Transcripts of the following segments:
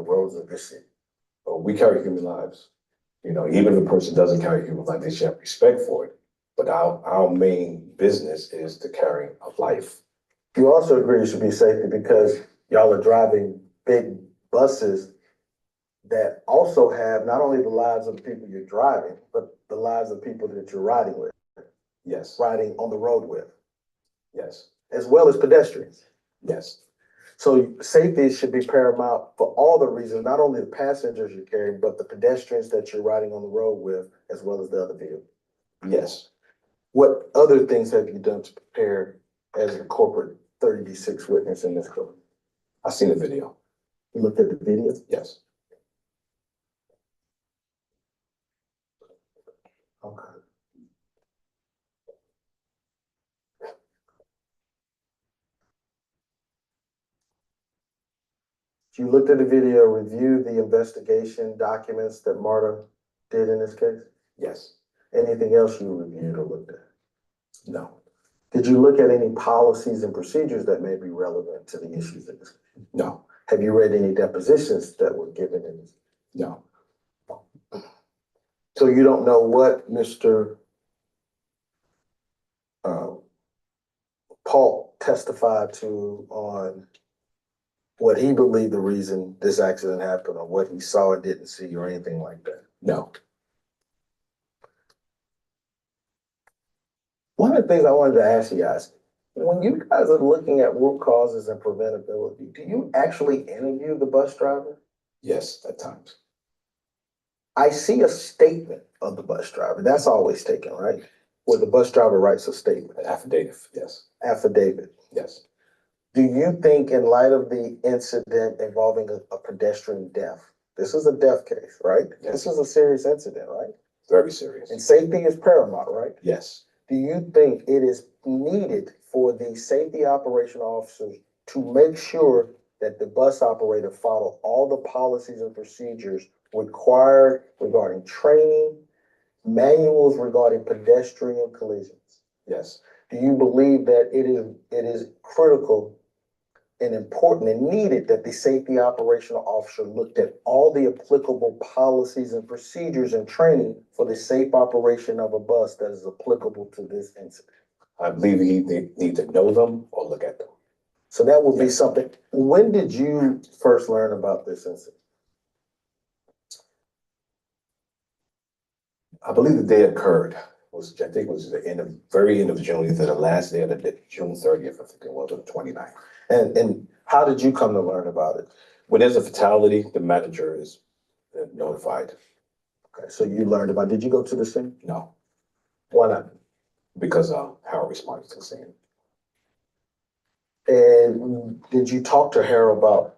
roads of this city? We carry human lives. You know, even if a person doesn't carry human life, they should have respect for it. But our main business is the carrying of life. You also agree it should be safety because y'all are driving big buses that also have not only the lives of the people you're driving, but the lives of people that you're riding with, Yes, riding on the road with, yes, as well as pedestrians. yes, So safety should be paramount for all the reasons, not only the passengers you're carrying, but the pedestrians that you're riding on the road with, as well as the other vehicles. yes. What other things have you done to prepare as a corporate 30D6 witness in this court? I've seen the video. You looked at the video? Yes. Okay. You looked at the video, reviewed the investigation documents that Marta did in this case? Yes. Anything else you reviewed or looked at? No. Did you look at any policies and procedures that may be relevant to the issues in this case? No. Have you read any depositions that were given in this? No. So you don't know what Mr. Paul testified to on what he believed the reason this accident happened, or what he saw and didn't see, or anything like that? No. One of the things I wanted to ask you guys, when you guys are looking at root causes and preventability, do you actually interview the bus driver? Yes, at times. I see a statement of the bus driver. That's always taken, right? Where the bus driver writes a statement. An affidavit, yes. Affidavit. Yes. Do you think, in light of the incident involving a pedestrian death, this is a death case, right? Yes. This is a serious incident, right? Very serious. And safety is paramount, right? Yes. Do you think it is needed for the safety operation officers to make sure that the bus operator follow all the policies and procedures required regarding training, manuals regarding pedestrian collisions? Yes. Do you believe that it is critical and important and needed that the safety operational officer looked at all the applicable policies and procedures and training for the safe operation of a bus that is applicable to this incident? I believe they need to know them or look at them. So that would be Yes. something. When did you first learn about this incident? I believe the day it occurred was, I think it was the very end of June, either the last day of the day, June 30th, I think it was, or the 29th. And how did you come to learn about it? When there's a fatality, the manager is notified. Okay, so you learned about, did you go to the scene? No, Why not? because Harold responded to the scene. And did you talk to Harold about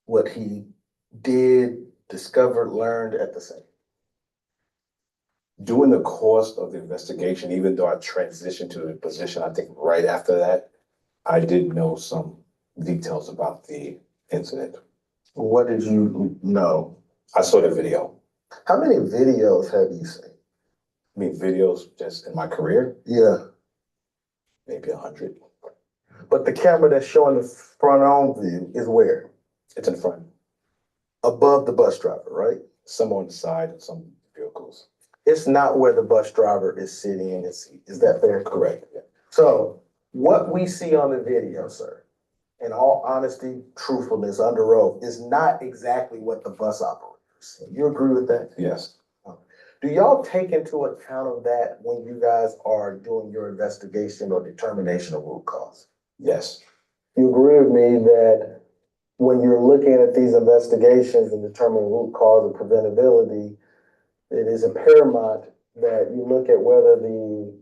what he did, discovered, learned at the scene? During the course of the investigation, even though I transitioned to the position, I think right after that, I did know some details about the incident. What did you know? I saw the video. How many videos have you seen? I mean, videos just in my career, Yeah, maybe 100. but the camera that's showing the front on view is where? It's in front, Above the bus driver, right? some on the side of some vehicles. It's not where the bus driver is sitting in his seat. Is that fair? Correct. Yeah. So what we see on the video, sir, in all honesty, truthfulness, under oath, is not exactly what the bus operators see. You agree with that? Yes. Do y'all take into account of that when you guys are doing your investigation or determination of root cause? Yes. You agree with me that when you're looking at these investigations and determining root cause and preventability, it is paramount that you look at whether the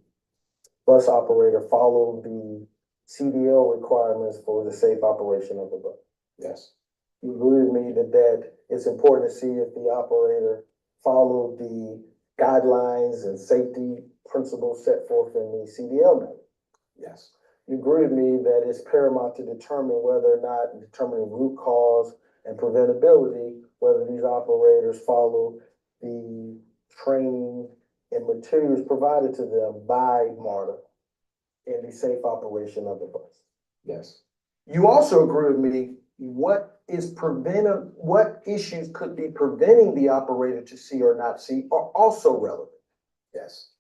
bus operator followed the CDL requirements for the safe operation of the bus? Yes. You agree with me that it's important to see if the operator followed the guidelines and safety principles set forth in the CDL manual? Yes. You agree with me that it's paramount to determine whether or not, determining root cause and preventability, whether these operators follow the training and materials provided to them by Marta in the safe operation of the bus? Yes. You also agree with me, what what issues could be preventing the operator to see or not see are also relevant. Yes.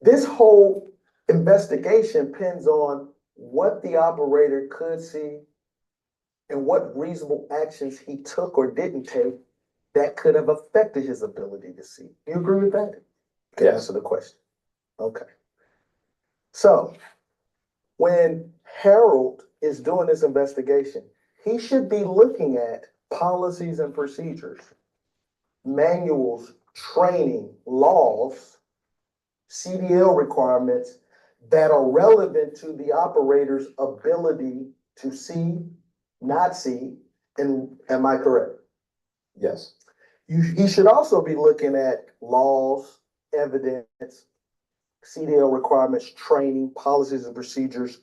This whole investigation depends on what the operator could see and what reasonable actions he took or didn't take that could have affected his ability to see. You agree with that? You can Yes. answer the question. Okay. So when Harold is doing this investigation, he should be looking at policies and procedures, manuals, training, laws, CDL requirements that are relevant to the operator's ability to see, not see, and am I correct? Yes. He should also be looking at laws, evidence, CDL requirements, training, policies and procedures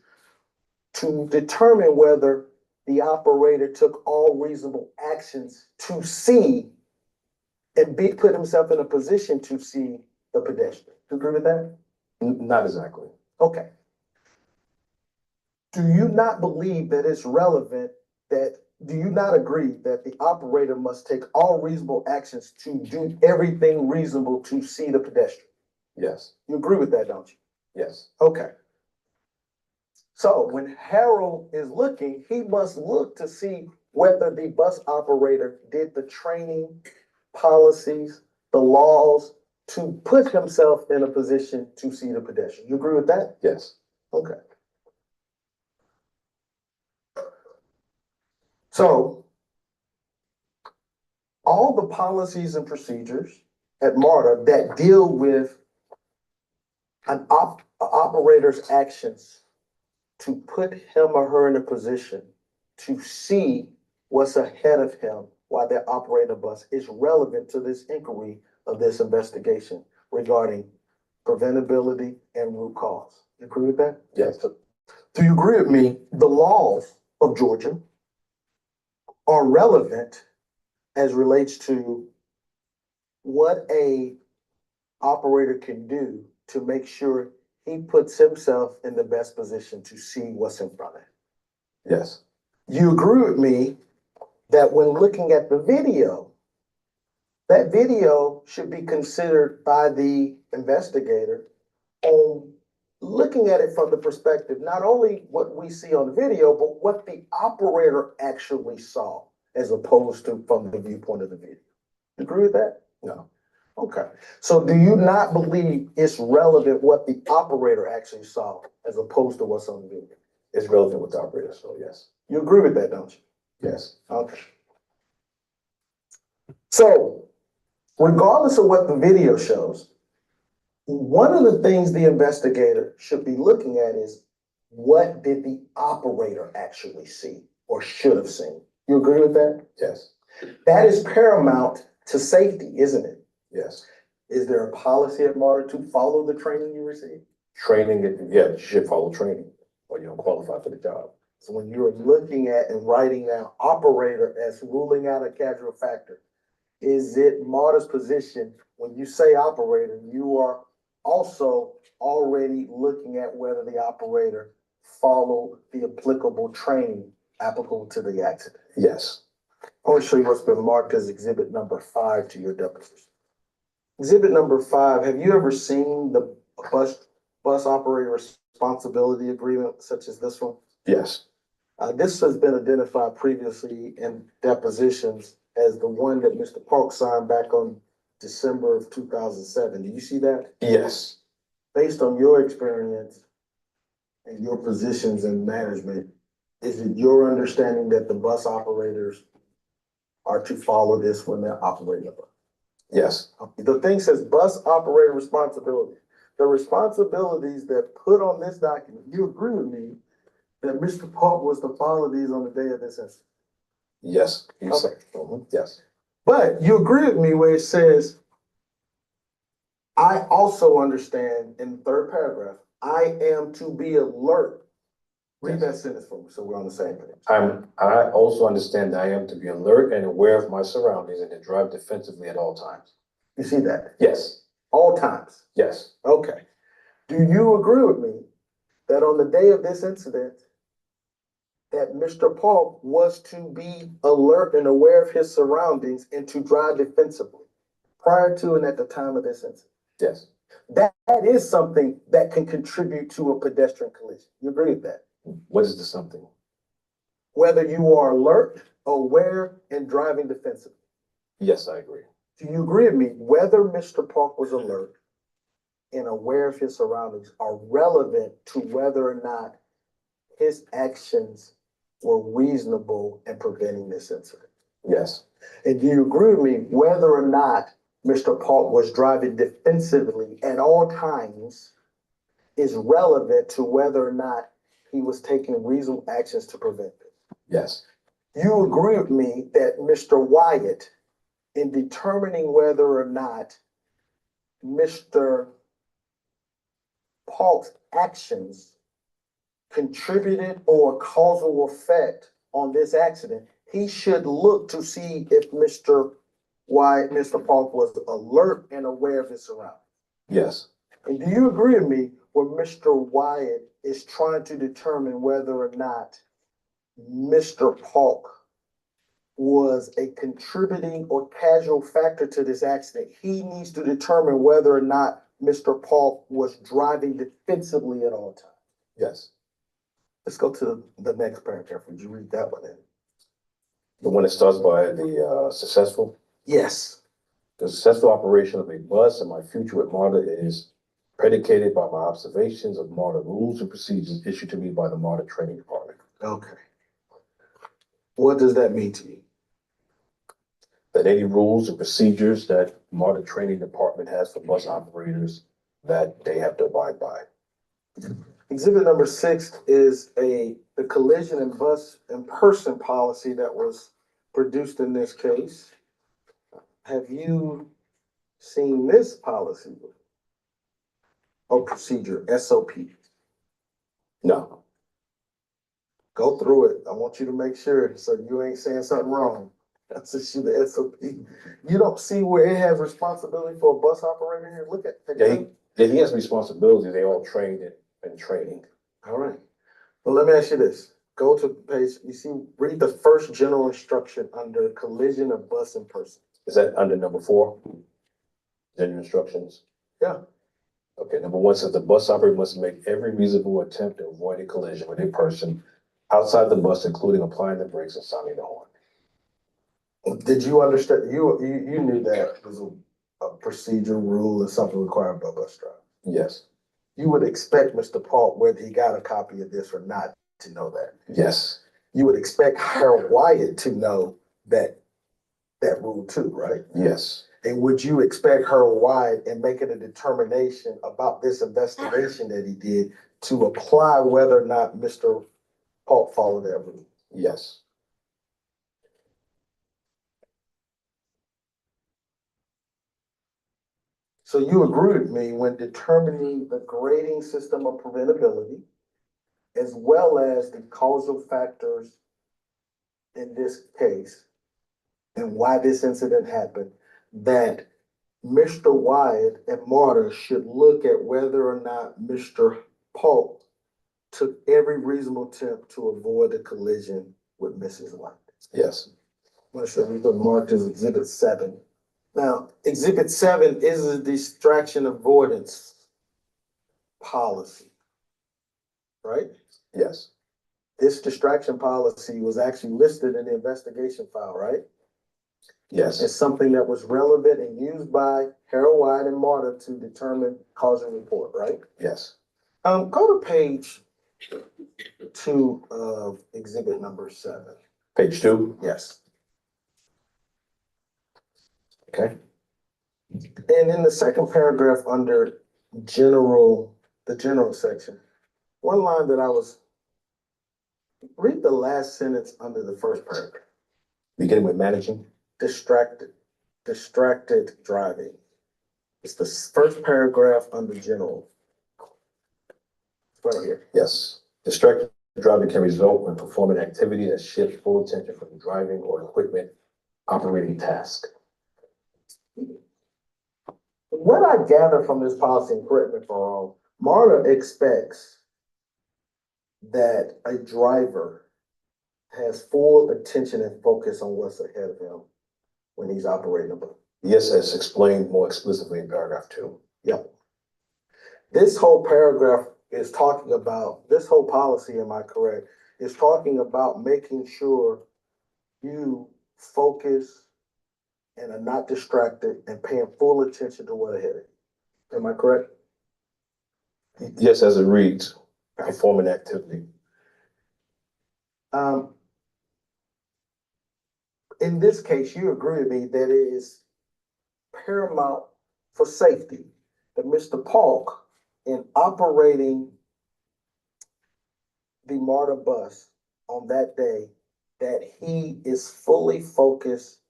to determine whether the operator took all reasonable actions to see and put himself in a position to see the pedestrian. Do you agree with that? Not exactly. Okay. Do you not believe that it's relevant do you not agree that the operator must take all reasonable actions to do everything reasonable to see the pedestrian? Yes. You agree with that, don't you? Yes. Okay. So when Harold is looking, he must look to see whether the bus operator did the training, policies, the laws to put himself in a position to see the pedestrian. You agree with that? Yes. Okay. So all the policies and procedures at Marta that deal with an operator's actions to put him or her in a position to see what's ahead of him while they're operating a bus is relevant to this inquiry of this investigation regarding preventability and root cause. You agree with that? Yes. Do you agree with me? The laws of Georgia are relevant as relates to what a operator can do to make sure he puts himself in the best position to see what's in front of him. Yes. You agree with me that when looking at the video, that video should be considered by the investigator on looking at it from the perspective, not only what we see on the video, but what the operator actually saw as opposed to from the viewpoint of the video. You agree with that? No. Okay. So do you not believe it's relevant what the operator actually saw as opposed to what's on the video? It's relevant with the operator, so yes. You agree with that, don't you? Yes. Okay. So regardless of what the video shows, one of the things the investigator should be looking at is what did the operator actually see or should have seen? You agree with that? Yes. That is paramount to safety, isn't it? Yes. Is there a policy at Marta to follow the training you receive? Training, yeah, you should follow training or you don't qualify for the job. So when you're looking at and writing down operator as ruling out a casual factor, is it Marta's position when you say operator, you are also already looking at whether the operator followed the applicable training applicable to the accident? Yes. I want to show you what's been marked as exhibit number 5 to your deposition. Exhibit number 5, have you ever seen the bus operator responsibility agreement such as this one? Yes. This has been identified previously in depositions as the one that Mr. Park signed back on December of 2007. Do you see that? Yes. Based on your experience and your positions in management, is it your understanding that the bus operators are to follow this when they're operating a bus? Yes. The thing says bus operator responsibility. The responsibilities that put on this document, you agree with me that Mr. Park was to follow these on the day of this incident? Yes. You Okay. said, yes. But you agree with me where it says, I also understand in the third paragraph, I am to be alert. Read that sentence for me so we're on the same page. I also understand that I am to be alert and aware of my surroundings and to drive defensively at all times. You see that? Yes. All times. Yes. Okay. Do you agree with me that on the day of this incident, that Mr. Paul was to be alert and aware of his surroundings and to drive defensively prior to and at the time of this incident. Yes. That is something that can contribute to a pedestrian collision. You agree with that? What is the something? Whether you are alert, aware, and driving defensively. Yes, I agree. Do you agree with me? Whether Mr. Park was alert and aware of his surroundings are relevant to whether or not his actions were reasonable in preventing this incident. Yes. And do you agree with me whether or not Mr. Park was driving defensively at all times is relevant to whether or not he was taking reasonable actions to prevent it? Yes. You agree with me that Mr. Wyatt, in determining whether or not Mr. Park's actions contributed or causal effect on this accident, he should look to see if Mr. Park was alert and aware of his surroundings. Yes. And do you agree with me when Mr. Wyatt is trying to determine whether or not Mr. Park was a contributing or casual factor to this accident? He needs to determine whether or not Mr. Park was driving defensively at all times. Yes. Let's go to the next paragraph. Would you read that one in? The one that starts by the successful. Yes. The successful operation of a bus in my future with Marta is predicated by my observations of Marta rules and procedures issued to me by the Marta Training Department. Okay. What does that mean to you? That any rules and procedures that Marta Training Department has for bus operators that they have to abide by. Exhibit number 6 is the collision and bus and person policy that was produced in this case. Have you seen this policy or procedure, SOP? No. Go through it. I want you to make sure so you ain't saying something wrong. That's just the SOP. You don't see where it has responsibility for a bus operator here? Look at that. Yeah, he has responsibility. They all trained in training. All right. Well, let me ask you this. Go to page, read the first general instruction under collision of bus and person. Is that under number 4? General instructions? Yeah. Okay, number 1 says the bus operator must make every reasonable attempt to avoid a collision with a person outside the bus, including applying the brakes and sounding the horn. Did you understand? You knew that was a procedure rule and something required by bus driver. Yes. You would expect Mr. Paul, whether he got a copy of this or not, to know that. Yes. You would expect Harold Wyatt to know that rule too, right? Yes. And would you expect Harold Wyatt in making a determination about this investigation that he did to apply whether or not Mr. Paul followed that rule? Yes. So you agree with me when determining the grading system of preventability, as well as the causal factors in this case, and why this incident happened, that Mr. Wyatt and Marta should look at whether or not Mr. Polk took every reasonable attempt to avoid a collision with Mrs. White. Yes. I'm going to show you the marked as Exhibit 7. Now, Exhibit 7 is a distraction avoidance policy, right? Yes. This distraction policy was actually listed in the investigation file, right? Yes. It's something that was relevant and used by Harold Wyatt and Marta to determine cause and report, right? Yes. Go to page 2 of exhibit number 7. Page 2? Yes. Okay. And in the second paragraph under the general section, one line that read the last sentence under the first paragraph. Beginning with managing? Distracted driving. It's the first paragraph under general. Right here. Yes. Distracted driving can result when performing activity that shifts full attention from the driving or equipment operating task. What I gather from this policy, and correct me if I'm wrong, Marta expects that a driver has full attention and focus on what's ahead of him when he's operating a bus. Yes, as explained more explicitly in paragraph 2. Yep. This whole paragraph is talking about, this whole policy, am I correct, is talking about making sure you focus and are not distracted and paying full attention to what ahead of you. Am I correct? Yes, as it reads, perform an activity. In this case, you agree with me that it is paramount for safety that Mr. Polk, in operating the Marta bus on that day, that he is fully focused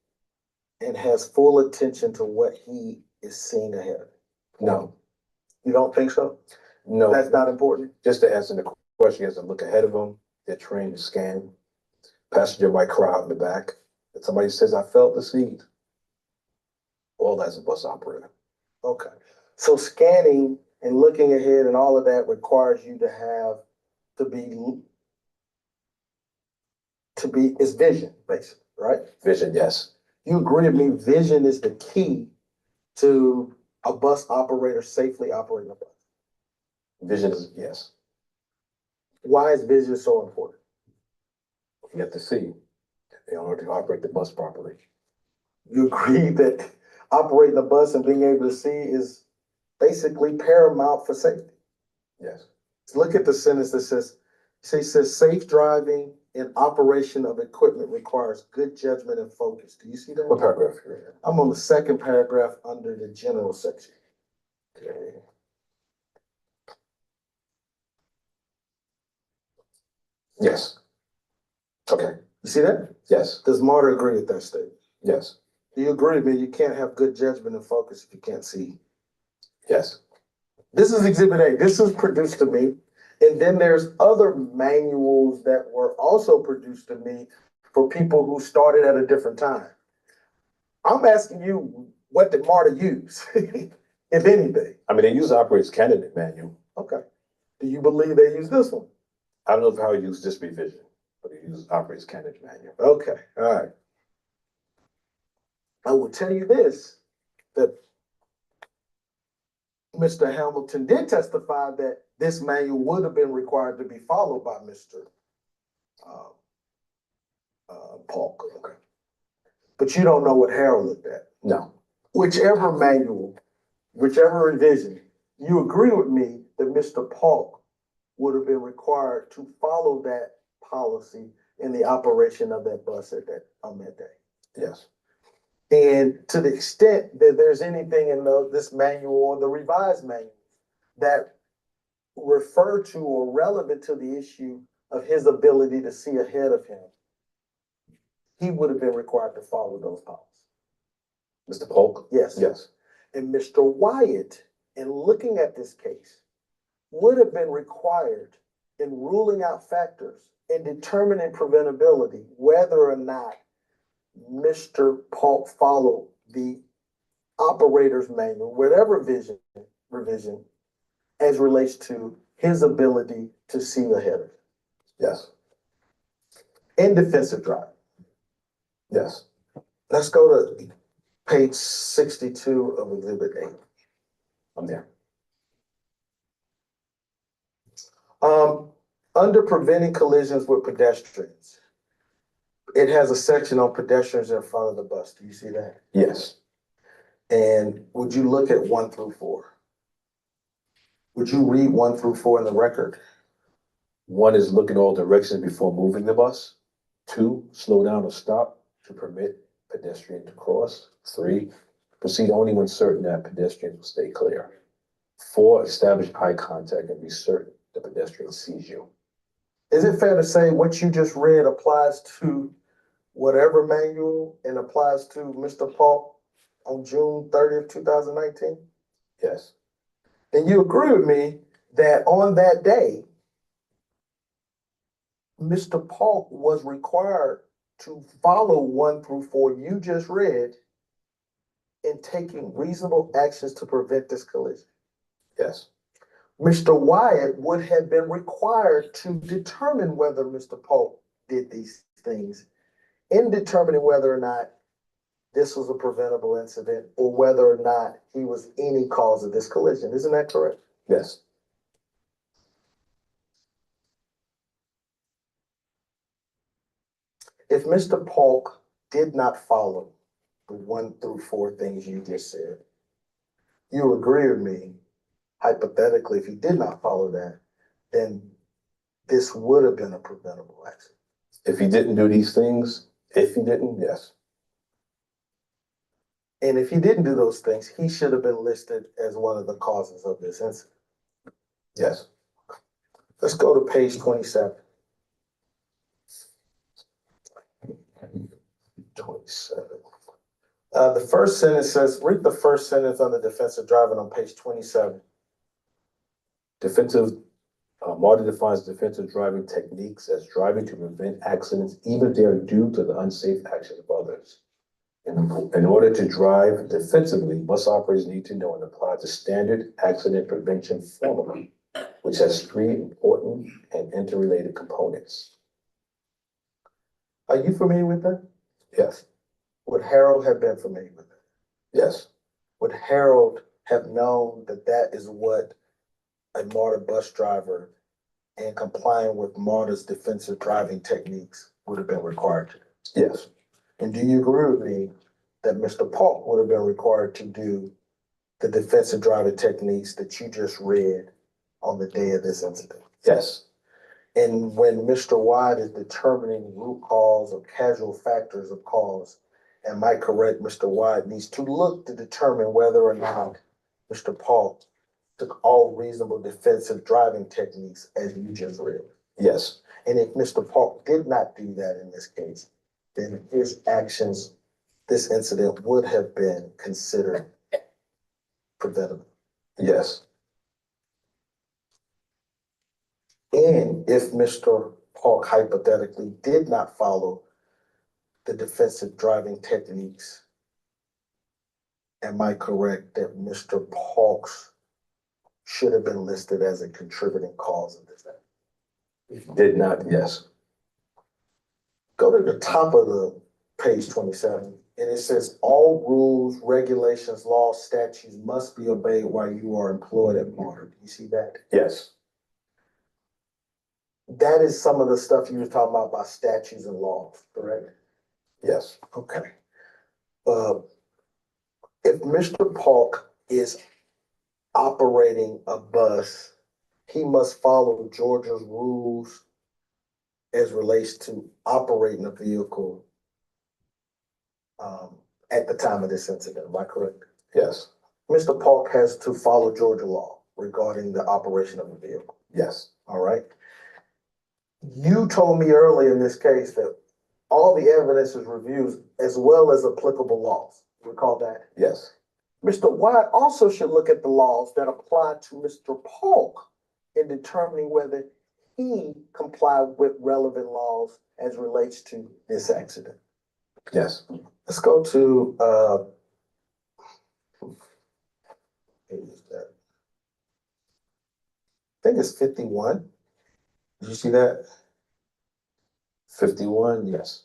and has full attention to what he is seeing ahead of him. No, You don't think so? no. That's not important? Just to answer the question, he has to look ahead of him. They're trained to scan. Passenger might cry out in the back. If somebody says, I felt the seat. All that's a bus operator. Okay. So scanning and looking ahead and all of that requires you to have it's vision, basically, right? Vision, yes. You agree with me, vision is the key to a bus operator safely operating a bus. Vision is, yes. Why is vision so important? You have to see in order to operate the bus properly. You agree that operating a bus and being able to see is basically paramount for safety. Yes. Look at the sentence that says, safe driving and operation of equipment requires good judgment and focus. Do you see that? What paragraph are you in? I'm on the second paragraph under the general section. Okay. Yes. Okay. You see that? Yes. Does Marta agree with that statement? Yes. Do you agree with me? You can't have good judgment and focus if you can't see. Yes. This is Exhibit A. This is produced to me. And then there's other manuals that were also produced to me for people who started at a different time. I'm asking you, what did Marta use, if anything? I mean, they use the operator's candidate manual. Okay. Do you believe they use this one? I don't know if how he used this revision, but he used operator's candidate manual. Okay. All right. I will tell you this, that Mr. Hamilton did testify that this manual would have been required to be followed by Mr. Polk. Okay. But you don't know what Harold looked at. No. Whichever manual, whichever revision, you agree with me that Mr. Polk would have been required to follow that policy in the operation of that bus on that day. Yes. And to the extent that there's anything in this manual or the revised manual that refer to or relevant to the issue of his ability to see ahead of him, he would have been required to follow those policies. Mr. Polk? Yes. Yes. And Mr. Wyatt, in looking at this case, would have been required in ruling out factors and determining preventability whether or not Mr. Polk followed the operator's manual, whatever revision, as relates to his ability to see ahead of him. Yes. In defensive driving. Yes. Let's go to page 62 of Exhibit A. I'm there. Under preventing collisions with pedestrians, it has a section on pedestrians in front of the bus. Do you see that? Yes. And would you look at 1 through 4? Would you read 1 through 4 in the record? 1 is look in all directions before moving the bus. 2, slow down or stop to permit pedestrian to cross. 3, proceed only when certain that pedestrians will stay clear. 4, establish eye contact and be certain the pedestrian sees you. Is it fair to say what you just read applies to whatever manual and applies to Mr. Polk on June 30th, 2019? Yes. And you agree with me that on that day, Mr. Polk was required to follow 1 through 4 you just read in taking reasonable actions to prevent this collision. Yes. Mr. Wyatt would have been required to determine whether Mr. Polk did these things in determining whether or not this was a preventable incident or whether or not he was any cause of this collision. Isn't that correct? Yes. If Mr. Polk did not follow the 1 through 4 things you just said, you agree with me, hypothetically, if he did not follow that, then this would have been a preventable accident. If he didn't do these things, if he didn't, yes. And if he didn't do those things, he should have been listed as one of the causes of this incident. Yes. Let's go to page 27. 27. The first sentence says, read the first sentence on the defensive driving on page 27. Marta defines defensive driving techniques as driving to prevent accidents, even if they are due to the unsafe actions of others. In order to drive defensively, bus operators need to know and apply the standard accident prevention formula, which has 3 important and interrelated components. Are you familiar with that? Yes. Would Harold have been familiar with it? Yes. Would Harold have known that that is what a MARTA bus driver and complying with MARTA's defensive driving techniques would have been required to do? Yes. And do you agree with me that Mr. Polk would have been required to do the defensive driving techniques that you just read on the day of this incident? Yes. And when Mr. White is determining root cause or casual factors of cause, am I correct, Mr. White needs to look to determine whether or not Mr. Polk took all reasonable defensive driving techniques as you just read? Yes. And if Mr. Polk did not do that in this case, then his actions, this incident would have been considered preventable. Yes. And if Mr. Polk hypothetically did not follow the defensive driving techniques, am I correct that Mr. Polk's should have been listed as a contributing cause of this act? Did not, yes. Go to the top of the page 27, and it says all rules, regulations, laws, statutes must be obeyed while you are employed at MARTA. Do you see that? Yes. That is some of the stuff you were talking about statutes and laws, correct? Yes. Okay. If Mr. Polk is operating a bus, he must follow Georgia's rules as relates to operating a vehicle at the time of this incident. Am I correct? Yes. Mr. Polk has to follow Georgia law regarding the operation of a vehicle. Yes. All right. You told me earlier in this case that all the evidence is reviewed as well as applicable laws. Recall that? Yes. Mr. White also should look at the laws that apply to Mr. Polk in determining whether he complied with relevant laws as relates to this accident. Yes. Let's go to I think it's 51. Did you see that? 51, yes.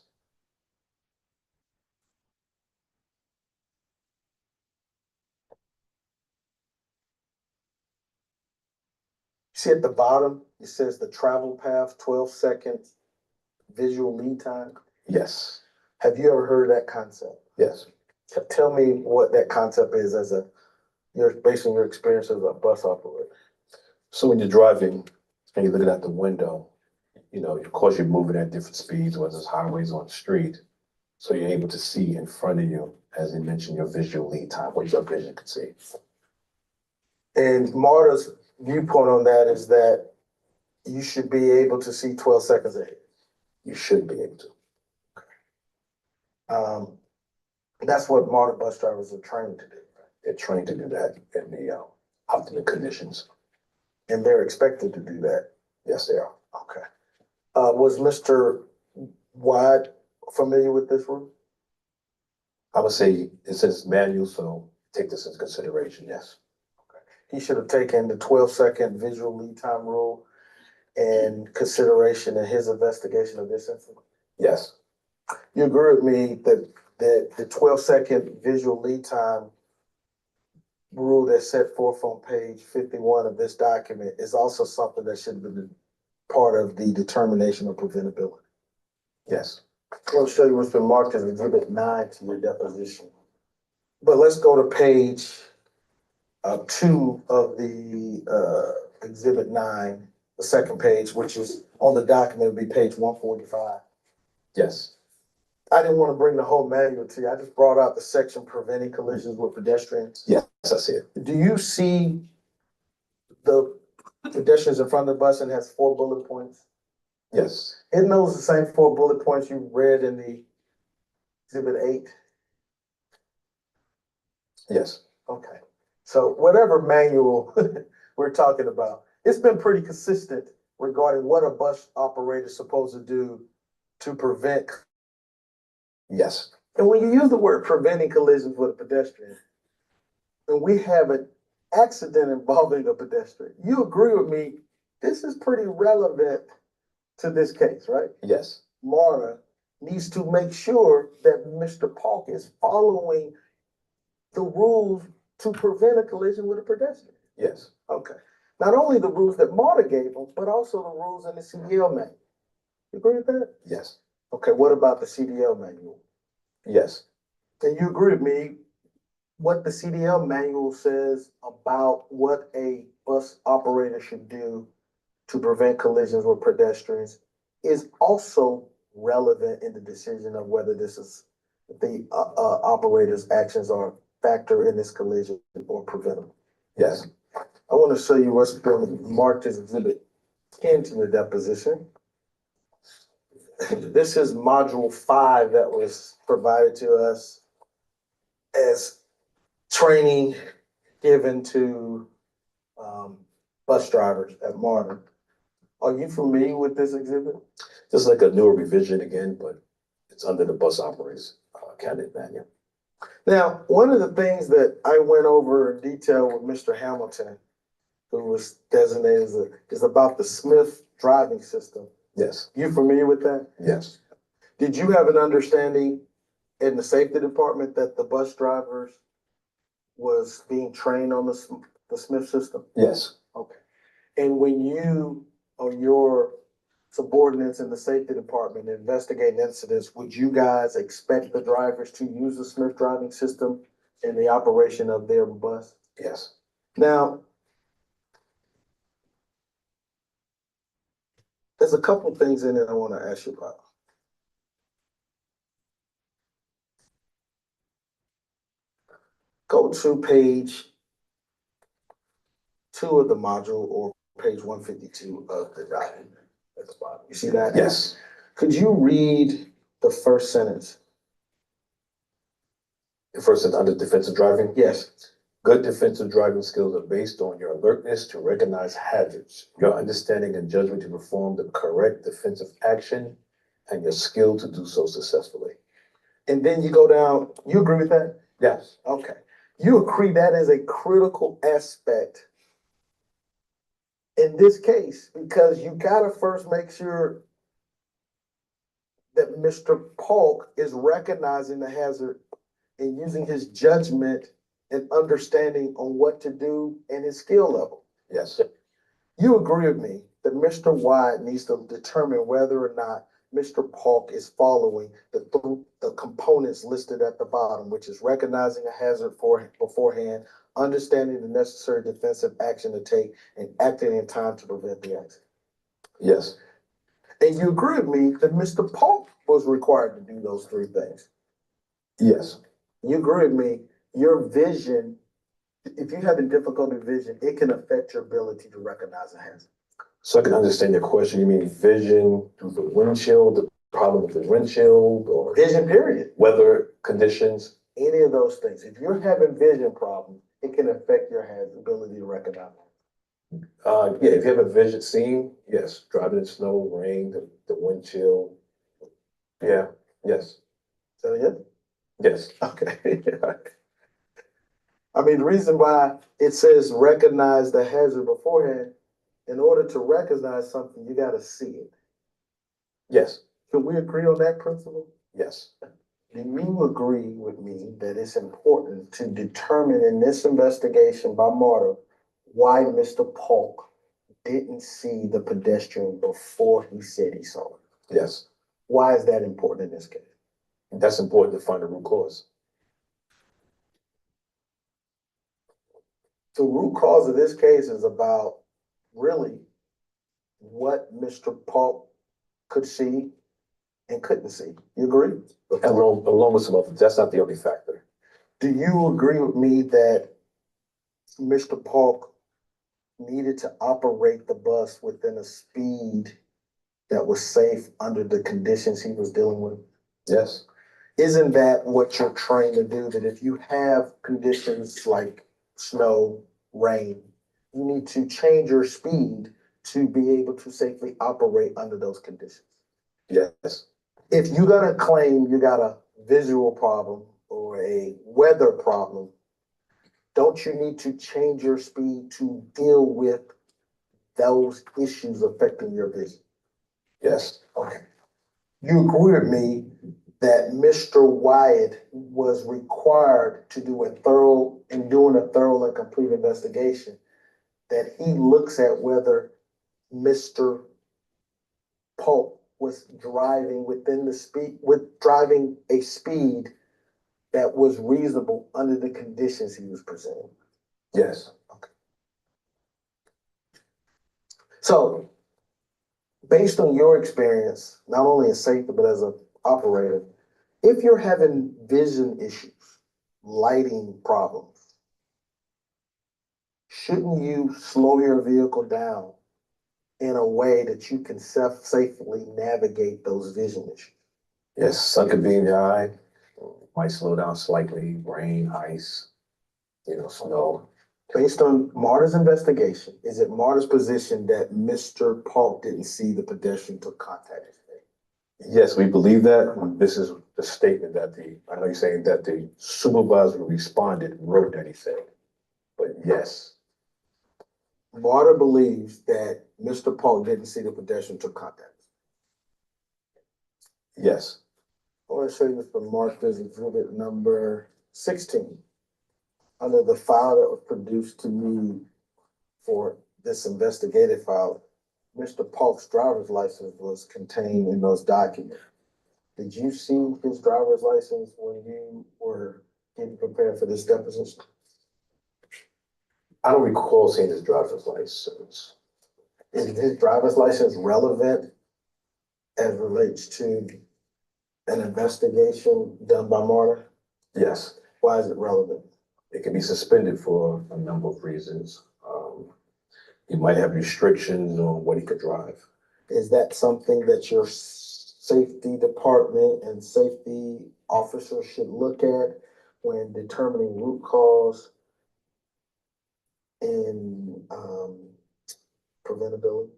See at the bottom, it says the travel path, 12 seconds, visual lead time. Yes. Have you ever heard of that concept? Yes. Tell me what that concept is based on your experience as a bus operator. So when you're driving and you're looking out the window, of course you're moving at different speeds, whether it's highways or on the street. So you're able to see in front of you, as you mentioned, your visual lead time, what your vision can see. And Marta's viewpoint on that is that you should be able to see 12 seconds ahead. You should be able to. That's what Marta bus drivers are trained to do. They're trained to do that in the optimal conditions. And they're expected to do that. Yes, they are. Okay. Was Mr. White familiar with this rule? I would say it says manual, so take this into consideration, yes. Okay. He should have taken the 12-second visual lead time rule in consideration in his investigation of this incident. Yes, You agree with me that the 12-second visual lead time rule that's set forth on page 51 of this document is also something that should have been part of the determination of preventability. yes, I'll show you what's been marked as exhibit 9 to your deposition. But let's go to page 2 of the exhibit 9, the second page, which is on the document, would be page 145. yes, I didn't want to bring the whole manual to you. I just brought out the section preventing collisions with pedestrians. yes, I see it. Do you see the pedestrians in front of the bus and has 4 bullet points? Yes, Isn't those the same 4 bullet points you read in the exhibit 8? yes, Okay. So whatever manual we're talking about, it's been pretty consistent regarding what a bus operator is supposed to do to prevent. yes, And when you use the word preventing collisions with a pedestrian, and we have an accident involving a pedestrian, you agree with me, this is pretty relevant to this case, right? yes, Marta needs to make sure that Mr. Polk is following the rules to prevent a collision with a pedestrian. yes, Okay. Not only the rules that Marta gave him, but also the rules in the CDL manual. You agree with that? yes, Okay, what about the CDL manual? yes, And you agree with me, what the CDL manual says about what a bus operator should do to prevent collisions with pedestrians is also relevant in the decision of whether this is the operator's actions are factor in this collision or preventable. yes, I want to show you what's been marked as exhibit 10 to the deposition. This is module 5 that was provided to us as training given to bus drivers at Marta. Are you familiar with this exhibit? just like a newer revision again, but it's under the bus operators candidate manual. Now, one of the things that I went over in detail with Mr. Hamilton, who was designated as is about the Smith driving system. Yes, You familiar with that? yes, Did you have an understanding in the safety department that the bus drivers was being trained on the Smith system? yes, Okay. And when you or your subordinates in the safety department investigating incidents, would you guys expect the drivers to use the Smith driving system in the operation of their bus? yes, Now, there's a couple things in it I want to ask you about. Go to page 2 of the module or page 152 of the document at the bottom. You see that? yes. Could you read the first sentence? The first is under defensive driving. Yes. Good defensive driving skills are based on your alertness to recognize hazards, your understanding and judgment to perform the correct defensive action, and your skill to do so successfully. And then you go down, you agree with that? Yes, Okay. You agree that is a critical aspect in this case because you gotta first make sure that Mr. Polk is recognizing the hazard and using his judgment and understanding on what to do and his skill level. yes, You agree with me that Mr. Wyatt needs to determine whether or not Mr. Polk is following the components listed at the bottom, which is recognizing a hazard beforehand, understanding the necessary defensive action to take, and acting in time to prevent the accident. yes, And you agree with me that Mr. Polk was required to do those 3 things. yes, You agree with me, your vision, if you have a difficulty vision, it can affect your ability to recognize a hazard. So I can understand your question. You mean vision through the windshield, the problem with the windshield, or Vision, period. weather conditions? Any of those things. If you're having vision problems, it can affect your ability to recognize. Yeah, if you have a vision seeing, yes, driving in snow, rain, the wind chill. Yeah, yes, So, yeah, yes, okay. I mean, the reason why it says recognize the hazard beforehand, in order to recognize something, you got to see it. yes, Can we agree on that principle? Yes, Do you agree with me that it's important to determine in this investigation by Marta why Mr. Polk didn't see the pedestrian before he said he saw it? yes. Why is that important in this case? That's important to find the root cause. The root cause of this case is about really what Mr. Polk could see and couldn't see. You agree? Along with some others, that's not the only factor. Do you agree with me that Mr. Polk needed to operate the bus within a speed that was safe under the conditions he was dealing with? Yes, Isn't that what you're trained to do? That if you have conditions like snow, rain, you need to change your speed to be able to safely operate under those conditions. yes, If you got a claim you got a visual problem or a weather problem, don't you need to change your speed to deal with those issues affecting your vision? yes, Okay. You agree with me that Mr. Wyatt was required to do doing a thorough and complete investigation, that he looks at whether Mr. Polk was driving driving a speed that was reasonable under the conditions he was presenting. yes, So, based on your experience, not only as safety, but as an operator, if you're having vision issues, lighting problems, shouldn't you slow your vehicle down in a way that you can safely navigate those vision issues? yes. Sun could be in your eye, might slow down slightly, rain, ice, snow. Based on Marta's investigation, is it Marta's position that Mr. Polk didn't see the pedestrian took contact? Yes, we believe that. This is the statement that I know you're saying that the supervisor who responded wrote that he said, but yes, Marta believes that Mr. Polk didn't see the pedestrian took contact. yes, I want to show you this from Marta's exhibit number 16. Under the file that was produced to me for this investigative file, Mr. Polk's driver's license was contained in those documents. Did you see his driver's license when you were getting prepared for this deposition? I don't recall seeing his driver's license. Is his driver's license relevant as relates to an investigation done by Marta? Yes, Why is it relevant? it can be suspended for a number of reasons. He might have restrictions on what he could drive. Is that something that your safety department and safety officers should look at when determining root cause and preventability?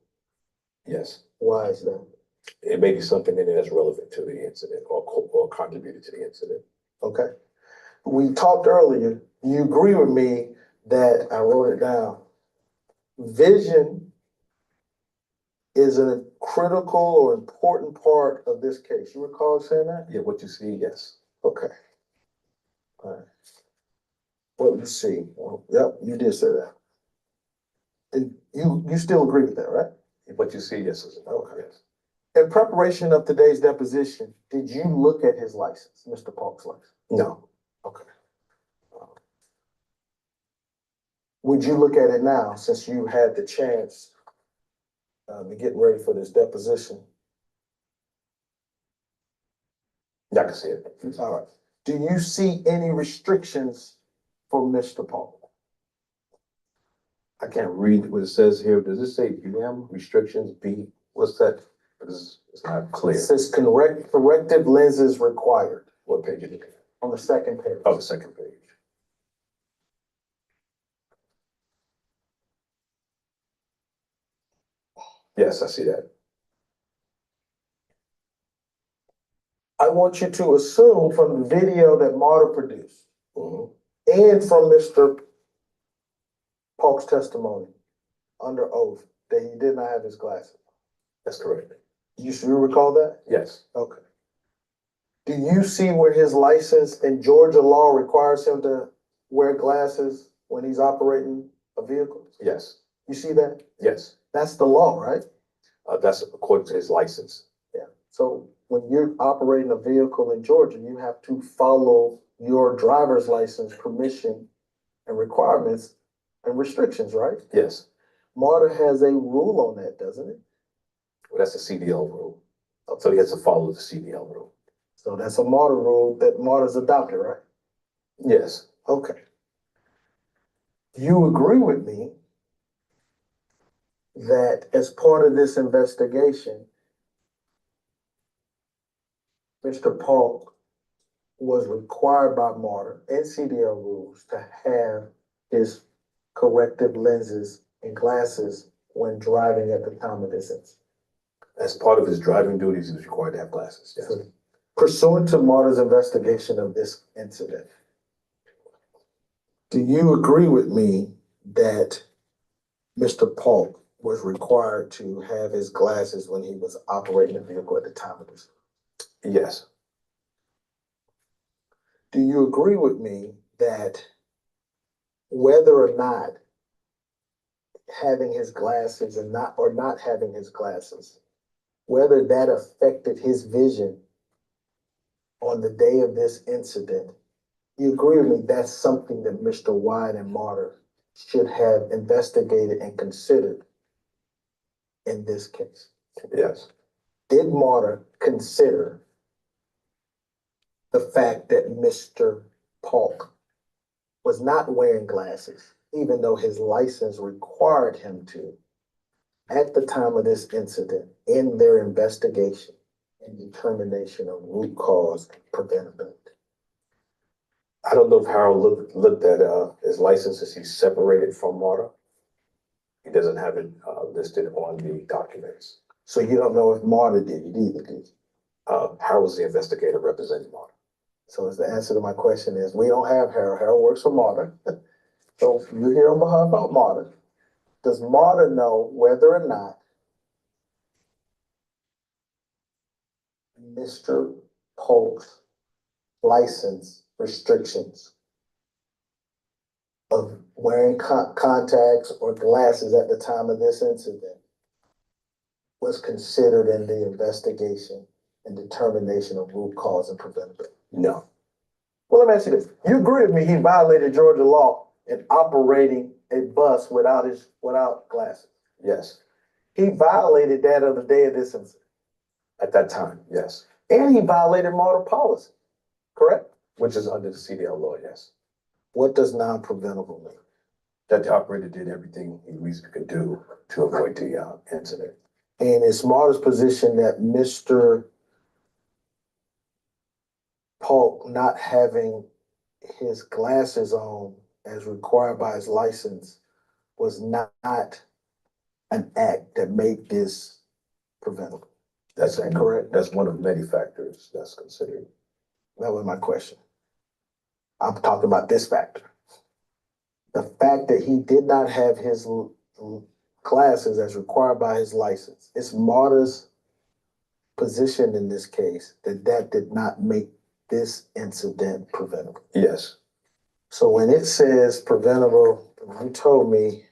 Yes, Why is that? it may be something that is relevant to the incident or contributed to the incident. Okay. We talked earlier, you agree with me that, I wrote it down, vision is a critical or important part of this case. You recall saying that? Yeah, what you see, yes. Okay. All right. What you see? Well, yep, you did say that. And you still agree with that, right? What you see, yes, is Okay. yes. In preparation of today's deposition, did you look at his license, Mr. Polk's license? No, Okay. Would you look at it now, since you had the chance to get ready for this deposition? I can see it. All right. Do you see any restrictions for Mr. Polk? I can't read what it says here. Does it say BM restrictions? B, what's that? It's not It clear. says corrective lenses required What page are you looking at? on the second page. Oh, the second page. Yes, I see that. I want you to assume from the video that Marta produced Mhm. and from Mr. Polk's testimony under oath that he did not have his glasses. That's correct. You recall that? Yes, Okay. Do you see where his license in Georgia law requires him to wear glasses when he's operating a vehicle? yes, You see that? yes. That's the law, right? That's according to his license. Yeah. So when you're operating a vehicle in Georgia, you have to follow your driver's license permission and requirements and restrictions, right? Yes. MARTA has a rule on that, doesn't it? Well, that's the CDL rule. So he has to follow the CDL rule. So that's a MARTA rule that MARTA's adopted, right? Yes. Okay. You agree with me that as part of this investigation, Mr. Paul was required by MARTA and CDL rules to have his corrective lenses and glasses when driving at the time of this incident. As part of his driving duties, he was required to have glasses. Yes. So, pursuant to MARTA's investigation of this incident, do you agree with me that Mr. Polk was required to have his glasses when he was operating the vehicle at the time of this? Yes. Do you agree with me that whether or not having his glasses or not having his glasses, whether that affected his vision on the day of this incident, you agree with me that's something that Mr. Wyatt and Marta should have investigated and considered in this case? Yes. Did Marta consider the fact that Mr. Polk was not wearing glasses, even though his license required him to, at the time of this incident, in their investigation and determination of root cause and preventability? I don't know if Harold looked at his licenses. He's separated from Marta. He doesn't have it listed on the documents. So you don't know if Marta did it either, did you? Harold's the investigator representing Marta. So the answer to my question is we don't have Harold. Harold works for Marta. So you're here on behalf of Marta. Does Marta know whether or not Mr. Polk's license restrictions of wearing contacts or glasses at the time of this incident was considered in the investigation and determination of root cause and preventability? No. Well, let me ask you this. You agree with me he violated Georgia law in operating a bus without glasses? Yes. He violated that on the day of this incident. At that time, yes. And he violated MARTA policy, correct? Which is under the CDL law, yes. What does non-preventable mean? That the operator did everything he reasonably could do to avoid the incident. And it's MARTA's position that Mr. Polk not having his glasses on as required by his license was not an act that made this preventable. Is that correct? That's one of many factors that's considered. That was my question. I'm talking about this factor. The fact that he did not have his glasses as required by his license. It's MARTA's position in this case that that did not make this incident preventable. Yes. So when it says preventable, you told me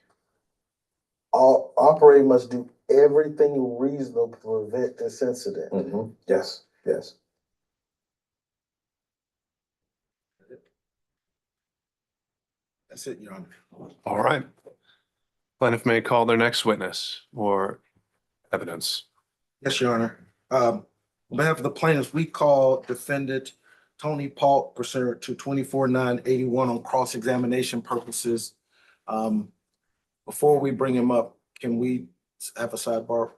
all operator must do everything reasonable to prevent this incident. Mm-hmm. Yes. Yes. That's it, Your Honor. All right. Plaintiff may call their next witness or evidence. Yes, Your Honor. On behalf of the plaintiffs, we call defendant Tony Polk pursuant to 24-981 on cross-examination purposes. Before we bring him up, can we have a sidebar?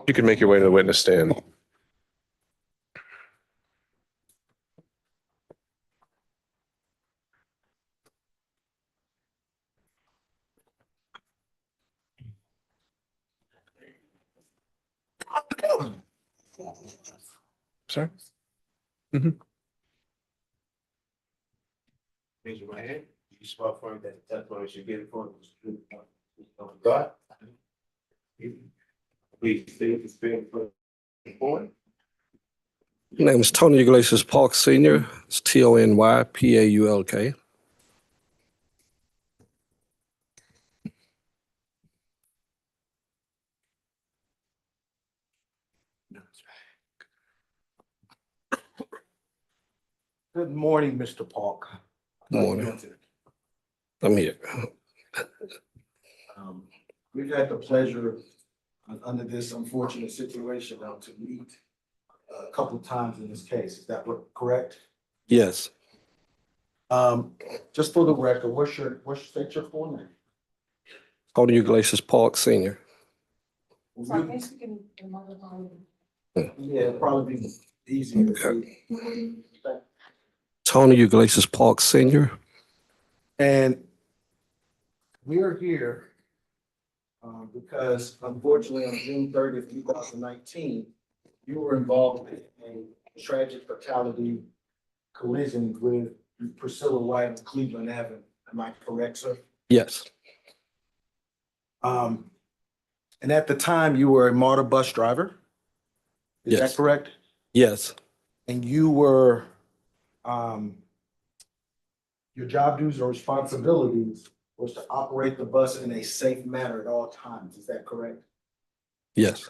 You can make your way to the witness stand. Sorry? Raise your right hand. You swear affirm that the testimony you give before the truth of God. Please state the spirit for the board. My name is Tony Iglesias Park Sr. It's TonyPaulk. Good morning, Mr. Park. Good morning. I'm here. We've had the pleasure under this unfortunate situation now to meet a couple of times in this case. Is that correct? Yes, Just for the record, state your full name? Tony Iglesias Park Sr. So I guess we can modify it. Yeah, it'd probably be easier. Okay. Tony Iglesias Park Sr. And we are here because unfortunately on June 30th, 2019, you were involved in a tragic fatality collision with Priscilla White on Cleveland Avenue. Am I correct, sir? Yes, And at the time, you were a Marta bus driver? Is that Yes. correct? yes, And you were, your job duties or responsibilities was to operate the bus in a safe manner at all times. Is that correct? yes,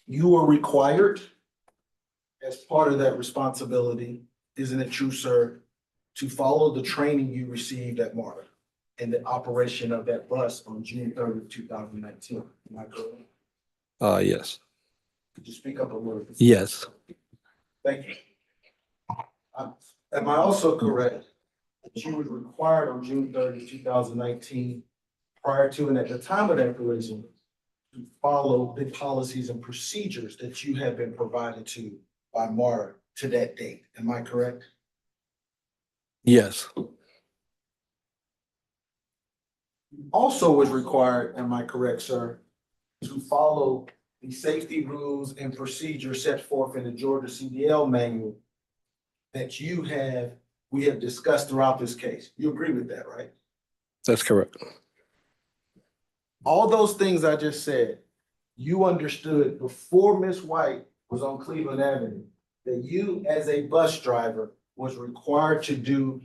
You were required as part of that responsibility, isn't it true, sir, to follow the training you received at Marta and the operation of that bus on June 30th, 2019? Am I correct? yes, Could you speak up a little bit? yes, Thank you. Am I also correct that you were required on June 30th, 2019, prior to and at the time of that collision, to follow the policies and procedures that you have been provided to by Marta to that date? Am I correct? yes, Also was required, am I correct, sir, to follow the safety rules and procedures set forth in the Georgia CDL manual that we have discussed throughout this case. You agree with that, right? that's correct. All those things I just said, you understood before Miss White was on Cleveland Avenue, that you as a bus driver was required to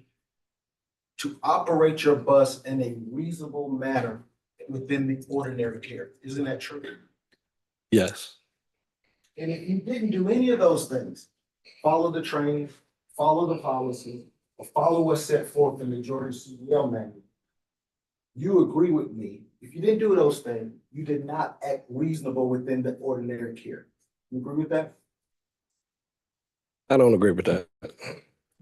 operate your bus in a reasonable manner within the ordinary care. Isn't that true? Yes, And if you didn't do any of those things, follow the training, follow the policy, or follow what's set forth in the Georgia CDL manual, you agree with me, if you didn't do those things, you did not act reasonable within the ordinary care. You agree with that? I don't agree with that.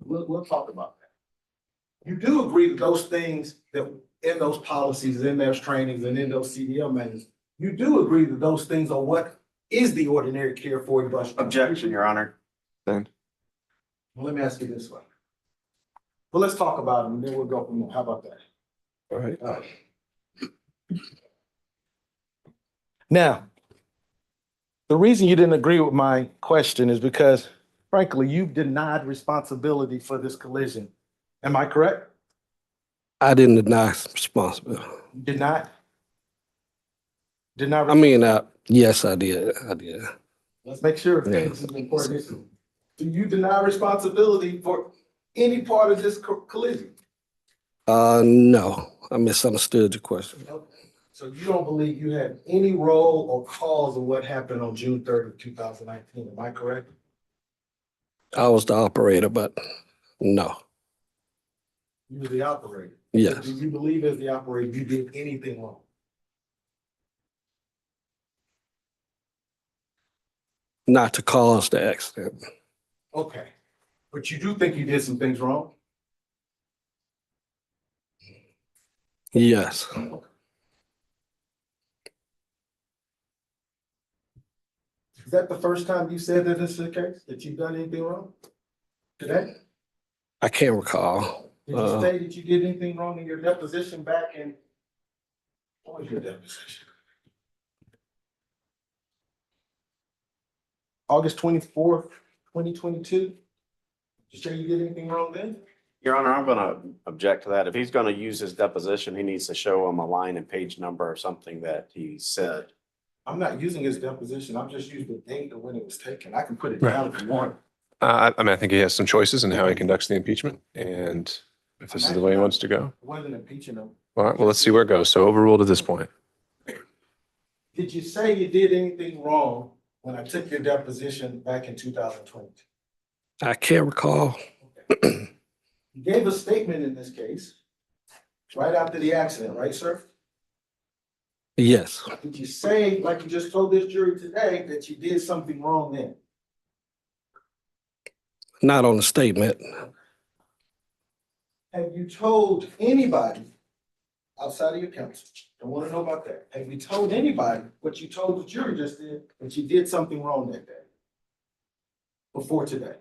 We'll talk about that. You do agree with those things that in those policies, in those trainings, and in those CDL manuals, you do agree that those things are what is the ordinary care for a bus driver? Objection, Your Honor. Then. Well, let me ask you this way. Well, let's talk about them, and then we'll go from there. How about that? All right. Now, the reason you didn't agree with my question is because frankly, you've denied responsibility for this collision. Am I correct? I didn't deny responsibility. You did not? Did not? I mean, yes, I did. I did. Let's make sure this is an important issue. Do you deny responsibility for any part of this collision? No, I misunderstood your question. So you don't believe you had any role or cause of what happened on June 30th, 2019, am I correct? I was the operator, but no. You were the operator? Yes. Do you believe as the operator, you did anything wrong? not to cause the accident. Okay. But you do think you did some things wrong? Yes, Is that the first time you said that this is the case, that you've done anything wrong? Today? I can't recall. Did you say that you did anything wrong in your deposition back in? What was your deposition? August 24th, 2022? Did you say you did anything wrong then? Your Honor, I'm gonna object to that. If he's gonna use his deposition, he needs to show him a line and page number or something that he said. I'm not using his deposition. I'm just using the date of when it was taken. I can put it down if you want. I mean, I think he has some choices in how he conducts the impeachment, and if this is the way he wants to go. It wasn't impeaching him. All right, well, let's see where it goes. So overruled at this point. Did you say you did anything wrong when I took your deposition back in 2022? I can't recall. You gave a statement in this case right after the accident, right, sir? Yes, Did you say, like you just told this jury today, that you did something wrong then? not on the statement. Have you told anybody outside of your counsel? I want to know about that. Have you told anybody what you told the jury just did, that you did something wrong that day? Before today?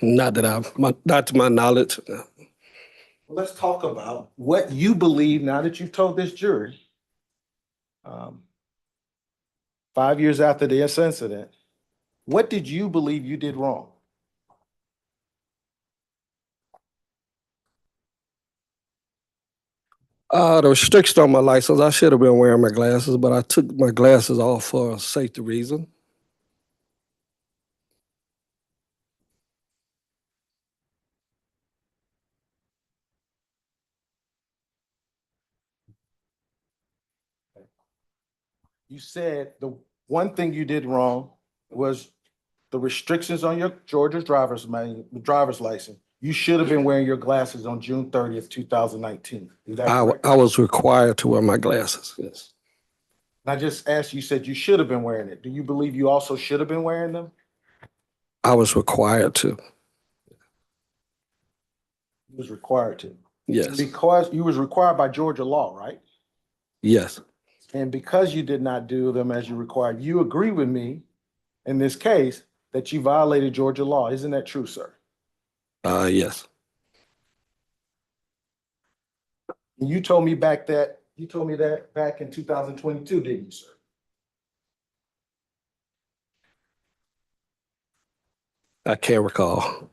Not to my knowledge. Well, let's talk about what you believe now that you've told this jury. 5 years after this incident, what did you believe you did wrong? The restriction on my license, I should have been wearing my glasses, but I took my glasses off for a safety reason. You said the one thing you did wrong was the restrictions on your Georgia driver's license. You should have been wearing your glasses on June 30th, 2019. Is that correct? I was required to wear my glasses, yes. I just asked, you said you should have been wearing it. Do you believe you also should have been wearing them? I was required to, You was required to. yes, Because you was required by Georgia law, right? yes, And because you did not do them as you required, you agree with me in this case that you violated Georgia law. Isn't that true, sir? yes. And you told me that back in 2022, didn't you, sir? I can't recall.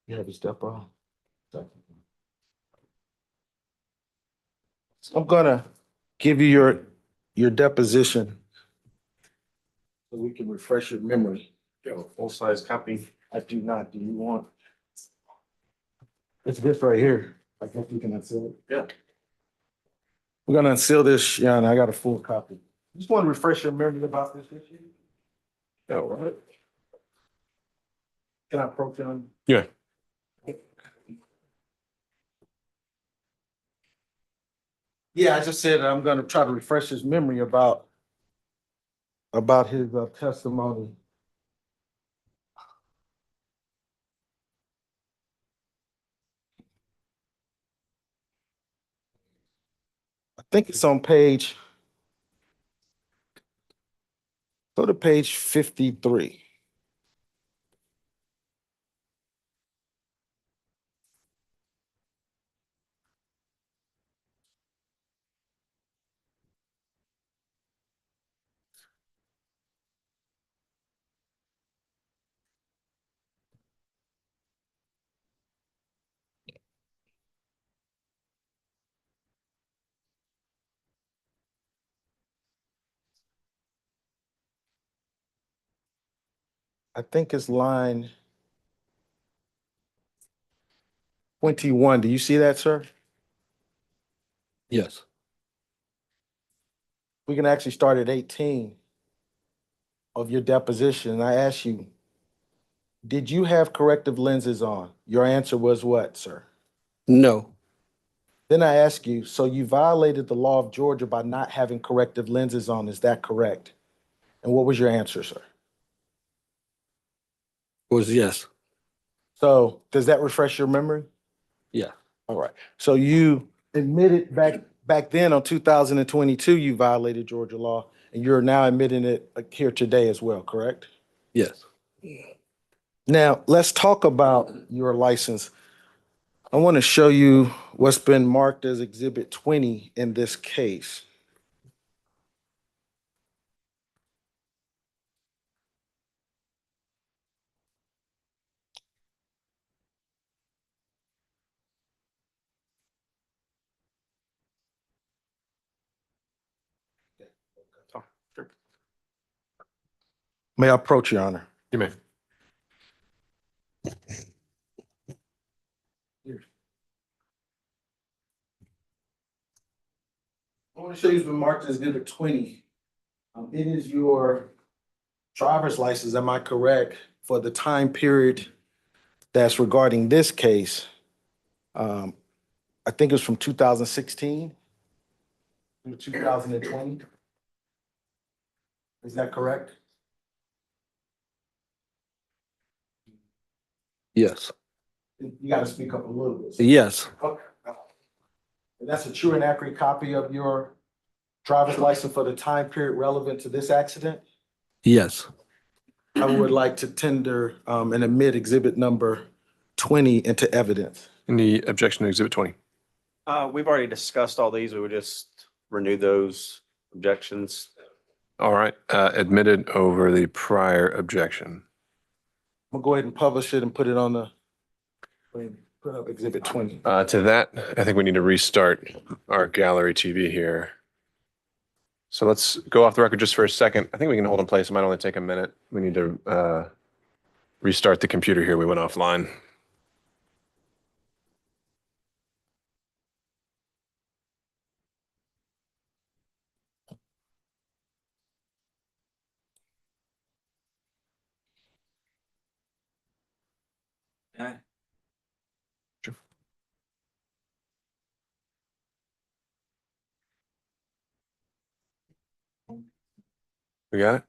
You have to step on. I'm gonna give you your deposition so we can refresh your memory. You have a full-size copy? I do not. Do you want? It's this right here. I guess we can unseal it. Yeah. We're gonna unseal this, yeah, and I got a full copy. Just want to refresh your memory about this issue. All right. Can I approach on? Yeah. Yeah, I just said I'm gonna try to refresh his memory about his testimony. I think it's on page. Go to page 53. I think it's line 21. Do you see that, sir? Yes. We can actually start at 18 of your deposition. I asked you, did you have corrective lenses on? Your answer was what, sir? No. Then I ask you, so you violated the law of Georgia by not having corrective lenses on, is that correct? And what was your answer, sir? Was yes. So does that refresh your memory? Yeah. All right. So you admitted back then on 2022, you violated Georgia law, and you're now admitting it here today as well, correct? Yes. Now, let's talk about your license. I want to show you what's been marked as Exhibit 20 in this case. May I approach, Your Honor? You may. I want to show you what's been marked as Exhibit 20. It is your driver's license, am I correct, for the time period that's regarding this case? I think it's from 2016 through 2020. Is that correct? Yes. You got to speak up a little bit. Yes. Okay. And that's a true and accurate copy of your driver's license for the time period relevant to this accident? Yes. I would like to tender and admit exhibit number 20 into evidence. Any objection to Exhibit 20? We've already discussed all these. We would just renew those objections. All right, admitted over the prior objection. I'm gonna go ahead and publish it and put it on the, put up exhibit 20. To that, I think we need to restart our gallery TV here. So let's go off the record just for a second. I think we can hold in place. It might only take a minute. We need to restart the computer here. We went offline. Sure. We got it?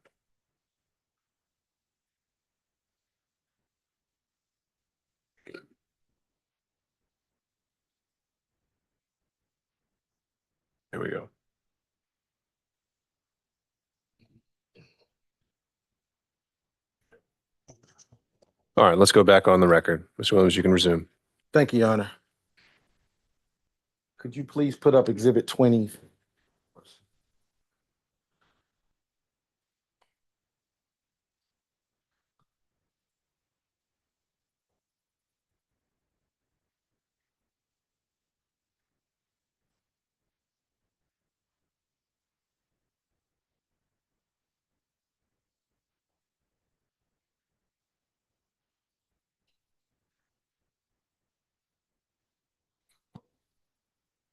Here we go. All right, let's go back on the record. Mr. Williams, you can resume. Thank you, Your Honor. Could you please put up exhibit 20?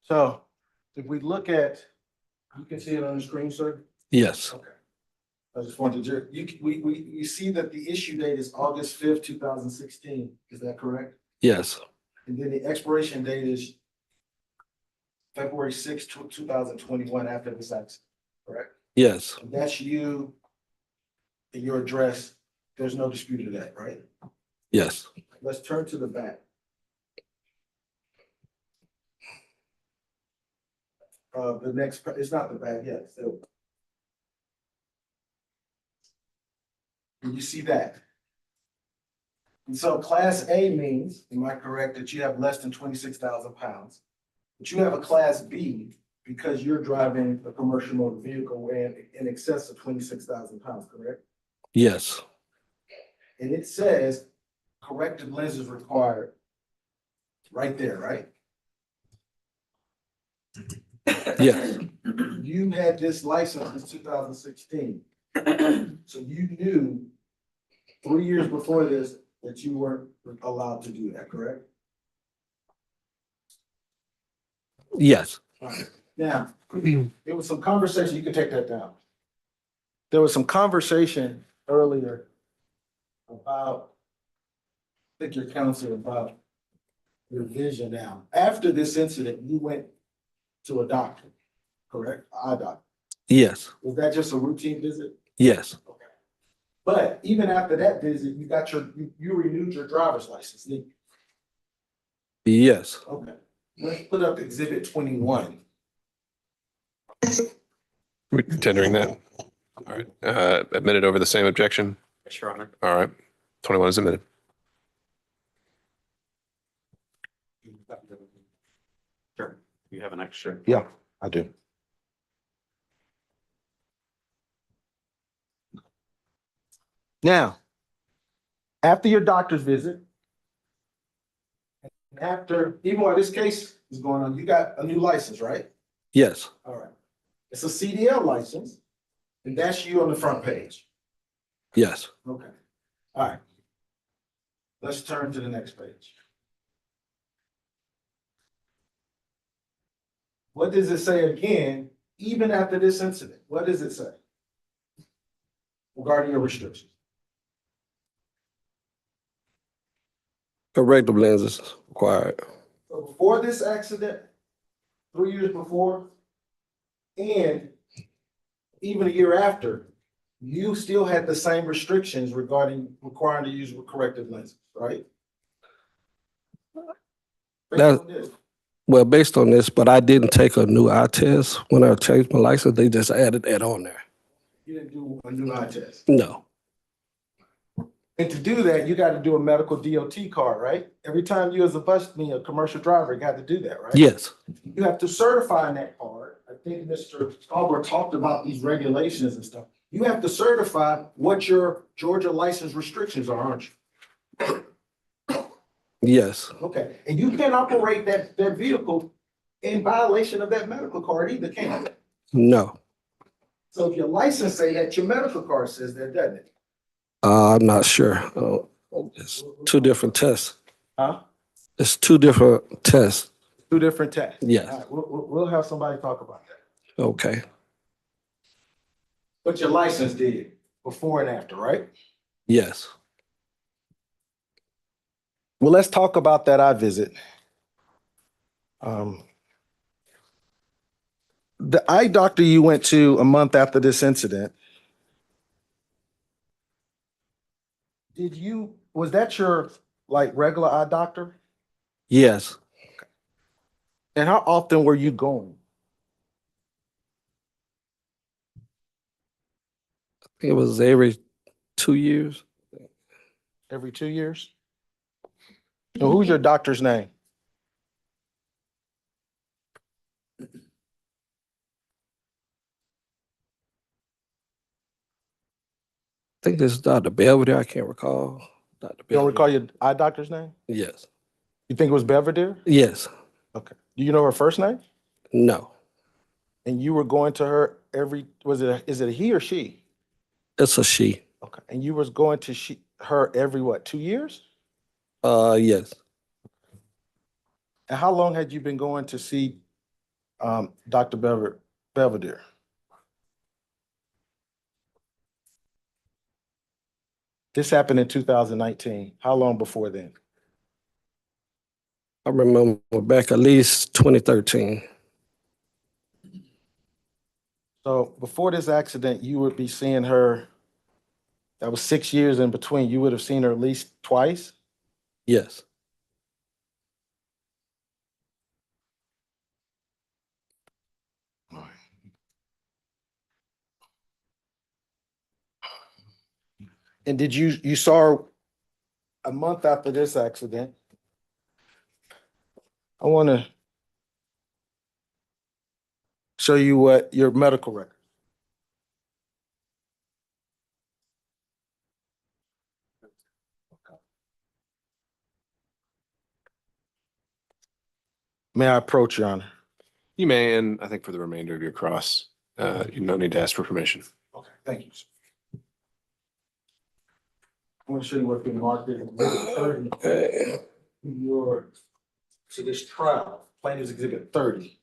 So if we look at, you can see it on the screen, sir? Yes. Okay. I just wanted to, we see that the issue date is August 5th, 2016. Is that correct? Yes. And then the expiration date is February 6th, 2021 after this accident, correct? Yes. And that's you and your address. There's no dispute of that, right? Yes. Let's turn to the back. The next, it's not the back yet, so. Can you see that? And so class A means, am I correct, that you have less than 26,000 pounds? But you have a class B because you're driving a commercial motor vehicle weighing in excess of 26,000 pounds, correct? Yes. And it says corrective lenses required right there, right? Yes. You had this license since 2016. So you knew 3 years before this that you weren't allowed to do that, correct? Yes. Now, there was some conversation, you can take that down. There was some conversation earlier about, I think your counsel about your vision now. After this incident, you went to a doctor, correct? Eye doctor. Yes. Was that just a routine visit? Yes. Okay. But even after that visit, you got you renewed your driver's license, didn't you? Yes. Okay. Let's put up exhibit 21. We tendering that. All right. Admitted over the same objection. Yes, Your Honor. All right. 21 is admitted. Sure. You have an extra. Yeah, I do. Now, after your doctor's visit, after, even while this case is going on, you got a new license, right? Yes. All right. It's a CDL license, and that's you on the front page. Yes. Okay. All right. Let's turn to the next page. What does it say again, even after this incident? What does it say regarding your restrictions? Corrective lenses required. So before this accident, 3 years before, and even a year after, you still had the same restrictions regarding requiring to use corrective lenses, right? Based That- on this. Well, based on this, but I didn't take a new eye test when I changed my license. They just added that on there. You didn't do a new eye test. No. And to do that, you got to do a medical DOT card, right? Every time you as a commercial driver, got to do that, right? Yes. You have to certify in that card. I think Mr. Albert talked about these regulations and stuff. You have to certify what your Georgia license restrictions are, aren't you? Yes. Okay, and you can't operate that vehicle in violation of that medical card either, can you? No. So if your license say that, your medical card says that, doesn't it? I'm not sure. It's two different tests. Huh? It's two different tests. Two different tests. Yes. All right, we'll have somebody talk about that. Okay. But your license did before and after, right? Yes. Well, let's talk about that eye visit. The eye doctor you went to a month after this incident, was that your like regular eye doctor? Yes. And how often were you going? It was every 2 years. Every 2 years? And who's your doctor's name? I think this is Dr. Belvedere. I can't recall. Dr. You don't recall Belvedere. your eye doctor's name? Yes. You think it was Belvedere? Yes. Okay. Do you know her first name? No. And you were going to her is it a he or she? It's a she. Okay. And you was going to her every what, 2 years? Yes. And how long had you been going to see Dr. Belvedere? This happened in 2019. How long before then? I remember back at least 2013. So before this accident, you would be seeing her, that was 6 years in between. You would have seen her at least twice? Yes. And did you saw her a month after this accident? I want to show you what your medical record. May I approach, Your Honor? You may, and I think for the remainder of your cross, you don't need to ask for permission. Okay, thank you. I want to show you what's been marked in Okay. your, to this trial, plaintiff's exhibit 30.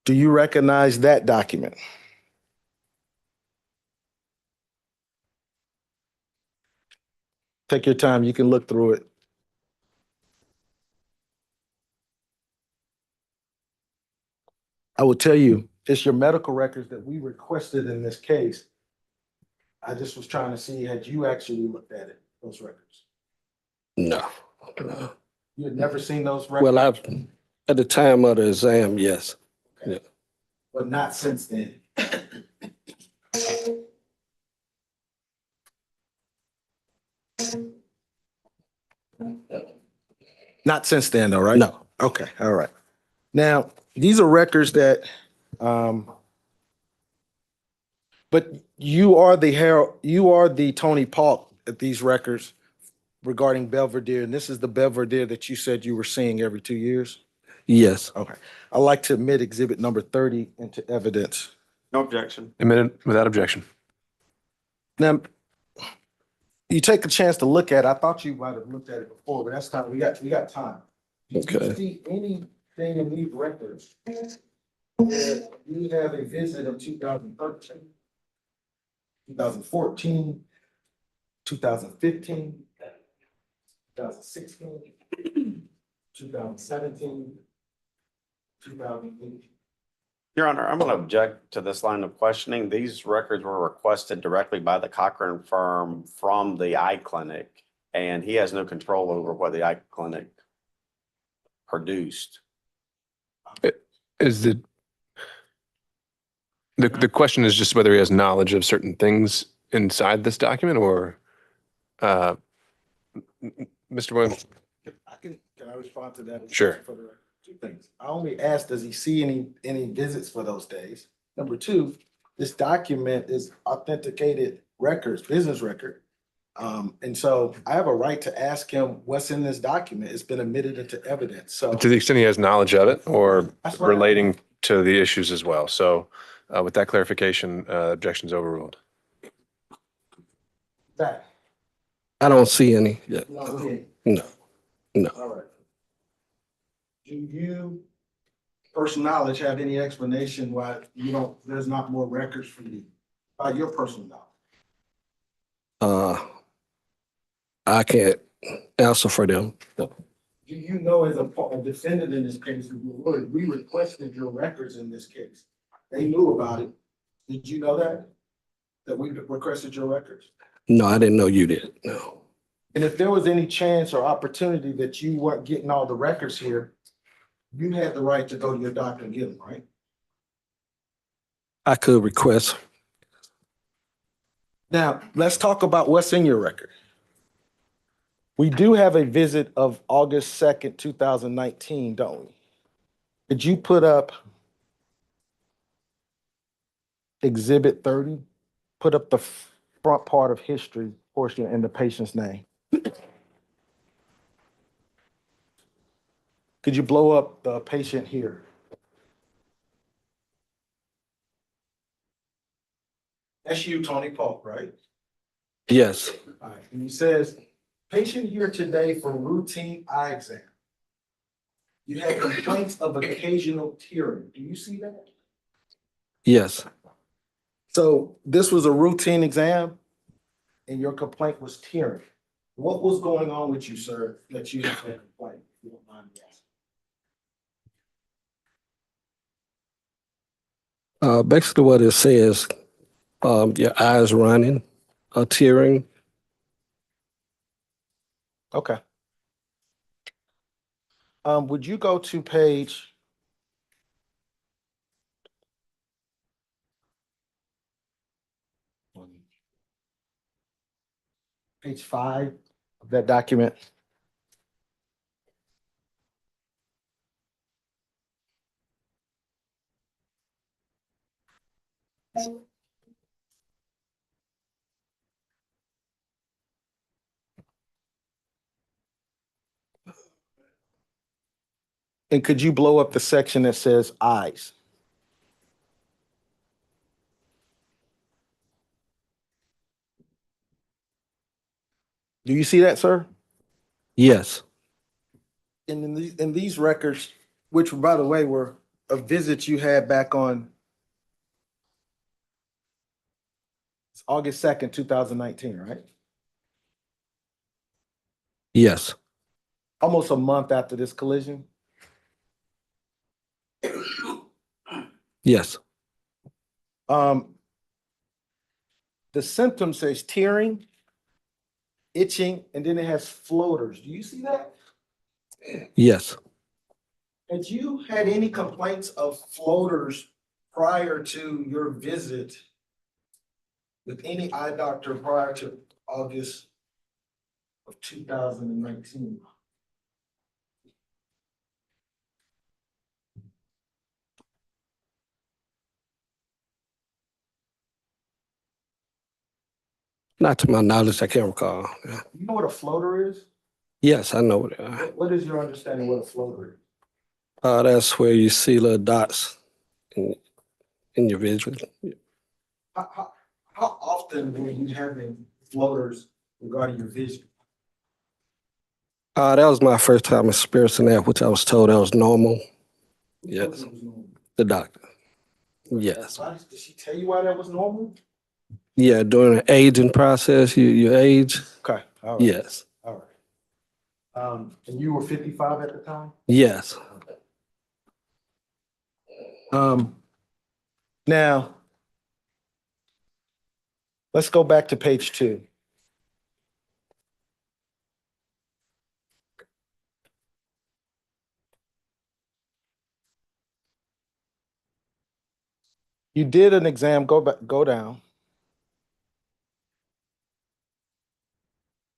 Do you recognize that document? Take your time. You can look through it. I will tell you, it's your medical records that we requested in this case. I just was trying to see, had you actually looked at it, those records? No. No. You had never seen those records? Well, at the time of the exam, yes. Yeah. But not since then. Not since then, though, right? No. Okay, all right. Now, these are records that, but you are the Tony Paul at these records regarding Belvedere, and this is the Belvedere that you said you were seeing every 2 years? Yes. Okay. I'd like to admit exhibit number 30 into evidence. No objection. Admitted without objection. Now, you take a chance to look at it. I thought you might have looked at it before, but that's time. We got time. Did you Okay. see anything in these records that you have a visit of 2013, 2014, 2015, 2016, 2017, 2018? Your Honor, I'm going to object to this line of questioning. These records were requested directly by the Cochran firm from the eye clinic, and he has no control over what the eye clinic produced. Is the question is just whether he has knowledge of certain things inside this document, or Mr. Williams? Can I respond to that? Sure. For the record? Two things. I only asked, does he see any visits for those days? Number two, this document is authenticated records, business record. And so I have a right to ask him what's in this document. It's been admitted into evidence. So To the extent he has knowledge of it, or That's right. relating to the issues as well. So with that clarification, objection's overruled. that. I don't see any yet. Okay. No. No. All right. Do you, personal knowledge, have any explanation why there's not more records for you by your personal knowledge? I can't answer for them. No. Do you know, as a defendant in this case, we requested your records in this case? They knew about it. Did you know that? That we requested your records? No, I didn't know you did. No. And if there was any chance or opportunity that you weren't getting all the records here, you had the right to go to your doctor and get them, right? I could request. Now, let's talk about what's in your record. We do have a visit of August 2nd, 2019, don't we? Could you put up exhibit 30? Put up the front part of history portion and the patient's name. Could you blow up the patient here? That's you, Tony Polk, right? Yes. All right, and he says, patient here today for routine eye exam. You had complaints of occasional tearing. Do you see that? Yes. So this was a routine exam and your complaint was tearing. What was going on with you, sir, that you had that complaint? If you don't mind me asking. Basically what it says, your eyes running, tearing. Okay. Would you go to page 5 of that document? And could you blow up the section that says eyes? Do you see that, sir? Yes. And in these records, which by the way were a visit you had back on August 2nd, 2019, right? Yes. Almost a month after this collision. Yes. The symptom says tearing, itching, and then it has floaters. Do you see that? Yes. Had you had any complaints of floaters prior to your visit with any eye doctor prior to August of 2019? Not to my knowledge, I can't recall. Yeah. You know what a floater is? Yes, I know. What is your understanding what a floater is? That's where you see little dots in your vision. How often were you having floaters regarding your vision? That was my first time experiencing that, which I was told that was normal. Yes, the doctor. Yes. Did she tell you why that was normal? Yeah, during the aging process, you age. Okay, all right. Yes. All right. And you were 55 at the time? Yes. Now, let's go back to page 2. You did an exam, go back, go down.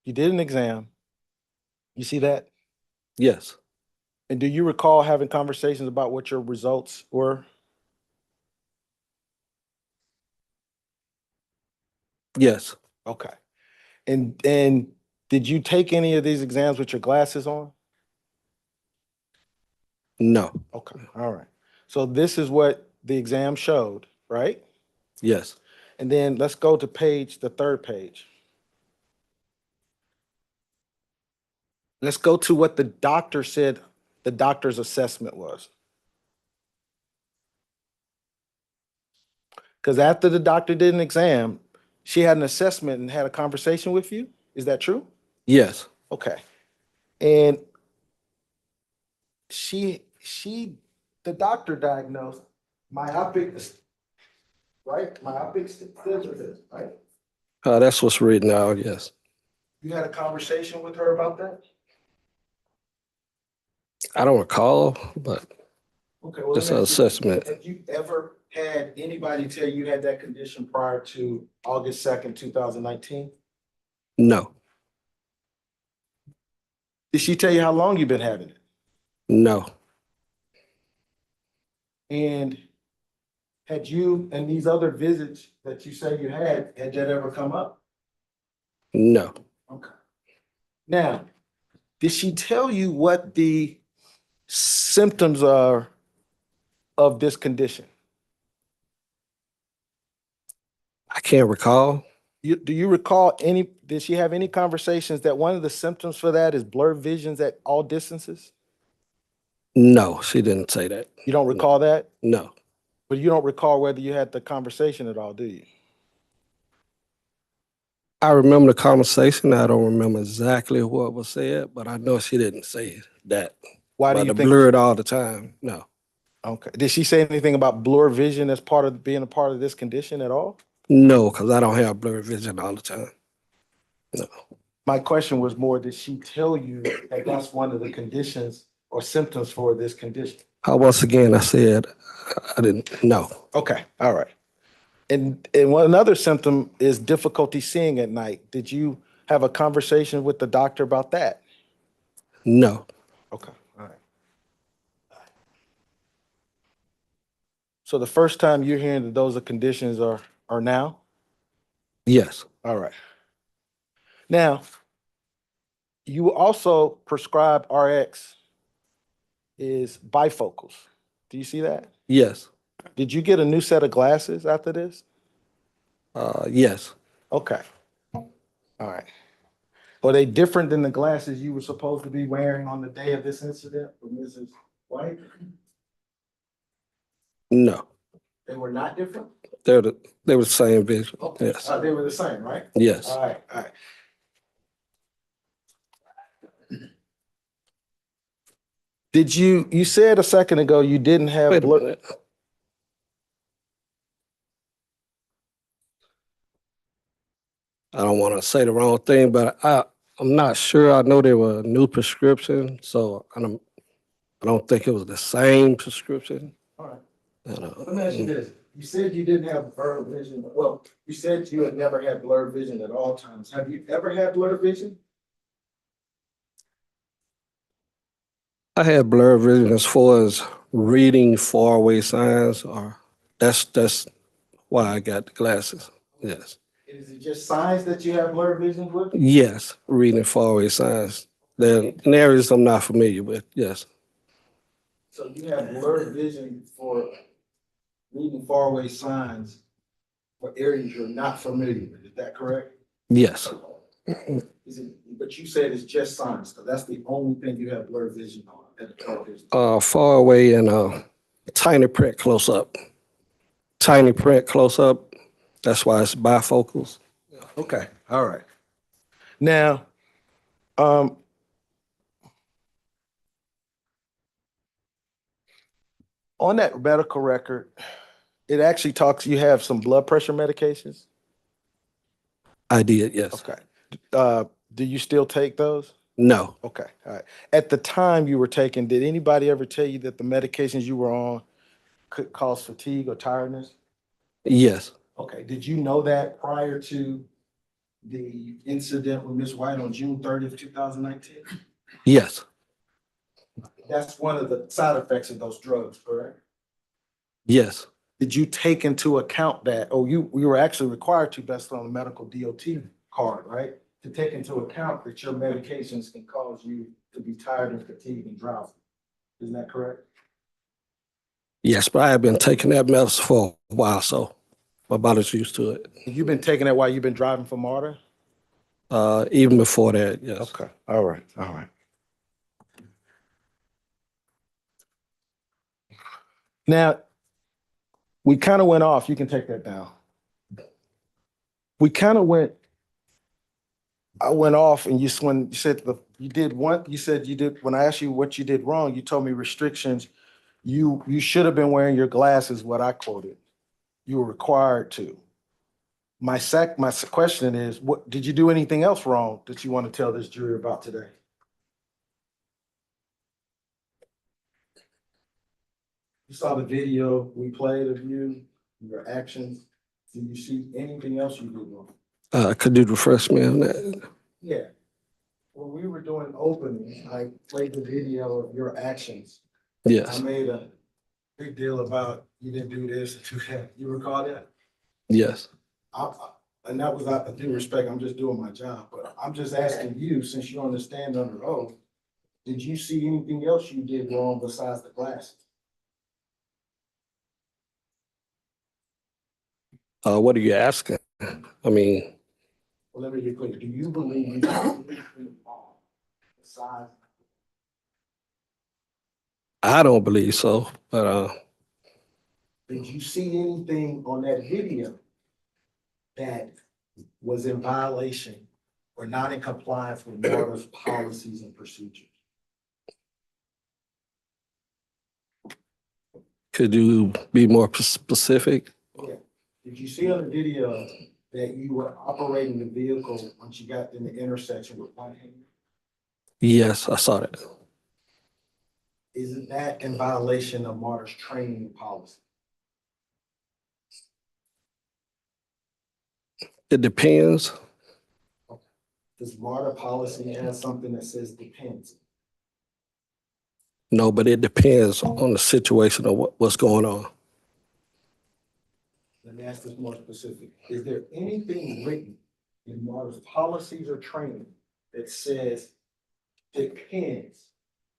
You did an exam. You see that? Yes. And do you recall having conversations about what your results were? Yes. Okay. And did you take any of these exams with your glasses on? No. Okay, all right. So this is what the exam showed, right? Yes. And then let's go to the third page. Let's go to what the doctor said the doctor's assessment was. Because after the doctor did an exam, she had an assessment and had a conversation with you. Is that true? Yes. Okay. And the doctor diagnosed myopic, right? Myopic stigmatism, right? That's what's written out. Yes. You had a conversation with her about that? I don't recall, but Okay, well, just let an me ask you this. assessment. Have you ever had anybody tell you had that condition prior to August 2nd, 2019? No. Did she tell you how long you've been having it? No. And had you and these other visits that you say you had that ever come up? No. Okay. Now, did she tell you what the symptoms are of this condition? I can't recall. Do you recall did she have any conversations that one of the symptoms for that is blurred visions at all distances? No, she didn't say that. You don't recall that? No. But you don't recall whether you had the conversation at all, do you? I remember the conversation. I don't remember exactly what was said, but I know she didn't say that. Why do But you the think? blurred all the time. No. Okay. Did she say anything about blurred vision as part of being a part of this condition at all? No, because I don't have blurred vision all the time. No. My question was more, did she tell you that that's one of the conditions or symptoms for this condition? Once again, I said I didn't know. Okay, all right. And another symptom is difficulty seeing at night. Did you have a conversation with the doctor about that? No. Okay, all right. So the first time you're hearing that those are conditions are now? Yes. All right. Now, you also prescribed RX is bifocals. Do you see that? Yes. Did you get a new set of glasses after this? Yes. Okay. All right. Are they different than the glasses you were supposed to be wearing on the day of this incident with Mrs. White? No, They were not different? they were the same vision. Yes, They were the same, right? yes. All right, all right. You said a second ago you didn't have Wait a blur. minute. I don't want to say the wrong thing, but I'm not sure. I know they were a new prescription, so I don't think it was the same prescription. All right. And, Let me ask you this. You said you didn't have blurred vision. Well, you said you had never had blurred vision at all times. Have you ever had blurred vision? I had blurred vision as far as reading faraway signs, or that's why I got the glasses. Yes. Is it just signs that you have blurred vision with? Yes, reading faraway signs. They're in areas I'm not familiar with. Yes. So you have blurred vision for reading faraway signs for areas you're not familiar with. Is that correct? Yes. But you said it's just signs, so that's the only thing you have blurred vision on at the television. Far away and tiny print close up. Tiny print close up. That's why it's bifocals. Okay, all right. Now, um, on that medical record, it actually talks, you have some blood pressure medications? I did, yes. Okay. Do you still take those? No, Okay, all right. At the time you were taking, did anybody ever tell you that the medications you were on could cause fatigue or tiredness? yes, Okay, did you know that prior to the incident with Ms. White on June 30th, 2019? yes, That's one of the side effects of those drugs, correct? yes, Did you take into account that, oh, you were actually required to based on a medical DOT card, right? To take into account that your medications can cause you to be tired and fatigued and drowsy. Isn't that correct? yes, but I have been taking that medicine for a while, so my body's used to it. You've been taking that while you've been driving for Marta? Even before that, yes. Okay, all right, all right. Now, we kind of went off, you can take that down. We kind of went, I went off and when you said you did one, you said you did, when I asked you what you did wrong, you told me restrictions. You should have been wearing your glasses, what I quoted. You were required to. My question is, what, did you do anything else wrong that you want to tell this jury about today? You saw the video we played of you, your actions. Do you see anything else you did wrong? Could you refresh me on that? Yeah. When we were doing openings, I played the video of your actions. I Yes, made a big deal about you didn't do this, do that. You recall that? yes. And that was out of due respect. I'm just doing my job, but I'm just asking you, since you understand under oath, did you see anything else you did wrong besides the glasses? What are you asking? I mean, Well, let me be clear. Do you believe you did anything wrong besides? I don't believe so, but Did you see anything on that video that was in violation or not in compliance with Marta's policies and procedures? could you be more specific? Yeah. Did you see on the video that you were operating the vehicle once you got in the intersection with one hand? Yes, I saw that. Isn't that in violation of Marta's training policy? It depends. Does Marta policy have something that says depends? No, but it depends on the situation of what's going on. Let me ask this more specific. Is there anything written in Marta's policies or training that says depends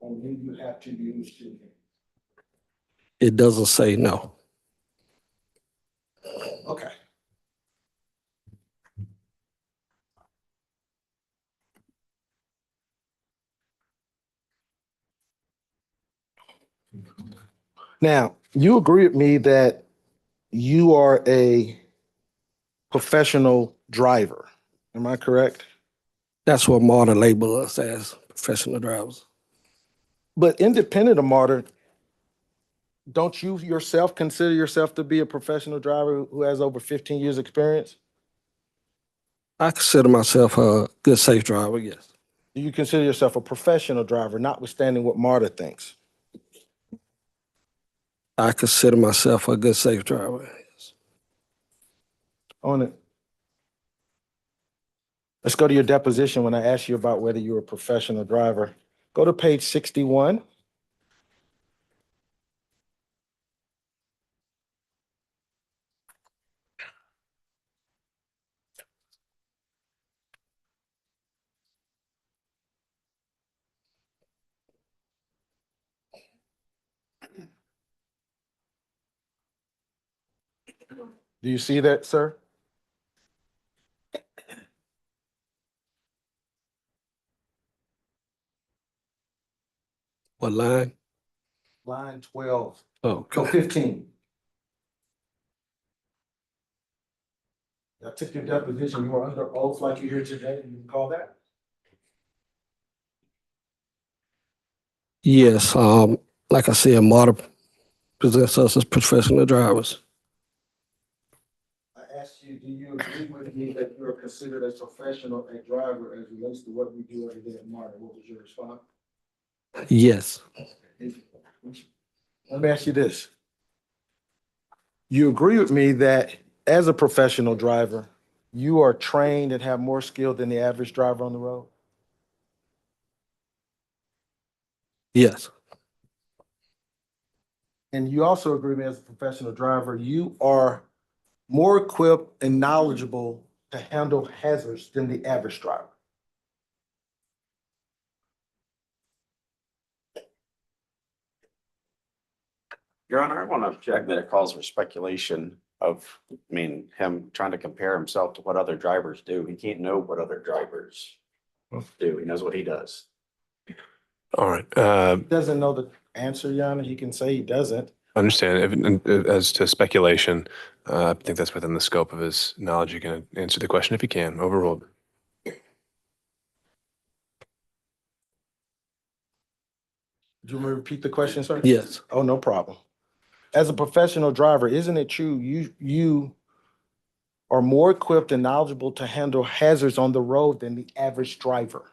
on when you have to use two hands? It doesn't say no. Okay. Now, you agree with me that you are a professional driver. Am I correct? That's what Marta labeled us as, professional drivers. But independent of Marta, don't you yourself consider yourself to be a professional driver who has over 15 years experience? I consider myself a good, safe driver, yes. Do you consider yourself a professional driver, notwithstanding what Marta thinks? I consider myself a good, safe driver. Yes. On it. Let's go to your deposition when I asked you about whether you're a professional driver. Go to page 61. Do you see that, sir? What line? Line 12. Okay. No, 15. I took your deposition. You were under oath like you're here today. You recall that? Yes, like I said, Marta presents us as professional drivers. I asked you, do you agree with me that you are considered a professional a driver as relates to what we do every day at Marta? What was your response? Yes, Let me ask you this. You agree with me that as a professional driver, you are trained and have more skill than the average driver on the road? yes, And you also agree with me as a professional driver, you are more equipped and knowledgeable to handle hazards than the average driver? Your Honor, I want to object that it calls for speculation of, him trying to compare himself to what other drivers do. He can't know what other drivers do. He knows what he does. All right. Doesn't know the answer, Your Honor. He can say he doesn't. Understand. As to speculation, I think that's within the scope of his knowledge. You can answer the question if you can. Overruled. Do you want me to repeat the question, sir? yes, Oh, no problem. As a professional driver, isn't it true you are more equipped and knowledgeable to handle hazards on the road than the average driver?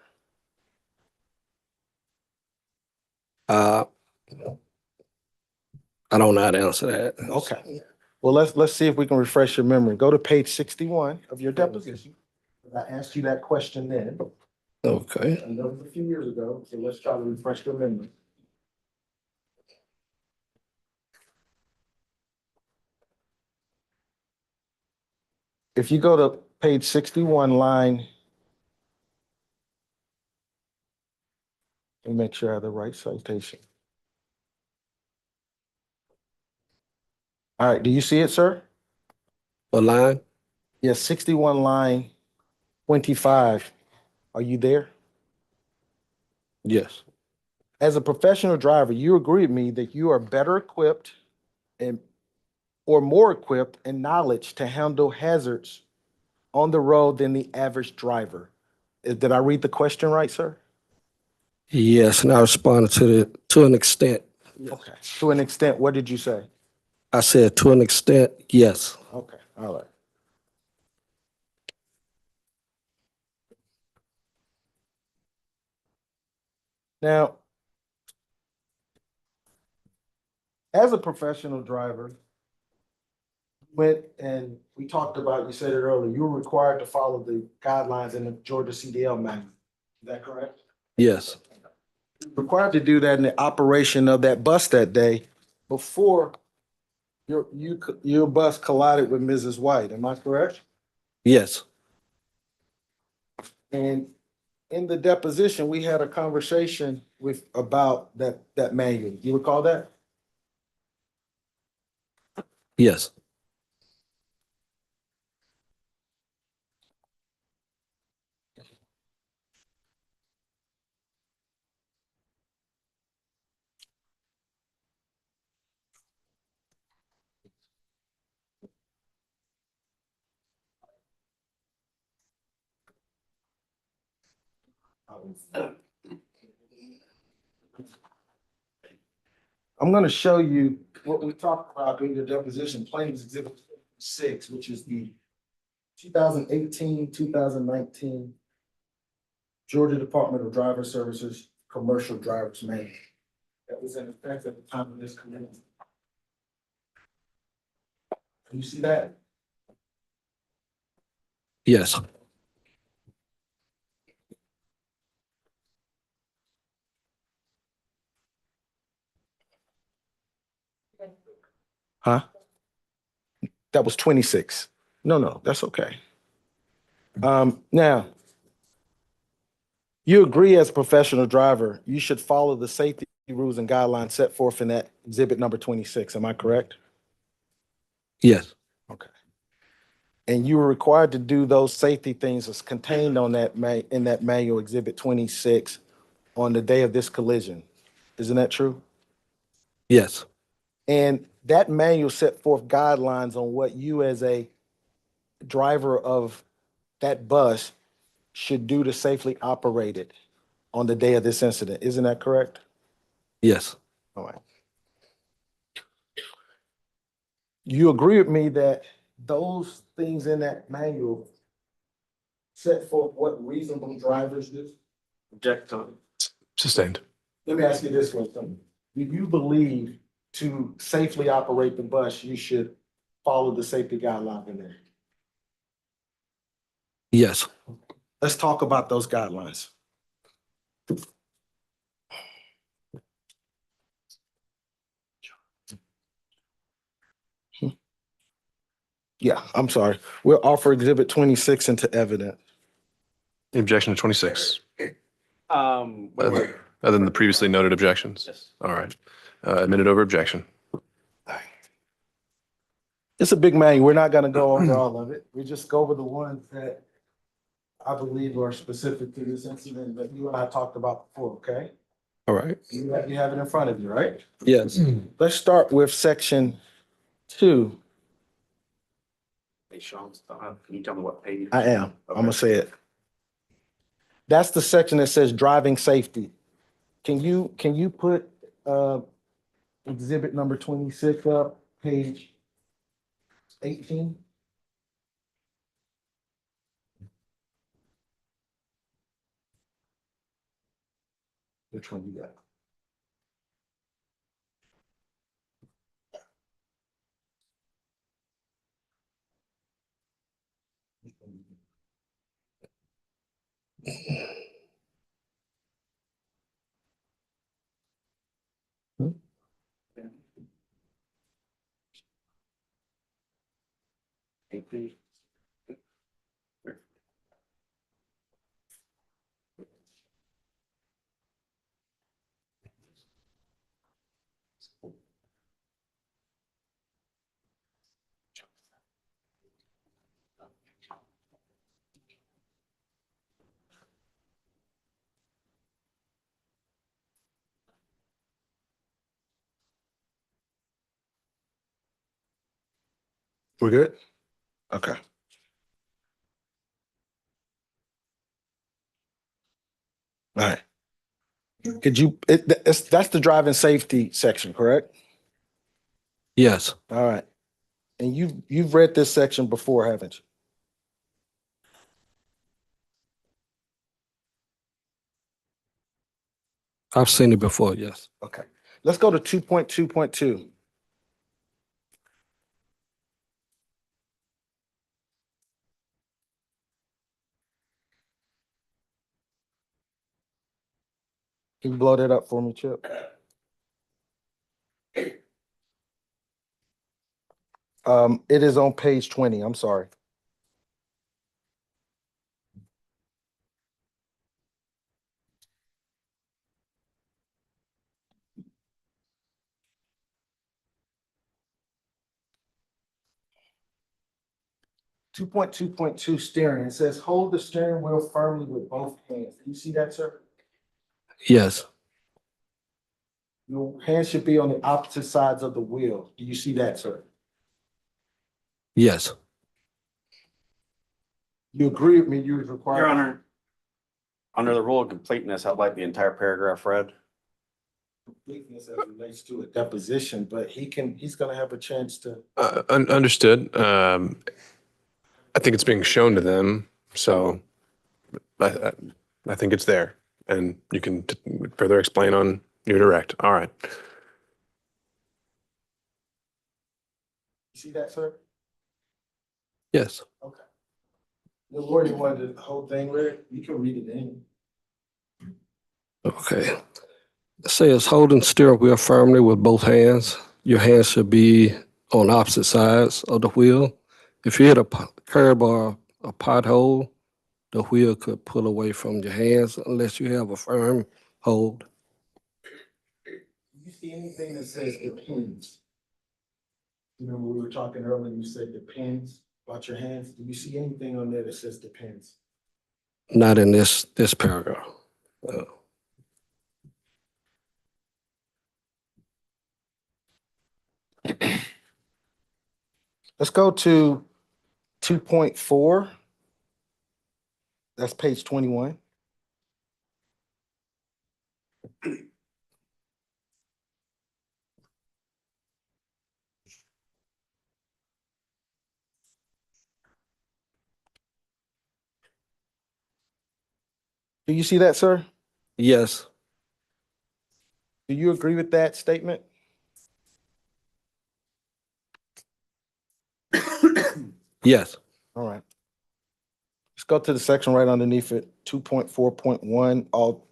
I don't know how to answer that. Okay. Well, let's see if we can refresh your memory. Go to page 61 of your deposition. I asked you that question then, Okay. and that was a few years ago, so let's try to refresh your memory. If you go to page 61, line, let me make sure I have the right citation. All right, do you see it, sir? What line? Yes, 61, line 25. Are you there? Yes, As a professional driver, you agree with me that you are better equipped and or more equipped in knowledge to handle hazards on the road than the average driver. Did I read the question right, sir? yes, and I responded to an extent. Okay. To an extent, what did you say? I said to an extent, yes. Okay, all right. Now, as a professional driver, went and we talked about, you said it earlier, you were required to follow the guidelines in the Georgia CDL manual. Is that correct? Yes, Required to do that in the operation of that bus that day before your bus collided with Mrs. White. Am I correct? yes, And in the deposition, we had a conversation about that manual. You recall that? yes, I'm gonna show you what we talked about during the deposition, Plaintiff's Exhibit 6, which is the 2018, 2019 Georgia Department of Driver Services Commercial Driver's Manual. That was in effect at the time of this committee. Can you see that? Yes. Huh? That was 26. No, that's okay. Now, you agree as a professional driver, you should follow the safety rules and guidelines set forth in that exhibit number 26. Am I correct? Yes. Okay. And you were required to do those safety things as contained on that in that manual exhibit 26 on the day of this collision. Isn't that true? Yes. And that manual set forth guidelines on what you as a driver of that bus should do to safely operate it on the day of this incident. Isn't that correct? Yes. All right. You agree with me that those things in that manual set forth what reasonable drivers do? Object to. Sustained. Let me ask you this question. Do you believe to safely operate the bus, you should follow the safety guidelines in there? Yes. Let's talk about those guidelines. Yeah, I'm sorry. We'll offer exhibit 26 into evidence. The objection to 26, Wait. other than the previously noted objections. Yes. All right. Admitted over objection. It's a big manual. We're not gonna go over all of it. We just go over the ones that I believe are specific to this incident that you and I talked about before, okay? All right. You have it in front of you, right? Yes. Let's start with section 2. Hey, Sean, can you tell me what page? I am. I'm gonna Okay. say it. That's the section that says driving safety. Can you put exhibit number 26 up, page 18? Which one you got? We're good? Okay. All right. Could you, that's the driving safety section, correct? Yes. All right. And you've read this section before, haven't you? I've seen it before. Yes. Okay. Let's go to 2.2.2. Can you blow that up for me, Chip? It is on page 20. I'm sorry. Two point two point two steering. It says hold the steering wheel firmly with both hands. Do you see that, sir? Yes. Your hands should be on the opposite sides of the wheel. Do you see that, sir? Yes. You agree with me, you was required? Your Honor, Under the rule of completeness, I'd like the entire paragraph read. Completeness as relates to a deposition, but he's gonna have a chance to. Understood. I think it's being shown to them, so I, I think it's there, and you can further explain on your direct. All right. You see that, sir? Yes. Okay. The lawyer wanted the whole thing read, you can read it in. Okay. It says holding steering wheel firmly with both hands. Your hands should be on opposite sides of the wheel. If you hit a curb or a pothole, the wheel could pull away from your hands unless you have a firm hold. Do you see anything that says depends? Remember we were talking earlier, you said depends about your hands. Do you see anything on there that says depends? Not in this paragraph. Let's go to 2.4. That's page 21. Do you see that, sir? Yes. Do you agree with that statement? Yes. All right. Let's go to the section right underneath it, 2.4.1, all.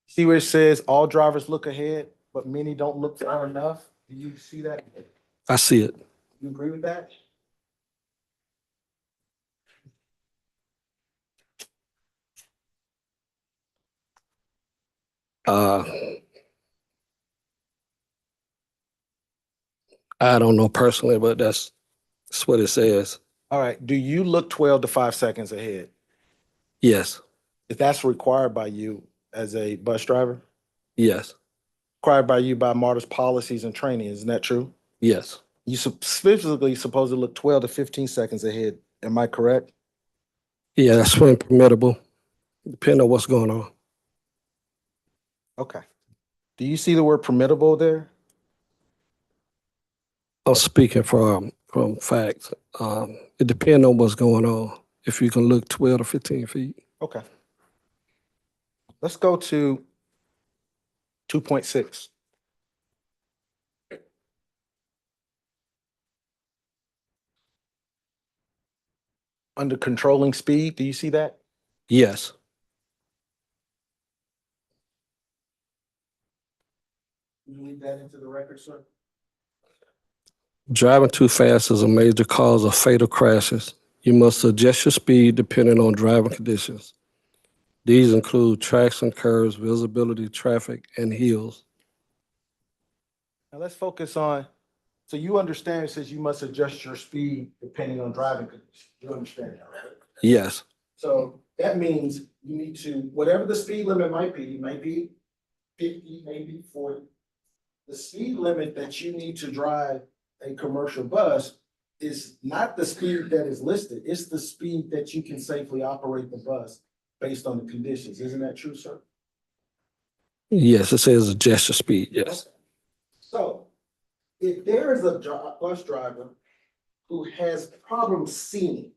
See where it says all drivers look ahead, but many don't look far enough? Do you see that? I see it. You agree with that? Uh, I don't know personally, but that's what it says. All right. Do you look 12 to 5 seconds ahead? Yes. If that's required by you as a bus driver? Yes. Required by you by Marta's policies and training, isn't that true? Yes. You specifically supposed to look 12 to 15 seconds ahead. Am I correct? Yeah, that's when permittable, depending on what's going on. Okay. Do you see the word permittable there? I'm speaking from facts. It depends on what's going on. If you can look 12 to 15 feet. Okay. Let's go to 2.6. Under controlling speed, do you see that? Yes. Can you read that into the record, sir? Driving too fast is a major cause of fatal crashes. You must adjust your speed depending on driving conditions. These include traction, curves, visibility, traffic, and hills. Now let's focus on, so you understand it says you must adjust your speed depending on driving conditions. You understand that, right? Yes. So that means you need to, whatever the speed limit might be 50, maybe 40. The speed limit that you need to drive a commercial bus is not the speed that is listed. It's the speed that you can safely operate the bus based on the conditions. Isn't that true, sir? Yes, it says adjust your speed. Yes. So if there is a bus driver who has problems seeing,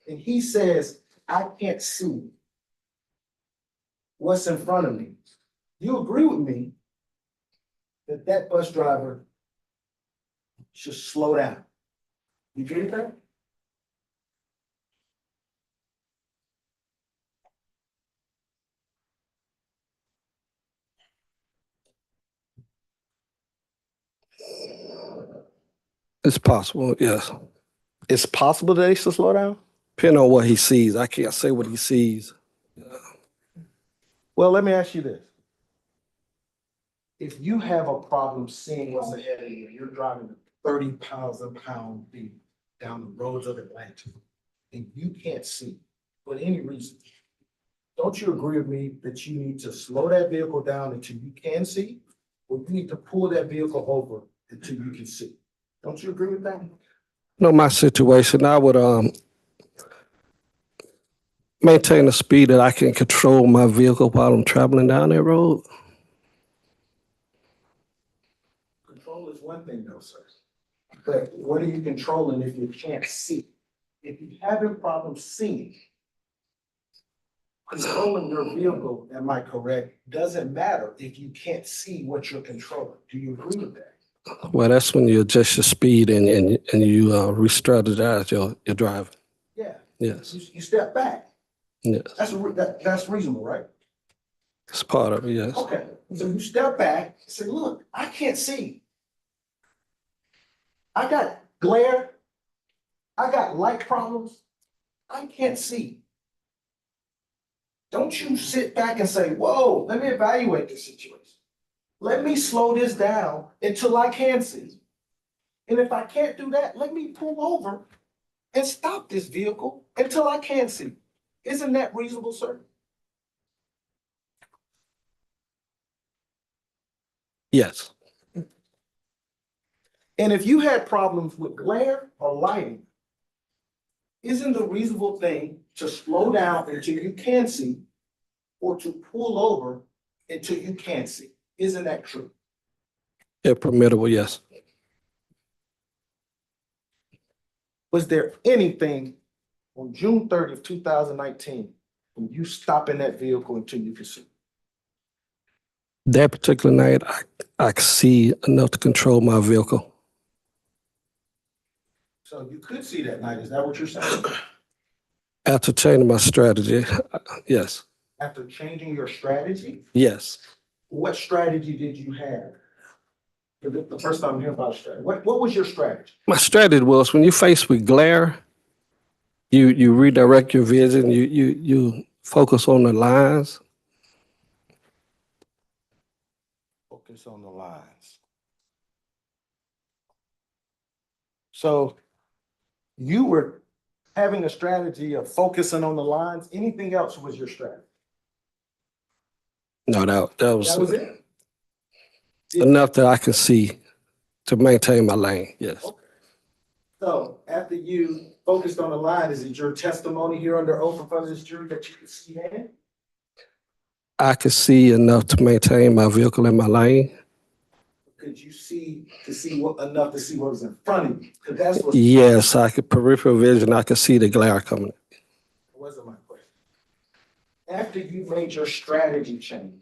and he says, I can't see what's in front of me, you agree with me that that bus driver should slow down. You agree with that? It's possible. Yes. It's possible that they should slow down? Depending on what he sees. I can't say what he sees. Well, let me ask you this. If you have a problem seeing what's ahead of you, you're driving a 30,000-pound beast down the roads of Atlanta, and you can't see for any reason, don't you agree with me that you need to slow that vehicle down until you can see, or you need to pull that vehicle over until you can see? Don't you agree with that? You know, my situation, I would maintain a speed that I can control my vehicle while I'm traveling down that road. Control is one thing though, sir. But what are you controlling if you can't see? If you're having problems seeing, controlling your vehicle, am I correct, doesn't matter if you can't see what you're controlling. Do you agree with that? Well, that's when you adjust your speed and you re-strategize your driving. Yeah. Yes, You step back. yes. That's reasonable, right? It's part of it, yes. Okay, so you step back, say, look, I can't see. I got glare. I got light problems. I can't see. Don't you sit back and say, whoa, let me evaluate this situation. Let me slow this down until I can see. And if I can't do that, let me pull over and stop this vehicle until I can see. Isn't that reasonable, sir? Yes, And if you had problems with glare or lighting, isn't the reasonable thing to slow down until you can see or to pull over until you can't see? Isn't that true? if permittable, yes. Was there anything on June 30th, 2019, when you stop in that vehicle until you can see? That particular night, I could see enough to control my vehicle. So you could see that night, is that what you're saying? After changing my strategy, yes, After changing your strategy, yes. what strategy did you have? The first time I'm hearing about strategy, what was your strategy? My strategy was when you're faced with glare, you redirect your vision, you focus on the lines. Focus on the lines. So you were having a strategy of focusing on the lines. Anything else was your strategy? No, that That was was it? enough that I can see to maintain my lane, yes. Okay. So after you focused on the line, is it your testimony here under oath in front of this jury that you could see that? I could see enough to maintain my vehicle in my lane. Could you see enough to see what was in front of you? Because that's what Yes, I could peripheral vision, I could see the glare coming. wasn't my question. After you made your strategy change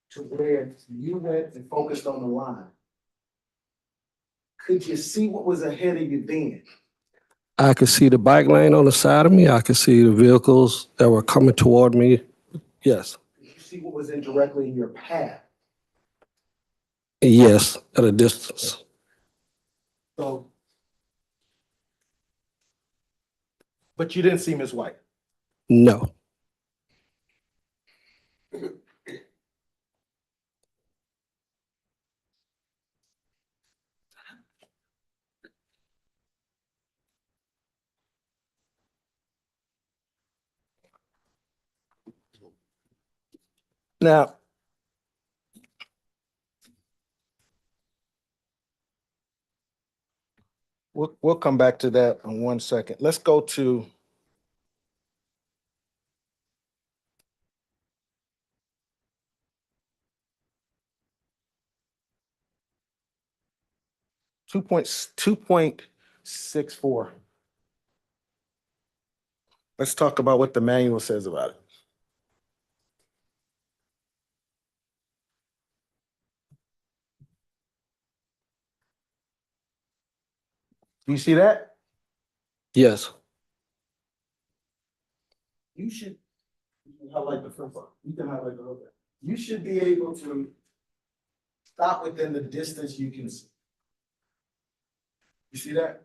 to where you went and focused on the line, could you see what was ahead of you then? I could see the bike lane on the side of me. I could see the vehicles that were coming toward me. Yes, Could you see what was directly in your path? yes, at a distance. So, but you didn't see Miss White. No. Now, we'll come back to that in 1 second. Let's go to two point 64. Let's talk about what the manual says about it. Do you see that? Yes, You should highlight the front part. You can highlight the whole thing. You should be able to stop within the distance you can see. You see that?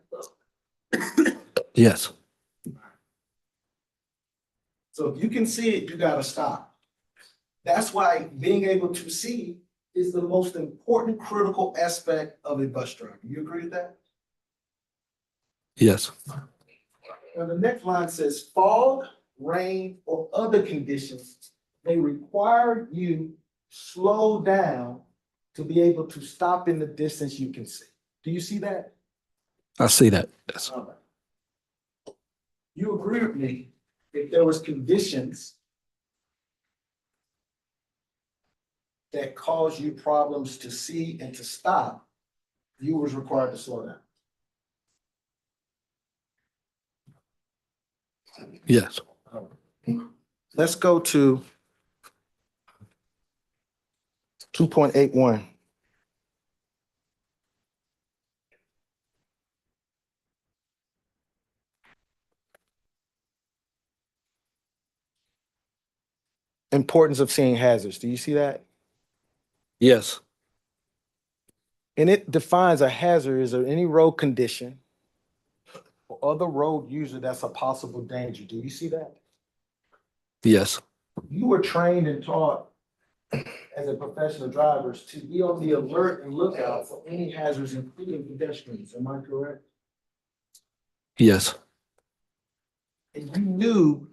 yes. So if you can see it, you gotta stop. That's why being able to see is the most important critical aspect of a bus driver. You agree with that? Yes. Now the next line says fog, rain, or other conditions may require you slow down to be able to stop in the distance you can see. Do you see that? I see that. Yes. All right. You agree with me, if there was conditions that cause you problems to see and to stop, you was required to slow down. Yes. Let's go to 2.81. Importance of seeing hazards. Do you see that? Yes. And it defines a hazard as any road condition or other road user that's a possible danger. Do you see that? Yes. You were trained and taught as a professional driver to be on the alert and lookout for any hazards, including pedestrians. Am I correct? Yes. And you knew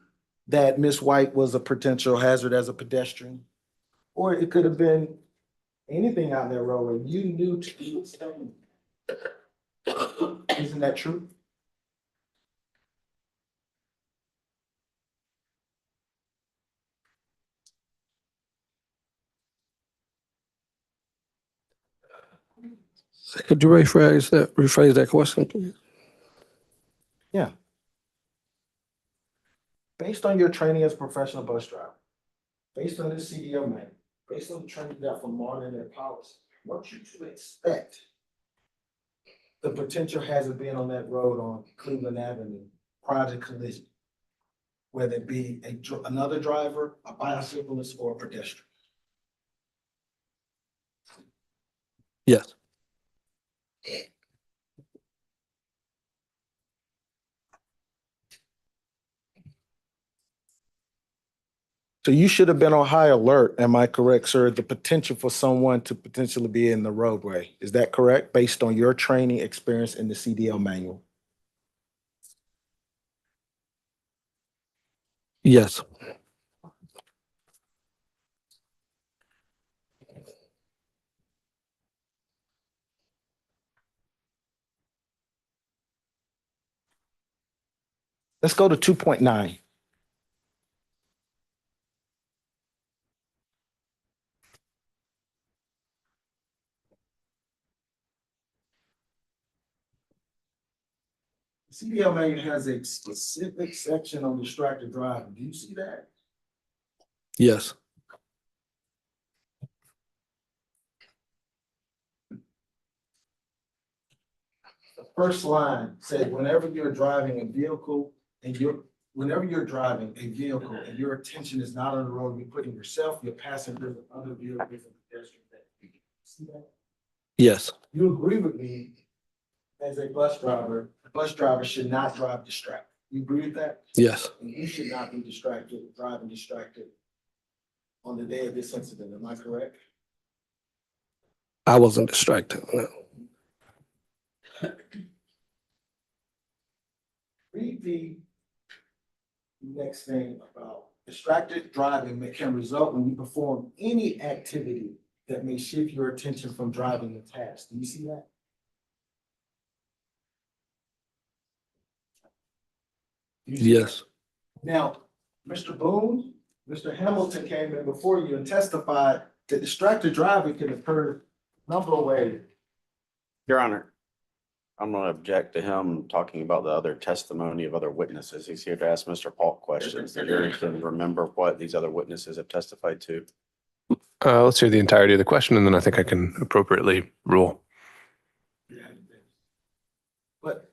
that Miss White was a potential hazard as a pedestrian, or it could have been anything out there roadway. You knew to do something. Isn't that true? Could you rephrase that question, please? Yeah. Based on your training as a professional bus driver, based on this CDO manual, based on the training you got from Marta and their policy, what you to expect the potential hazard being on that road on Cleveland Avenue prior to collision, whether it be another driver, a bicyclist, or a pedestrian. Yes. So you should have been on high alert, am I correct, sir? The potential for someone to potentially be in the roadway. Is that correct, based on your training experience in the CDL manual? Yes. Let's go to 2.9. CDL manual has a specific section on distracted driving. Do you see that? Yes. The first line said, whenever you're driving a vehicle and whenever you're driving a vehicle and your attention is not on the road, you're putting yourself, your passengers, and other vehicles and pedestrians. See that? Yes. You agree with me as a bus driver should not drive distracted. You agree with that? Yes. And you should not be distracted, driving distracted on the day of this incident. Am I correct? I wasn't distracted. No. Read the next thing about distracted driving that can result when you perform any activity that may shift your attention from driving the task. Do you see that? Do you see that? Yes. Now, Mr. Boone, Mr. Hamilton came in before you and testified that distracted driving can occur a number of ways. Your Honor, I'm gonna object to him talking about the other testimony of other witnesses. He's here to ask Mr. Paul questions. The jury can remember what these other witnesses have testified to. Let's hear the entirety of the question, and then I think I can appropriately rule. But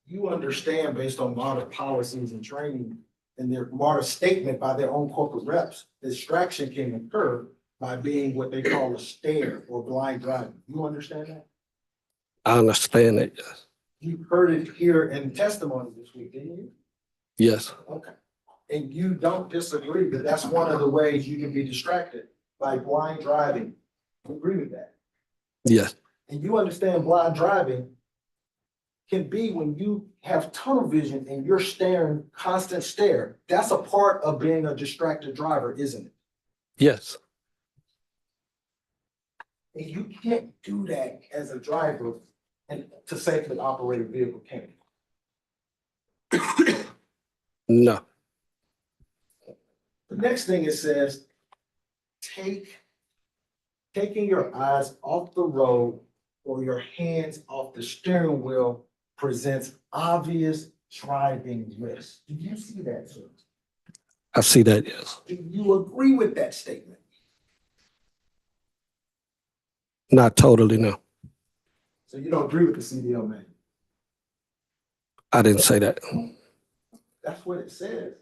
you understand, based on MARTA policies and training and their MARTA statement by their own corporate reps, distraction can occur by being what they call a stare or blind driving. You understand that? I understand it. Yes. You heard it here in testimony this week, didn't you? Yes. Okay. And you don't disagree that that's one of the ways you can be distracted by blind driving. You agree with that? Yes. And you understand blind driving can be when you have tunnel vision and you're staring, constant stare. That's a part of being a distracted driver, isn't it? Yes. And you can't do that as a driver and to safely operate a vehicle, can you? No, The next thing it says, taking your eyes off the road or your hands off the steering wheel presents obvious driving risk. Do you see that, sir? I see that, yes. Do you agree with that statement? Not totally, no. So you don't agree with the CDL manual? I didn't say that. That's what it says.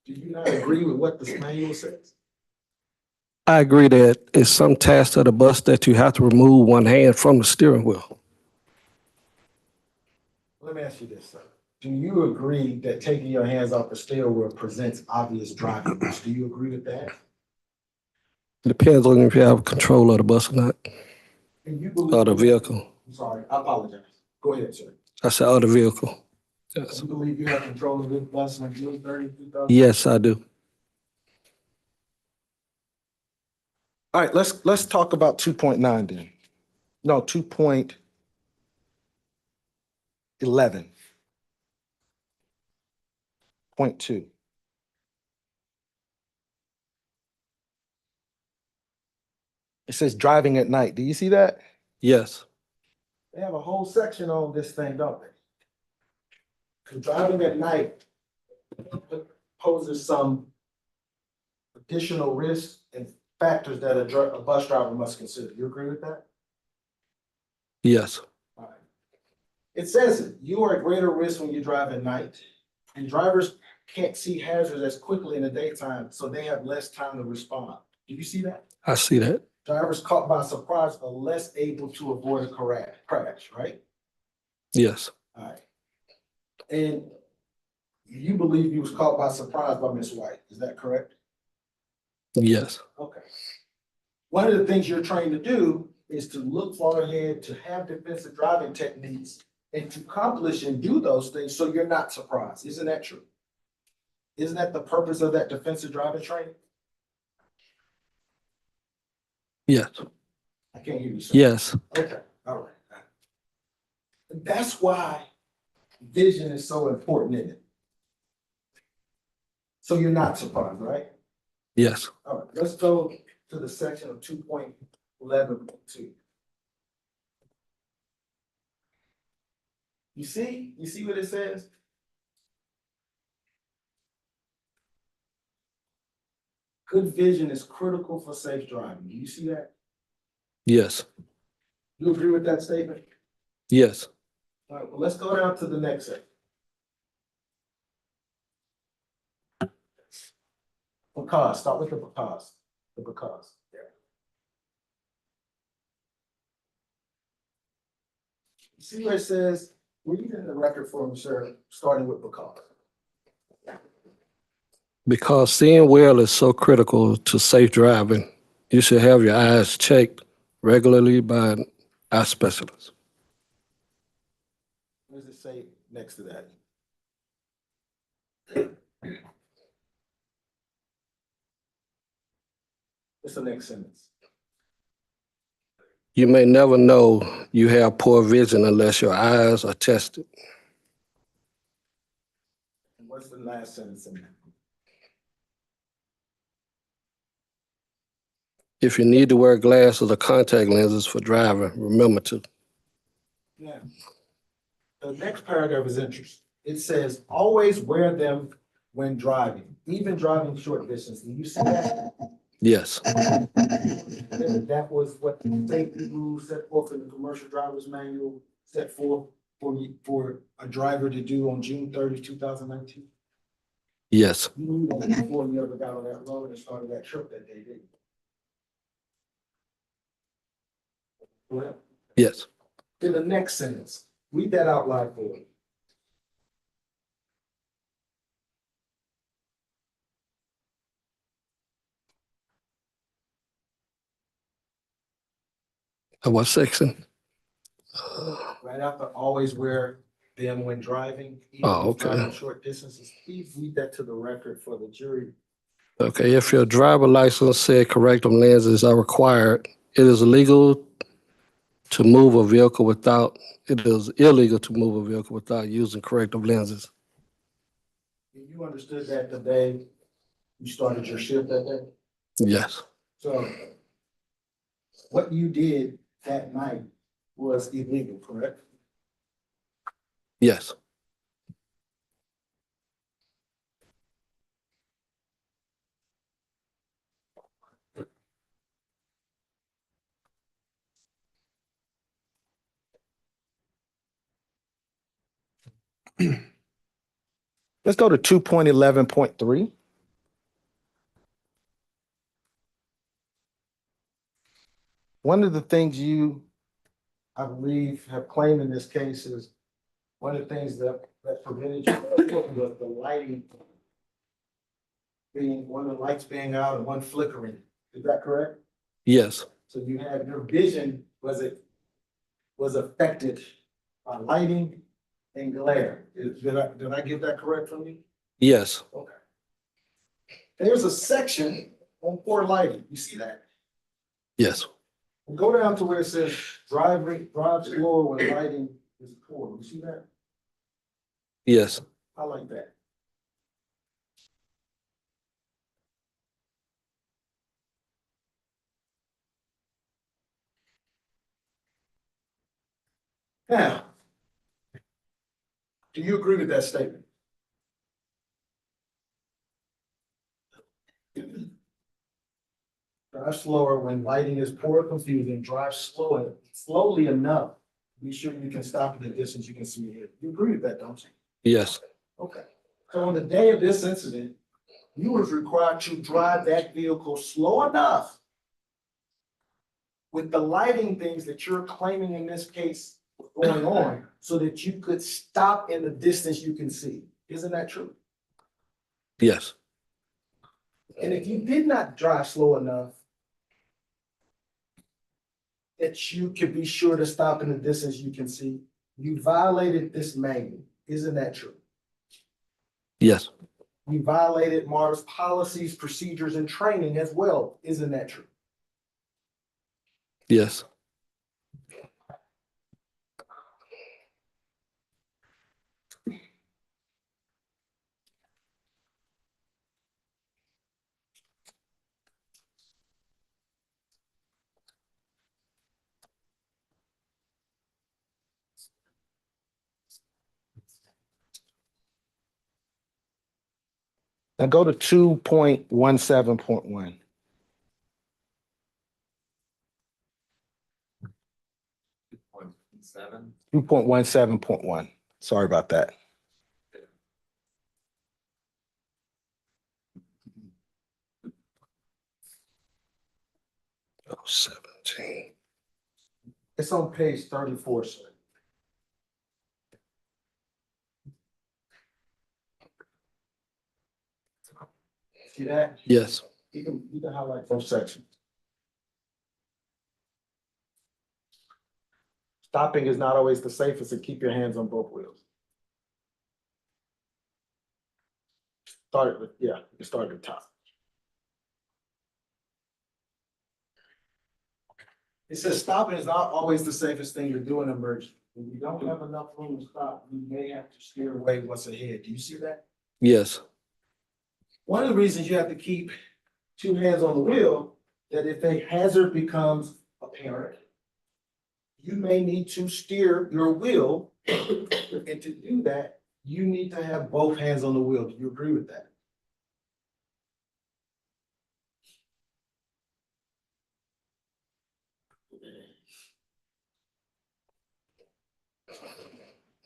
Do you not agree with what the manual says? I agree that it's some task of the bus that you have to remove one hand from the steering wheel. Let me ask you this, sir. Do you agree that taking your hands off the steering wheel presents obvious driving risk? Do you agree with that? It depends on if you have control of the bus or not, And you believe or the vehicle. I'm sorry, I apologize. Go ahead, sir. I said, or the vehicle. Yes, You believe you have control of this bus on June 30, 2000? yes, I do. All right, let's talk about 2.9 then. No, 2.11. Point 2. It says driving at night. Do you see that? Yes, They have a whole section on this thing, don't they? 'Cause driving at night poses some additional risks and factors that a bus driver must consider. You agree with that? yes, All right. It says you are at greater risk when you drive at night, and drivers can't see hazards as quickly in the daytime, so they have less time to respond. Do you see that? I see that. Drivers caught by surprise are less able to avoid a crash, right? Yes, All right. And you believe you was caught by surprise by Miss White, is that correct? yes, Okay. One of the things you're trained to do is to look far ahead, to have defensive driving techniques, and to accomplish and do those things so you're not surprised. Isn't that true? Isn't that the purpose of that defensive driving training? yes, I can't hear you, sir. yes, Okay, all right. That's why vision is so important in it. So you're not surprised, right? yes. All right, let's go to the section of 2.11.2. You see what it says? Good vision is critical for safe driving. Do you see that? Yes, You agree with that statement? yes. All right, well, let's go down to the next section. Because, start with the because. The because. There. You see where it says, read in the record for me, sir, starting with because. Because seeing well is so critical to safe driving, you should have your eyes checked regularly by an eye specialist. What does it say next to that? What's the next sentence? You may never know you have poor vision unless your eyes are tested. And what's the last sentence in there? If you need to wear glasses or contact lenses for driving, remember to. Now, the next paragraph is interesting. It says, always wear them when driving, even driving short distance. Do you see that? Yes, That was what the safety rules set forth in the commercial driver's manual set forth for a driver to do on June 30, 2019. yes, You knew that before you ever got on that road and started that trip that day, didn't you? Well, yes. in the next sentence, read that out loud for me. What section? Right after always wear them when driving, even Oh, if driving okay. short distances. Please read that to the record for the jury. Okay, if your driver license said corrective lenses are required, It is illegal to move a vehicle without, it is illegal to move a vehicle without using corrective lenses. You understood that the day you started your shift that day? Yes, So what you did that night was illegal, correct? yes. Let's go to 2.11.3. One of the things you, I believe, have claimed in this case is one of the things that prevented you was the lighting being, one of the lights being out and one flickering. Is that correct? Yes, So you had, your vision was affected by lighting and glare. Did I get that correct from you? yes, Okay. There's a section on poor lighting. You see that? yes, Go down to where it says drive slower when lighting is poor. You see that? yes, I like that. Now, do you agree with that statement? Drive slower when lighting is poor or confusing. Drive slowly enough. Be sure you can stop at the distance you can see it. You agree with that, don't you? yes, Okay. So on the day of this incident, you was required to drive that vehicle slow enough with the lighting things that you're claiming in this case going on so that you could stop in the distance you can see. Isn't that true? yes, And if you did not drive slow enough that you could be sure to stop in the distance you can see, you violated this manual. Isn't that true? yes, You violated Marta's policies, procedures, and training as well. Isn't that true? yes. Now go to 2.17.1. 2.17.1. Sorry about that. Oh, 17. It's on page 34, sir. See that? Yes, You can highlight both sections. Stopping is not always the safest, and keep your hands on both wheels. You start at the top. It says stopping is not always the safest thing to do in an emergency. When you don't have enough room to stop, you may have to steer away what's ahead. Do you see that? yes, One of the reasons you have to keep two hands on the wheel, that if a hazard becomes apparent, you may need to steer your wheel, and to do that, you need to have both hands on the wheel. Do you agree with that?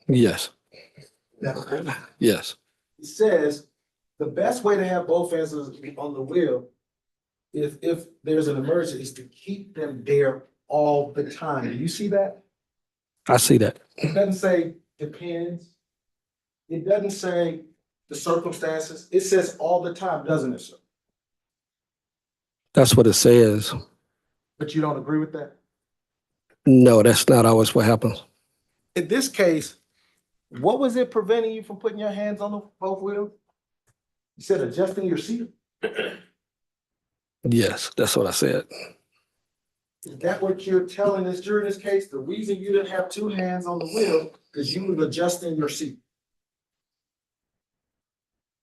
yes, Now, yes, it says the best way to have both hands on the wheel, if there's an emergency, is to keep them there all the time. Do you see that? I see that. It doesn't say depends. It doesn't say the circumstances. It says all the time, doesn't it, sir? That's what it says. But you don't agree with that? No, that's not always what happens. In this case, what was it preventing you from putting your hands on both wheels? You said adjusting your seat. Yes, that's what I said. Is that what you're telling us during this case? The reason you didn't have two hands on the wheel, because you were adjusting your seat?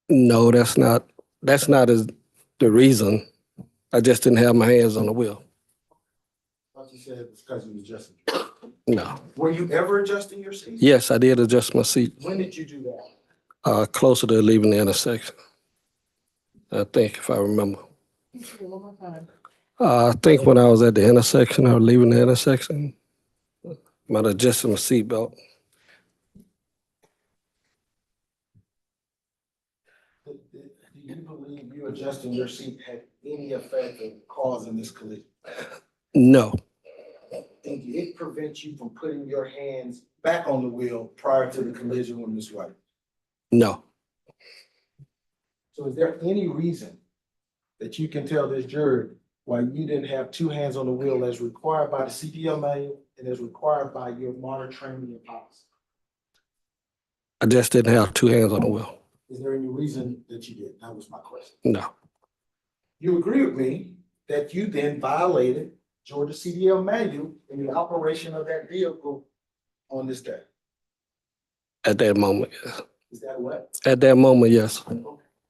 No, that's not as the reason. I just didn't have my hands on the wheel. I thought you said it was because you was adjusting. No. Were you ever adjusting your seat? Yes, I did adjust my seat, When did you do that? closer to leaving the intersection. I think, if I remember. I think when I was at the intersection or leaving the intersection, might have adjusted my seatbelt. Do you believe you adjusting your seat had any effect in causing this collision? No, And did it prevent you from putting your hands back on the wheel prior to the collision with Ms. White? no, So is there any reason that you can tell this jury why you didn't have two hands on the wheel as required by the CDL manual and as required by your modern training and policy? I just didn't have two hands on the wheel. Is there any reason that you did? That was my question. No, You agree with me that you then violated Georgia CDL manual in the operation of that vehicle on this day? at that moment, yes. Is that what? At that moment, yes.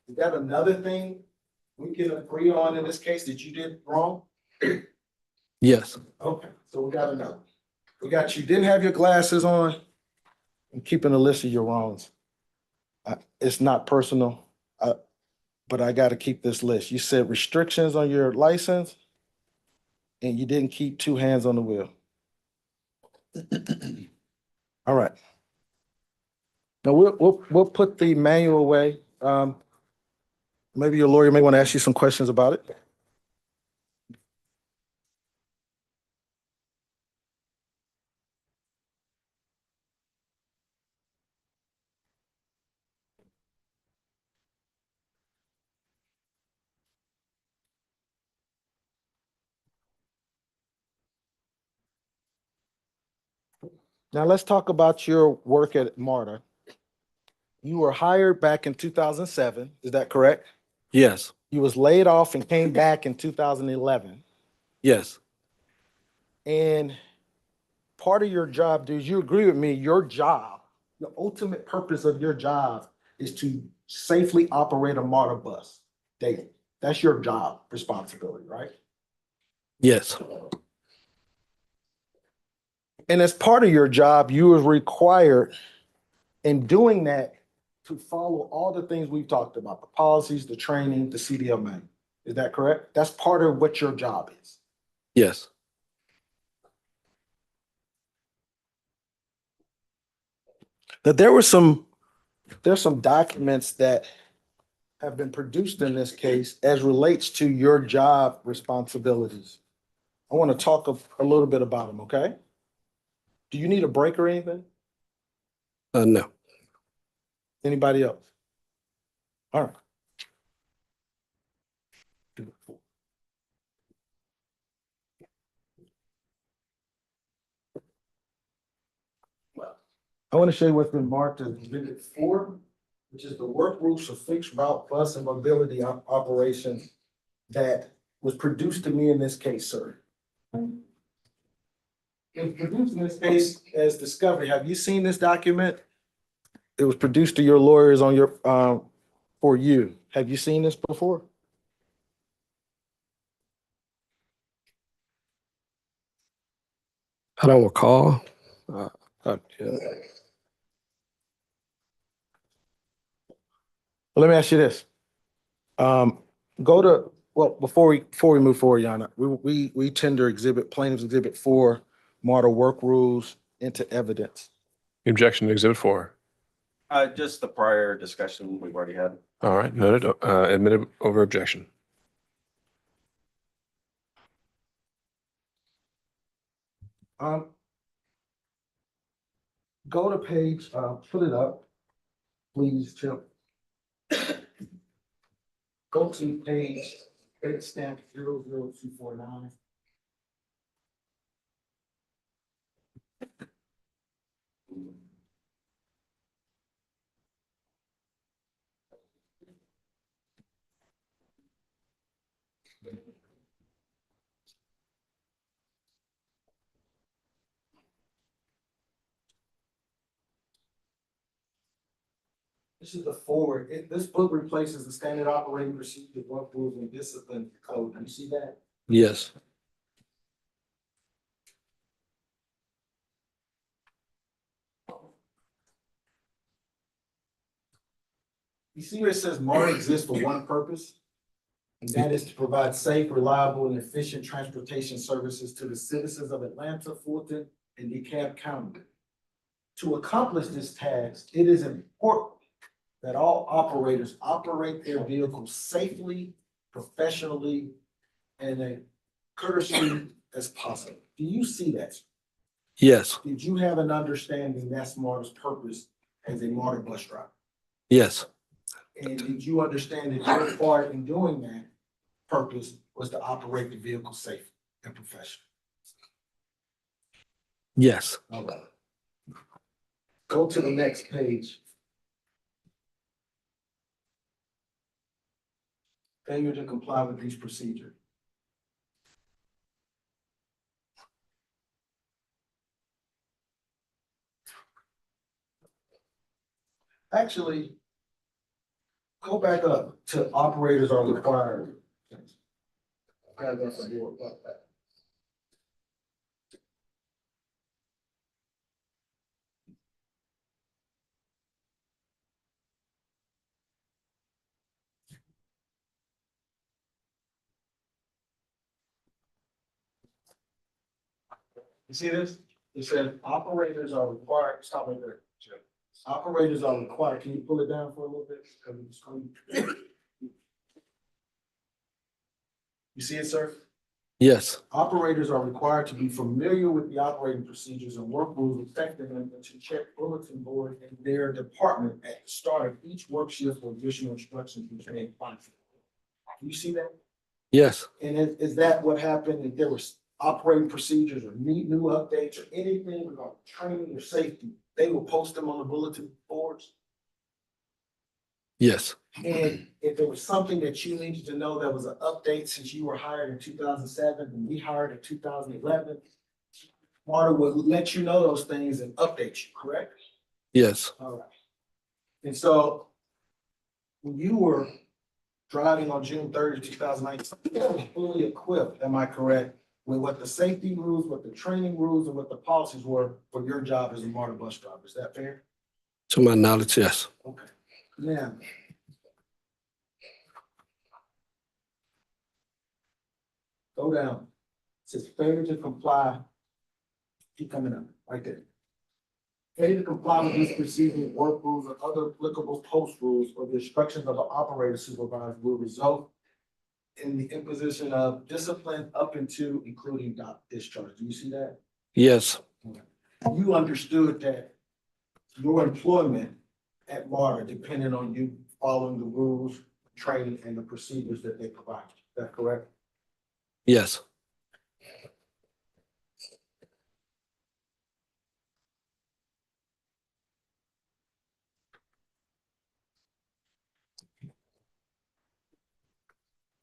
Is that another thing we can agree on in this case that you did wrong? Yes, Okay, so we got another. We got you didn't have your glasses on. I'm keeping a list of your wrongs. It's not personal, but I gotta keep this list. You said restrictions on your license and you didn't keep two hands on the wheel. All right. Now we'll put the manual away. Maybe your lawyer may want to ask you some questions about it. Now let's talk about your work at Marta. You were hired back in 2007, is that correct? yes, You was laid off and came back in 2011. yes, And part of your job, do you agree with me? Your job, the ultimate purpose of your job is to safely operate a MARTA bus daily. That's your job responsibility, right? yes, And as part of your job, you are required in doing that to follow all the things we've talked about, the policies, the training, the CDL manual. Is that correct? That's part of what your job is. yes. That there's some documents that have been produced in this case as relates to your job responsibilities. I want to talk a little bit about them, okay? Do you need a break or anything? No. Anybody else? All right. I want to show you what's been marked as Exhibit 4, which is the work rules for fixed route bus and mobility operations that was produced to me in this case, sir. It was produced in this case as discovery. Have you seen this document? It was produced to your lawyers on your, for you. Have you seen this before? I don't recall. Yeah. Well, let me ask you this. Go to, well, before we move forward, Yana, we tender plaintiff's exhibit 4, MARTA work rules into evidence. Objection to Exhibit 4. Just the prior discussion we've already had. All right, noted, admitted over objection. Go to page, put it up, please, Chip. Go to page, stamp 00249. This is the forward, this book replaces the standard operating procedure, work rules and discipline code. You see that? Yes. You see where it says MARTA exists for one purpose? And that is to provide safe, reliable, and efficient transportation services to the citizens of Atlanta, Fulton, and DeKalb County. To accomplish this task, it is important that all operators operate their vehicles safely, professionally, and as courteously as possible. Do you see that? Yes. Did you have an understanding that's MARTA's purpose as a MARTA bus driver? Yes. And did you understand that your part in doing that purpose was to operate the vehicle safe and professional? Yes. All right. Go to the next page. Failure to comply with these procedures. Actually, go back up to operators are required. Paragraph four, about that. You see this? It said operators are required, stop right there. Jim. Operators are required, can you pull it down for a little bit? You see it, sir? Yes. Operators are required to be familiar with the operating procedures and work rules affecting them and to check bulletin board in their department at the start of each work shift for additional instructions which may apply. You see that? Yes. And is that what happened? If there was operating procedures or new updates or anything about training or safety, they will post them on the bulletin boards? Yes. And if there was something that you needed to know that was an update since you were hired in 2007 and we hired in 2011, Marta would let you know those things and update you, correct? Yes. All right. And so when you were driving on June 30, 2019, you were fully equipped, am I correct, with what the safety rules, what the training rules, and what the policies were for your job as a Marta bus driver. Is that fair? To my knowledge, yes. Okay. Now, go down. It says failure to comply. Keep coming up, right there. Failure to comply with these procedures, work rules, or other applicable post rules or the instructions of the operator supervisor will result in the imposition of discipline up into including discharge. Do you see that? Yes. You understood that your employment at MARTA depended on you following the rules, training, and the procedures that they provide. Is that correct? Yes.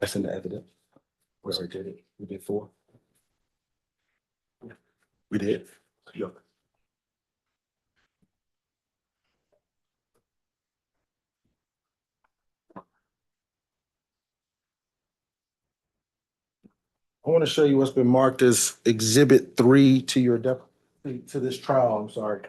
That's in the evidence. We already did it. We did 4. We did. Yep. I want to show you what's been marked as exhibit 3 to your to this trial. I'm sorry.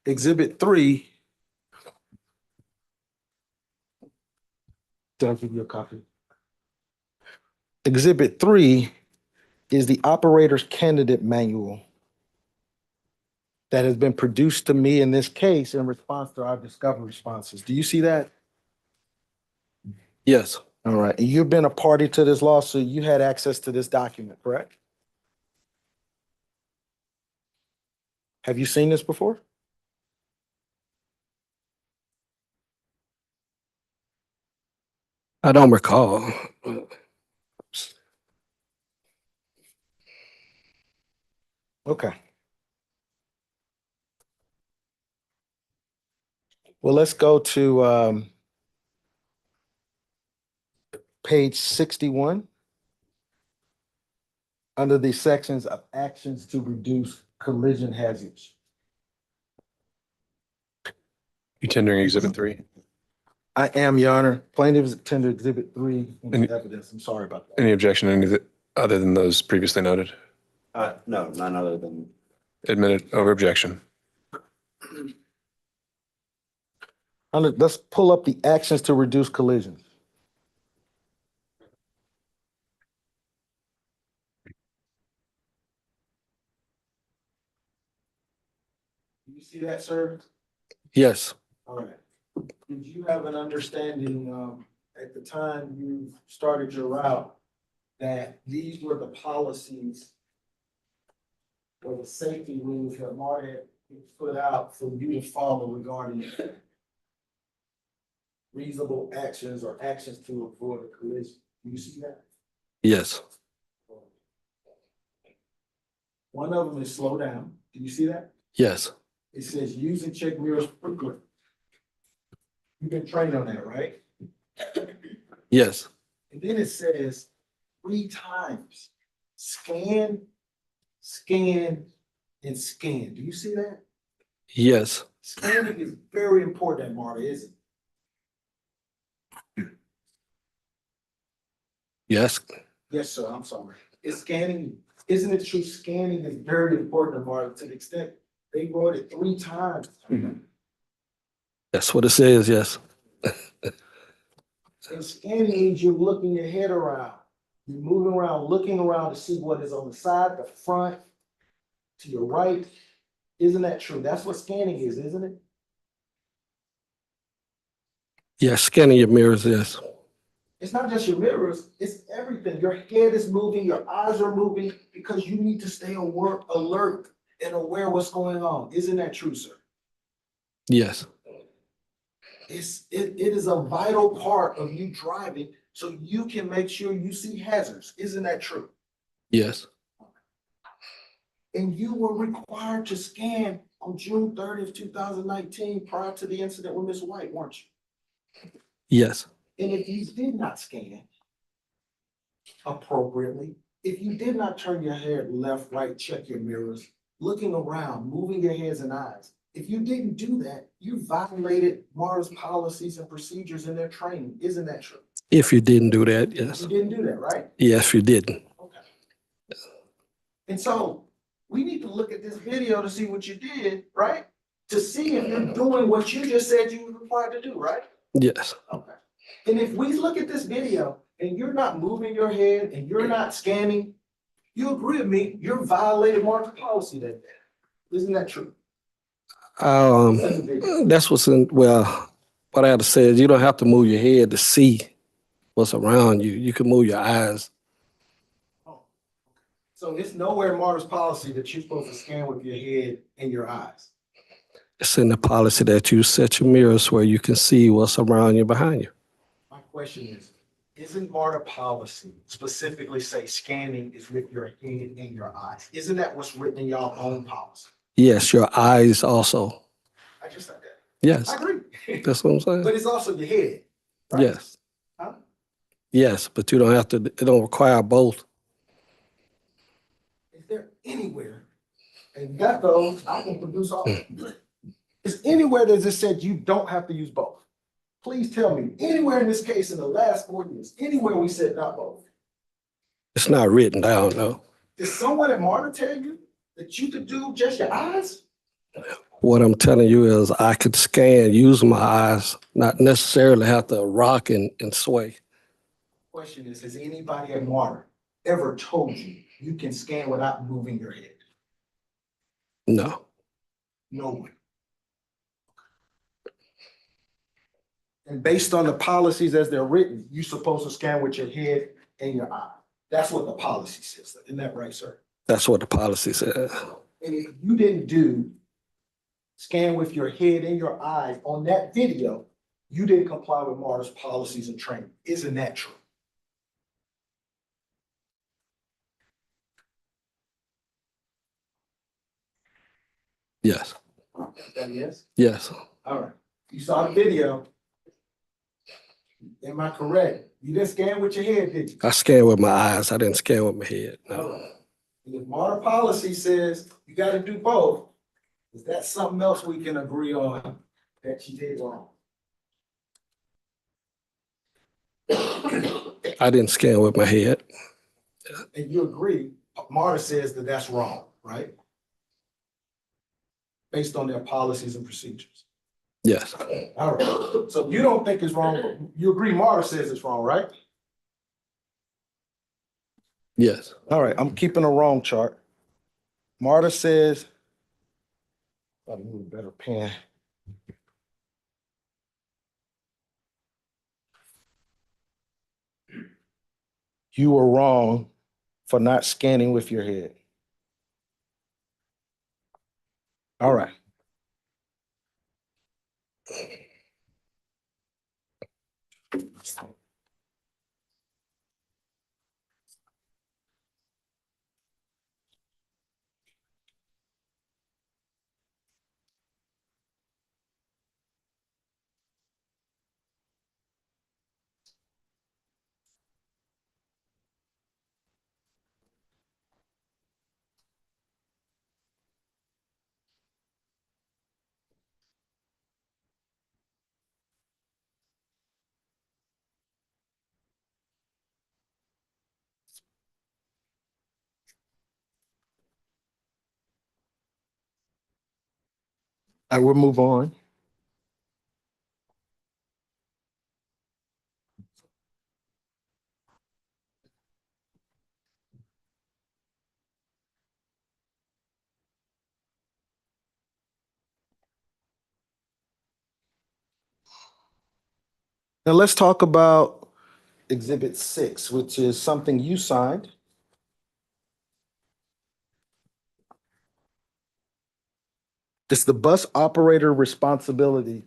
Exhibit 3. Did I give you a copy? Exhibit 3 is the operator's candidate manual that has been produced to me in this case in response to our discovery responses. Do you see that? Yes. All right. And you've been a party to this lawsuit. You had access to this document, correct? Have you seen this before? I don't recall. Okay. Well, let's go to page 61. Under the sections of actions to reduce collision hazards. You tendering exhibit 3? I am, Your Honor. Plaintiff's tender exhibit 3 in Any- the evidence. I'm sorry about that. Any objection to any of the, other than those previously noted? No, none other than, Admitted over objection. Let's pull up the actions to reduce collisions. Do you see that, sir? Yes, All right. Did you have an understanding, at the time you started your route, that these were the policies or the safety rules that Marta had put out for you to follow regarding reasonable actions or actions to avoid a collision? Do you see that? yes, One of them is slow down. Do you see that? yes, It says use and check mirrors frequently. You've been trained on that, right? yes, And then it says 3 times, scan, scan, and scan. Do you see that? yes, Scanning is very important, Marta, isn't it? yes, Yes, sir, I'm sorry. Is scanning, isn't it true? Scanning is very important, Marta, to the extent they wrote it 3 times. that's what it says, yes, And scanning means you're looking your head around. You're moving around, looking around to see what is on the side, the front, to your right. Isn't that true? That's what scanning is, isn't it? yes, scanning your mirrors, yes, It's not just your mirrors, it's everything. Your head is moving, your eyes are moving because you need to stay alert and aware what's going on. Isn't that true, sir? yes, It is a vital part of you driving so you can make sure you see hazards. Isn't that true? yes, And you were required to scan on June 30th, 2019, prior to the incident with Ms. White, weren't you? yes, And if you did not scan appropriately, if you did not turn your head left, right, check your mirrors, looking around, moving your heads and eyes, if you didn't do that, you violated Mars policies and procedures in their training. Isn't that true? if you didn't do that, yes, You didn't do that, right? yes, you didn't, Okay. And so we need to look at this video to see what you did, right? To see if you're doing what you just said you were required to do, right? yes, Okay. And if we look at this video and you're not moving your head and you're not scanning, you agree with me, you're violating market policy that day. Isn't that true? that's what's in, well, what I have to say is you don't have to move your head to see what's around you, you can move your eyes, Oh. So it's nowhere in Marta's policy that you're supposed to scan with your head and your eyes. it's in the policy that you set your mirrors where you can see what's around you, behind you. My question is, isn't Marta policy specifically say scanning is with your head and your eyes? Isn't that what's written in y'all own policy? Yes, your eyes also, I just said that. yes, I agree. that's what I'm saying, But it's also your head. Right? yes, Huh? yes, but you don't have to, it don't require both. Is there anywhere, and you got those, I can produce all. Is anywhere that it said you don't have to use both? Please tell me, anywhere in this case in the last 4 years, anywhere we said not both? It's not written down, though. Did someone at Marta tell you that you could do just your eyes? What I'm telling you is I could scan, use my eyes, not necessarily have to rock and sway. Question is, has anybody at Marta ever told you you can scan without moving your head? No, No one. And based on the policies as they're written, you're supposed to scan with your head and your eye. That's what the policy says. Isn't that right, sir? that's what the policy says. And if you didn't do scan with your head and your eyes on that video, you didn't comply with Marta's policies and training. Isn't that true? Yes, That is? yes, All right. You saw the video. Am I correct You didn't scan with your head, did you? I scanned with my eyes. I didn't scan with my head. No. And if Marta policy says you gotta do both, is that something else we can agree on that you did wrong? I didn't scan with my head. And you agree, Marta says that that's wrong, right? Based on their policies and procedures. Yes. All right, so you don't think it's wrong, but you agree Marta says it's wrong, right? Yes. All right, I'm keeping a wrong chart. Marta says, I need a better pen. You were wrong for not scanning with your head. All right. I will move on. Now let's talk about Exhibit 6, which is something you signed. It's the bus operator responsibility,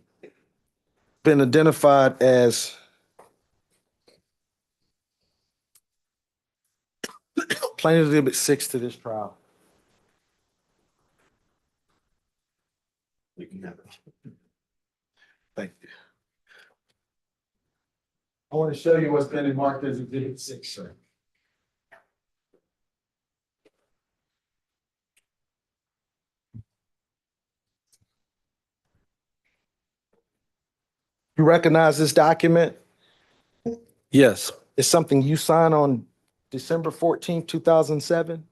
been identified as Plaintiff Exhibit 6 to this trial. You can have it. Thank you. I want to show you what's been marked as Exhibit 6, sir. You recognize this document? Yes. It's something you signed on December 14th, 2007.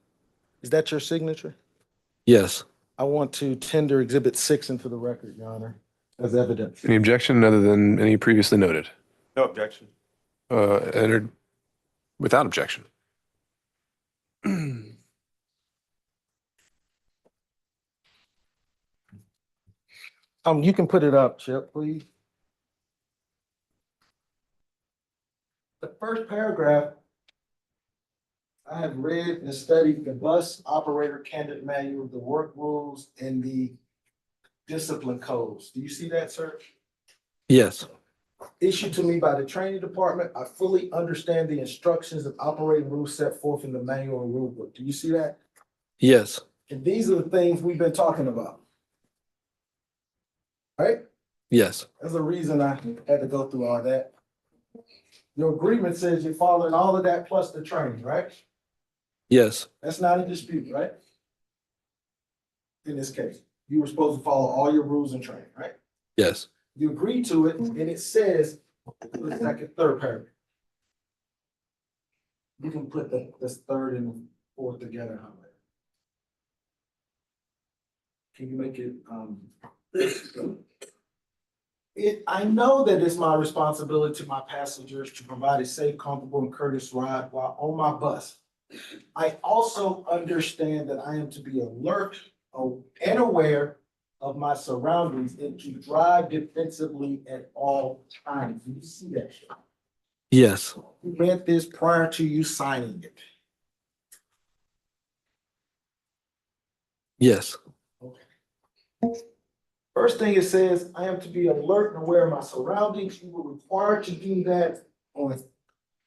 Is that your signature? Yes. I want to tender Exhibit 6 into the record, Your Honor, as evidence. Any objection other than any previously noted? No objection. Entered without objection. You can put it up, Chip, please. The first paragraph, I have read and studied the bus operator candidate manual, the work rules, and the discipline codes. Do you see that, sir? Yes. Issued to me by the training department. I fully understand the instructions and operating rules set forth in the manual and rule book. Do you see that? Yes. And these are the things we've been talking about. Right? Yes. There's a reason I had to go through all that. Your agreement says you're following all of that plus the training, right? Yes. That's not a dispute, right? In this case, you were supposed to follow all your rules and training, right? Yes. You agreed to it, and it says, third paragraph. You can put this third and fourth together, however. Can you make it, I know that it's my responsibility to my passengers to provide a safe, comfortable, and courteous ride while on my bus. I also understand that I am to be alert and aware of my surroundings and to drive defensively at all times. Do you see that? Yes. You read this prior to you signing it. Yes. Okay. First thing it says, I am to be alert and aware of my surroundings. You were required to do that on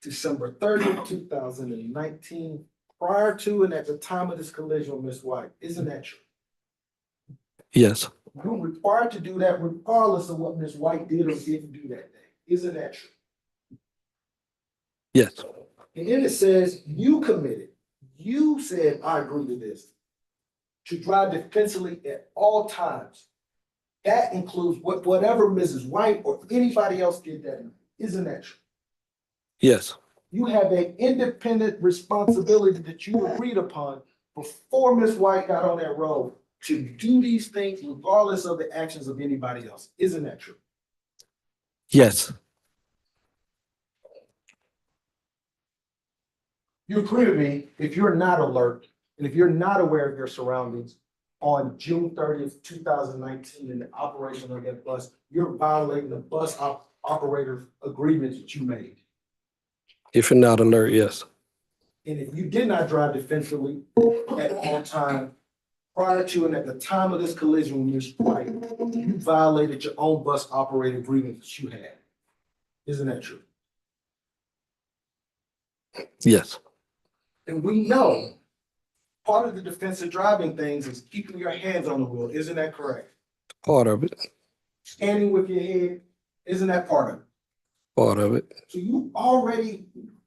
December 30th, 2019, prior to and at the time of this collision with Ms. White. Isn't that true? Yes. You were required to do that regardless of what Ms. White did or didn't do that day. Isn't that true? Yes, And then it says you committed, you said, I agree to this, to drive defensively at all times. That includes whatever Mrs. White or anybody else did that night. Isn't that true? yes, You have an independent responsibility that you agreed upon before Ms. White got on that road to do these things regardless of the actions of anybody else. Isn't that true? yes, You agree with me, if you're not alert and if you're not aware of your surroundings on June 30th, 2019, in the operation of that bus, you're violating the bus operator agreements that you made. if you're not alert, yes, And if you did not drive defensively at all time, prior to and at the time of this collision when you're right, you violated your own bus operator agreement that you had. Isn't that true? yes, And we know part of the defensive driving things is keeping your hands on the wheel. Isn't that correct? part of it, Standing with your head, isn't that part of it? part of it, So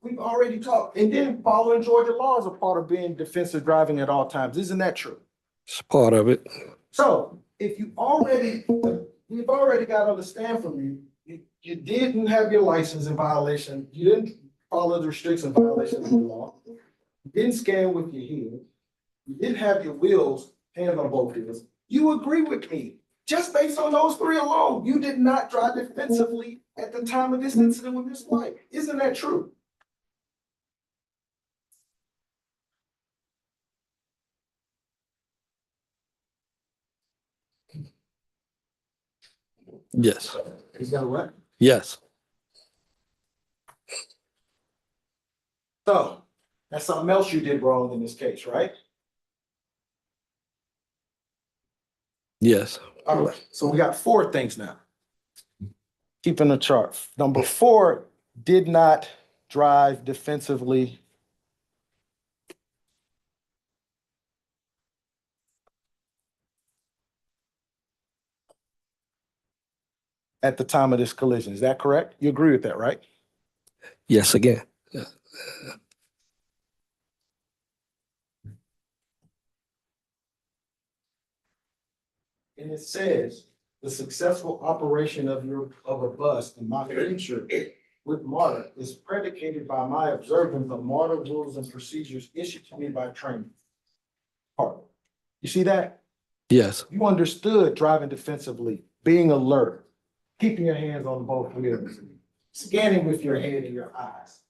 we've already talked, and then following Georgia laws are part of being defensive driving at all times. Isn't that true? it's part of it, So if we've already got to understand from you didn't have your license in violation, you didn't follow the restrictions in violation of the law, you didn't scan with your head, you didn't have your wheels, hands on both wheels, you agree with me. Just based on those three alone, you did not drive defensively at the time of this incident with Miss White. Isn't that true? yes, Is that right? yes, So that's something else you did wrong in this case, right? yes, All right, so we got four things now. Keeping the chart. Number four, did not drive defensively. At the time of this collision. Is that correct? You agree with that, right? yes again, And it says the successful operation of a bus in my future with Marta is predicated by my observance of Marta rules and procedures issued to me by training. Part. You see that? yes, You understood driving defensively, being alert, keeping your hands on both wheels, scanning with your head and your eyes,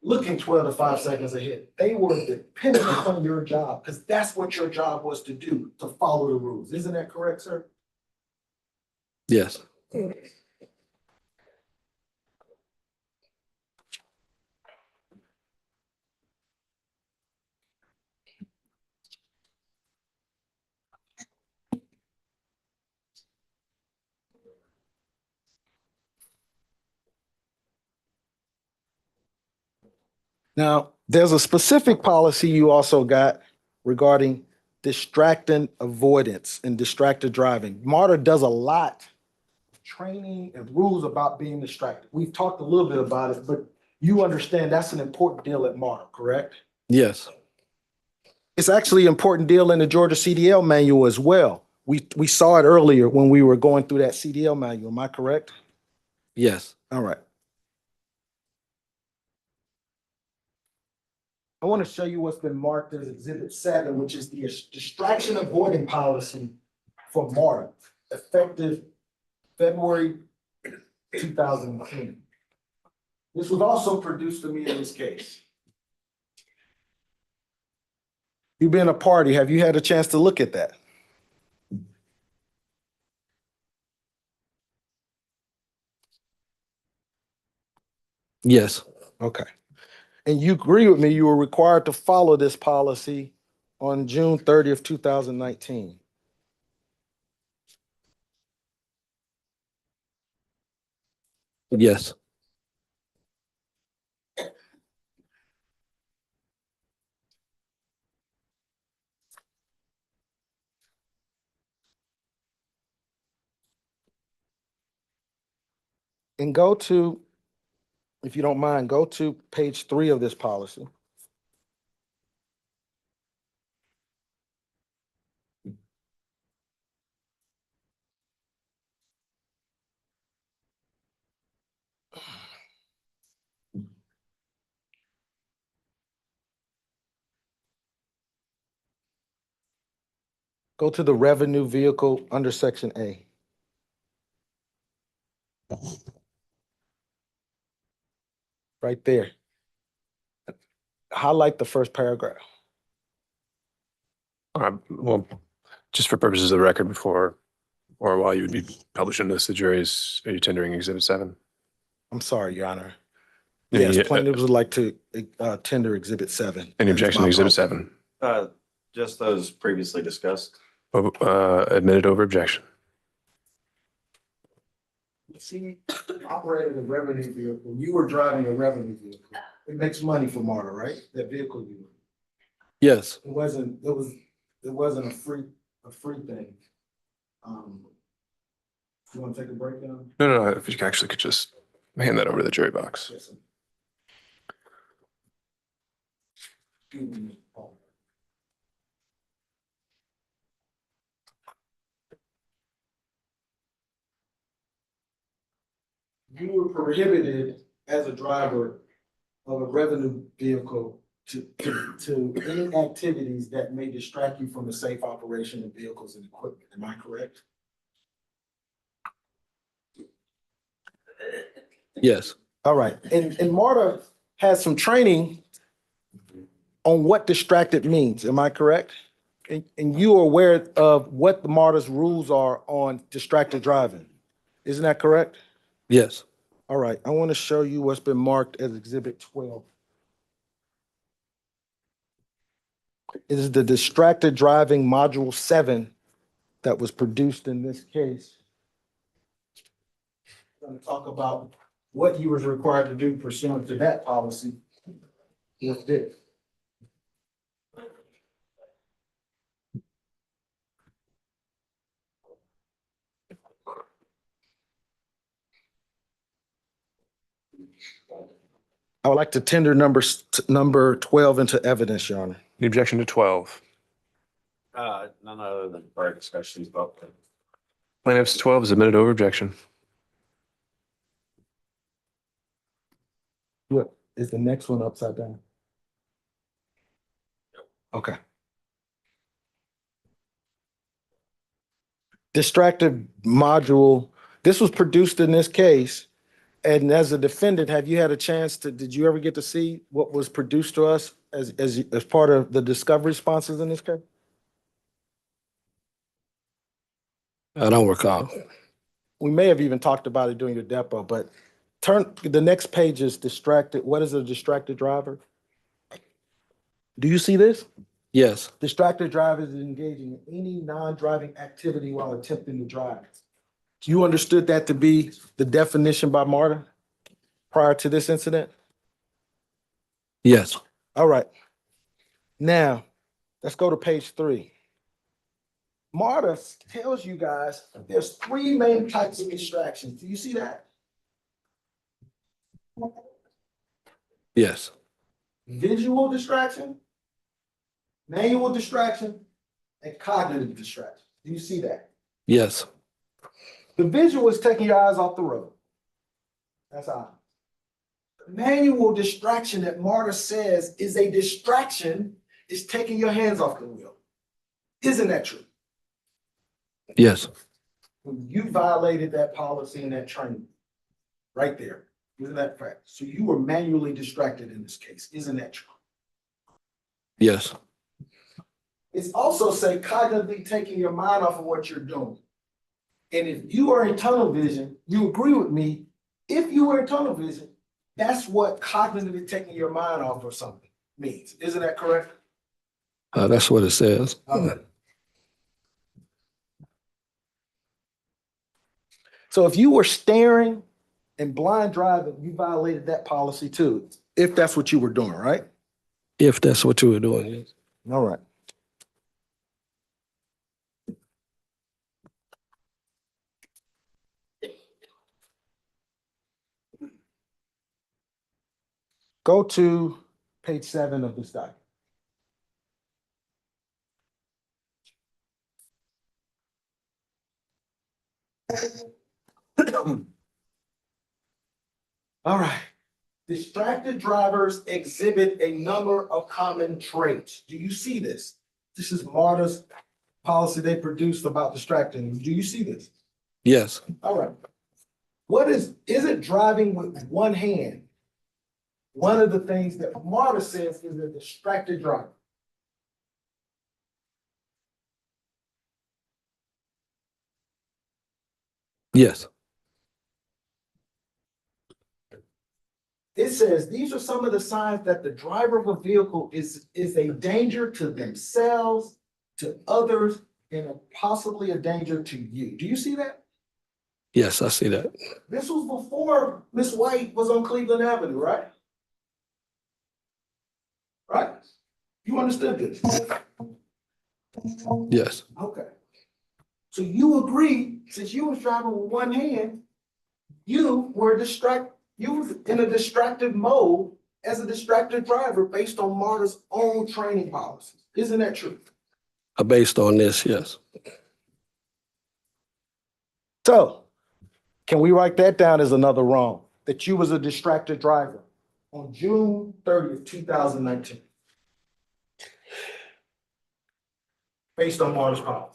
looking 12 to 5 seconds ahead. They were dependent upon your job because that's what your job was to do, to follow the rules. Isn't that correct, sir? yes, Now, there's a specific policy you also got regarding distracting avoidance and distracted driving. Marta does a lot of training and rules about being distracted. We've talked a little bit about it, but you understand that's an important deal at Marta, correct? yes, It's actually an important deal in the Georgia CDL manual as well. We saw it earlier when we were going through that CDL manual. Am I correct? yes, All right. I want to show you what's been marked as Exhibit 7, which is the distraction avoiding policy for Marta, effective February 2010. This was also produced to me in this case. You've been a party. Have you had a chance to look at that? yes, Okay. And you agree with me, you were required to follow this policy on June 30th, 2019. yes, And go to if you don't mind, go to page 3 of this policy. Go to the revenue vehicle under section A. Right there. Highlight the first paragraph. Well, just for purposes of the record, before or while you would be publishing this, the jury's, are you tendering Exhibit 7? I'm sorry, Your Honor. Yeah, Yes, yeah, plaintiffs would like to tender Exhibit 7. Any That is objection my to Exhibit apology. 7? Just those previously discussed. Admitted over objection. See, operated a revenue vehicle, you were driving a revenue vehicle. It makes money for Marta, right? That vehicle you. Yes. It wasn't a free thing. You want to take a break now? No, if you actually could just hand that over to the jury box. Yes, sir. Excuse me, Paul. You were prohibited as a driver of a revenue vehicle to any activities that may distract you from the safe operation of vehicles and equipment. Am I correct? Yes. All right, and Marta has some training on what distracted means, am I correct? And you are aware of what the Marta's rules are on distracted driving, isn't that correct? Yes. All right, I want to show you what's been marked as Exhibit 12. It is the distracted driving module 7 that was produced in this case. I'm going to talk about what you was required to do pursuant to that policy. With this. I would like to tender number 12 into evidence, Your Honor. Any objection to 12? None other than prior discussions about the Plaintiff's 12 is admitted over objection. What, is the next one upside down? Okay. Distracted module, this was produced in this case. And as a defendant, have you had a chance did you ever get to see what was produced to us as part of the discovery responses in this case? I don't recall. We may have even talked about it during your depot, but the next page is distracted. What is a distracted driver? Do you see this? Yes. Distracted driver is engaging in any non-driving activity while attempting to drive. You understood that to be the definition by Marta prior to this incident? Yes. All right. Now, let's go to page 3. Marta tells you guys there's 3 main types of distractions. Do you see that? Yes. Visual distraction, manual distraction, and cognitive distraction. Do you see that? Yes. The visual is taking your eyes off the road. That's obvious. The manual distraction that Marta says is a distraction is taking your hands off the wheel. Isn't that true? Yes. You violated that policy and that training right there. Isn't that fact? So you were manually distracted in this case. Isn't that true? Yes. It's also say cognitively taking your mind off of what you're doing. And if you are in tunnel vision, you agree with me. If you were in tunnel vision, that's what cognitively taking your mind off of something means. Isn't that correct? That's what it says. Okay. So if you were staring and blind driving, you violated that policy too, if that's what you were doing, right? If that's what you were doing. Yes. All right. Go to page 7 of this document. All right. Distracted drivers exhibit a number of common traits. Do you see this? This is Marta's policy they produced about distracting. Do you see this? Yes, All right. Is it driving with one hand? One of the things that Marta says is a distracted driver. yes, It says these are some of the signs that the driver of a vehicle is a danger to themselves, to others, and possibly a danger to you. Do you see that? yes, I see that. This was before Miss White was on Cleveland Avenue, right? Right? You understood this? Yes, Okay. So you agree, since you was driving with one hand, you were you was in a distracted mode as a distracted driver based on Marta's own training policies. Isn't that true? based on this, yes. So, can we write that down as another wrong? That you was a distracted driver on June 30th, 2019. Based on Marta's policy.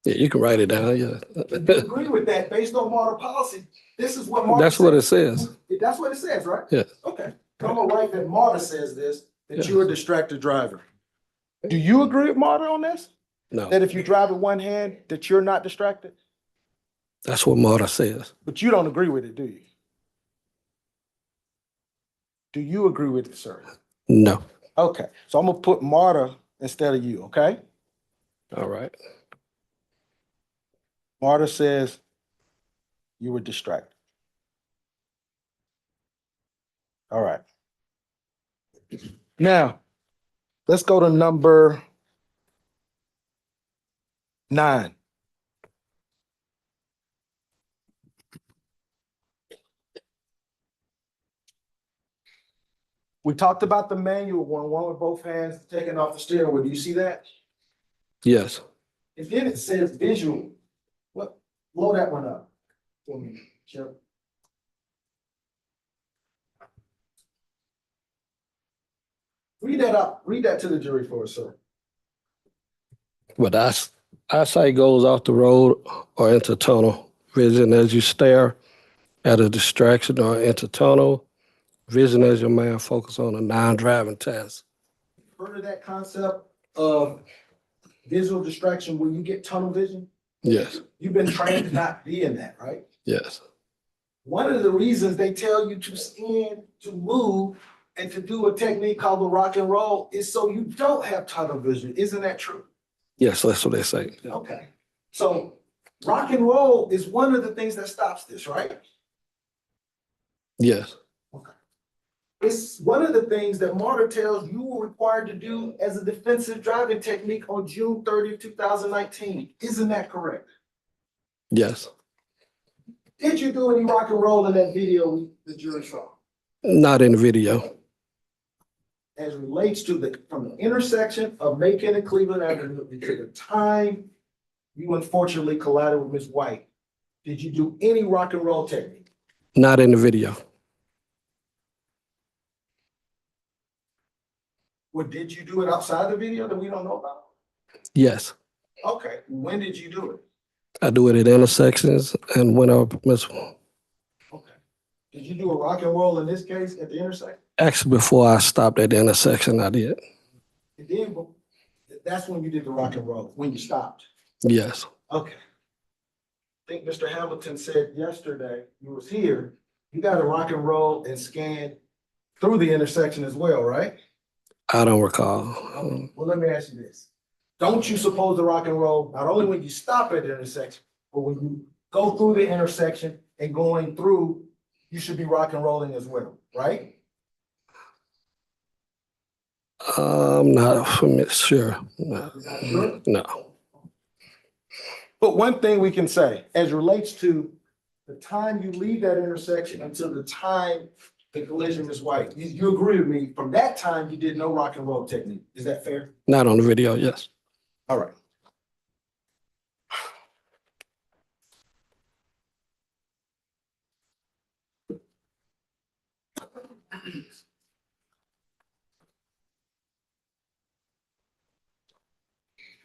Yeah, you can write it down, yeah. If you agree with that, based on Marta's policy, this is what Marta That's what it says. says. That's what it says, right? Yeah. Okay, so I'm gonna write that Marta says this, that Yeah. you're a distracted driver. Do you agree with Marta on this? No, That if you drive with one hand, that you're not distracted? that's what Marta says. But you don't agree with it, do you? Do you agree with it, sir? No. Okay, so I'm gonna put Marta instead of you, okay? All right. Marta says you were distracted. All right. Now, let's go to number 9. We talked about the manual one with both hands taking off the steering wheel. Do you see that? Yes. And then it says visual. What? Blow that one up for me, Chip. Read that up. Read that to the jury for us, sir. But eyesight goes off the road or into tunnel vision as you stare at a distraction or into tunnel vision as your mind focus on a non-driving task. Heard of that concept of visual distraction when you get tunnel vision? Yes, You've been trained to not be in that, right? yes, One of the reasons they tell you to stand, to move, and to do a technique called the rock and roll is so you don't have tunnel vision. Isn't that true? yes, that's what they say. Okay. So rock and roll is one of the things that stops this, right? Yes, It's one of the things that Marta tells you were required to do as a defensive driving technique on June 30th, 2019. Isn't that correct? yes. Did you do any rock and roll in that video the jury saw? Not in the video. As relates to from the intersection of Macon and Cleveland Avenue to the time you unfortunately collided with Miss White, did you do any rock and roll technique? Not in the video. Or did you do it outside the video that we don't know about? Yes, Okay, when did you do it? I do it at intersections and when I miss. Okay. Did you do a rock and roll in this case at the intersection? Actually, before I stopped at the intersection, I did. And then that's when you did the rock and roll, when you stopped. Yes, Okay. I think Mr. Hamilton said yesterday, you was here, you got to rock and roll and scan through the intersection as well, right? I don't recall. Well, let me ask you this. Don't you suppose the rock and roll, not only when you stop at the intersection, but when you go through the intersection and going through, you should be rock and rolling as well, right? I'm not sure. No. Not sure? No. But one thing we can say, as relates to the time you leave that intersection until the time the collision, Ms. White, you agree with me, from that time, you did no rock and roll technique. Is that fair? Not on the video, yes. All right.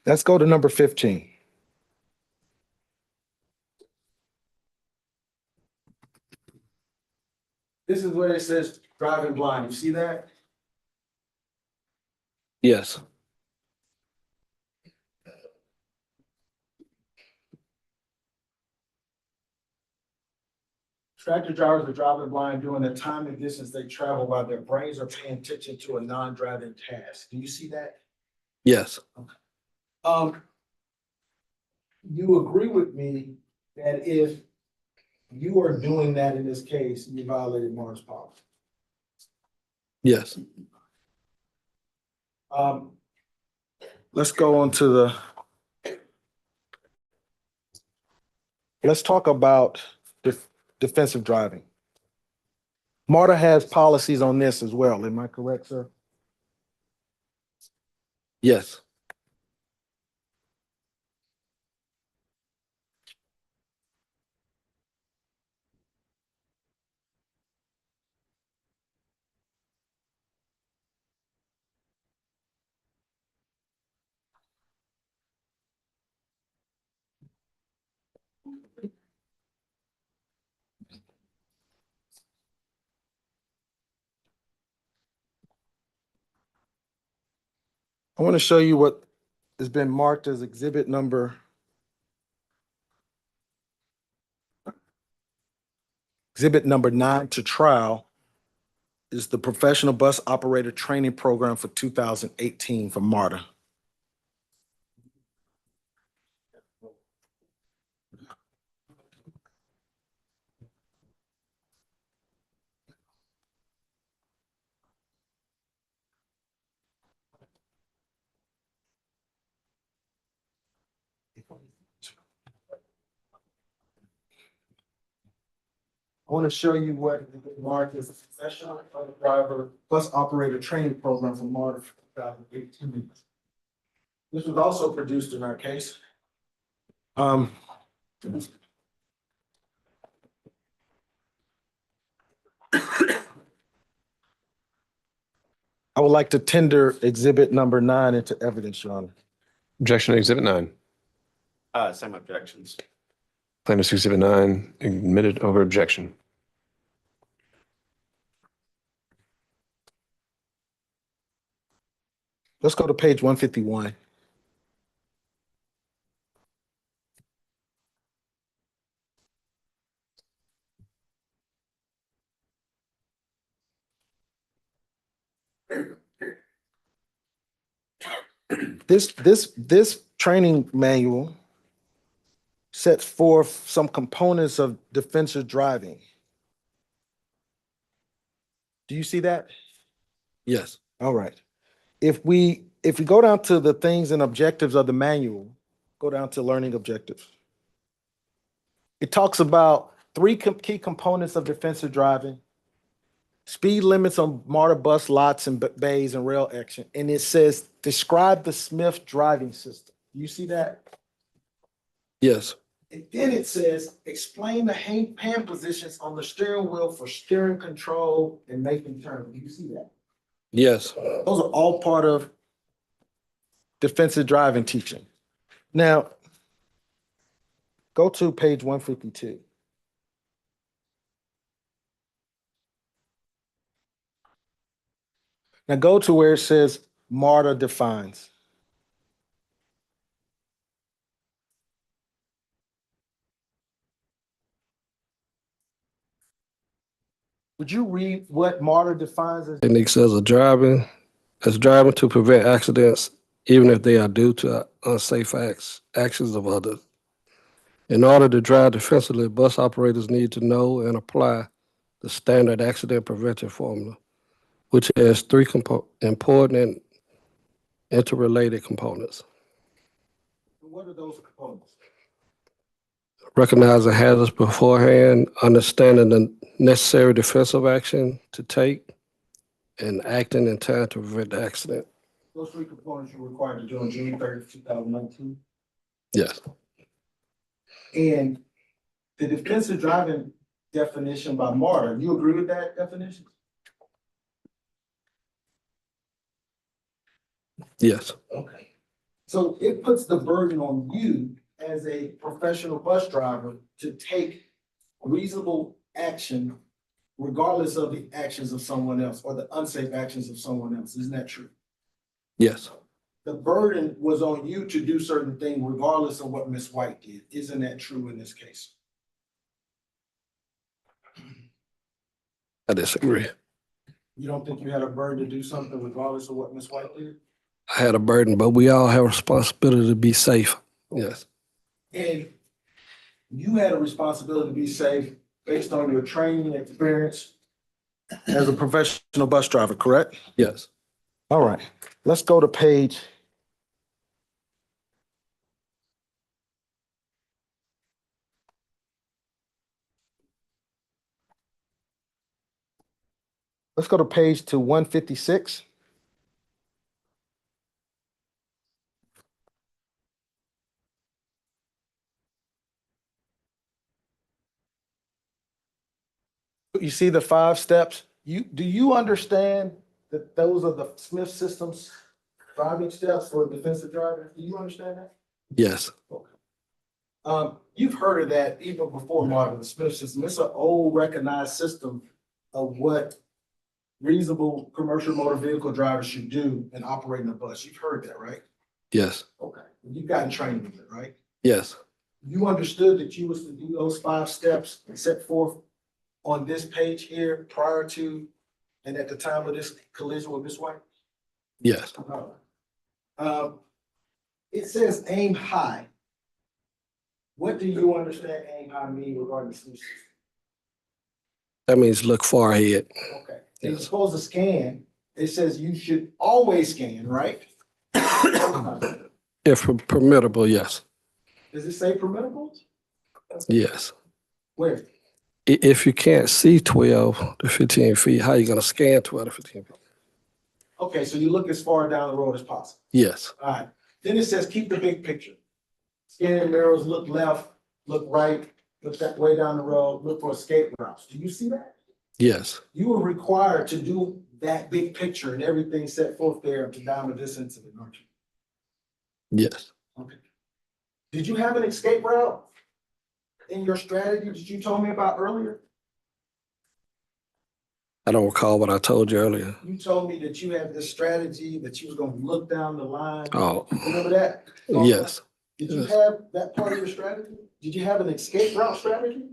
Let's go to number 15. This is where it says driving blind. You see that? Yes, Tractor drivers are driving blind during the time and distance they travel while their brains are paying attention to a non-driving task. Do you see that? yes, You agree with me that if you are doing that in this case, you violated Marta's policy? yes. Let's go on to let's talk about defensive driving. Marta has policies on this as well. Am I correct, sir? Yes, I want to show you what has been marked as exhibit number Exhibit number 9 to trial is the Professional Bus Operator Training Program for 2018 from Marta. I want to show you what Marta is, a Professional Driver Bus Operator Training Program from Marta for 2018. This was also produced in our case. I would like to tender exhibit number 9 into evidence, Your Honor. Objection to Exhibit 9. Same objections. Plaintiff's Exhibit 9 admitted over objection. Let's go to page 151. This training manual sets forth some components of defensive driving. Do you see that? yes, All right. If we go down to the things and objectives of the manual, go down to learning objectives. It talks about 3 key components of defensive driving, speed limits on MARTA bus lots and bays and rail action. And it says, describe the Smith driving system. You see that? yes, And then it says, explain the hand positions on the steering wheel for steering control and making turns. Do you see that? yes. Those are all part of defensive driving teaching. Now, go to page 152. Now go to where it says Marta defines. Would you read what Marta defines as? Technique says as driving to prevent accidents, even if they are due to unsafe actions of others. In order to drive defensively, bus operators need to know and apply the standard accident prevention formula, which has 3 important and interrelated components. What are those components? recognizing hazards beforehand, understanding the necessary defensive action to take, and acting in time to prevent the accident. Those three components you were required to do on June 30th, 2019. Yes, And the defensive driving definition by Marta, you agree with that definition? yes, Okay. So it puts the burden on you as a professional bus driver to take reasonable action regardless of the actions of someone else or the unsafe actions of someone else. Isn't that true? yes, The burden was on you to do certain things regardless of what Ms. White did. Isn't that true in this case? I disagree. You don't think you had a burden to do something regardless of what Ms. White did? I had a burden, but we all have a responsibility to be safe. Yes, And you had a responsibility to be safe based on your training and experience as a professional bus driver, correct? yes. All right, let's go to page. Let's go to page to 156. You see the 5 steps? Do you understand that those are the Smith System's driving steps for defensive driving? Do you understand that? Yes, You've heard of that even before Marvin, the Smith System. It's an old recognized system of what reasonable commercial motor vehicle drivers should do in operating a bus. You've heard that, right? yes, Okay. You've gotten trained with it, right? yes, You understood that you was to do those 5 steps set forth on this page here prior to and at the time of this collision with Ms. White? yes. It says aim high. What do you understand aim high mean regarding the Smith System? That means look far ahead. Okay. You're Yes, supposed to scan. It says you should always scan, right? if permittable, yes, Does it say permittable? yes. Where? If you can't see 12 to 15 feet, how you gonna scan 12 to 15 feet? Okay, so you look as far down the road as possible. Yes, All right. Then it says keep the big picture. Scan mirrors, look left, look right, look that way down the road, look for escape routes. Do you see that? yes, You were required to do that big picture and everything set forth there up to down to this incident, aren't you? yes. Okay. Did you have an escape route in your strategy that you told me about earlier? I don't recall what I told you earlier. You told me that you had this strategy that you was gonna look down the line. Oh, Remember that? yes, Did you yes. have that part of your strategy? Did you have an escape route strategy?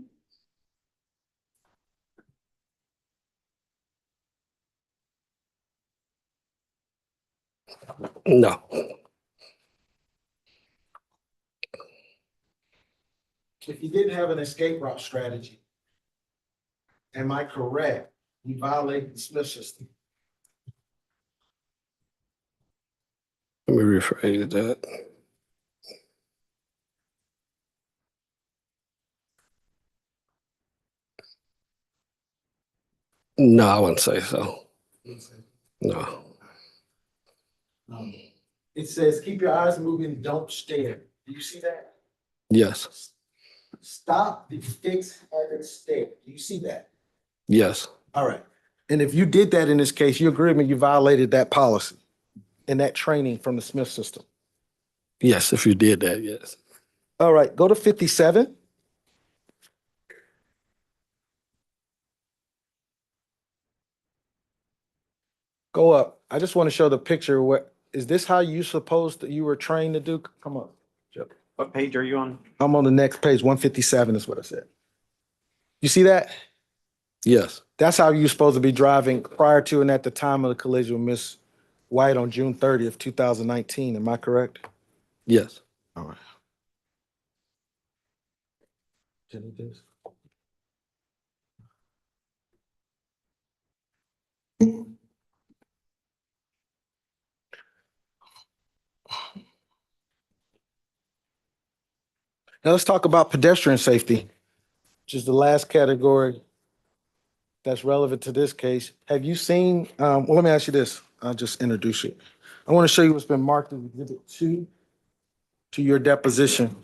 No, If you didn't have an escape route strategy, am I correct? You violated the Smith System. let me rephrase that. No, I wouldn't say so. No, Um, It says, keep your eyes moving, don't stare. Do you see that? yes, Stop the fixed habit stare. Do you see that? yes, All right. And if you did that in this case, you agree with me, you violated that policy and that training from the Smith System. yes, if you did that, yes. All right, go to 57. Go up. I just want to show the picture. What is this? How you were trained to do? Come on. What page are you on? I'm on the next page. 157 is what I said. You see that? Yes, That's how you're supposed to be driving prior to and at the time of the collision with Miss White on June 30th, 2019. Am I correct? yes. All right. Jenny, this. Now let's talk about pedestrian safety, which is the last category that's relevant to this case. Have you seen, well, let me ask you this. I'll just introduce you. I want to show you what's been marked as Exhibit 2 to your deposition.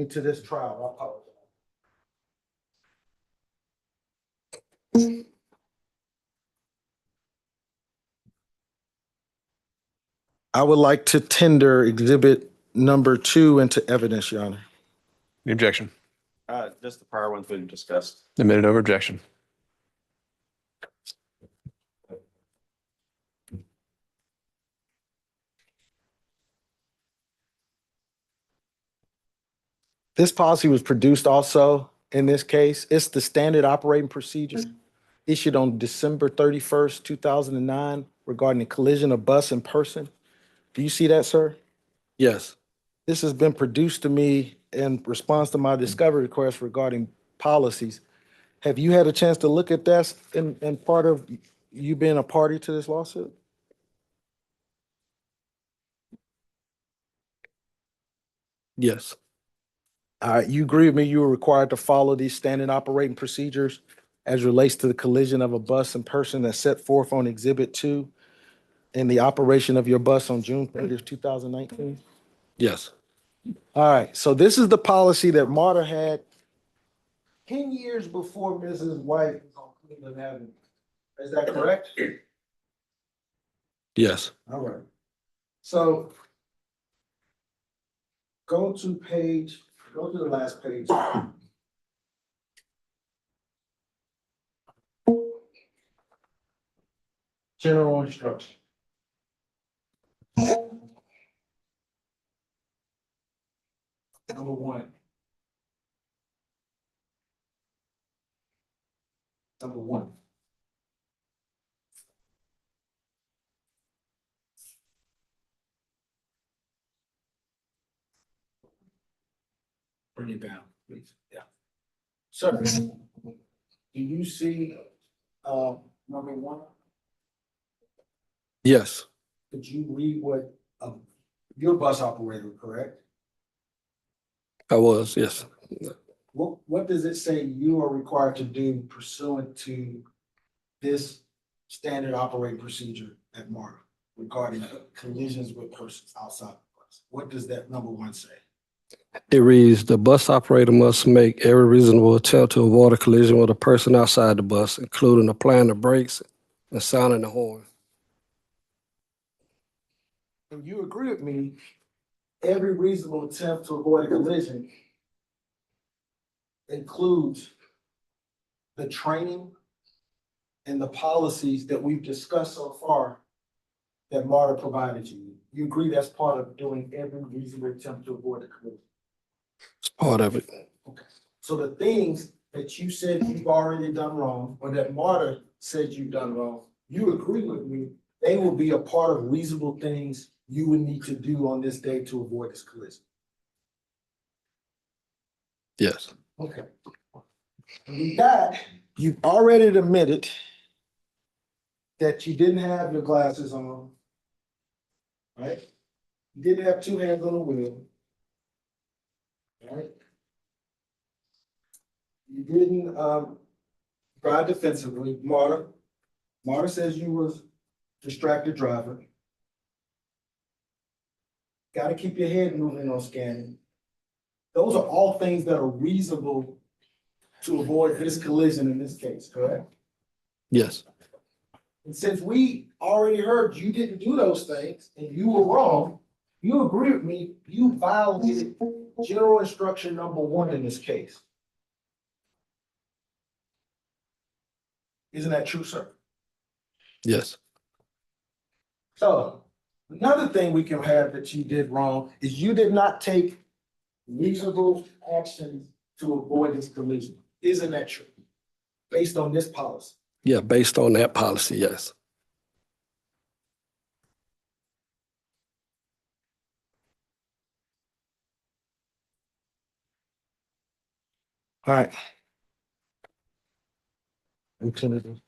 To this trial. I apologize. I would like to tender Exhibit number 2 into evidence, Your Honor. The objection. Just the prior one's been discussed. Admitted over objection. This policy was produced also in this case. It's the standard operating procedure issued on December 31st, 2009 regarding the collision of bus and person. Do you see that, sir? Yes, This has been produced to me in response to my discovery request regarding policies. Have you had a chance to look at that in part of you being a party to this lawsuit? yes, You agree with me, you were required to follow these standard operating procedures as relates to the collision of a bus and person that's set forth on Exhibit 2 in the operation of your bus on June 30th, 2019? yes, All right, so this is the policy that Marta had 10 years before Mrs. White was on Cleveland Avenue. Is that correct? yes. All right. So go to the last page. General instruction. Number 1. Number 1. Bring it down, please. Yeah. Sir, do you see, number 1? Yes, Could you read what, your bus operator, correct? I was, yes. What does it say you are required to do pursuant to this standard operating procedure at Marta regarding collisions with persons outside the bus? What does that number 1 say? It reads, the bus operator must make every reasonable attempt to avoid a collision with a person outside the bus, including applying the brakes and sounding the horn. And you agree with me, every reasonable attempt to avoid a collision includes the training and the policies that we've discussed so far that Marta provided you. You agree that's part of doing every reasonable attempt to avoid a collision? It's part of it. Okay. So the things that you said you've already done wrong, or that Marta said you've done wrong, you agree with me, they will be a part of reasonable things you would need to do on this day to avoid this collision. Yes, Okay. With that, you've already admitted that you didn't have your glasses on, right? You didn't have 2 hands on the wheel, right? You didn't drive defensively. Marta says you was distracted driver. Got to keep your head moving on scanning. Those are all things that are reasonable to avoid this collision in this case, correct? yes, And since we already heard you didn't do those things and you were wrong, you agree with me, you violated general instruction number 1 in this case. Isn't that true, sir? yes, So another thing we can have that you did wrong is you did not take reasonable actions to avoid this collision. Isn't that true? Based on this policy. yeah, based on that policy, yes. All right. Lieutenant.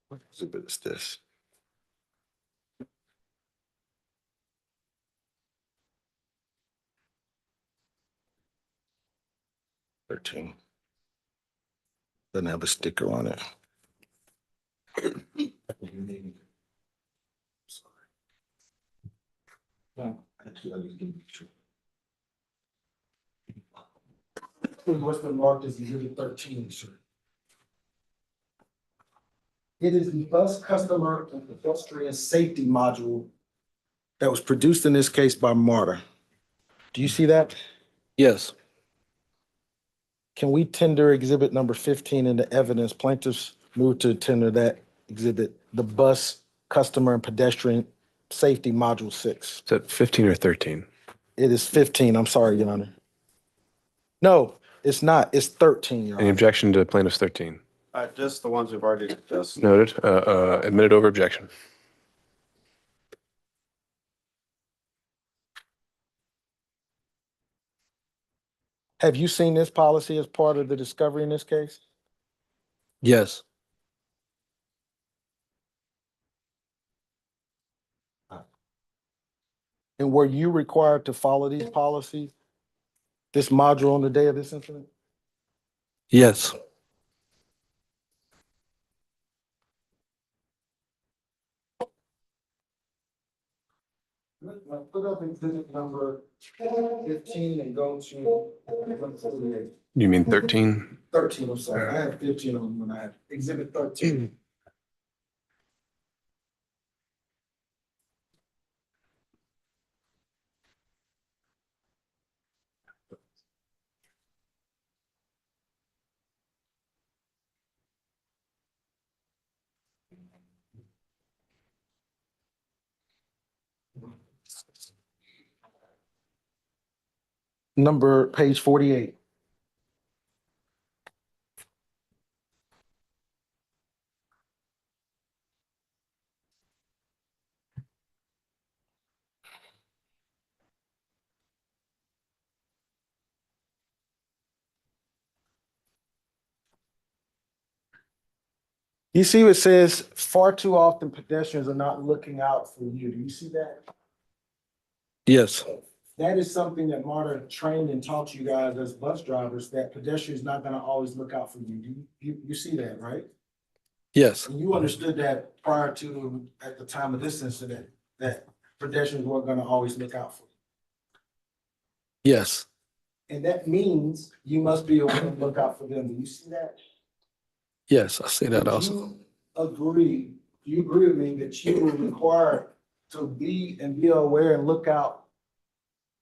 What exhibit is this? $13. Doesn't have a sticker on it. No, actually, I just give it to you. What's been marked as exhibit 13, sir? It is the bus customer and pedestrian safety module that was produced in this case by Marta. Do you see that? Yes, Can we tender exhibit number 15 into evidence? Plaintiffs move to tender that exhibit, the bus customer and pedestrian safety module 6. Is that 15 or 13? It is 15. I'm sorry, Your Honor. No, it's not. It's 13, Your Any Honor. objection to plaintiff's 13? Just the ones we've already discussed. Noted. Admitted over objection. Have you seen this policy as part of the discovery in this case? yes, And were you required to follow these policies, this module on the day of this incident? yes, Put up exhibit number 15 and go to You mean 13? 13, I'm sorry. I have 15 on when I have exhibit 13. Number, page 48. You see what it says, far too often pedestrians are not looking out for you. Do you see that? yes, That is something that Marta trained and taught you guys as bus drivers, that pedestrians not gonna always look out for you. You see that, right? yes, And you understood that prior to, at the time of this incident, that pedestrians weren't gonna always look out for you. yes, And that means you must be able to look out for them. Do you see that? yes, I see that Do also. you agree, do you agree with me that you were required to be aware and look out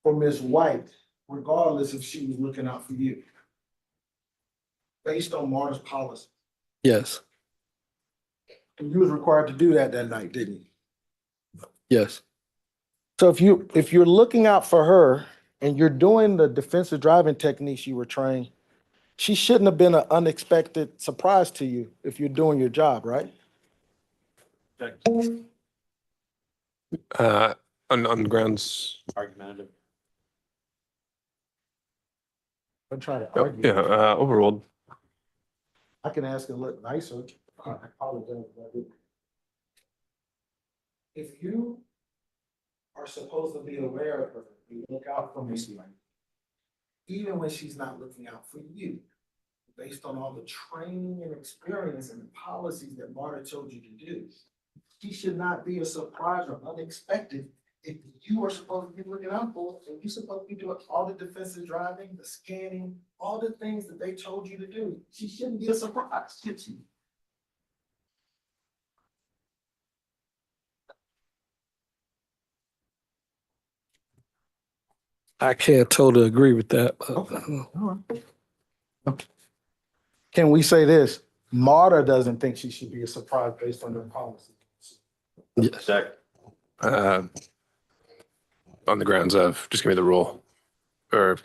for Ms. White, regardless if she was looking out for you? Based on Marta's policy. Yes, And you was required to do that night, didn't you? yes, So if you're looking out for her and you're doing the defensive driving techniques you were trained, she shouldn't have been an unexpected surprise to you if you're doing your job, right? On grounds, Argumentative. I'm trying to oh, argue. yeah, overruled. I can ask and look nicer. I apologize. If you are supposed to be aware of her, you look out for Miss White, even when she's not looking out for you, based on all the training and experience and the policies that Marta told you to do. She should not be a surprise or unexpected if you are supposed to be looking out for, and you're supposed to be doing all the defensive driving, the scanning, all the things that they told you to do. She shouldn't be a surprise, should she? I can't totally agree with that. Can we say this? Marta doesn't think she should be a surprise based on their policy. Yes, Uh, on the grounds of, just give me the rule. Or,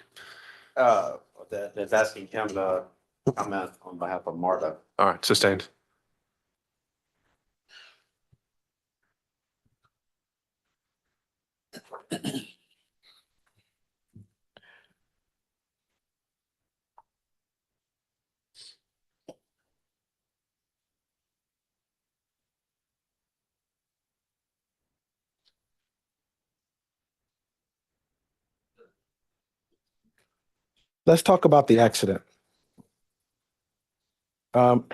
That's asking him to comment on behalf of Marta. all right, sustained. Let's talk about the accident. Um,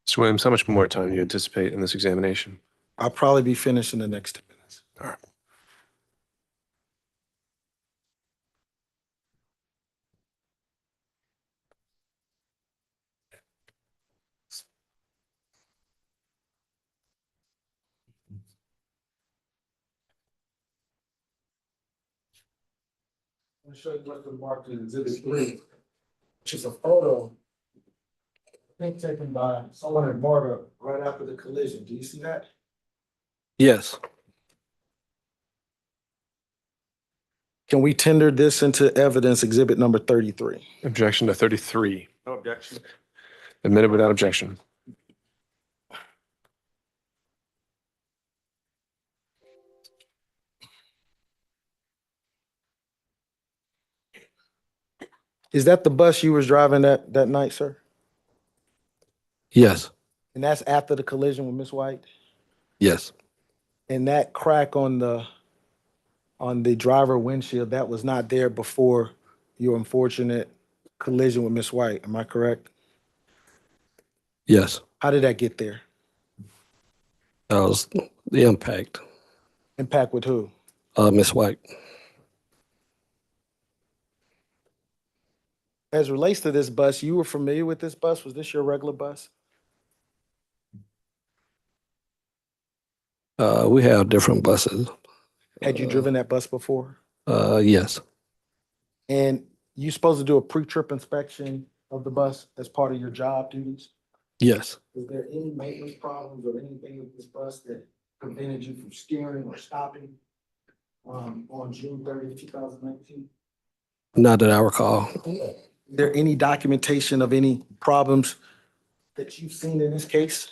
Mr. Williams, how much more time do you anticipate in this examination? I'll probably be finished in the next 10 minutes. All right. I'm gonna show you what's been marked in exhibit 3, which is a photo, I think taken by someone in Marta right after the collision. Do you see that? Yes. Can we tender this into evidence exhibit number 33? Objection to 33. No objection. Admitted without objection. Is that the bus you was driving that night, sir? Yes. And that's after the collision with Miss White? Yes. And that crack on the driver windshield, that was not there before your unfortunate collision with Miss White, am I correct? Yes. How did that get there? That was the impact. Impact with who? Miss White. As relates to this bus, you were familiar with this bus? Was this your regular bus? We have different buses. Had you driven that bus before? Yes. And you supposed to do a pre-trip inspection of the bus as part of your job duties? Yes. Is there any maintenance problems or anything with this bus that prevented you from steering or stopping on June 30th, 2019? Not that I recall. Is there any documentation of any problems that you've seen in this case?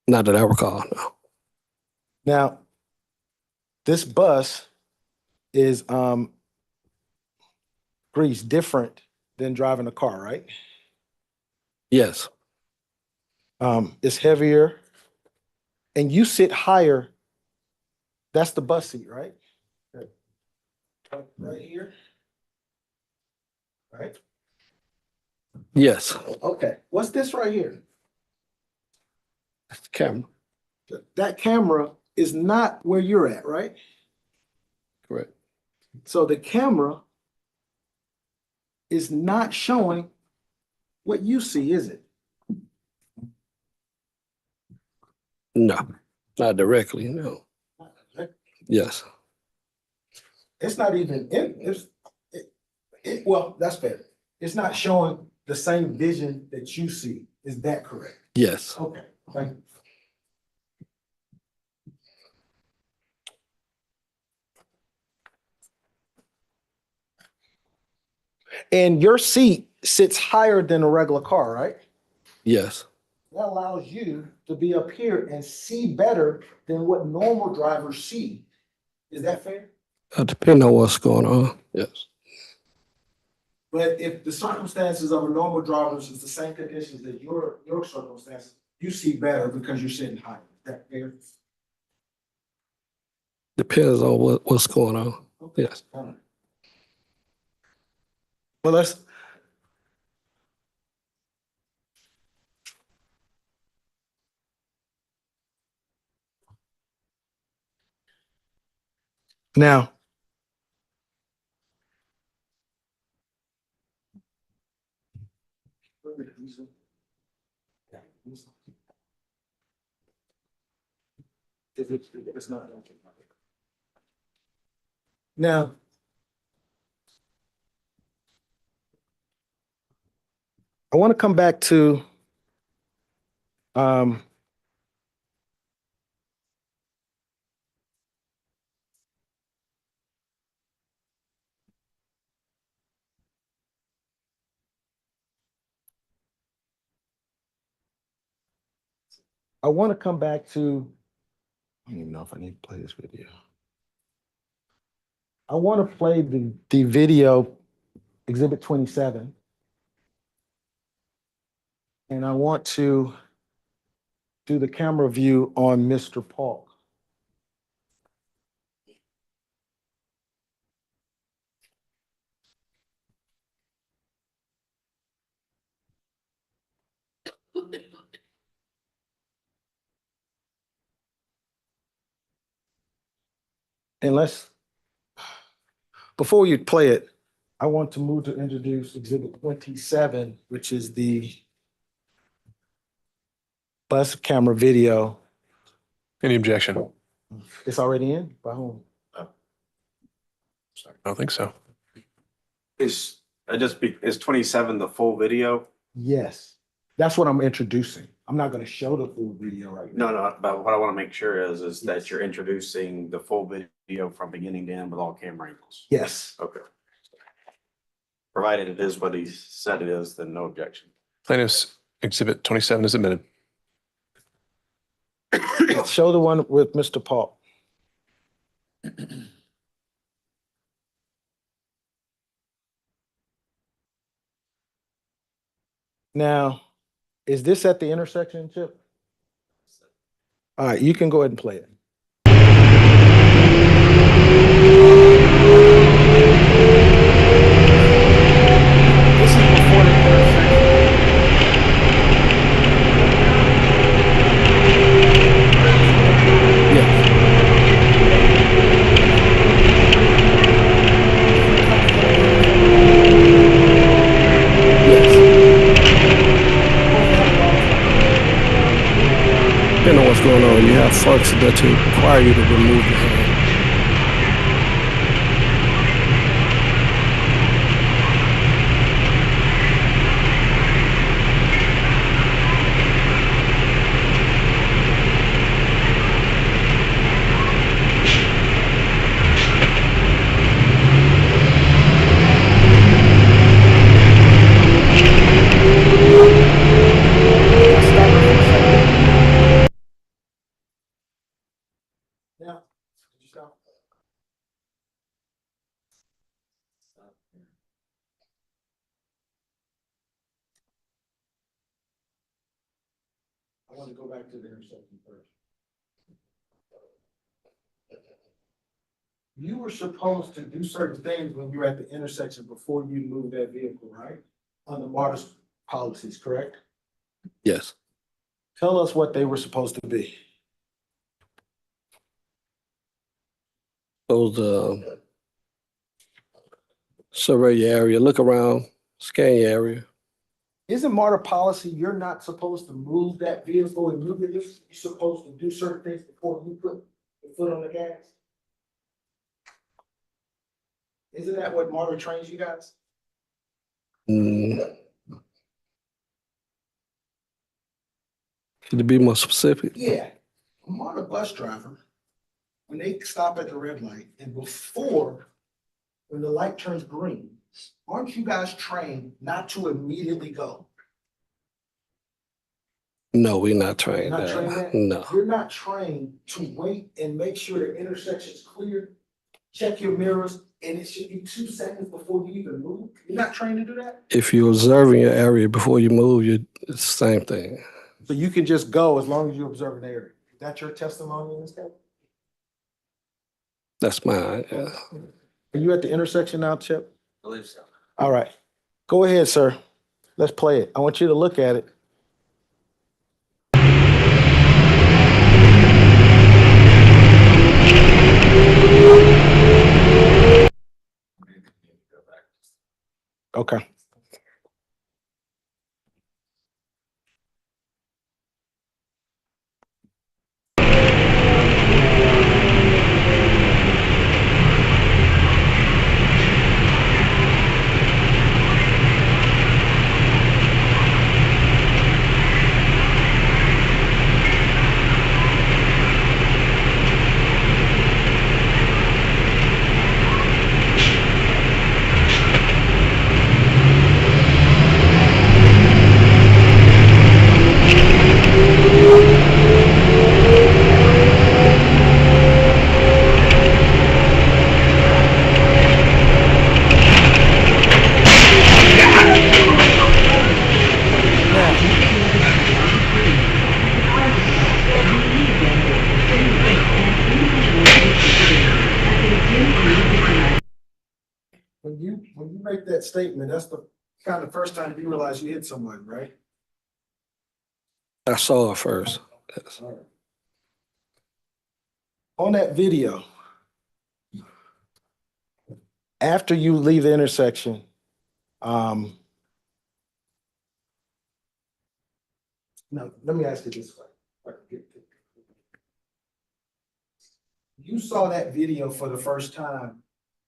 Not that I recall. No. Now, this bus is Grease, different than driving a car, right? Yes. It's heavier and you sit higher. That's the bus seat, right? Right here. Right? Yes. Okay. What's this right here? That's the camera. That camera is not where you're at, right? Correct. So the camera is not showing what you see, is it? No. Not directly. No. Yes. It's not even well, that's fair. It's not showing the same vision that you see. Is that correct? Yes. Okay, thank you. And your seat sits higher than a regular car, right? Yes. That allows you to be up here and see better than what normal drivers see. Is that fair? Depending on what's going on. Yes. But if the circumstances of a normal driver is the same conditions that your circumstances, you see better because you're sitting higher. Is that fair? Depends on what's going on. Yes. All right. Well, let's. Now, it's not. Now, I want to come back to um, I want to come back to, I don't even know if I need to play this video. I want to play the video, Exhibit 27. And I want to do the camera view on Mr. Paul. And before you play it, I want to move to introduce Exhibit 27, which is the bus camera video. Any objection? It's already in? By whom? I don't think so. Is 27 the full video? Yes. That's what I'm introducing. I'm not going to show the full video right now. No, but what I want to make sure is that you're introducing the full video from beginning to end with all camera angles. Yes. Okay. Provided it is what he said it is, then no objection. Plaintiff's Exhibit 27 is admitted. Show the one with Mr. Paul. Now, is this at the intersection, Chip? All right, you can go ahead and play it. This is before the intersection. Depending on what's going on, you have folks that require you to remove your hand. Now, could you stop? I want to go back to the intersection first. You were supposed to do certain things when you were at the intersection before you moved that vehicle, right? Under Marta's policies, correct? Yes. Tell us what they were supposed to be. Those, survey your area, look around, scan your area. Isn't Marta policy, you're not supposed to move that vehicle immediately? You're supposed to do certain things before you put the foot on the gas? Isn't that what Marta trains you guys? Could you be more specific? Yeah. I'm on a bus driver. When they stop at the red light and before, when the light turns green, aren't you guys trained not to immediately go? No, we're not trained Not trained that. that? No. You're not trained to wait and make sure the intersection's clear, check your mirrors, and it should be 2 seconds before you even move. You're not trained to do that? If you're observing your area before you move, it's the same thing. So you can just go as long as you observe an area. Is that your testimony in this case? That's mine, yeah. Are you at the intersection now, Chip? I believe so. All right. Go ahead, sir. Let's play it. I want you to look at it. Okay. when you make that statement, that's the kind of first time you realize you hit someone, right? I saw it first. Yes. All right. On that video, after you leave the intersection, now, let me ask you this way. You saw that video for the first time,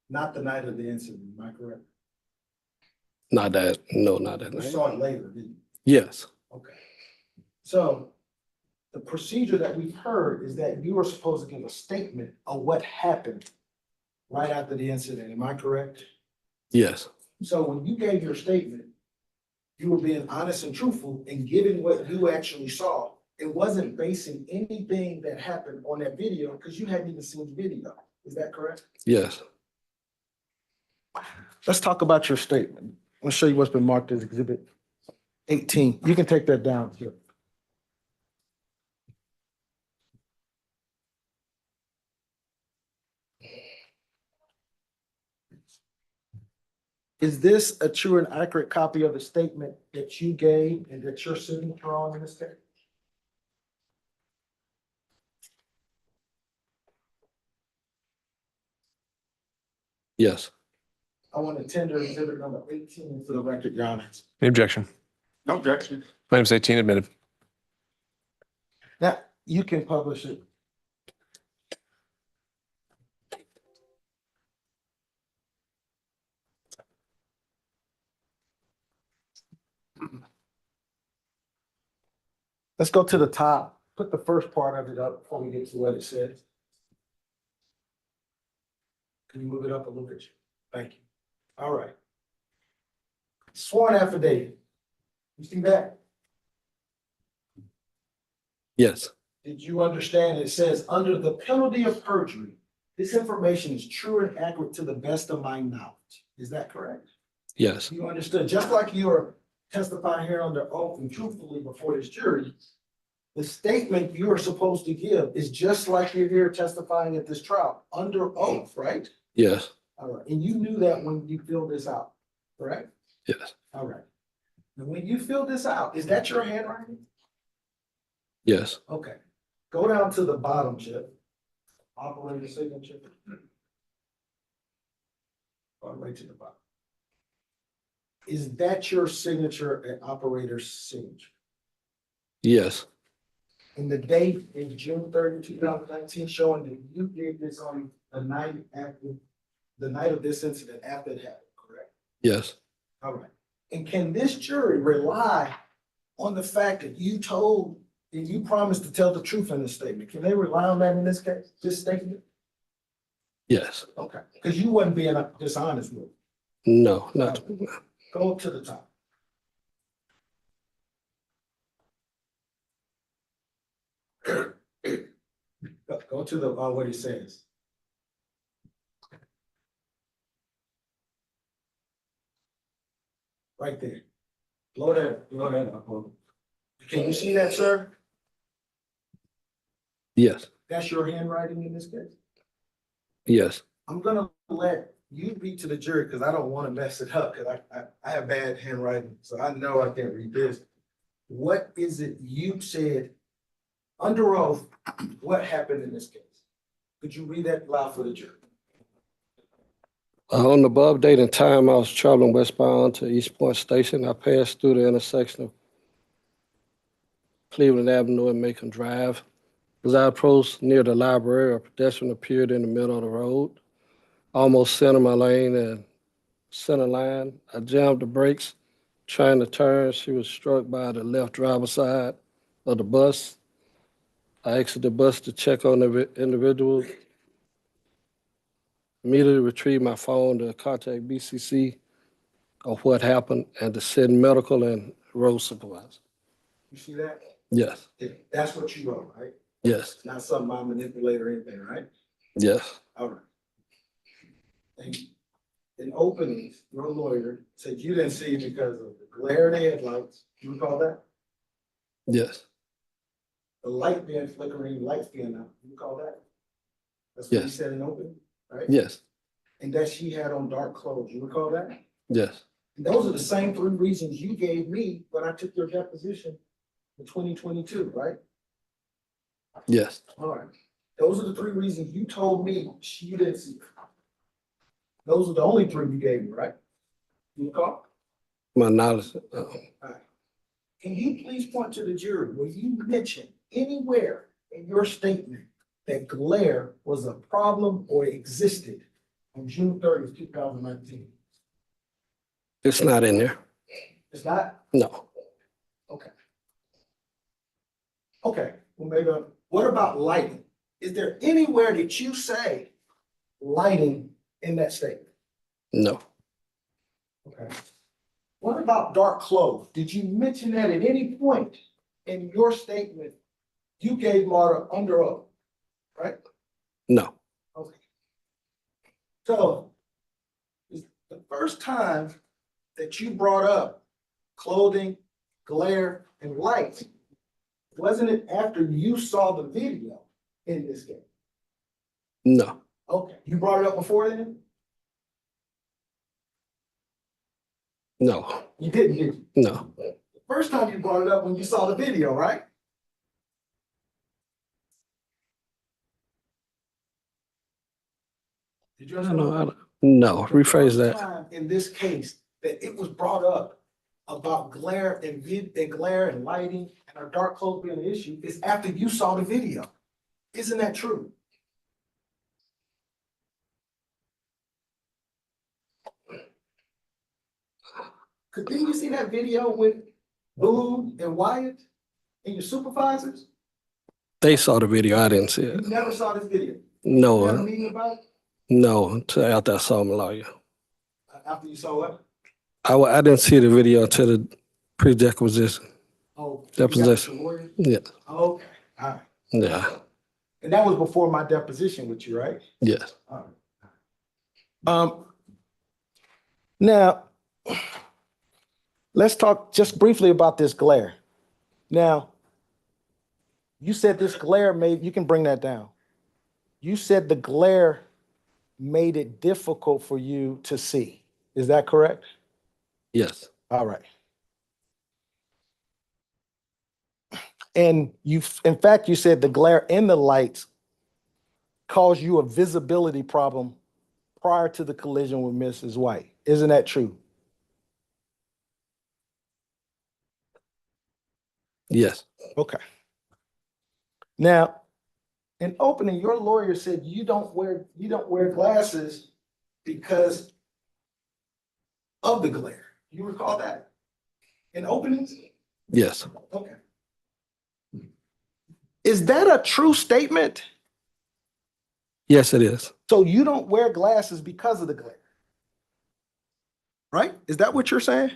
not the night of the incident, am I correct? Not that, no, not that You night. saw it later, didn't you? Yes, Okay. So the procedure that we've heard is that you were supposed to give a statement of what happened right after the incident, am I correct? yes, So when you gave your statement, you were being honest and truthful in giving what you actually saw. It wasn't basing anything that happened on that video because you hadn't even seen the video. Is that correct? yes. Let's talk about your statement. I'll show you what's been marked as exhibit 18. You can take that down here. Is this a true and accurate copy of the statement that you gave and that you're signature on in this case? Yes. I want to tender exhibit number 18 for the record, Your Honor. Any objection? No objection. Items 18 admitted. Now, you can publish it. Let's go to the top. Put the first part of it up before we get to what it says. Can you move it up a little bit? Thank you. All right. Sworn affidavit. You see that? Yes, Did you understand? It says, under the penalty of perjury, this information is true and accurate to the best of my knowledge. Is that correct? yes, You understood, just like you're testifying here under oath and truthfully before this jury, the statement you are supposed to give is just like you're here testifying at this trial, under oath, right? yes, All right, and you knew that when you filled this out, correct? yes, All right. Now, when you filled this out, is that your handwriting? yes, Okay, go down to the bottom, Chip. Operator signature. All the way to the bottom. Is that your signature and operator's signature? yes, And the date is June 30, 2019, showing that you did this on the night after, the night of this incident after it happened, correct? yes, All right. And can this jury rely on the fact that you told and you promised to tell the truth in this statement? Can they rely on that in this case, this statement? yes. Okay, because you wasn't being dishonest with it. No, not, Go to the top. Go to the, what it says. Right there. Blow that up. Can you see that, sir? yes, That's your handwriting in this case? yes, I'm gonna let you read to the jury because I don't want to mess it up because I have bad handwriting, so I know I can't read this. What is it you said under oath? What happened in this case? Could you read that loud for the jury? On the above date and time, I was traveling westbound to East Point Station. I passed through the intersection of Cleveland Avenue and Macon Drive. As I approached near the library, a pedestrian appeared in the middle of the road, almost center my lane and center line. I jammed the brakes, trying to turn. She was struck by the left driver's side of the bus. I exited the bus to check on the individual. Immediately retrieved my phone to contact BCC of what happened and to send medical and road supervisor. You see that? Yes, That's what you wrote, right? yes, It's not something I manipulate or anything, right? yes, All right. And in openings, your lawyer said you didn't see it because of the glare in the headlights. You recall that? yes, The light being flickering, lights being out. You recall that? That's what you Yes. said in open, right? yes, and that she had on dark clothes. You recall that? Yes, And those are the same three reasons you gave me when I took your deposition in 2022, right? yes. All right. Those are the three reasons you told me you didn't see her. Those are the only three you gave me, right? You recall? My knowledge, Can you please point to the jury where you mentioned anywhere in your statement that glare was a problem or existed on June 30th, 2019? it's not in there. It's not? No, Okay. Okay, well, maybe, what about lighting? Is there anywhere that you say lighting in that statement? no, Okay. What about dark clothes? Did you mention that at any point in your statement you gave Marta under oath, right? no. Okay. So, it's the first time that you brought up clothing, glare, and light, wasn't it after you saw the video in this game? No, Okay, you brought it up before then? no, You didn't, did you? no. The first time you brought it up when you saw the video, right? Did you understand? No, rephrase that. Time in this case that it was brought up about glare and glare and lighting and our dark clothes being an issue is after you saw the video. Isn't that true? Cause didn't you see that video with Boone and Wyatt and your supervisors? They saw the video, I didn't see You it. never saw this video. You had a No, meeting about it no, until after I saw my lawyer. after you saw it? I didn't see the video until the pre-deposition. Oh. Deposition. Lawyer? Yeah, Okay, all right. yeah, And that was before my deposition with you, right? yes. All right. Now, let's talk just briefly about this glare. Now, you said this glare made, you can bring that down. You said the glare made it difficult for you to see. Is that correct? Yes, All right. And in fact, you said the glare in the lights caused you a visibility problem prior to the collision with Mrs. White. Isn't that true? yes, Okay. Now, in opening, your lawyer said you don't wear glasses because of the glare. You recall that? In openings? yes, Okay. Is that a true statement? yes, it is. So you don't wear glasses because of the glare? Right? Is that what you're saying?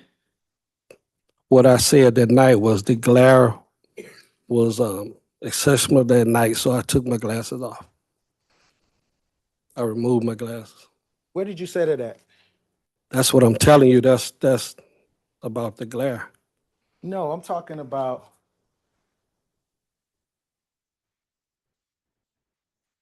What I said that night was the glare was exceptional that night, so I took my glasses off. I removed my glasses. Where did you say that at? That's what I'm telling you. That's about the glare. No, I'm talking about.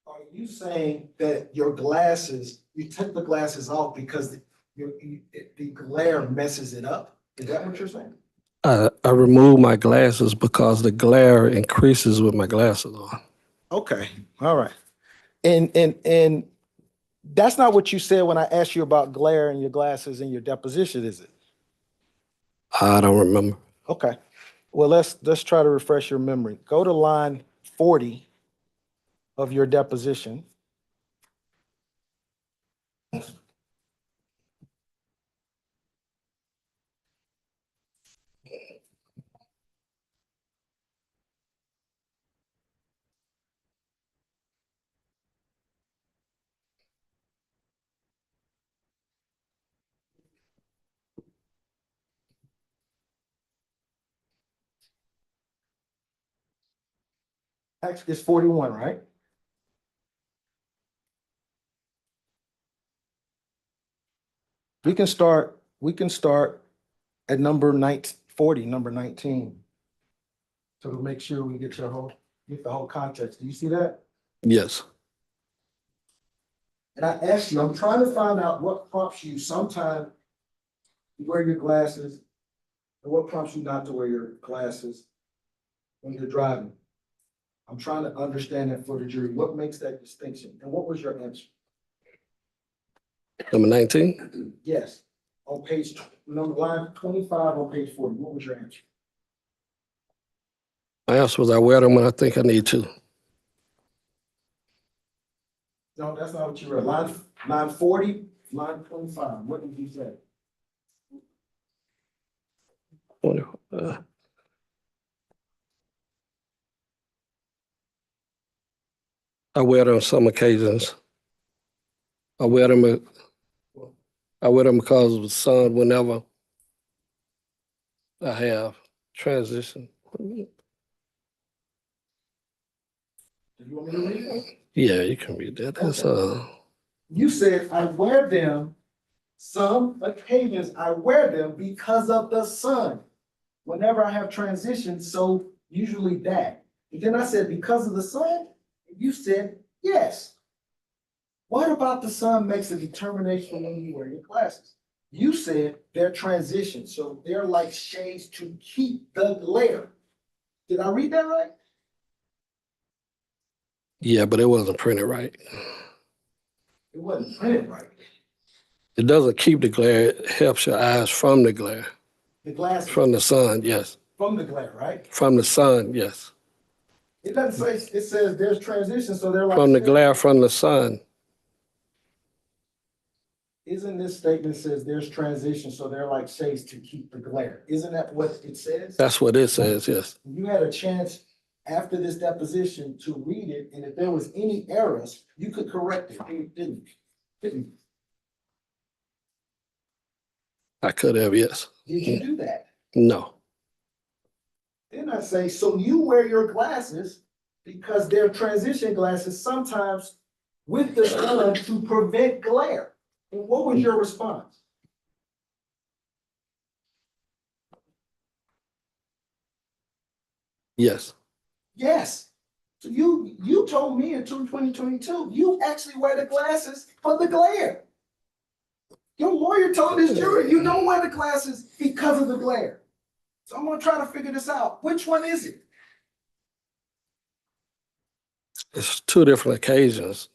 Are you saying that your glasses, you took the glasses off because the glare messes it up? Is that what you're saying? I removed my glasses because the glare increases with my glasses on. Okay, all right. And that's not what you said when I asked you about glare in your glasses in your deposition, is it? I don't remember. Okay. Well, let's try to refresh your memory. Go to line 40 of your deposition. Actually, it's 41, right? We can start at number 40, number 19. So to make sure we get the whole context. Do you see that? Yes, And I asked you, I'm trying to find out what prompts you sometime to wear your glasses and what prompts you not to wear your glasses when you're driving. I'm trying to understand that for the jury. What makes that distinction? And what was your answer? Number 19, Yes, on page, line 25 on page 40, what was your answer? my answer was I wear them when I think I need to. No, that's not what you read. Line 40, line 25, what did you say? Uh, I wear them on some occasions. I wear them because of the sun whenever I have transition. Do you want me to read it? Yeah, you can read that. That's You said, I wear them, some occasions I wear them because of the sun. Whenever I have transition, so usually that. And then I said, because of the sun, you said, yes. What about the sun makes a determination when you wear your glasses? You said they're transition, so they're like shades to keep the glare. Did I read that right? yeah, but it wasn't printed right. It wasn't printed right. It doesn't keep the glare. It helps your eyes from the glare. The glasses From the sun, yes. from the glare, right? From the sun, yes. It doesn't say, it says there's transition, so they're like. From the glare from the sun. Isn't this statement says there's transition, so they're like shades to keep the glare? Isn't that what it says? That's what it says, yes. You had a chance after this deposition to read it, and if there was any errors, you could correct it. You didn't. I could have, yes. Did you do that? No. Then I say, so you wear your glasses because they're transition glasses sometimes with the sun to prevent glare. And what was your response? Yes. Yes. So you told me in 2022, you actually wear the glasses for the glare. Your lawyer told this jury you don't wear the glasses because of the glare. So I'm gonna try to figure this out. Which one is it? It's two different occasions.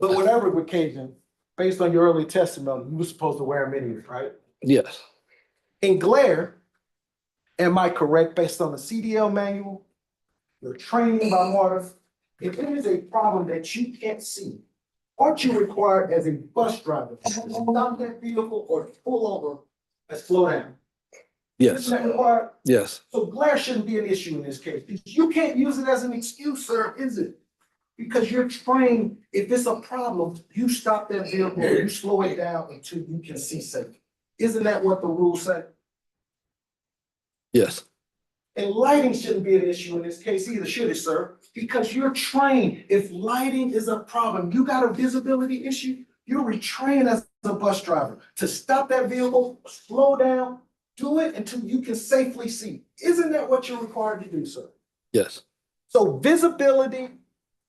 But whatever occasion, based on your early testimony, you were supposed to wear them anyway, right? Yes. In glare, am I correct based on the CDL manual, your training by Marta? If it is a problem that you can't see, aren't you required as a bus driver to stop that vehicle or pull over and slow down? Yes. Isn't that required? Yes. So glare shouldn't be an issue in this case. You can't use it as an excuse, sir, is it? Because you're trained, if it's a problem, you stop that vehicle, you slow it down until you can see safely. Isn't that what the rules say? Yes. And lighting shouldn't be an issue in this case either, should it, sir? Because you're trained. If lighting is a problem, you got a visibility issue, you're retrained as a bus driver to stop that vehicle, slow down, do it until you can safely see. Isn't that what you're required to do, sir? Yes. So visibility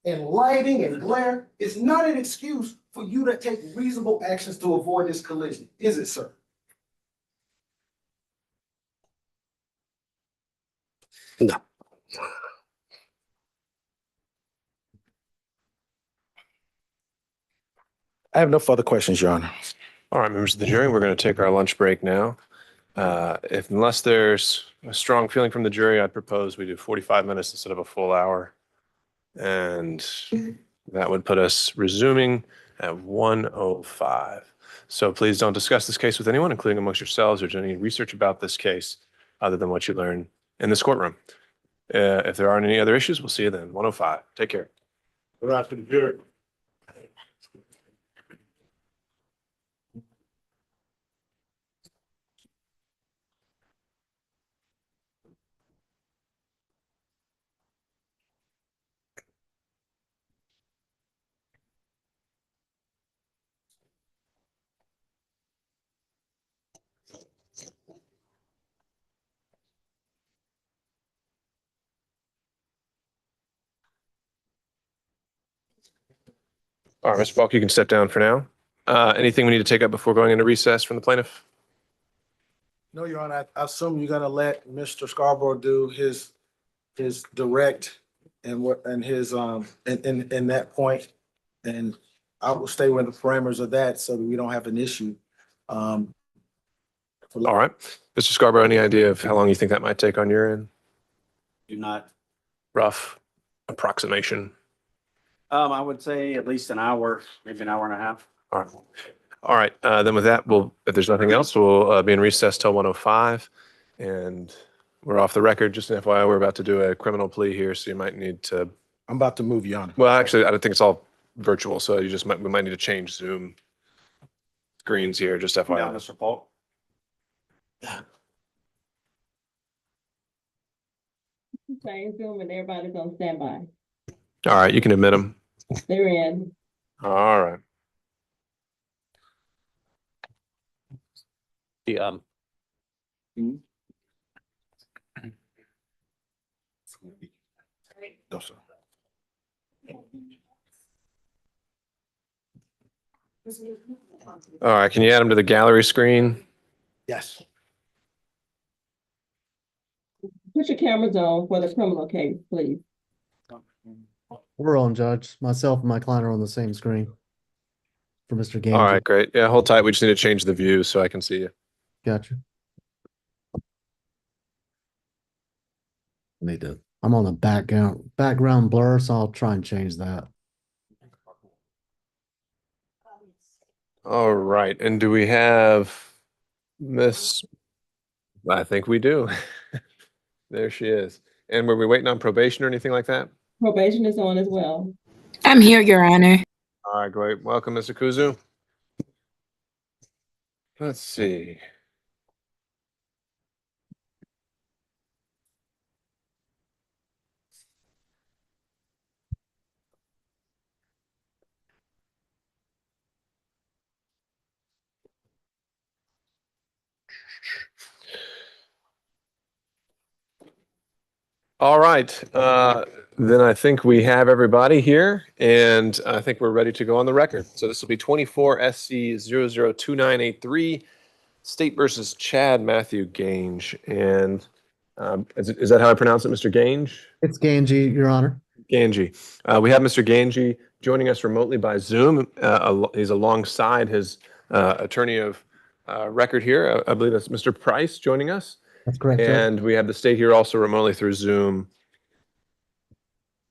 and lighting and glare is not an excuse for you to take reasonable actions to avoid this collision, is it, sir? No. I have no further questions, Your Honor. All right, members of the jury, we're going to take our lunch break now. Unless there's a strong feeling from the jury, I'd propose we do 45 minutes instead of a full hour. And that would put us resuming at 1:05. So please don't discuss this case with anyone, including amongst yourselves, or do any research about this case other than what you learn in this courtroom. If there aren't any other issues, we'll see you then. 1:05. Take care. Good afternoon, jury. All right, Mr. Falk, you can step down for now. Anything we need to take up before going into recess from the plaintiff? No, Your Honor, I assume you're gonna let Mr. Scarborough do his direct and his, in that point. And I will stay within the parameters of that so that we don't have an issue. All right. Mr. Scarborough, any idea of how long you think that might take on your end? Do not, Rough approximation. I would say at least an hour, maybe an hour and a half. All right. All right. Then with that, if there's nothing else, we'll be in recess till 1:05. And we're off the record. Just an FYI, we're about to do a criminal plea here, so you might need to. I'm about to move, Your Honor. Well, actually, I don't think it's all virtual, so we might need to change Zoom screens here. Just Yeah, FYI. Mr. Paul. Change Zoom and everybody's on standby. All right, you can admit them. They're in. All right. The, No, sir. All right. Can you add them to the gallery screen? Yes. Put your cameras on for the criminal case, please. We're on, Judge. Myself and my client are on the same screen. For Mr. Gange. All right, great. Yeah, hold tight. We just need to change the view so I can see you. Gotcha. I'm on a background blur, so I'll try and change that. All right. And do we have Miss? I think we do. There she is. And were we waiting on probation or anything like that? Probation is on as well. I'm here, Your Honor. All right, great. Welcome, Mr. Kuzu. Let's see. All right. Then I think we have everybody here, and I think we're ready to go on the record. So this will be 24 SC 002983, State versus Chad Matthew Gange. And is that how I pronounce it, Mr. Gange? It's Gange, Your Honor. Gange. We have Mr. Gange joining us remotely by Zoom. He's alongside his attorney of record here. I believe that's Mr. Price joining us. That's correct, Judge. And we have the state here also remotely through Zoom,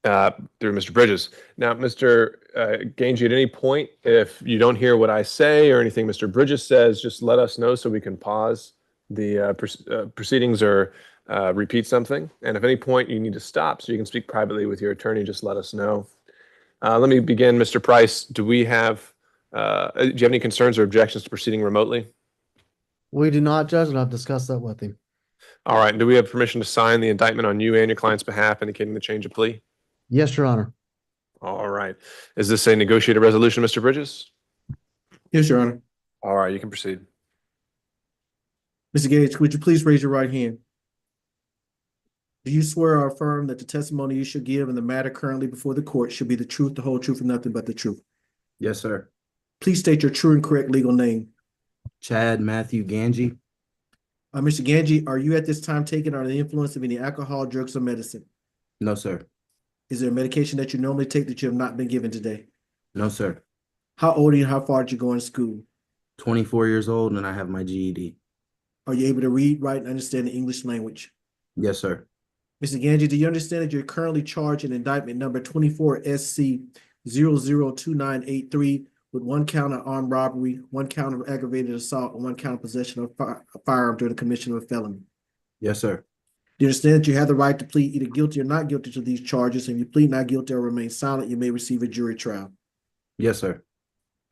through Mr. Bridges. Now, Mr. Gange, at any point, if you don't hear what I say or anything Mr. Bridges says, just let us know so we can pause the proceedings or repeat something. And if at any point you need to stop so you can speak privately with your attorney, just let us know. Let me begin, Mr. Price. Do you have any concerns or objections to proceeding remotely? We do not, Judge, and I've discussed that with him. All right. Do we have permission to sign the indictment on you and your client's behalf indicating the change of plea? Yes, Your Honor. All right. Is this a negotiated resolution, Mr. Bridges? Yes, Your Honor. All right. You can proceed. Mr. Gage, would you please raise your right hand? Do you swear or affirm that the testimony you should give in the matter currently before the court should be the truth, the whole truth, and nothing but the truth? Yes, sir. Please state your true and correct legal name. Chad Matthew Gange. Mr. Gange, are you at this time taking under the influence of any alcohol, drugs, or medicine? No, sir. Is there a medication that you normally take that you have not been given today? No, sir. How old are you and how far did you go in school? 24 years old and I have my GED. Are you able to read, write, and understand the English language? Yes, sir. Mr. Gange, do you understand that you're currently charged in indictment number 24 SC 002983 with 1 count of armed robbery, 1 count of aggravated assault, and 1 count of possession of a firearm during the commission of a felony? Yes, sir. Do you understand that you have the right to plead either guilty or not guilty to these charges? And if you plead not guilty or remain silent, you may receive a jury trial. Yes, sir.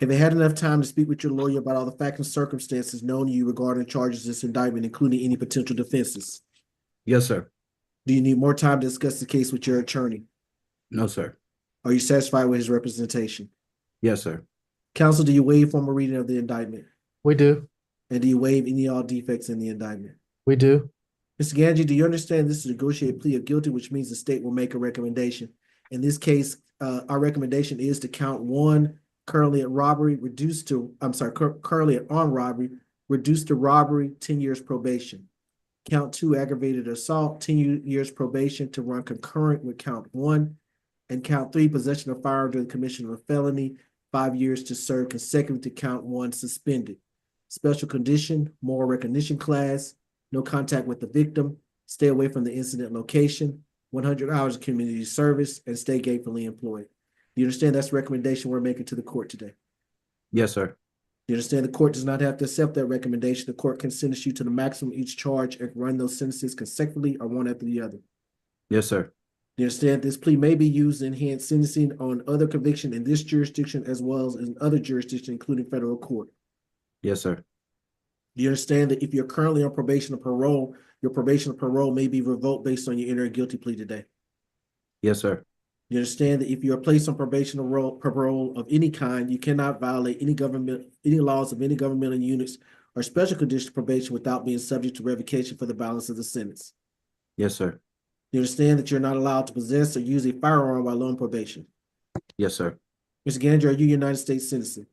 Have you had enough time to speak with your lawyer about all the facts and circumstances known to you regarding charges in this indictment, including any potential defenses? Yes, sir. Do you need more time to discuss the case with your attorney? No, sir. Are you satisfied with his representation? Yes, sir. Counsel, do you waive formal reading of the indictment? We do. And do you waive any all defects in the indictment? We do. Mr. Gange, do you understand this is a negotiated plea of guilty, which means the state will make a recommendation? In this case, our recommendation is to count 1 currently at robbery, reduced to, I'm sorry, currently at armed robbery, reduced to robbery, 10 years probation. Count 2, aggravated assault, 10 years probation to run concurrent with count 1. And count 3, possession of firearm during the commission of a felony, 5 years to serve consecutive to count 1, suspended. Special condition, moral recognition class, no contact with the victim, stay away from the incident location, 100 hours of community service, and stay gainfully employed. Do you understand that's the recommendation we're making to the court today? Yes, sir. You understand the court does not have to accept that recommendation. The court can sentence you to the maximum each charge and run those sentences consecutively or one after the other. Yes, sir. You understand this plea may be used to enhance sentencing on other conviction in this jurisdiction as well as in other jurisdictions, including federal court. Yes, sir. Do you understand that if you're currently on probation or parole, your probation or parole may be revoked based on your entering a guilty plea today? Yes, sir. You understand that if you are placed on probation or parole of any kind, you cannot violate any laws of any governmental units or special conditions of probation without being subject to revocation for the balance of the sentence. Yes, sir. You understand that you're not allowed to possess or use a firearm while on probation. Yes, sir. Mr. Gander, are you a United States citizen?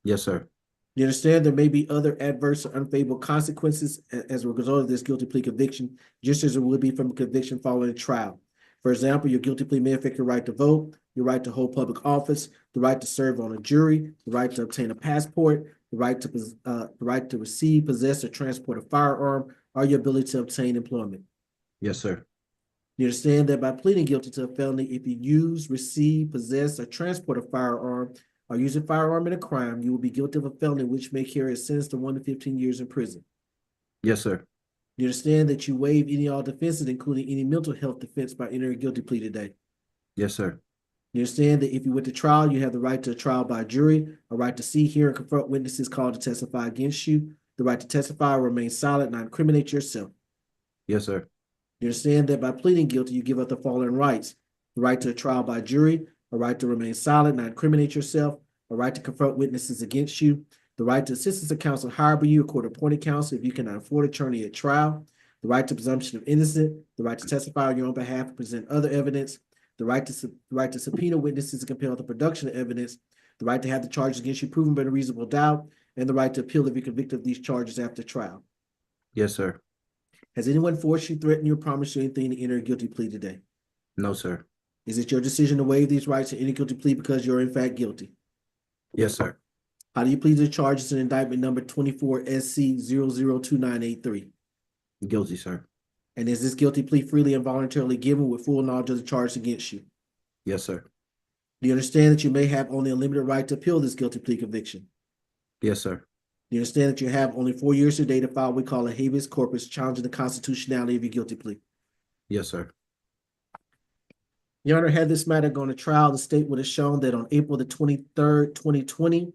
Yes, sir. You understand there may be other adverse or unfavorable consequences as a result of this guilty plea conviction, just as there would be from a conviction following a trial. For example, your guilty plea may affect your right to vote, your right to hold public office, the right to serve on a jury, the right to obtain a passport, the right to receive, possess, or transport a firearm, or your ability to obtain employment. Yes, sir. You understand that by pleading guilty to a felony, if you use, receive, possess, or transport a firearm, or use a firearm in a crime, you will be guilty of a felony which may carry a sentence to 1 to 15 years in prison. Yes, sir. You understand that you waive any all defenses, including any mental health defense, by entering a guilty plea today. Yes, sir. You understand that if you went to trial, you have the right to a trial by jury, a right to see, hear, and confront witnesses called to testify against you, the right to testify or remain silent, not incriminate yourself. Yes, sir. You understand that by pleading guilty, you give up the following rights: the right to a trial by jury, a right to remain silent, not incriminate yourself, a right to confront witnesses against you, the right to assistance of counsel hired by you, or court-appointed counsel if you cannot afford attorney at trial, the right to presumption of innocence, the right to testify on your own behalf and present other evidence, the right to subpoena witnesses and compel the production of evidence, the right to have the charges against you proven by a reasonable doubt, and the right to appeal if you're convicted of these charges after trial. Yes, sir. Has anyone forced you, threatened you, or promised you anything to enter a guilty plea today? No, sir. Is it your decision to waive these rights to any guilty plea because you're in fact guilty? Yes, sir. How do you plead the charges in indictment number 24 SC 002983? Guilty, sir. And is this guilty plea freely and voluntarily given with full knowledge of the charge against you? Yes, sir. Do you understand that you may have only a limited right to appeal this guilty plea conviction? Yes, sir. Do you understand that you have only 4 years today to file what we call a habeas corpus challenging the constitutionality of your guilty plea? Yes, sir. Your Honor, had this matter gone to trial, the state would have shown that on April the 23rd, 2020,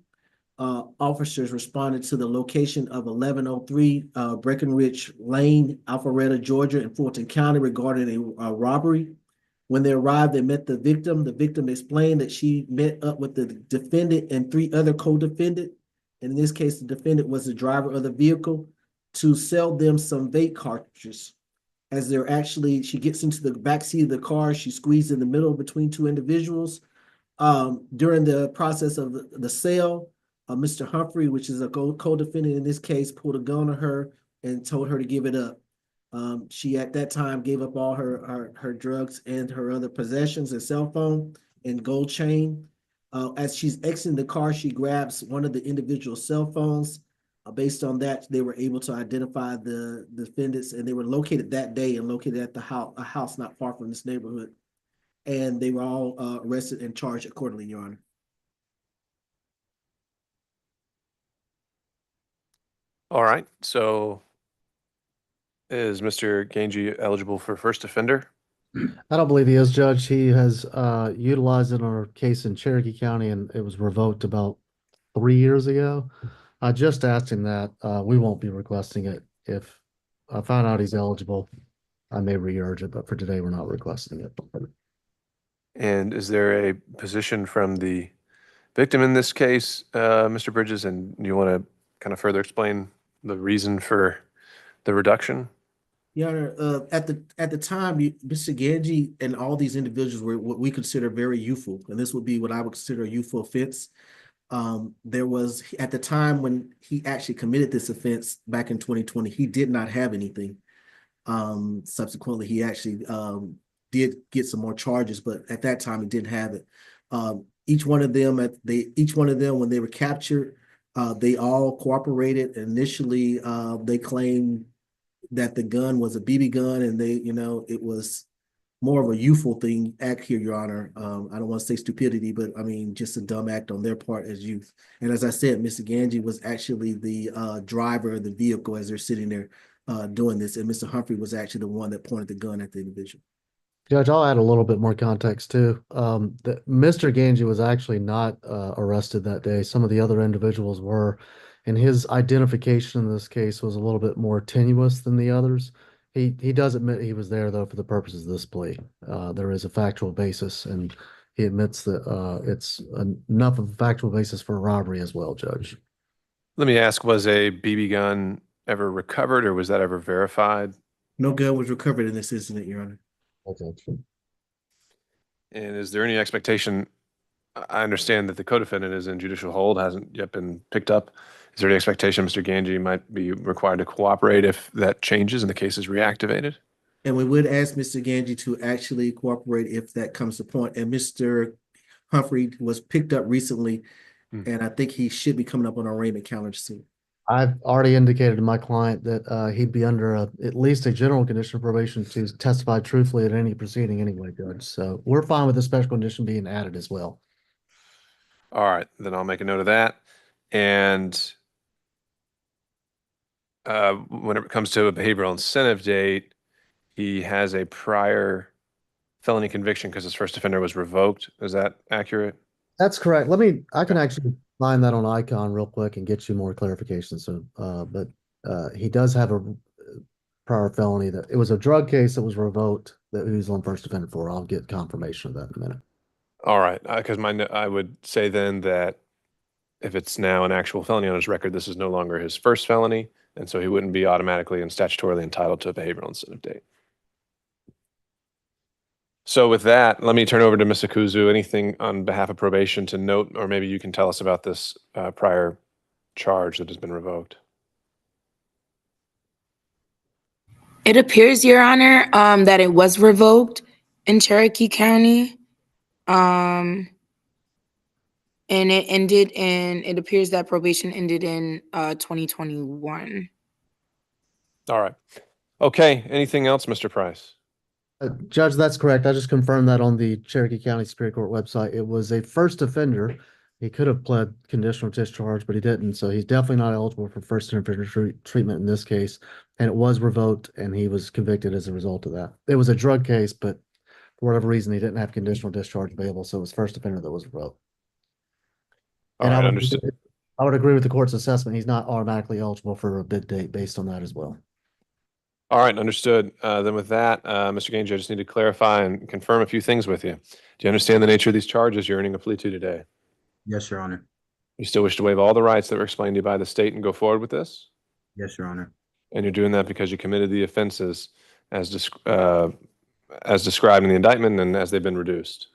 officers responded to the location of 1103 Breckenridge Lane, Alpharetta, Georgia, in Fulton County regarding a robbery. When they arrived, they met the victim. The victim explained that she met up with the defendant and 3 other co-defendants. And in this case, the defendant was the driver of the vehicle, to sell them some vape cartridges. As she gets into the back seat of the car, she squeezed in the middle between 2 individuals. During the process of the sale, Mr. Humphrey, which is a co-defendant in this case, pulled a gun on her and told her to give it up. She at that time gave up all her drugs and her other possessions, and cell phone and gold chain. As she's exiting the car, she grabs one of the individual cell phones. Based on that, they were able to identify the defendants, and they were located that day and located at a house not far from this neighborhood. And they were all arrested and charged accordingly, Your Honor. All right, so is Mr. Ganji eligible for first offender? I don't believe he is, Judge. He has utilized it on a case in Cherokee County, and it was revoked about 3 years ago. I just asked him that. We won't be requesting it. If I find out he's eligible, I may re-urge it, but for today, we're not requesting it. And is there a position from the victim in this case, Mr. Bridges, and you want to kind of further explain the reason for the reduction? Your Honor, at the time, Mr. Ganji and all these individuals were what we consider very youthful, and this would be what I would consider a youthful offense. There was, at the time when he actually committed this offense back in 2020, he did not have anything. Subsequently, he actually did get some more charges, but at that time he didn't have it. Each one of them, when they were captured, they all cooperated. Initially, they claimed that the gun was a BB gun, and it was more of a youthful thing act here, Your Honor. I don't want to say stupidity, but I mean, just a dumb act on their part as youth. And as I said, Mr. Ganji was actually the driver of the vehicle as they're sitting there doing this. And Mr. Humphrey was actually the one that pointed the gun at the individual. Judge, I'll add a little bit more context too. Mr. Ganji was actually not arrested that day. Some of the other individuals were, and his identification in this case was a little bit more tenuous than the others. He does admit he was there though for the purposes of this plea. There is a factual basis, and he admits that it's enough of a factual basis for a robbery as well, Judge. Let me ask, was a BB gun ever recovered, or was that ever verified? No gun was recovered in this incident, Your Honor. Okay. And is there any expectation? I understand that the co-defendant is in judicial hold, hasn't yet been picked up. Is there any expectation Mr. Ganji might be required to cooperate if that changes and the case is reactivated? And we would ask Mr. Ganji to actually cooperate if that comes to point. And Mr. Humphrey was picked up recently, and I think he should be coming up on our arraignment calendar soon. I've already indicated to my client that he'd be under at least a general condition of probation to testify truthfully at any proceeding anyway, Judge. So we're fine with the special condition being added as well. All right, then I'll make a note of that. And when it comes to a behavioral incentive date, he has a prior felony conviction because his first offender was revoked. Is that accurate? That's correct. I can actually find that on Icon real quick and get you more clarification. So, but he does have a prior felony that it was a drug case that was revoked that he was on first offender for. I'll get confirmation of that in a minute. All right, because I would say then that if it's now an actual felony on his record, this is no longer his first felony, and so he wouldn't be automatically and statutorily entitled to a behavioral incentive date. So with that, let me turn over to Ms. Akuzu. Anything on behalf of probation to note, or maybe you can tell us about this prior charge that has been revoked. It appears, Your Honor, that it was revoked in Cherokee County. And it appears that probation ended in 2021. All right. Okay. Anything else, Mr. Price? Judge, that's correct. I just confirmed that on the Cherokee County Superior Court website. It was a first offender. He could have pled conditional discharge, but he didn't. So he's definitely not eligible for first offender treatment in this case. And it was revoked, and he was convicted as a result of that. It was a drug case, but for whatever reason, he didn't have conditional discharge available. So it was first offender that was revoked. All right, understood. I would agree with the court's assessment. He's not automatically eligible for a bid date based on that as well. All right, understood. Then with that, Mr. Gange, I just need to clarify and confirm a few things with you. Do you understand the nature of these charges you're earning a plea to today? Yes, Your Honor. You still wish to waive all the rights that were explained to you by the state and go forward with this? Yes, Your Honor. And you're doing that because you committed the offenses as described in the indictment and as they've been reduced?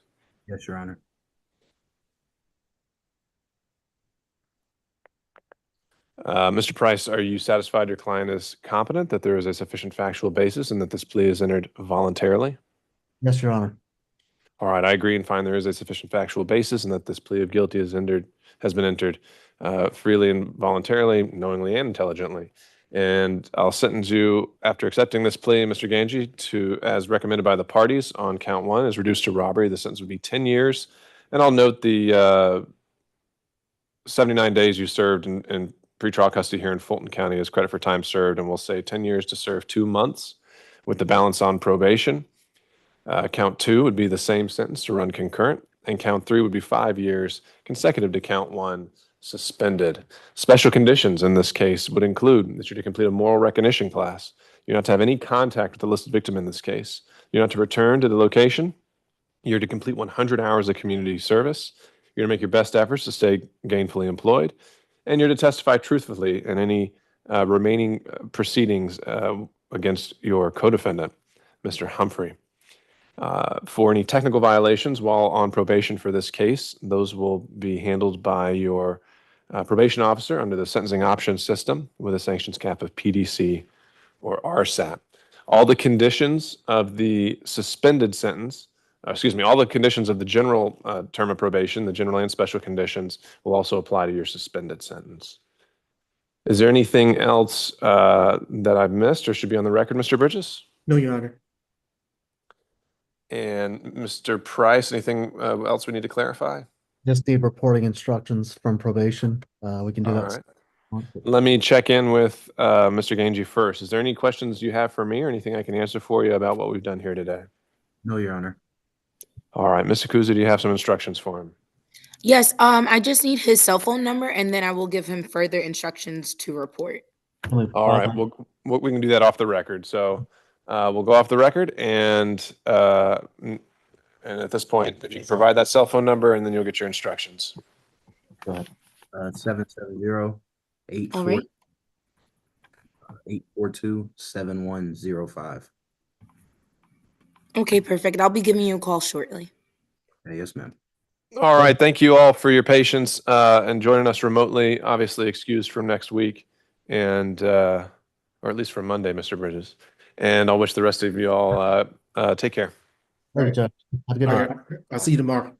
Yes, Your Honor. Mr. Price, are you satisfied your client is competent, that there is a sufficient factual basis, and that this plea is entered voluntarily? Yes, Your Honor. All right, I agree and find there is a sufficient factual basis, and that this plea of guilty has been entered freely and voluntarily, knowingly and intelligently. And I'll sentence you, after accepting this plea, Mr. Ganji, to, as recommended by the parties on count 1, is reduced to robbery. The sentence would be 10 years. And I'll note the 79 days you served in pretrial custody here in Fulton County as credit for time served, and we'll say 10 years to serve 2 months with the balance on probation. Count 2 would be the same sentence to run concurrent, and count 3 would be 5 years consecutive to count 1 suspended. Special conditions in this case would include that you're to complete a moral recognition class. You're not to have any contact with the listed victim in this case. You're not to return to the location. You're to complete 100 hours of community service. You're to make your best efforts to stay gainfully employed. And you're to testify truthfully in any remaining proceedings against your co-defendant, Mr. Humphrey. For any technical violations while on probation for this case, those will be handled by your probation officer under the sentencing options system with a sanctions cap of PDC or RSAP. All the conditions of the suspended sentence, all the conditions of the general term of probation, the general and special conditions, will also apply to your suspended sentence. Is there anything else that I've missed or should be on the record, Mr. Bridges? No, Your Honor. And Mr. Price, anything else we need to clarify? Just need reporting instructions from probation. We can do All that. right. Let me check in with Mr. Ganji first. Is there any questions you have for me or anything I can answer for you about what we've done here today? No, Your Honor. All right. Mr. Kuza, do you have some instructions for him? Yes, I just need his cell phone number and then I will give him further instructions to report. All right. Well, we can do that off the record. So we'll go off the record and at this point, if you can provide that cell phone number and then you'll get your instructions. Go ahead. 770 All right. 842 7105. Okay, perfect. I'll be giving you a call shortly. Yes, ma'am. All right. Thank you all for your patience and joining us remotely. Obviously excused from next week and or at least from Monday, Mr. Bridges. And I'll wish the rest of you all take care. Thank you, Judge. Have a good All day. right. I'll see you tomorrow.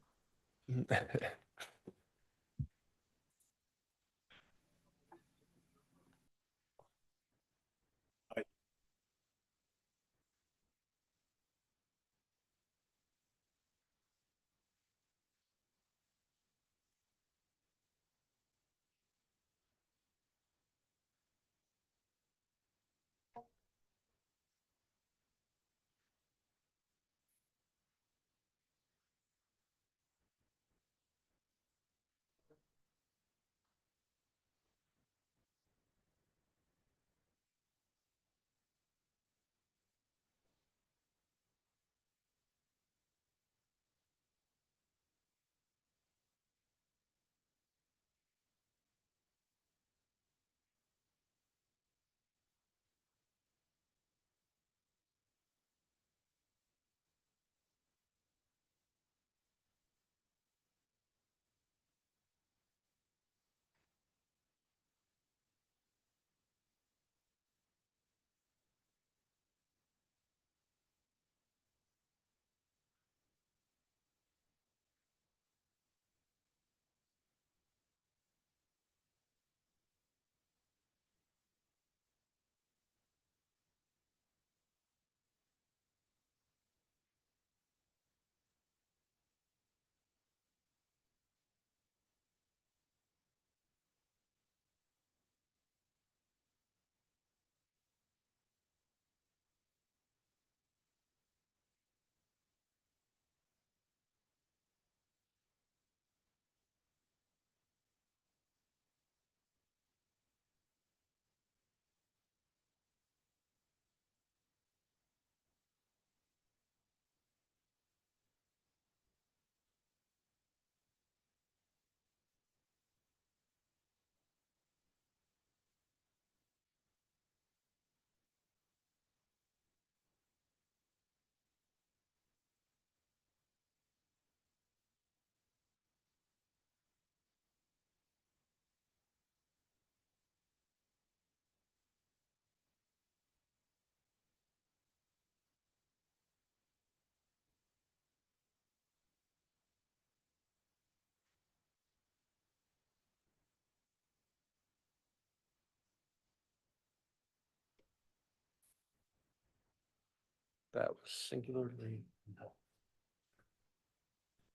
That was singularly. No.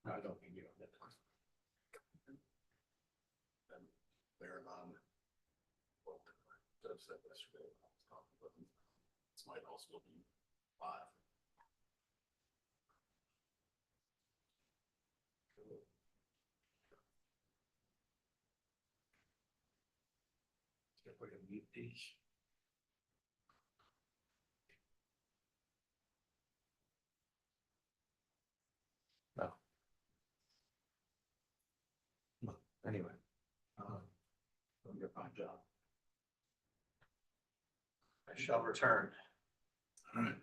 I don't mean you. This might also be 5. If we can mute these. No. Anyway, your fine job. I shall return. All right.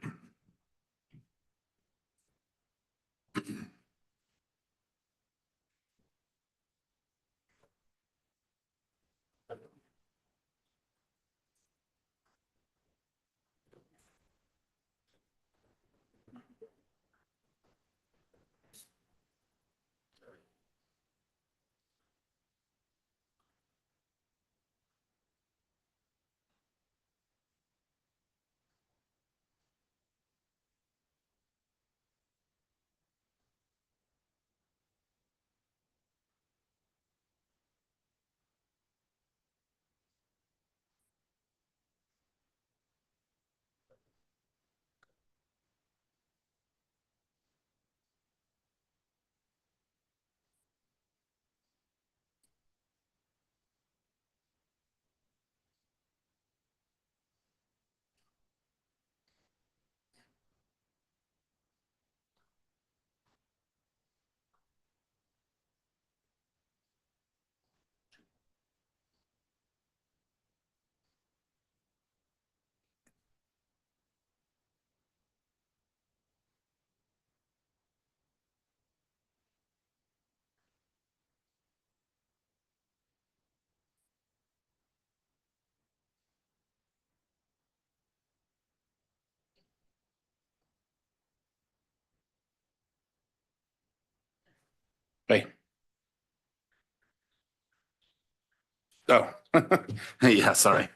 Oh, yeah, sorry.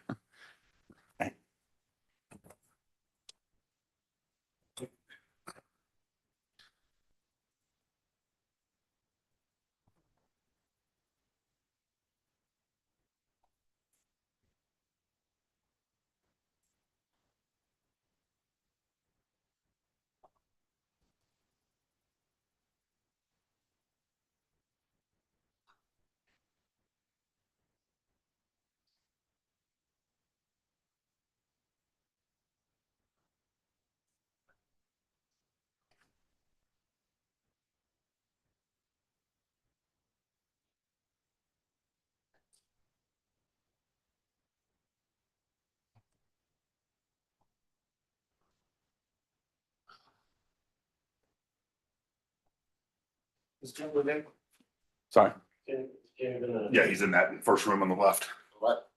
Sorry. Yeah, he's in that first room on the left. What?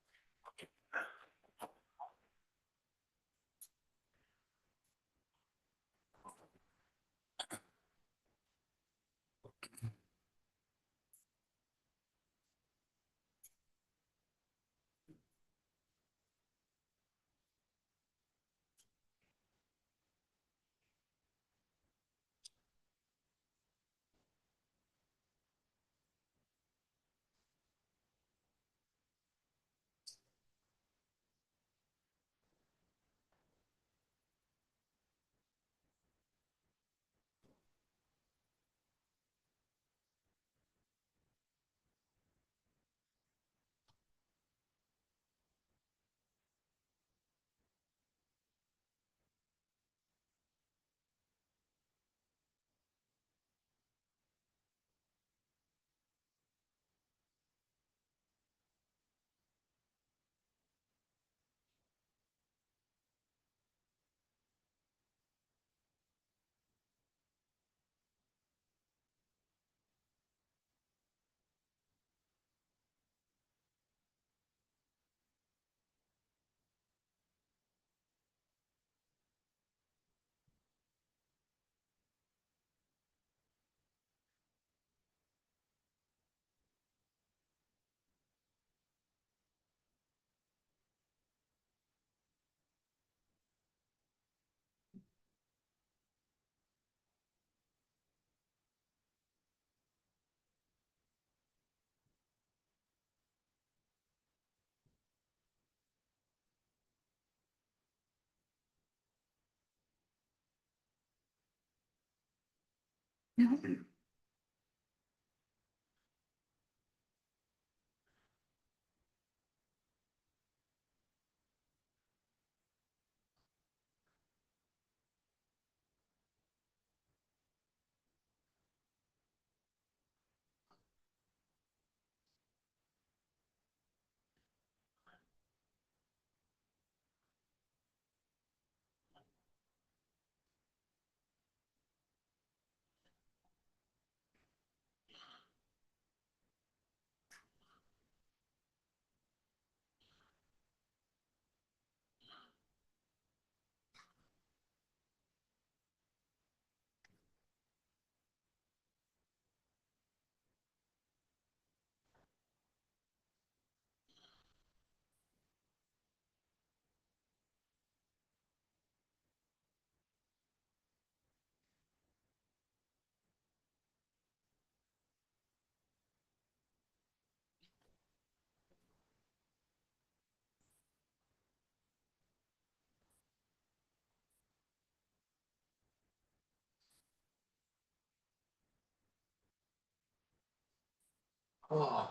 Oh,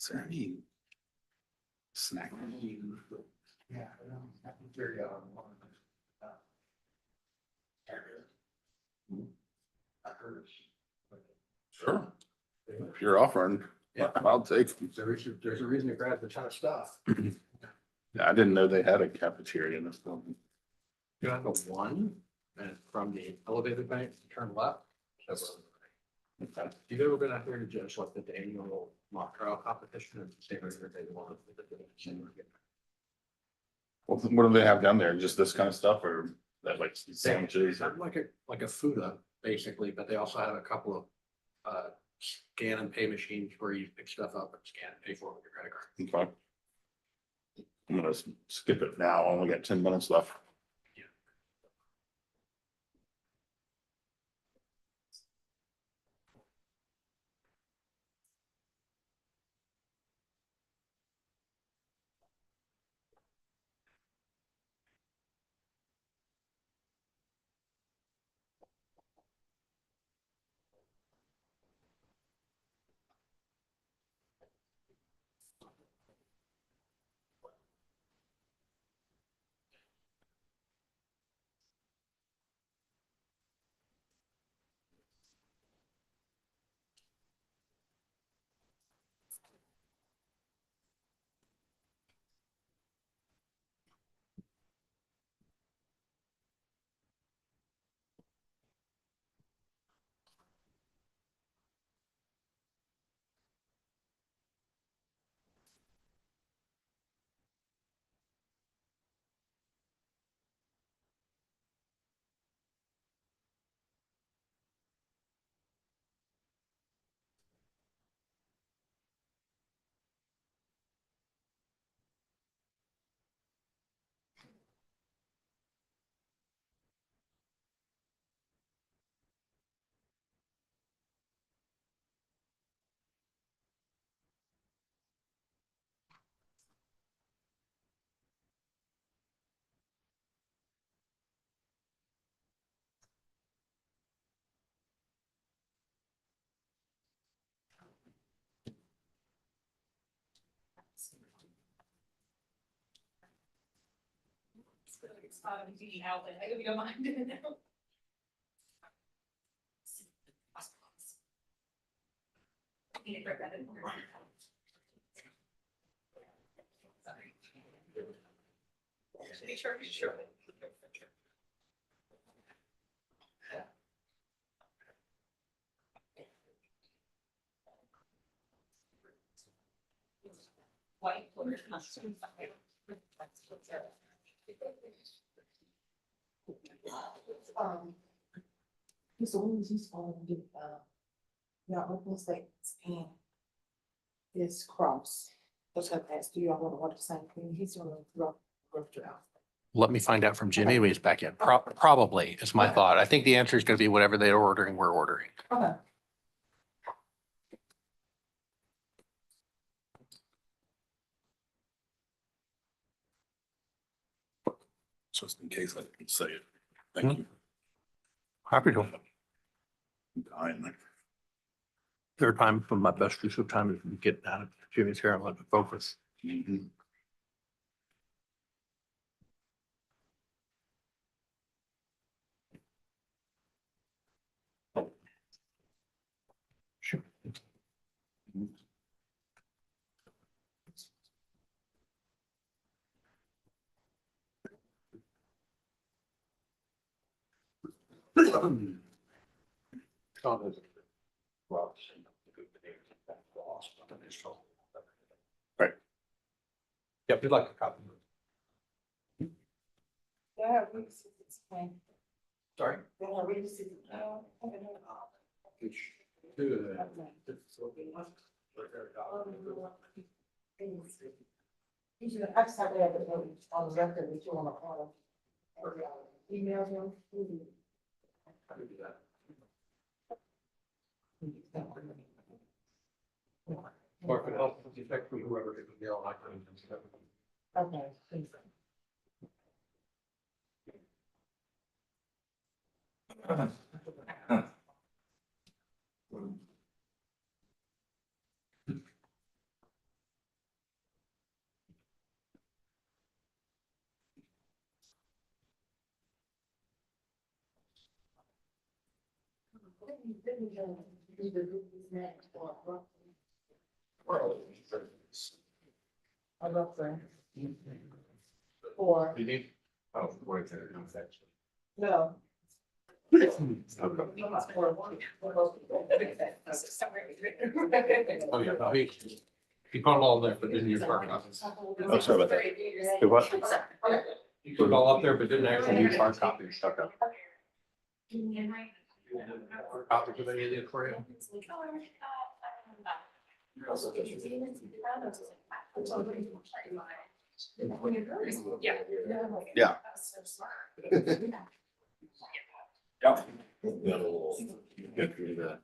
Is there any snack? Yeah. Sure. If you're offering, I'll take. There's a reason to grab the ton of stuff. Yeah, I didn't know they had a cafeteria in this building. You have a one, and from the elevated bank, turn left. Okay. You've ever been out there to judge like the annual mock trial competition and say whether they want to. Well, what do they have down there? Just this kind of stuff or that like sandwiches? or- Like a food up, basically, but they also have a couple of scan and pay machines where you pick stuff up and scan and pay for it with your credit card. Okay. I'm gonna skip it now. I only got 10 minutes left. Outlet, I hope you don't mind. Sorry. Sure. White. So when was used to do, your open statements and this cross. Those have asked, do you all want to order the same thing? He's gonna rough it out. Let me find out from Jimmy when he's back in. Probably is my thought. I think the answer is going to be whatever they're ordering, we're ordering. Okay. Just in case I can say it. Thank you. Happy to. I'm dying. Third time, for my best use of time is getting out of Jimmy's hair and let it focus. Mhm. Sure. Right. Yep, you'd like a copy. Yeah, Sorry. Usually, I just have to have it on the record that you want to order. Email him. Or if it helps with the effect from whoever it would be all like. Okay, please. I love that. Or, You need, oh, wait, there, no, that's. no. Oh, yeah, no, he put it all there, but didn't use hard copies. Oh, sorry about that. Do what? He put it all up there, but didn't actually use hard copies, stuck up. Copy for any of the for you? Yeah. Yeah. Get through the.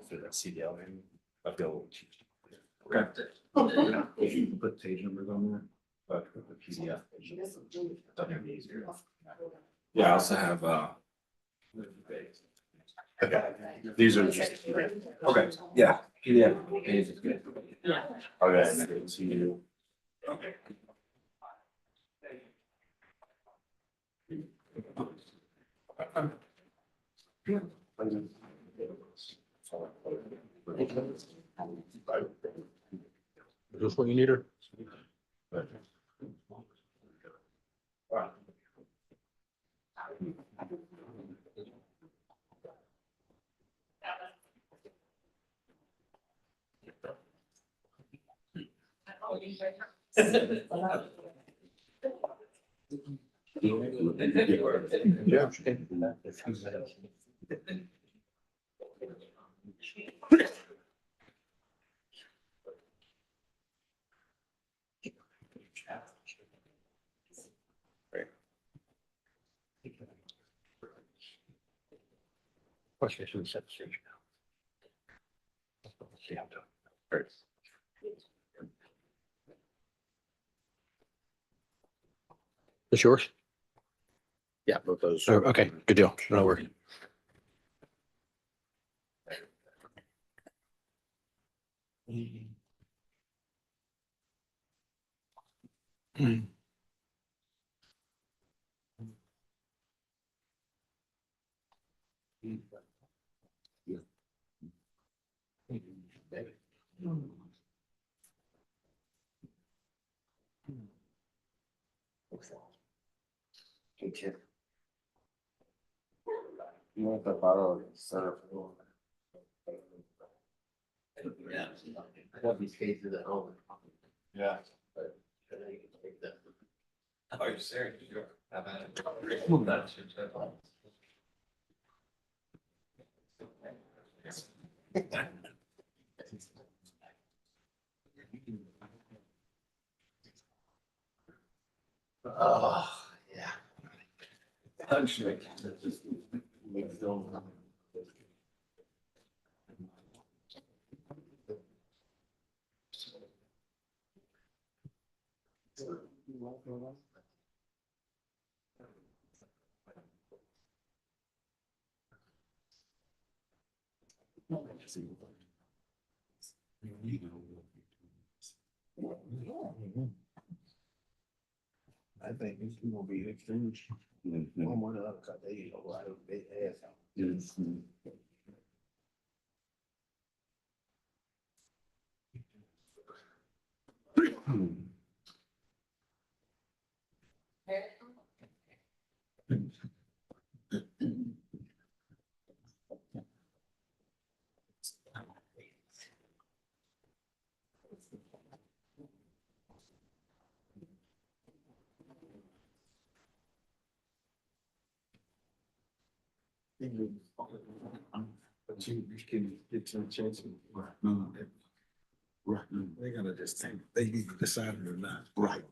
Through that CDL, maybe. I feel. Okay. If you put page numbers on there, but with the PDF. That'd be easier. Yeah, I also have, okay, these are just, okay, yeah, PDF page is good. Okay, and I can see you. Okay. Is this what you need her? Yeah. Question should set the stage now. See how to. This yours? Yeah, both those. Oh, okay, good deal. No worries. Okay. You want the bottle of syrup? Yeah. I have these cases at home. Yeah. Oh, you're serious? How about it? Oh, yeah. Punching. I think it's gonna be exchange. One more than other, cause they, a lot of big ass. But you can get to a chance. Right. They gotta just think, they either decided or not. Right.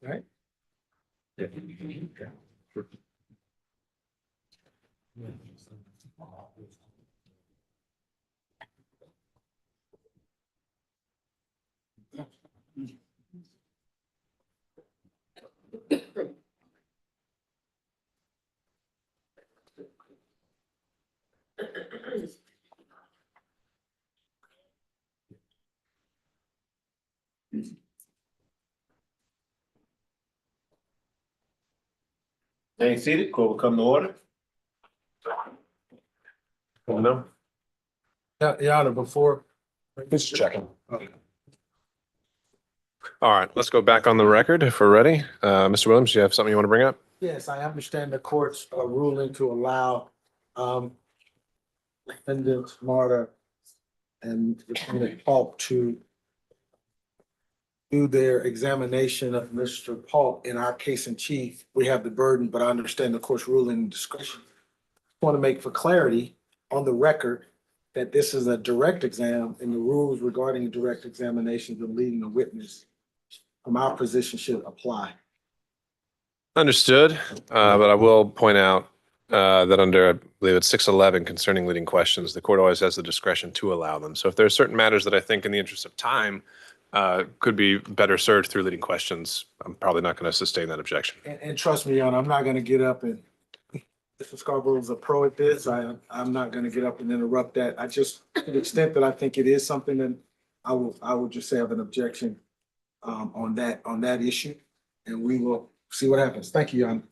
Right? Staying seated, court will come to order. No, Yeah, Your Honor, before. just checking. Okay. All right, let's go back on the record if we're ready. Mr. Williams, do you have something you want to bring up? Yes, I understand the court's ruling to allow defendants Marta and defendant Paul to do their examination of Mr. Paul in our case in chief. We have the burden, but I understand the court's ruling and discretion. Want to make for clarity on the record that this is a direct exam and the rules regarding direct examinations of leading a witness from our position should apply. Understood, but I will point out that under, I believe it's 611 concerning leading questions, the court always has the discretion to allow them. So if there are certain matters that I think in the interest of time could be better served through leading questions, I'm probably not going to sustain that objection. And trust me, Your Honor, I'm not going to get up and, Mr. Scarborough is a pro at this. I'm not going to get up and interrupt that. I just, to the extent that I think it is something that I will just say I have an objection on that issue, and we will see what happens. Thank you, Your Honor.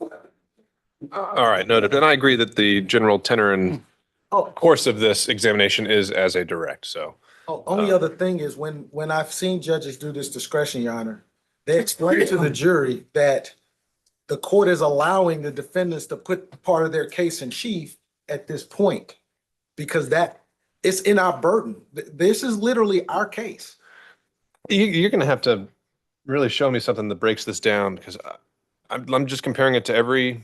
All right, noted. And I agree that the general tenor and course of this examination is as a direct, so. Only other thing is when I've seen judges do this discretion, Your Honor, they explain to the jury that the court is allowing the defendants to put part of their case in chief at this point because that it's in our burden. This is literally our case. You're going to have to really show me something that breaks this down because I'm just comparing it to every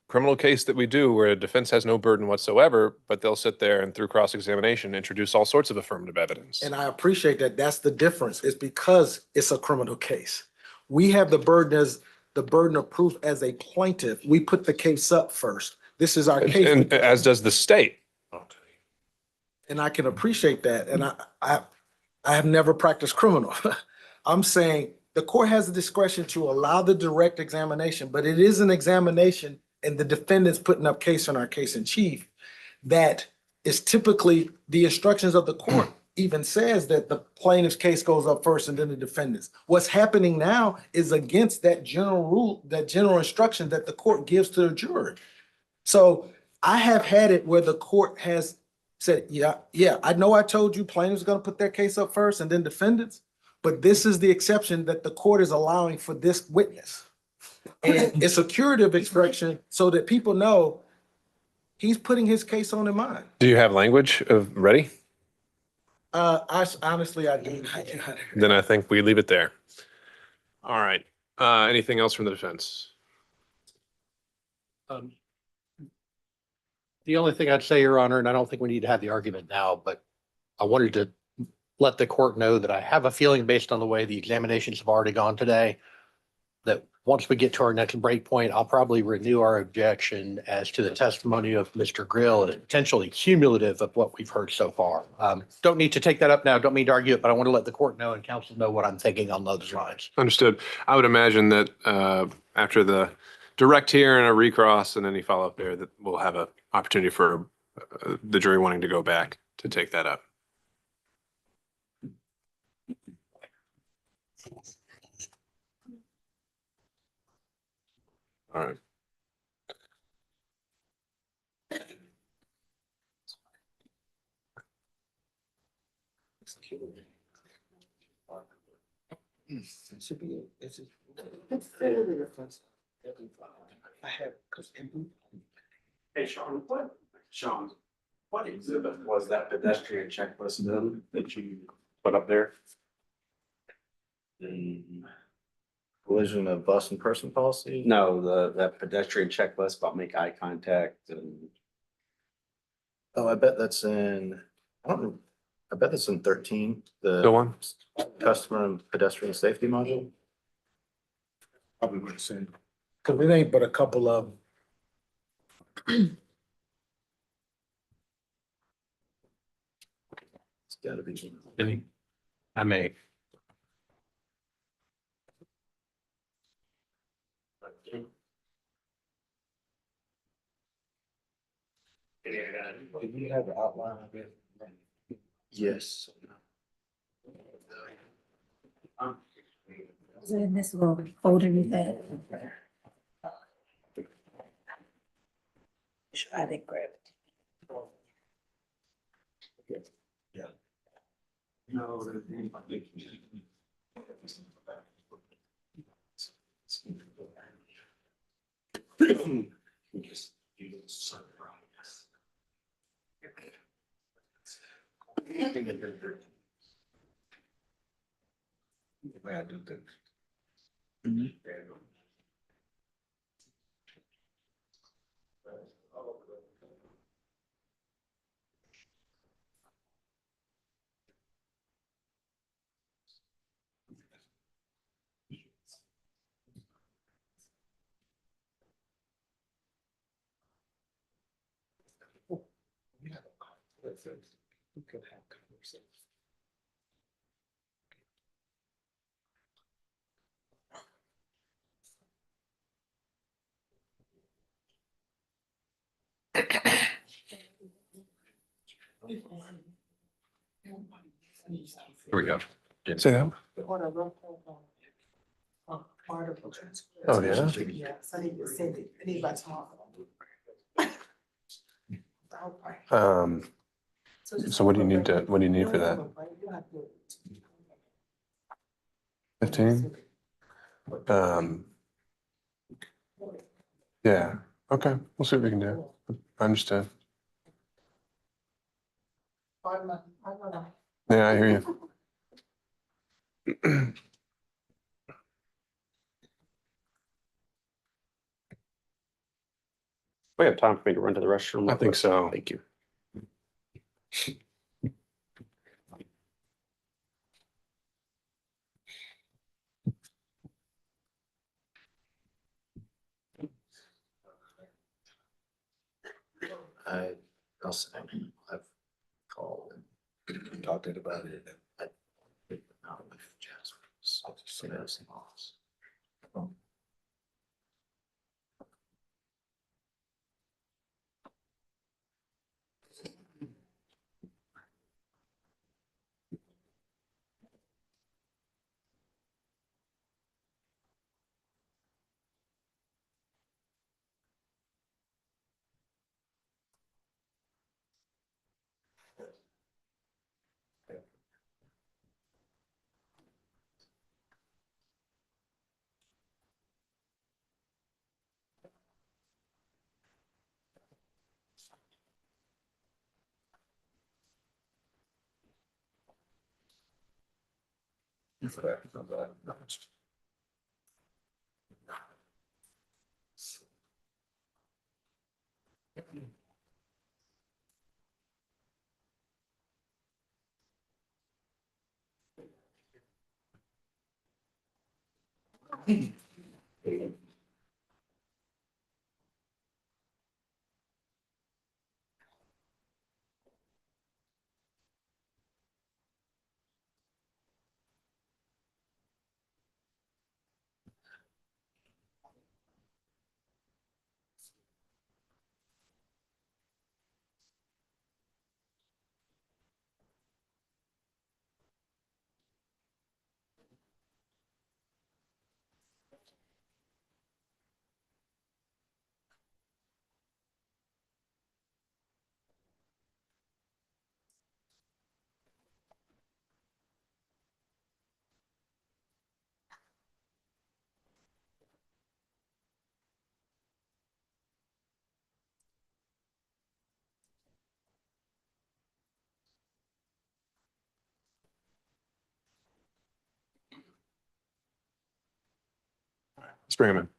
criminal case that we do where a defense has no burden whatsoever, but they'll sit there and through cross-examination introduce all sorts of affirmative evidence. And I appreciate that. That's the difference. It's because it's a criminal case. We have the burden of proof as a plaintiff. We put the case up first. This is our case. And as does the state. And I can appreciate that. And I have never practiced criminal. I'm saying the court has the discretion to allow the direct examination, but it is an examination and the defendant's putting up case on our case in chief that is typically the instructions of the court even says that the plaintiff's case goes up first and then the defendant's. What's happening now is against that general rule, that general instruction that the court gives to the jury. So I have had it where the court has said, yeah, I know I told you plaintiffs are going to put their case up first and then defendants, but this is the exception that the court is allowing for this witness. And it's a curative expression so that people know he's putting his case on in mind. Do you have language ready? Honestly, I do. Then I think we leave it there. All right. Anything else from the defense? The only thing I'd say, Your Honor, and I don't think we need to have the argument now, but I wanted to let the court know that I have a feeling based on the way the examinations have already gone today, that once we get to our next break point, I'll probably renew our objection as to the testimony of Mr. Grill as potentially cumulative of what we've heard so far. Don't need to take that up now. Don't mean to argue it, but I want to let the court know and counsel know what I'm thinking on those lines. Understood. I would imagine that after the direct here and a recross and any follow-up there, that we'll have an opportunity for the jury wanting to go back to take that up. All right. Hey, Sean, what exhibit was that pedestrian checklist then that you put up there? The collision of bus and person policy? No, that pedestrian checklist about make eye contact and. Oh, I bet that's in, I bet that's in 13, Go the on. customer and pedestrian safety module. Probably would have said, because it ain't but a couple of Gotta be. I may. Did you have an outline of it? Yes. So in this little folder you had. Sure, I didn't grab it. Yeah. No. The way I do things. Here we go. Say that. Oh, yeah? Yeah, so I need to send it, I need by tomorrow. So what do you need for that? 15? Yeah, okay, we'll see what we can do. I understand. Yeah, I hear you. We have time for me to run to the restroom. I think so. Thank you. I'll say, I've called and talked to it about it. I think not with Jasper. I'll just say that's the boss. Let's bring him in.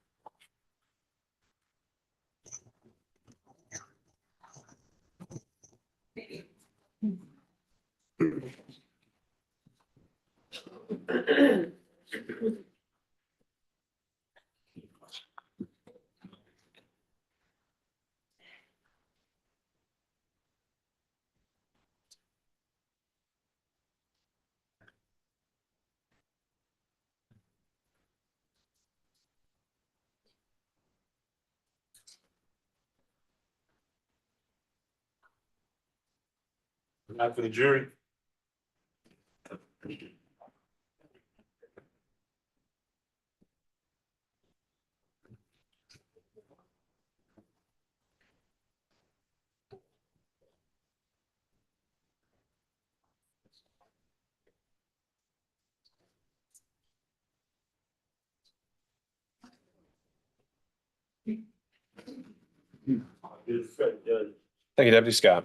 Not for the jury. Thank you, Deputy Scott.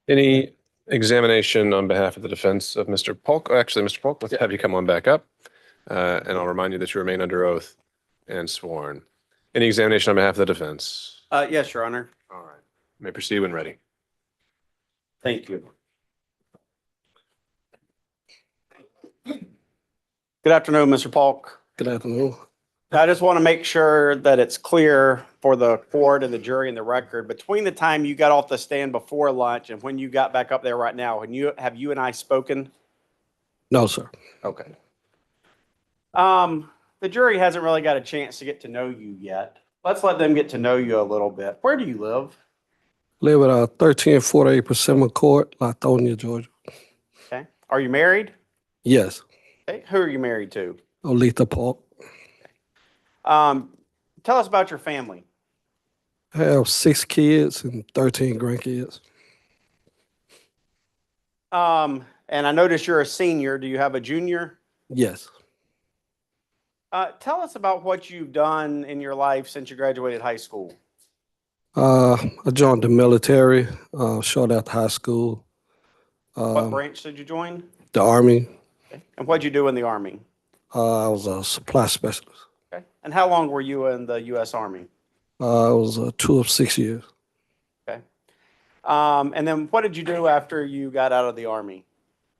Any examination on behalf of the defense of Mr. Polk? Actually, Mr. Polk, let's have you come on back up. And I'll remind you that you remain under oath and sworn. Any examination on behalf of the defense? Yes, Your Honor. All right. You may proceed when ready. Thank you. Good afternoon, Mr. Polk. Good afternoon. I just want to make sure that it's clear for the court and the jury and the record, between the time you got off the stand before lunch and when you got back up there right now, have you and I spoken? No, sir. Okay. The jury hasn't really got a chance to get to know you yet. Let's let them get to know you a little bit. Where do you live? Live at 1348 Persimmon Court, Lithonia, Georgia. Okay. Are you married? Yes. Okay. Who are you married to? Olitha Polk. Tell us about your family. I have 6 kids and 13 grandkids. And I noticed you're a senior. Do you have a junior? Yes. Tell us about what you've done in your life since you graduated high school. I joined the military short after high school. What branch did you join? The Army. Okay. And what'd you do in the Army? I was a supply specialist. Okay. And how long were you in the U.S. Army? I was a tour of 6 years. Okay. And then what did you do after you got out of the Army?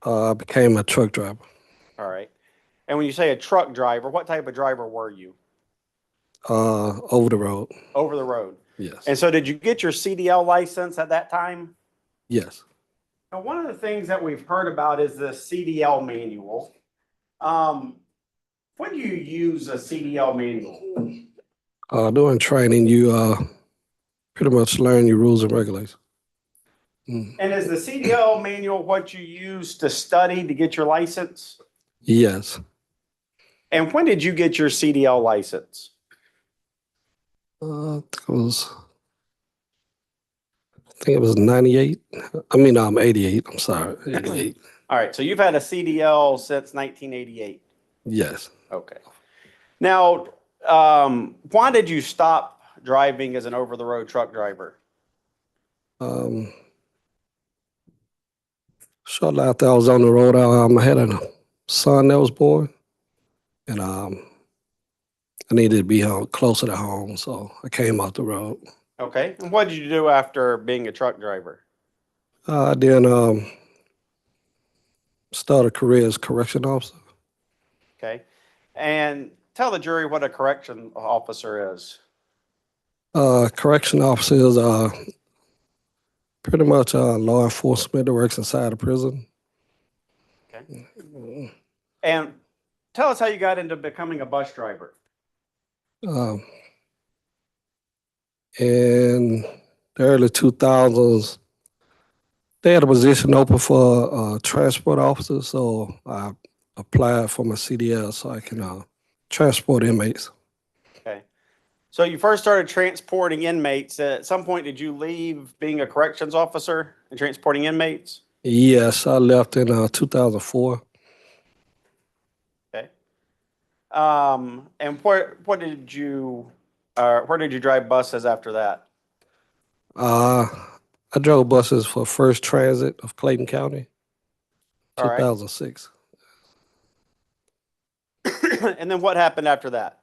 I became a truck driver. All right. And when you say a truck driver, what type of driver were you? Over the road. Over the road. Yes. And so did you get your CDL license at that time? Yes. Now, one of the things that we've heard about is the CDL manual. When do you use a CDL manual? During training, you pretty much learn your rules and regulations. And is the CDL manual what you use to study to get your license? Yes. And when did you get your CDL license? I think it was 98. I mean, I'm 88. I'm sorry. 88. All right. So you've had a CDL since 1988. Yes. Okay. Now, why did you stop driving as an over-the-road truck driver? Shortly after I was on the road, I had a son that was born, and I needed to be closer to home, so I came off the road. Okay. And what did you do after being a truck driver? I then started a career as correction officer. Okay. And tell the jury what a correction officer is. Correction officer is pretty much law enforcement that works inside a prison. Okay. And tell us how you got into becoming a bus driver. In the early 2000s, they had a position open for transport officers, so I applied for my CDL so I can transport inmates. Okay. So you first started transporting inmates. At some point, did you leave being a corrections officer and transporting inmates? Yes, I left in 2004. Okay. And where did you drive buses after that? I drove buses for First Transit of Clayton County, All right. 2006. And then what happened after that?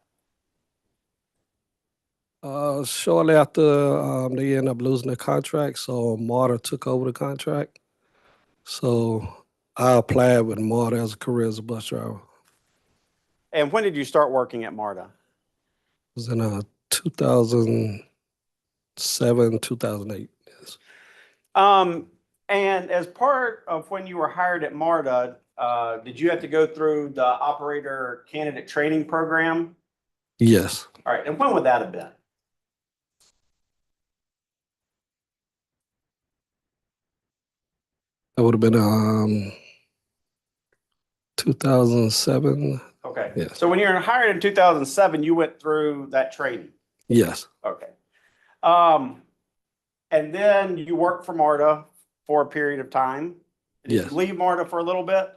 Shortly after, they ended up losing the contract, so Marta took over the contract. So I applied with Marta as a career as a bus driver. And when did you start working at Marta? It was in 2007, 2008. Yes. And as part of when you were hired at Marta, did you have to go through the operator candidate training program? Yes. All right. And when would that have been? That would have been 2007. Okay. Yes. So when you were hired in 2007, you went through that training. Yes. Okay. And then you worked for Marta for a period of time. Did Yes. you leave Marta for a little bit?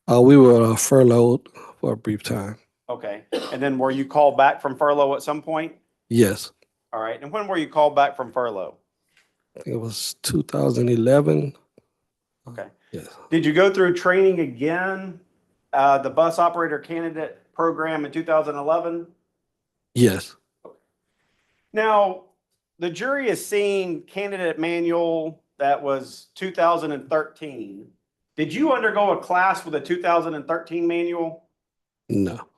We were furloughed for a brief time. Okay. And then were you called back from furlough at some point? Yes. All right. And when were you called back from furlough? I think it was 2011. Okay. Yes. Did you go through training again, the bus operator candidate program in 2011? Yes. Now, the jury has seen candidate manual that was 2013. Did you undergo a class with a 2013 manual? No.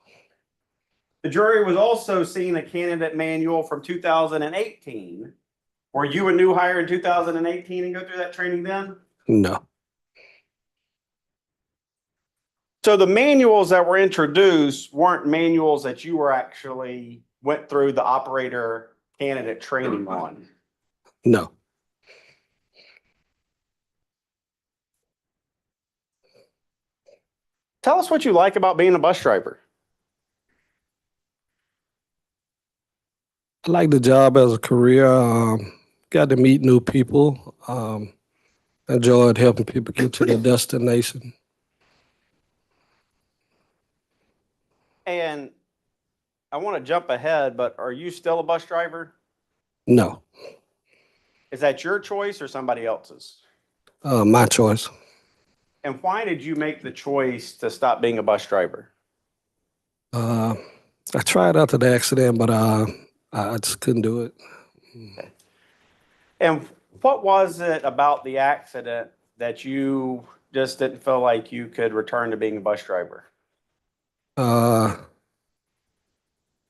The jury was also seeing a candidate manual from 2018. Were you a new hire in 2018 and go through that training then? No. So the manuals that were introduced weren't manuals that you were actually went through the operator candidate training on. No. Tell us what you like about being a bus driver. I like the job as a career. Got to meet new people. Enjoyed helping people get to their destination. And I want to jump ahead, but are you still a bus driver? No. Is that your choice or somebody else's? My choice. And why did you make the choice to stop being a bus driver? I tried after the accident, but I just couldn't do it. Okay. And what was it about the accident that you just didn't feel like you could return to being a bus driver?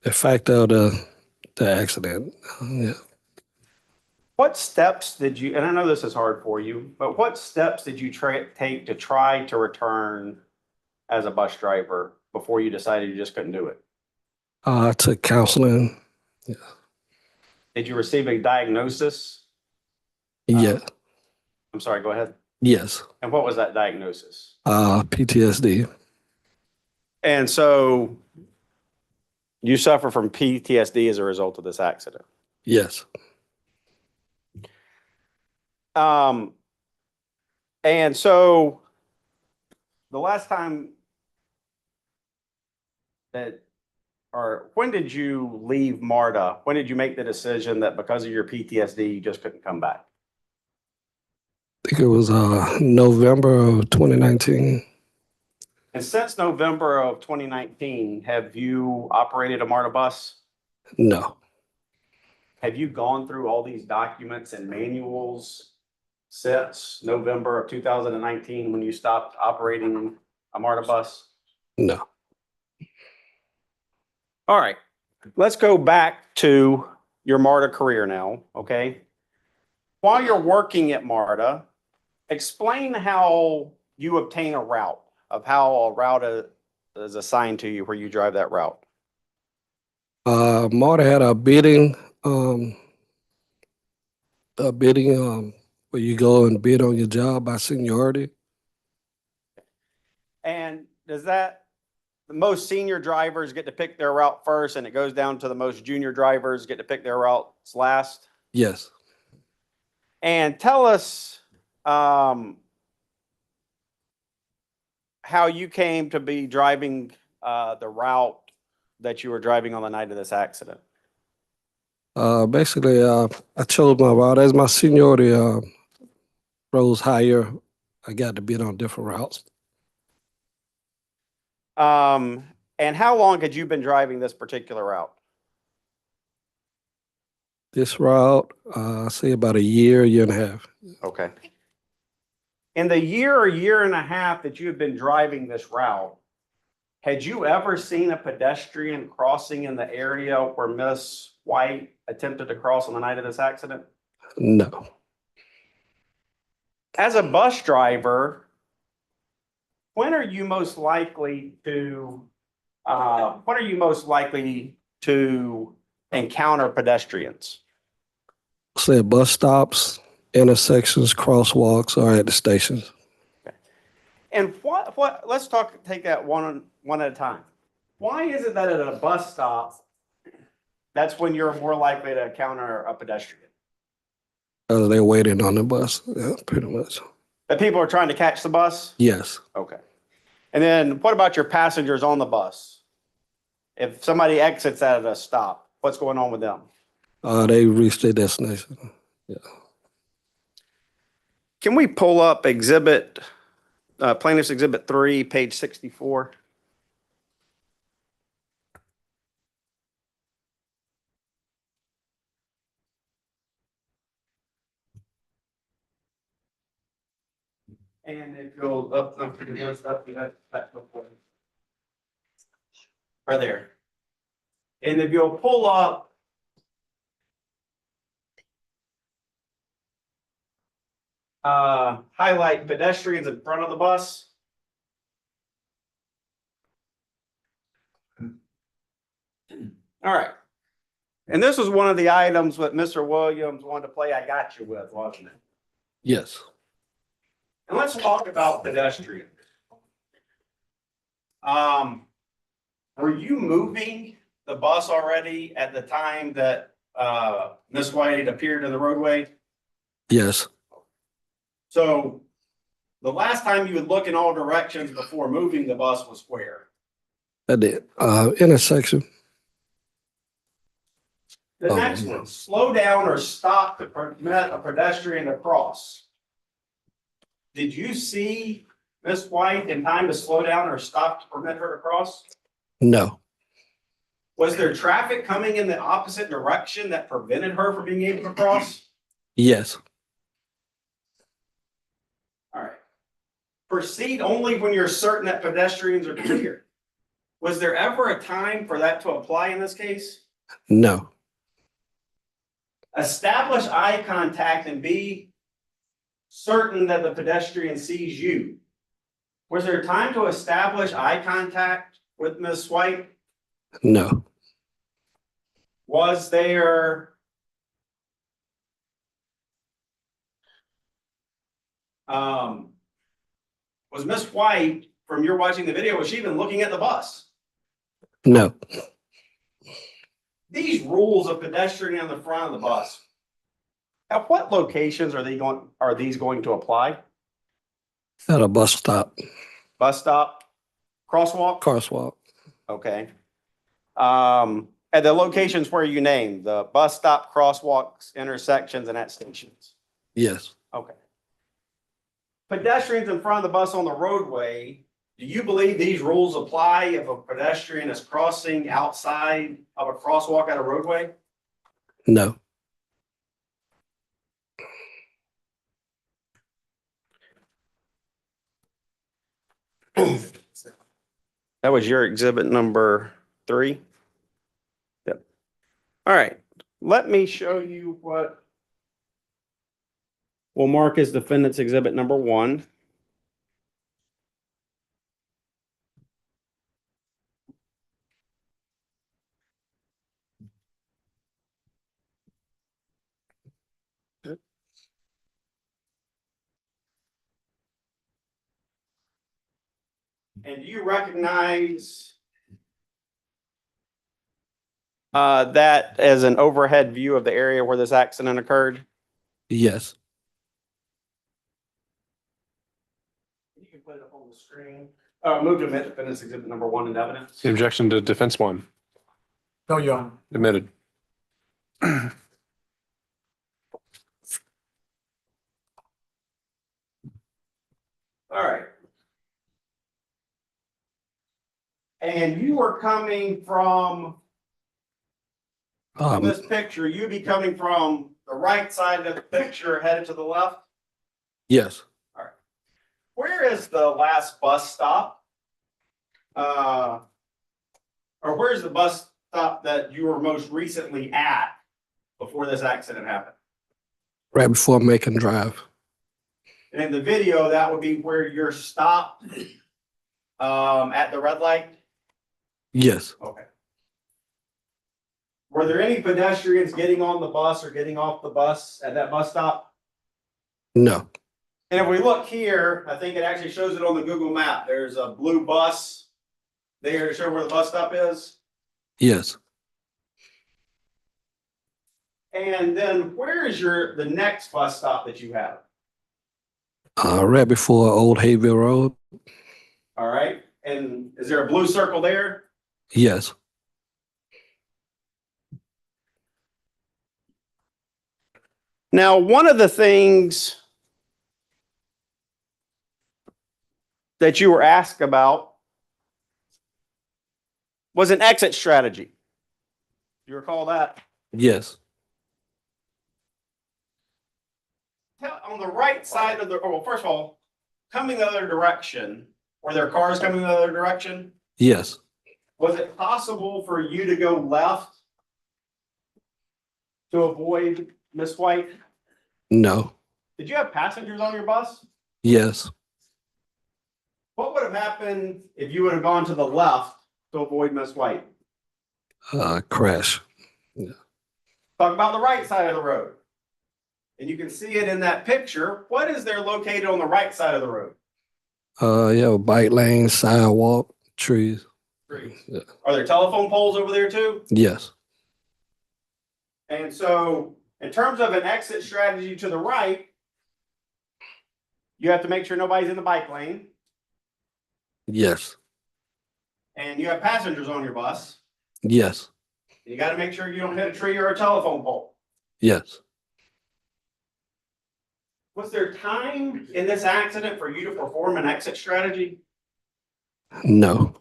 The fact of the accident. Yeah. What steps did you, and I know this is hard for you, but what steps did you take to try to return as a bus driver before you decided you just couldn't do it? I took counseling. Yeah. Did you receive a diagnosis? Yeah. I'm sorry, go ahead. Yes. And what was that diagnosis? PTSD. And so you suffer from PTSD as a result of this accident. Yes. And so the last time that, or when did you leave Marta? When did you make the decision that because of your PTSD, you just couldn't come back? I think it was November of 2019. And since November of 2019, have you operated a Marta bus? No. Have you gone through all these documents and manuals since November of 2019 when you stopped operating a Marta bus? No. All right, let's go back to your Marta career now, okay? While you're working at Marta, explain how you obtain a route, of how a route is assigned to you where you drive that route. Marta had a bidding where you go and bid on your job by seniority. And does that, the most senior drivers get to pick their route first and it goes down to the most junior drivers get to pick their routes last? Yes. And tell us how you came to be driving the route that you were driving on the night of this accident. Basically, I chose my route as my seniority rose higher. I got to bid on different routes. And how long had you been driving this particular route? This route, say about a year and a half. Okay. In the year or year and a half that you have been driving this route, had you ever seen a pedestrian crossing in the area where Miss White attempted to cross on the night of this accident? No. As a bus driver, when are you most likely to encounter pedestrians? Say bus stops, Intersections, crosswalks, or at the stations. And let's take that one at a time. Why is it that at a bus stop, that's when you're more likely to encounter a pedestrian? They're waiting on the bus, yeah, pretty much. That people are trying to catch the bus? Yes. Okay. And then what about your passengers on the bus? If somebody exits at a stop, what's going on with them? They reached their destination. Yeah. Can we pull up plaintiff's exhibit 3, page 64? And if you'll up to the other stuff you had back before. Right there. And if you'll pull up highlight pedestrians in front of the bus. All right. And this was one of the items that Mr. Williams wanted to play I got you with, wasn't it? Yes. And let's talk about pedestrians. Were you moving the bus already at the time that Miss White appeared in the roadway? Yes. So the last time you would look in all directions before moving the bus was where? I did. Intersection. The next one, slow down or stop to permit a pedestrian to cross. Did you see Miss White in time to slow down or stop to permit her to cross? No. Was there traffic coming in the opposite direction that prevented her from being able to cross? Yes. All right. Proceed only when you're certain that pedestrians are clear. Was there ever a time for that to apply in this case? No. Establish eye contact and be certain that the pedestrian sees you. Was there time to establish eye contact with Ms. White? No. Was there was Miss White, from your watching the video, was she even looking at the bus? No. These rules of pedestrian on the front of the bus, at what locations are these going to apply? At a bus stop. Bus stop, crosswalk? Crosswalk. Okay. At the locations where you named, the bus stop, crosswalks, intersections, and at stations? Yes. Okay. Pedestrians in front of the bus on the roadway, do you believe these rules apply if a pedestrian is crossing outside of a crosswalk at a roadway? No. That was your exhibit number 3? Yep. All right, let me show you what we'll mark as defendant's exhibit number 1. And do you recognize that as an overhead view of the area where this accident occurred? Yes. You can put it up on the screen. Move to admit defendant's exhibit number 1 in evidence. Objection to defense 1. No, Your Honor. Admitted. All right. And you were coming from this picture, you'd be coming from the right side of the picture headed to the left? Yes. All right. Where is the last bus stop? Or where's the bus stop that you were most recently at before this accident happened? Right before Macon Drive. And in the video, that would be where you're stopped at the red light? Yes. Okay. Were there any pedestrians getting on the bus or getting off the bus at that bus stop? No. And if we look here, I think it actually shows it on the Google map. There's a blue bus there to show where the bus stop is. Yes. And then where is the next bus stop that you have? Right before Old Hayville Road. All right. And is there a blue circle there? Yes. Now, one of the things that you were asked about was an exit strategy. You recall that? Yes. On the right side of the, well, first of all, coming the other direction, were there cars coming the other direction? Yes. Was it possible for you to go left to avoid Miss White? No. Did you have passengers on your bus? Yes. What would have happened if you would have gone to the left to avoid Miss White? Crash. Talk about the right side of the road. And you can see it in that picture. What is there located on the right side of the road? Yeah, bike lane, sidewalk, trees. Trees. Yeah. Are there telephone poles over there too? Yes. And so in terms of an exit strategy to the right, you have to make sure nobody's in the bike lane. Yes. And you have passengers on your bus. Yes. You got to make sure you don't hit a tree or a telephone pole. Yes. Was there time in this accident for you to perform an exit strategy? No.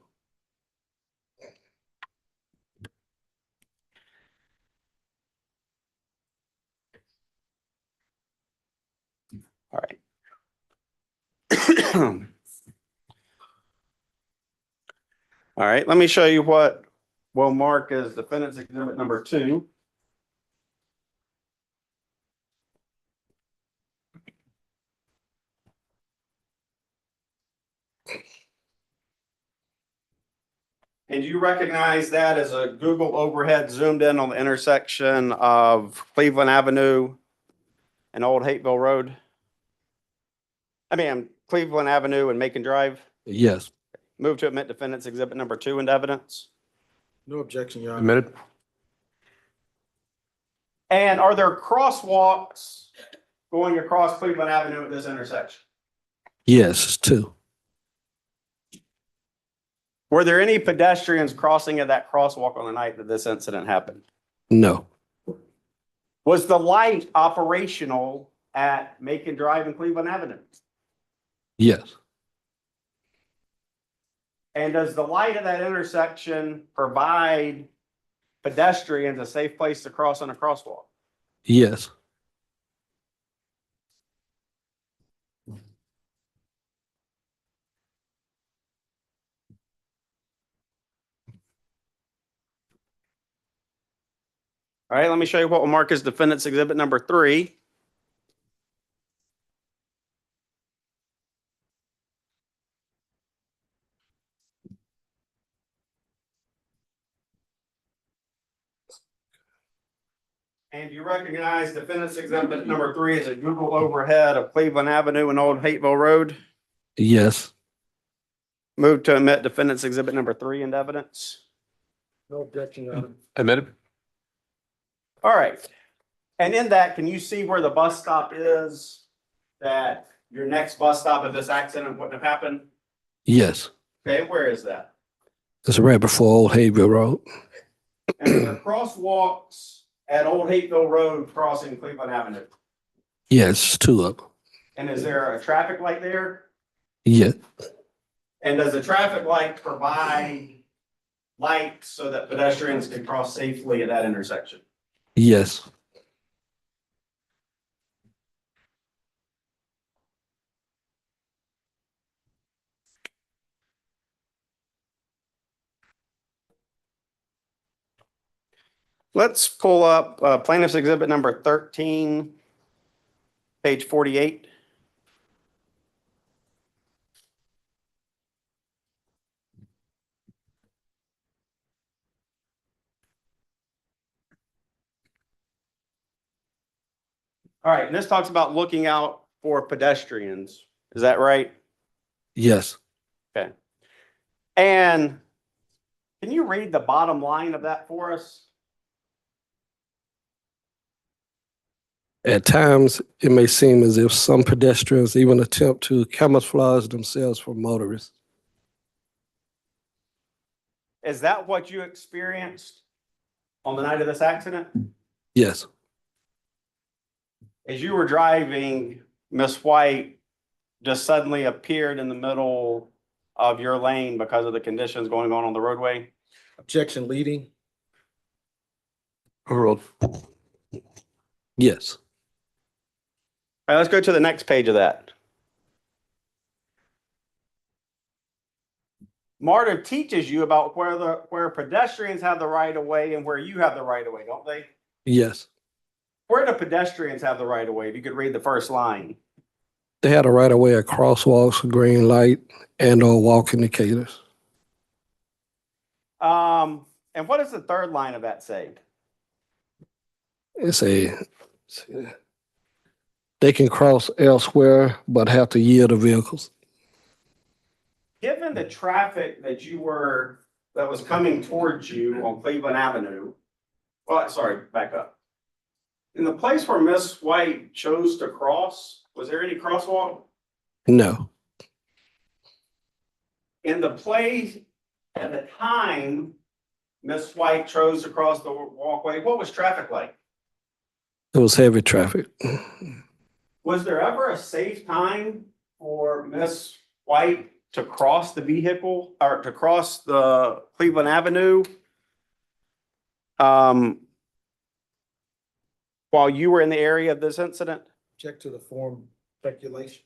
All right. All right, let me show you what we'll mark as defendant's exhibit number 2. And you recognize that as a Google overhead zoomed in on the intersection of Cleveland Avenue and Old Hateville Road? I mean, Cleveland Avenue and Macon Drive. Yes. Move to admit defendant's exhibit number 2 into evidence. No objection, Your Honor. Admitted. And are there crosswalks going across Cleveland Avenue at this intersection? Yes, two. Were there any pedestrians crossing at that crosswalk on the night that this incident happened? No. Was the light operational at Macon Drive and Cleveland Avenue? Yes. And does the light of that intersection provide pedestrians a safe place to cross on a crosswalk? Yes. All right, let me show you what we'll mark as defendant's exhibit number 3. And you recognize defendant's exhibit number 3 as a Google overhead of Cleveland Avenue and Old Hateville Road. Yes. Move to admit defendant's exhibit number 3 into evidence. No objection, Your Honor. Admitted. All right. And in that, can you see where the bus stop is that your next bus stop if this accident wouldn't have happened? Yes. Okay, where is that? It's right before Old Hayville Road. And there are crosswalks at Old Hateville Road crossing Cleveland Avenue. Yes, two of them. And is there a traffic light there? Yes. And does the traffic light provide light so that pedestrians can cross safely at that intersection? Yes. Let's pull up plaintiff's exhibit number 13, page 48. All right, and this talks about looking out for pedestrians. Is that right? Yes. Okay. And can you read the bottom line of that for us? At times, it may seem as if some pedestrians even attempt to camouflage themselves from motorists. Is that what you experienced on the night of this accident? Yes. As you were driving, Miss White just suddenly appeared in the middle of your lane because of the conditions going on the roadway? Objection leading. Overruled. Yes. All right, let's go to the next page of that. Marta teaches you about where pedestrians have the right of way and where you have the right of way, don't they? Yes. Where do pedestrians have the right of way? If you could read the first line. They had a right of way at crosswalks, green light, and or walk indicators. And what does the third line of that say? It's they can cross elsewhere, but have to yield to vehicles. Given the traffic that was coming towards you on Cleveland Avenue, well, sorry, back up. In the place where Miss White chose to cross, was there any crosswalk? No. In the place at the time Miss White chose to cross the walkway, what was traffic like? It was heavy traffic. Was there ever a safe time for Miss White to cross the vehicle or to cross the Cleveland Avenue? While you were in the area of this incident? Object to the form speculation.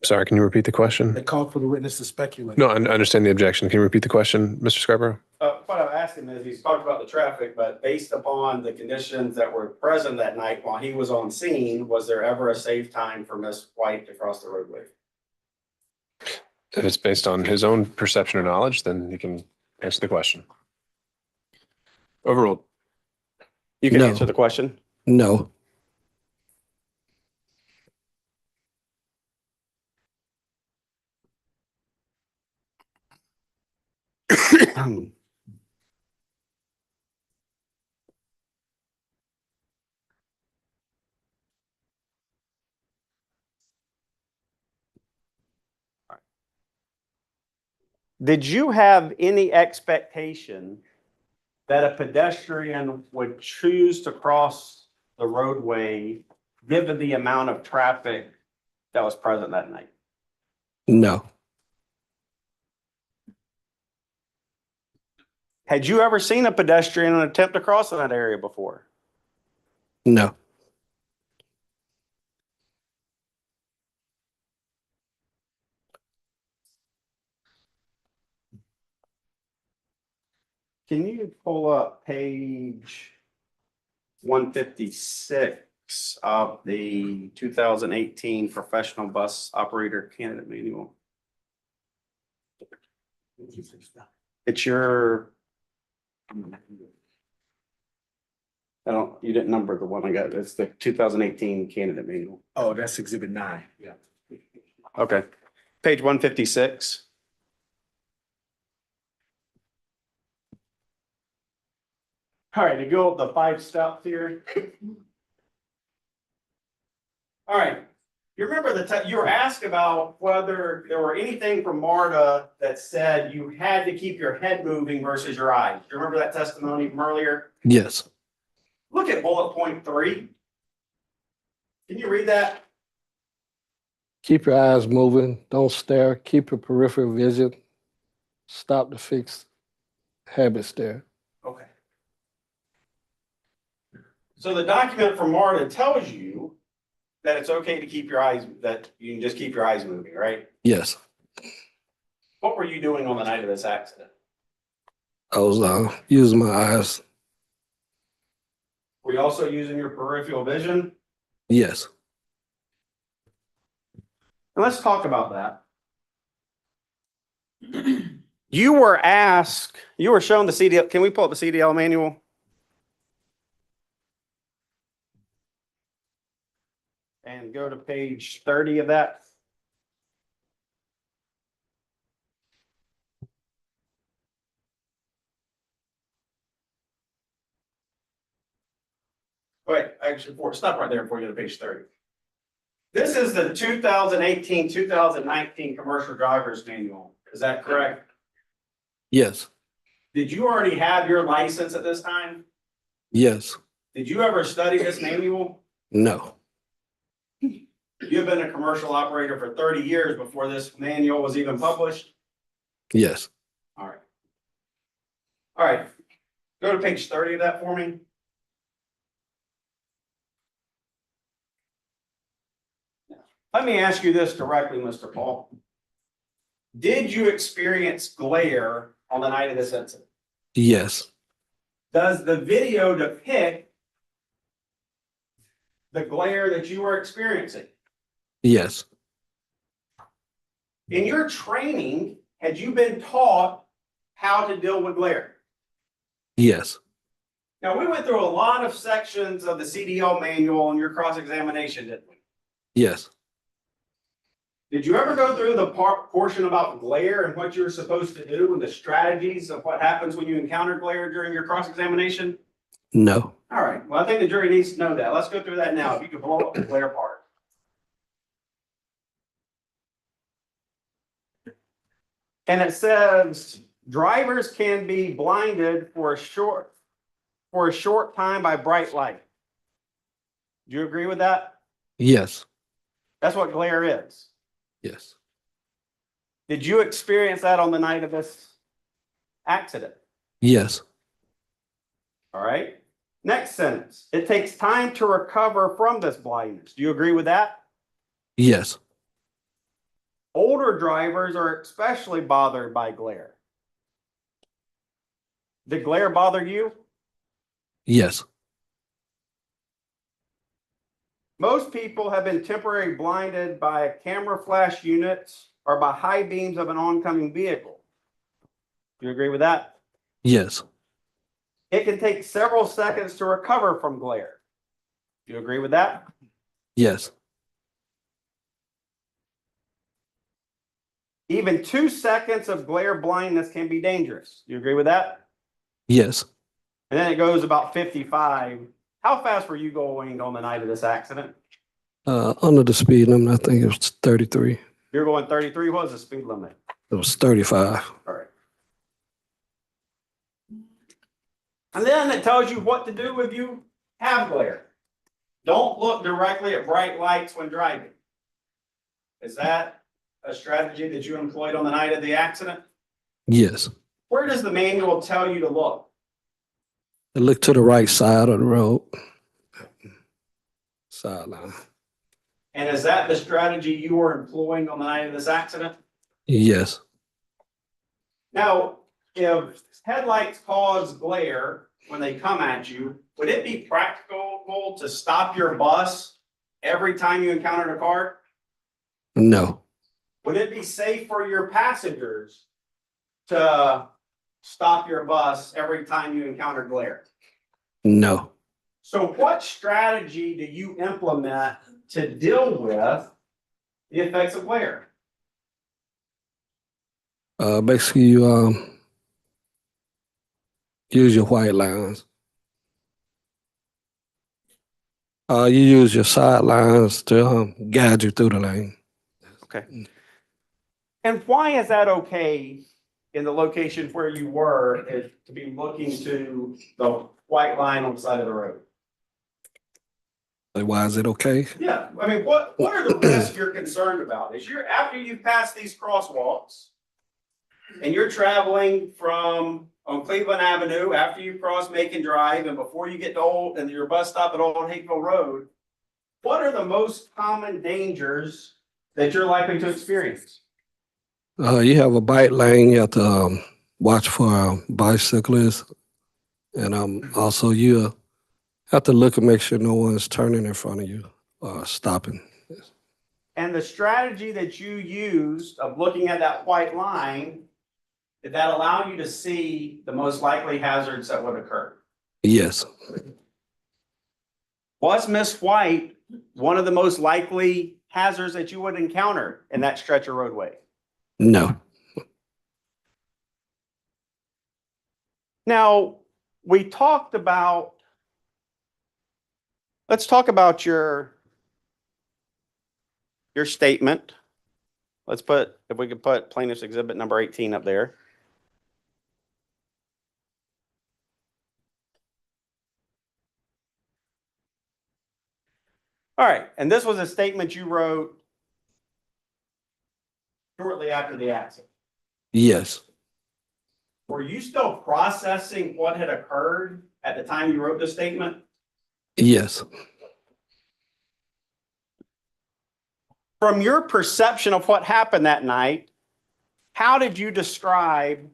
Sorry, can you repeat the question? They called for the witness to speculate. No, I understand the objection. Can you repeat the question, Mr. Scarborough? What I'm asking is, he's talked about the traffic, but based upon the conditions that were present that night while he was on scene, was there ever a safe time for Miss White to cross the roadway? If it's based on his own perception or knowledge, then he can answer the question. Overruled. You can No. answer the question. No. Did you have any expectation that a pedestrian would choose to cross the roadway given the amount of traffic that was present that night? No. Had you ever seen a pedestrian attempt to cross in that area before? No. Can you pull up page 156 of the 2018 Professional Bus Operator Candidate Manual? It's your, you didn't number the one I got. It's the 2018 Candidate Manual. Oh, that's exhibit 9. Yeah. Okay. Page 156. All right, to go up the 5 steps here. All right, you remember you were asked about whether there were anything from Marta that said you had to keep your head moving versus your eyes. Do you remember that testimony from earlier? Yes. Look at bullet point 3. Can you read that? Keep your eyes moving. Don't stare. Keep your peripheral vision. Stop the fixed habit stare. Okay. So the document from Marta tells you that it's okay to keep your eyes, that you can just keep your eyes moving, right? Yes. What were you doing on the night of this accident? I was using my eyes. Were you also using your peripheral vision? Yes. And let's talk about that. You were asked, you were shown the CDL. Can we pull up the CDL manual? and go to page 30 of that. Wait, actually, stop right there before you go to page 30. This is the 2018, 2019 Commercial Driver's Manual. Is that correct? Yes, Did you already have your license at this time? yes, Did you ever study this manual? no, You've been a commercial operator for 30 years before this manual was even published? yes. All right. All right. Go to page 30 of that for me. Let me ask you this directly, Mr. Paul. Did you experience glare on the night of this incident? Yes, Does the video depict the glare that you were experiencing? yes, In your training, had you been taught how to deal with glare? yes, Now, we went through a lot of sections of the CDL manual in your cross-examination, didn't we? yes. Did you ever go through the portion about glare and what you were supposed to do and the strategies of what happens when you encounter glare during your cross-examination? No, All right, well, I think the jury needs to know that. Let's go through that now. If you could blow up the glare part. And it says, drivers can be blinded for a short time by bright light. Do you agree with that? yes, That's what glare is. yes, Did you experience that on the night of this accident? yes, All right. Next sentence. It takes time to recover from this blindness. Do you agree with that? yes, Older drivers are especially bothered by glare. Did glare bother you? yes, Most people have been temporarily blinded by camera flash units or by high beams of an oncoming vehicle. Do you agree with that? yes, It can take several seconds to recover from glare. Do you agree with that? yes, Even 2 seconds of glare blindness can be dangerous. Do you agree with that? yes. And then it goes about 55. How fast were you going on the night of this accident? Under the speed limit, I think it was 33. You're going 33. What was the speed limit? It was 35. All right. And then it tells you what to do if you have glare. Don't look directly at bright lights when driving. Is that a strategy that you employed on the night of the accident? Yes. Where does the manual tell you to look? I looked to the right side of the road. Sideline. And is that the strategy you were employing on the night of this accident? Yes. Now, if headlights cause glare when they come at you, would it be practical to stop your bus every time you encountered a car? No. Would it be safe for your passengers to stop your bus every time you encounter glare? No. So what strategy do you implement to deal with the effects of glare? Basically, you use your white lines. You use your side lines to guide you through the lane. Okay. And why is that okay in the location where you were to be looking to the white line on the side of the road? Like, why is it okay? Yeah, I mean, what are the risks you're concerned about? Is you're after you pass these crosswalks and you're traveling from on Cleveland Avenue after you cross Macon Drive and before you get to your bus stop at Old Hakeville Road, what are the most common dangers that you're likely to experience? You have a bike lane. You have to watch for bicyclists, and also you have to look and make sure no one's turning in front of you or stopping. And the strategy that you used of looking at that white line, did that allow you to see the most likely hazards that would occur? Yes. Was Miss White one of the most likely hazards that you would encounter in that stretch of roadway? No. Now, we talked about, let's talk about your statement. Let's put, if we could put plaintiff's exhibit number 18 up there. All right, and this was a statement you wrote shortly after the accident. Yes. Were you still processing what had occurred at the time you wrote this statement? Yes. From your perception of what happened that night, how did you describe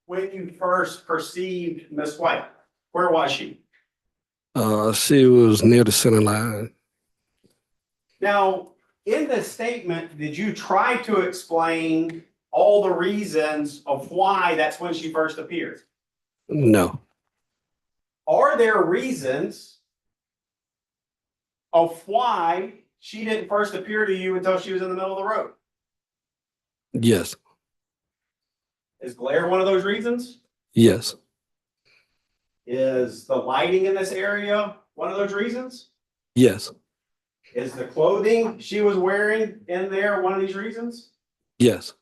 when you first perceived Miss White? Where was she? She was near the center line. Now, in this statement, did you try to explain all the reasons of why that's when she first appeared? No. Are there reasons of why she didn't first appear to you until she was in the middle of the road? Yes. Is glare one of those reasons? Yes. Is the lighting in this area one of those reasons? Yes. Is the clothing she was wearing in there one of these reasons? Yes.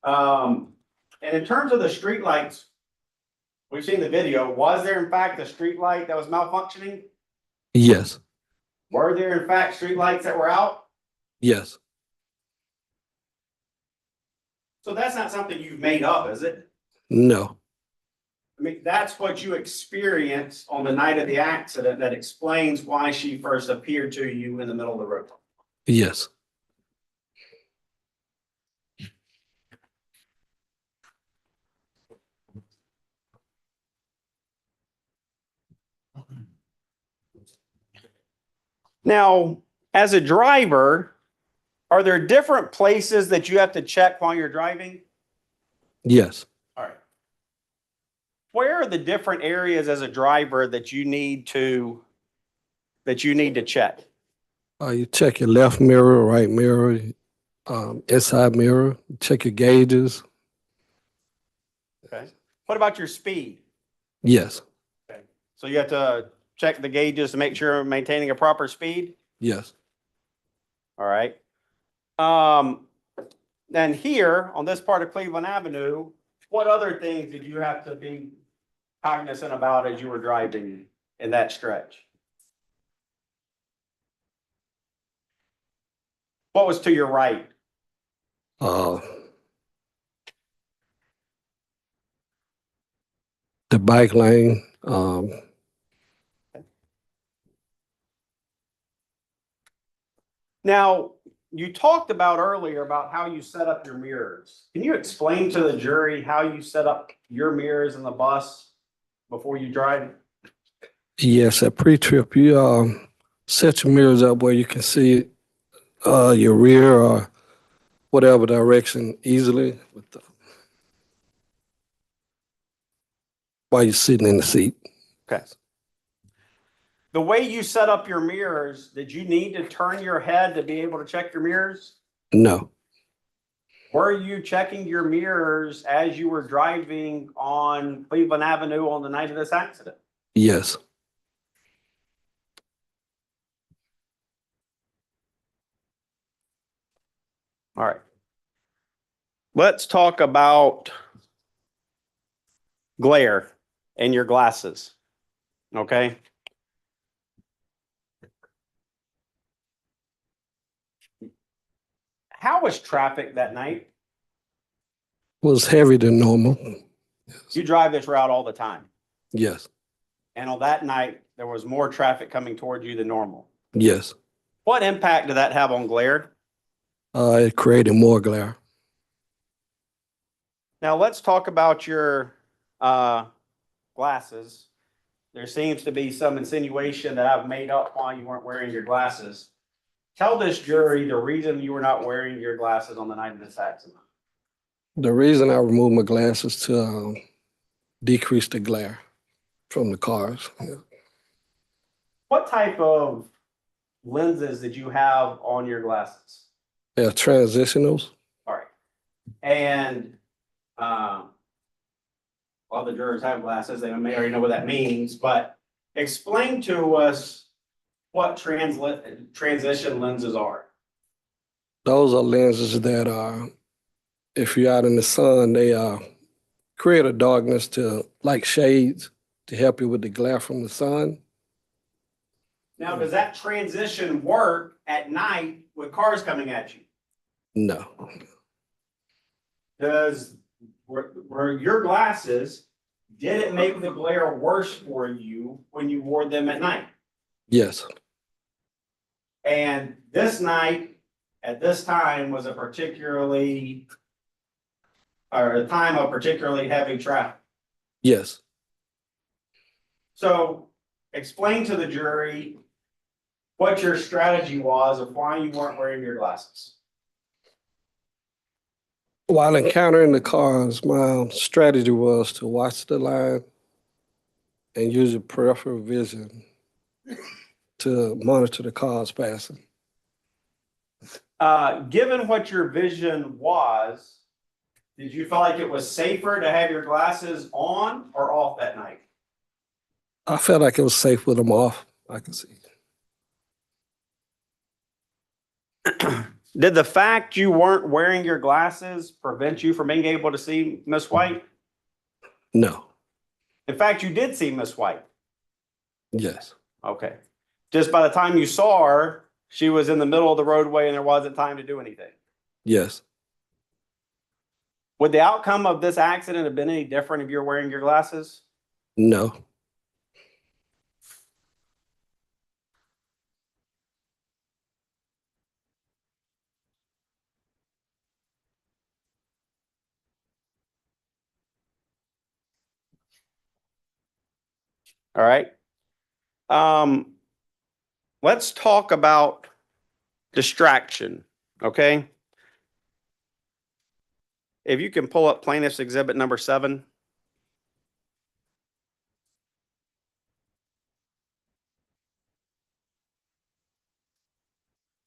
And in terms of the street lights, we've seen the video. Was there in fact a street light that was malfunctioning? Yes. Were there in fact street lights that were out? Yes. So that's not something you've made up, is it? No. I mean, that's what you experienced on the night of the accident that explains why she first appeared to you in the middle of the road. Yes. Now, as a driver, are there different places that you have to check while you're driving? Yes. All right. Where are the different areas as a driver that you need to check? You check your left mirror, right mirror, inside mirror, check your gauges. Okay. What about your speed? Yes. Okay. So you have to check the gauges to make sure you're maintaining a proper speed? Yes. All right. Then here on this part of Cleveland Avenue, what other things did you have to be cognizant about as you were driving in that stretch? What was to your right? The bike lane. Now, you talked about earlier about how you set up your mirrors. Can you explain to the jury how you set up your mirrors in the bus before you drive? Yes, at pre-trip, you set your mirrors up where you can see your rear or whatever direction easily while you're sitting in the seat. Okay. The way you set up your mirrors, did you need to turn your head to be able to check your mirrors? No. Were you checking your mirrors as you were driving on Cleveland Avenue on the night of this accident? Yes. All right. Let's talk about glare in your glasses. Okay. How was traffic that night? Was heavier than normal. You drive this route all the time. Yes. And on that night, there was more traffic coming toward you than normal. Yes. What impact did that have on glare? It created more glare. Now let's talk about your glasses. There seems to be some insinuation that I've made up why you weren't wearing your glasses. Tell this jury the reason you were not wearing your glasses on the night of this accident. The reason I removed my glasses to decrease the glare from the cars. Yeah. What type of lenses did you have on your glasses? They're transitionals. All right. And all the jurors have glasses. They may already know what that means, but explain to us what transition lenses are. Those are lenses that are, if you're out in the sun, they create a darkness to like shades to help you with the glare from the sun. Now, does that transition work at night with cars coming at you? No, Were your glasses, did it make the glare worse for you when you wore them at night? yes, And this night, at this time, was a time of particularly heavy traffic. yes. So explain to the jury what your strategy was of why you weren't wearing your glasses. While encountering the cars, my strategy was to watch the line and use your peripheral vision to monitor the cars passing. Given what your vision was, did you feel like it was safer to have your glasses on or off that night? I felt like it was safe with them off. I can see. Did the fact you weren't wearing your glasses prevent you from being able to see Miss White? No, In fact, you did see Miss White. yes, Okay. Just by the time you saw her, she was in the middle of the roadway and there wasn't time to do anything. yes. Would the outcome of this accident have been any different if you were wearing your glasses? No, All right. Let's talk about distraction, okay? If you can pull up plaintiff's exhibit number 7.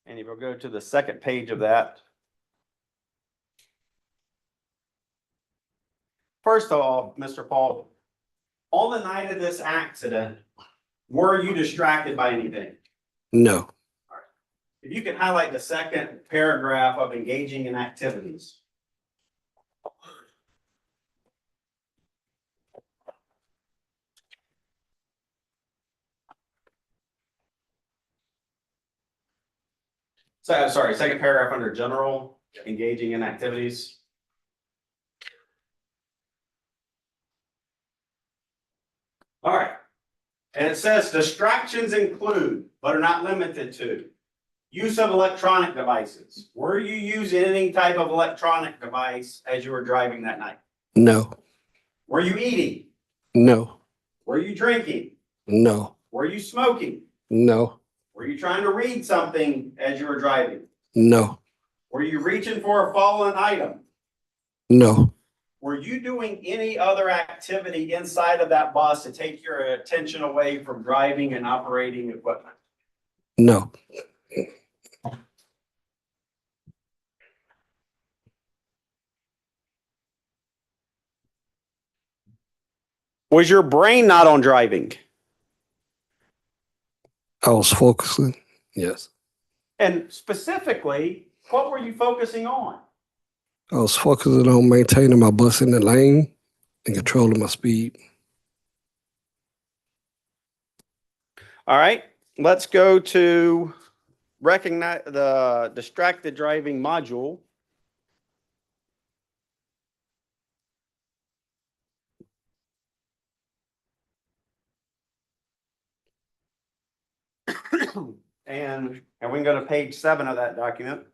And if you'll go to the second page of that. First of all, Mr. Paul, on the night of this accident, were you distracted by anything? no. If you can highlight the second paragraph of engaging in activities. So, sorry, second paragraph under general, engaging in activities. All right. And it says distractions include, but are not limited to, use of electronic devices. Were you using any type of electronic device as you were driving that night? No, Were you eating? no, Were you drinking? no, Were you smoking? no, Were you trying to read something as you were driving? no, Were you reaching for a fallen item? no, Were you doing any other activity inside of that bus to take your attention away from driving and operating equipment? no, Was your brain not on driving? I was focusing. Yes, And specifically, what were you focusing on? I was focusing on maintaining my bus in the lane and controlling my speed. All right, let's go to recognize the distracted driving module. And we can go to page 7 of that document.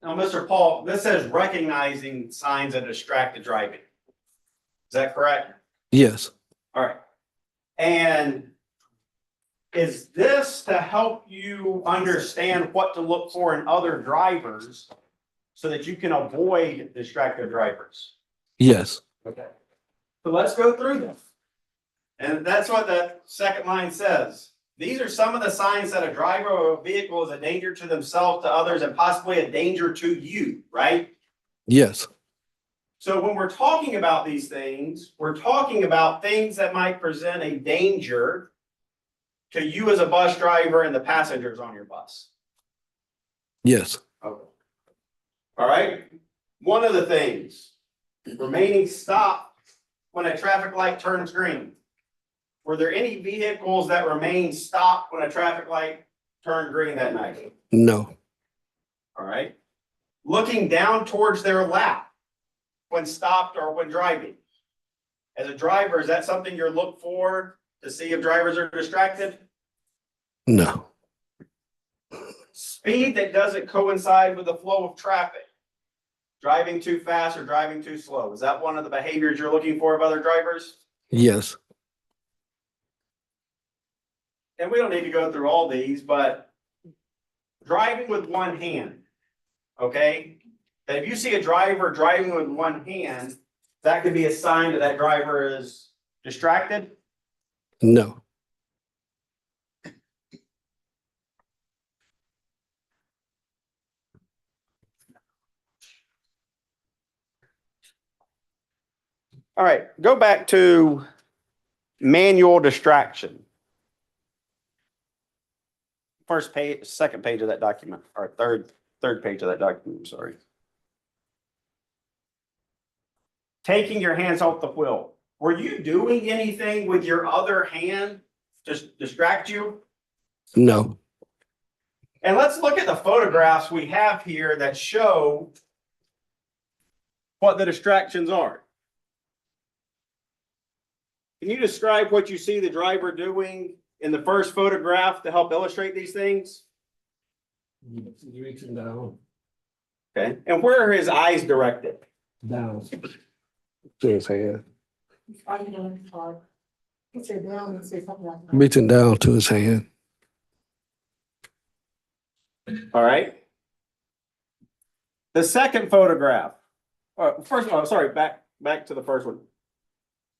Now, Mr. Paul, this says recognizing signs of distracted driving. Is that correct? Yes, All right. And is this to help you understand what to look for in other drivers so that you can avoid distracted drivers. Yes. Okay. So let's go through them. And that's what the second line says. These are some of the signs that a driver of a vehicle is a danger to themselves, to others, and possibly a danger to you, right? Yes. So when we're talking about these things, we're talking about things that might present a danger to you as a bus driver and the passengers on your bus. Yes. Okay. All right. One of the things, remaining stopped when a traffic light turns green. Were there any vehicles that remained stopped when a traffic light turned green that night? No. All right. Looking down towards their lap when stopped or when driving. As a driver, is that something you're look for to see if drivers are distracted? No. Speed that doesn't coincide with the flow of traffic. Driving too fast or driving too slow. Is that one of the behaviors you're looking for of other drivers? Yes. And we don't need to go through all these, but driving with one hand, okay? That if you see a driver driving with one hand, that could be a sign that that driver is distracted. No. All right, go back to manual distraction. First page, second page of that document, or third page of that document, I'm sorry. Taking your hands off the wheel. Were you doing anything with your other hand to distract you? No. And let's look at the photographs we have here that show what the distractions are. Can you describe what you see the driver doing in the first photograph to help illustrate these things? Reaching down. Okay, and where are his eyes directed? Down. To his hand. He said down and say something like that. Reaching down to his hand. All right. The second photograph. First of all, sorry, back to the first one.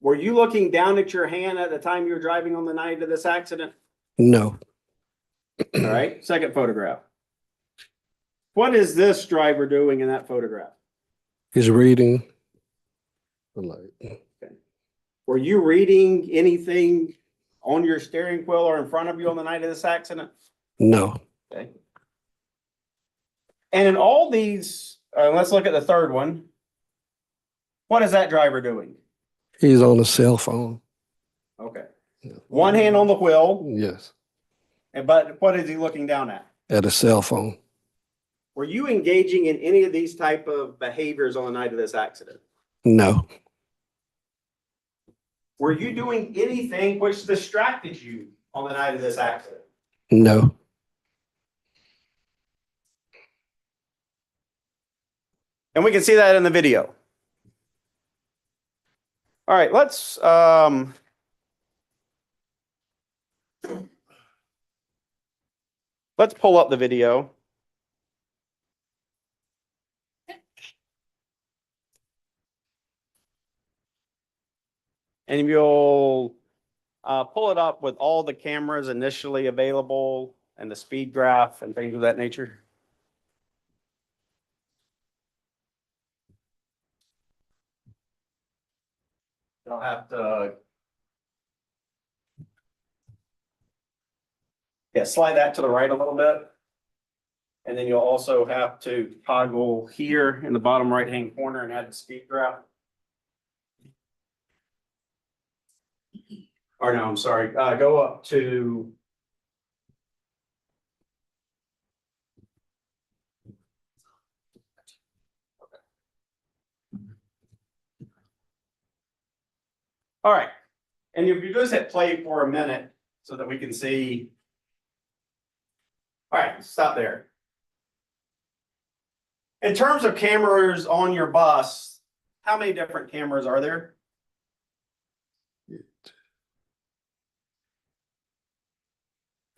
Were you looking down at your hand at the time you were driving on the night of this accident? No. All right, second photograph. What is this driver doing in that photograph? He's reading the light. Okay. Were you reading anything on your steering wheel or in front of you on the night of this accident? No. Okay. And in all these, let's look at the third one. What is that driver doing? He's on a cell phone. Okay. One hand on the wheel, Yes. but what is he looking down at? At a cell phone. Were you engaging in any of these type of behaviors on the night of this accident? No. Were you doing anything which distracted you on the night of this accident? No. And we can see that in the video. All right, let's pull up the video. And you'll pull it up with all the cameras initially available and the speed graph and things of that nature. I'll have to. Yeah, slide that to the right a little bit. And then you'll also have to toggle here in the bottom right-hand corner and add the speed graph. Or no, I'm sorry, go up to. All right, and if you just hit play for a minute so that we can see. All right, stop there. In terms of cameras on your bus, how many different cameras are there?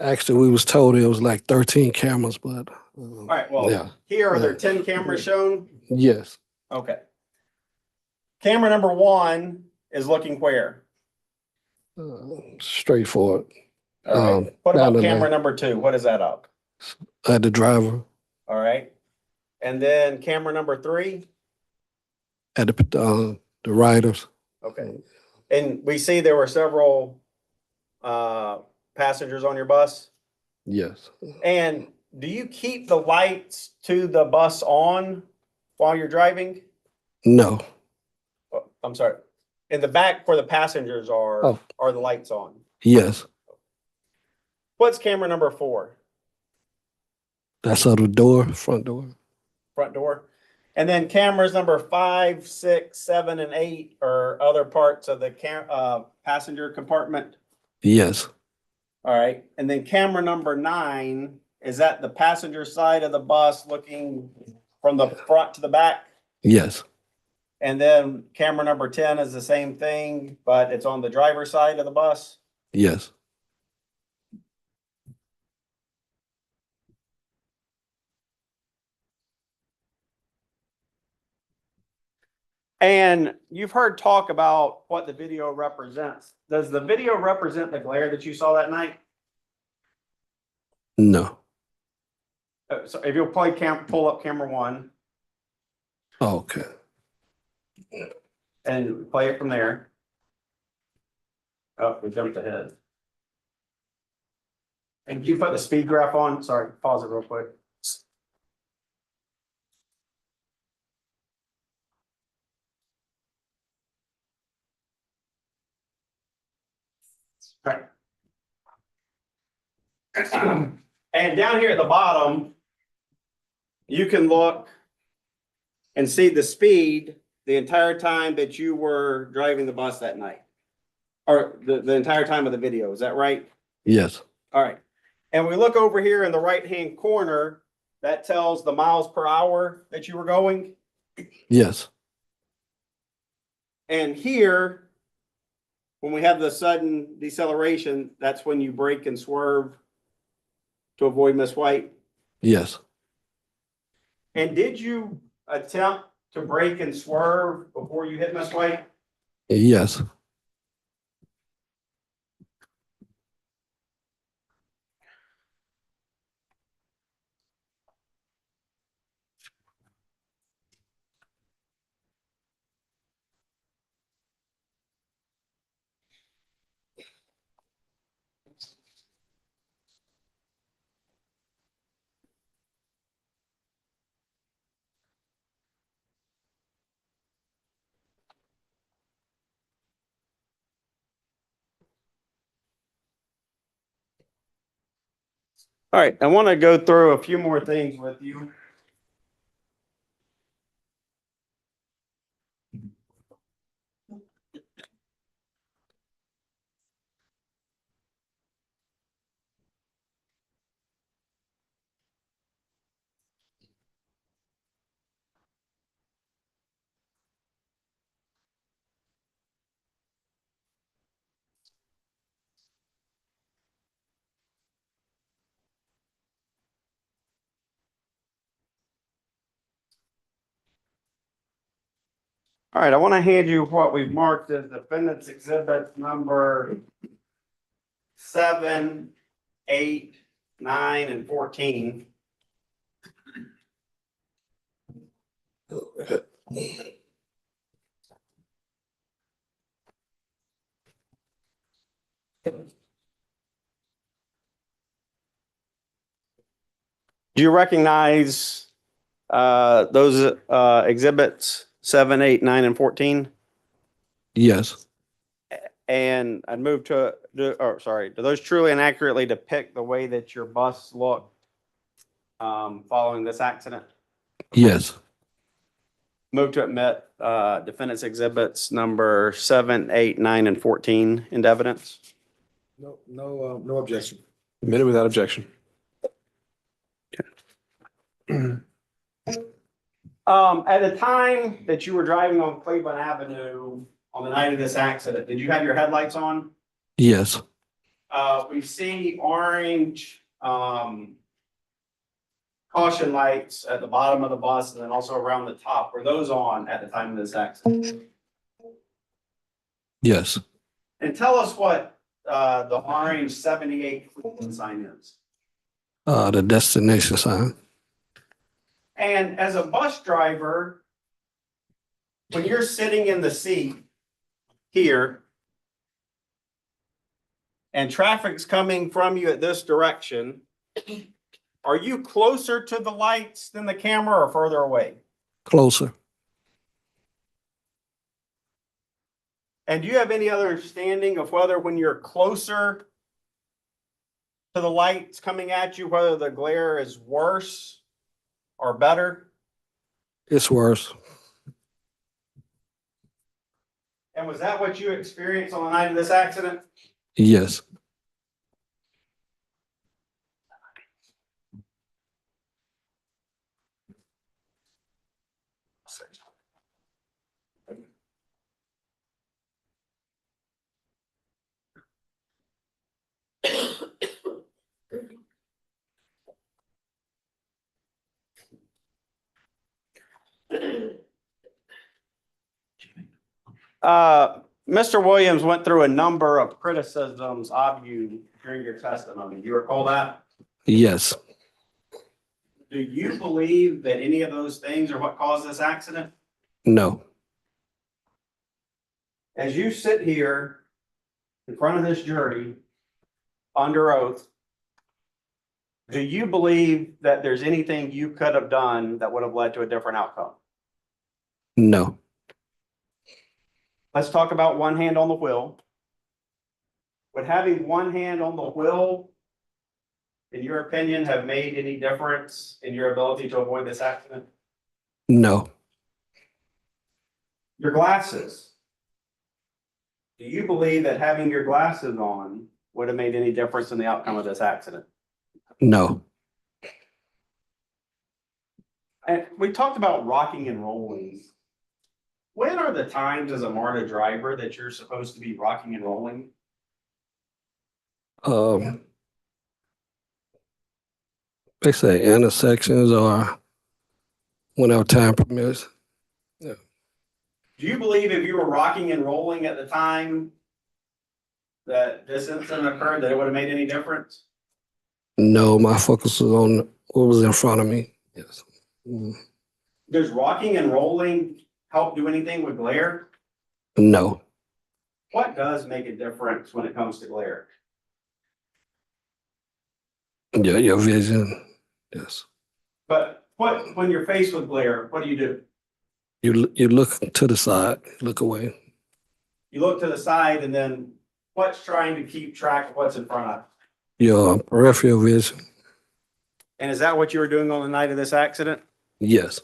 Actually, we was told it was like 13 cameras, but All right, well, yeah, here are there 10 cameras shown? yes, Okay. Camera number 1 is looking where? straightforward. All right. What down about the camera lane. number 2? What is that up? At the driver, All right. And then camera number 3? at the riders. Okay. And we see there were several passengers on your bus. Yes, And do you keep the lights to the bus on while you're driving? no, Oh, I'm sorry. In the back where the passengers Oh. are the lights on? yes, What's camera number 4? that's on the door, front door. Front door. And then cameras number 5, 6, 7, and 8 are other parts of the passenger compartment. Yes, All right. And then camera number 9, is that the passenger side of the bus looking from the front to the back? yes, And then camera number 10 is the same thing, but it's on the driver's side of the bus. yes, And you've heard talk about what the video represents. Does the video represent the glare that you saw that night? no. So if you'll pull up camera 1 Okay, and play it from there. Oh, we jumped ahead. And you put the speed graph on. Sorry, pause it real quick. Right. And down here at the bottom, you can look and see the speed the entire time that you were driving the bus that night. Or the entire time of the video, is that right? yes, All right. And we look over here in the right-hand corner, that tells the miles per hour that you were going. yes, And here, when we have the sudden deceleration, that's when you brake and swerve to avoid Miss White. yes, And did you attempt to brake and swerve before you hit Miss White? yes, All right, I want to go through a few more things with you. All right, I want to hand you what we've marked as defendant's exhibit number 7, 8, 9, and 14. Do you recognize those exhibits 7, 8, 9, and 14? yes, And I'd move to, do those truly and accurately depict the way that your bus looked following this accident? yes, Move to admit defendant's exhibits number 7, 8, 9, and 14 into evidence. No objection. Admitted without objection. At the time that you were driving on Cleveland Avenue on the night of this accident, did you have your headlights on? yes, we see orange, caution lights at the bottom of the bus and then also around the top. Were those on at the time of this accident? Yes. And tell us what, the orange 78 sign is. The destination sign. And as a bus driver, when you're sitting in the seat here and traffic's coming from you at this direction, are you closer to the lights than the camera or further away? Closer. And do you have any other understanding of whether when you're closer to the lights coming at you, whether the glare is worse or better? It's worse. And was that what you experienced on the night of this accident? Yes. Mr. Williams went through a number of criticisms of you during your testimony. Do you recall that? Yes. Do you believe that any of those things are what caused this accident? No. As you sit here in front of this jury under oath, do you believe that there's anything you could have done that would have led to a different outcome? No. Let's talk about one hand on the wheel. Would having one hand on the wheel, in your opinion, have made any difference in your ability to avoid this accident? No. Your glasses. Do you believe that having your glasses on would have made any difference in the outcome of this accident? No. And we talked about rocking and rolling. When are the times as a Marta driver that you're supposed to be rocking and rolling? They say intersections or whenever time permits. Do you believe if you were rocking and rolling at the time that this incident occurred, that it would have made any difference? No, my focus was on what was in front of me. Yes. Does rocking and rolling help do anything with glare? No. What does make a difference when it comes to glare? Yeah, your vision. Yes. But when you're faced with glare, what do? You look to the side, look away. You look to the side and then what's trying to keep track of what's in front of you? Your peripheral vision. And is that what you were doing on the night of this accident? Yes.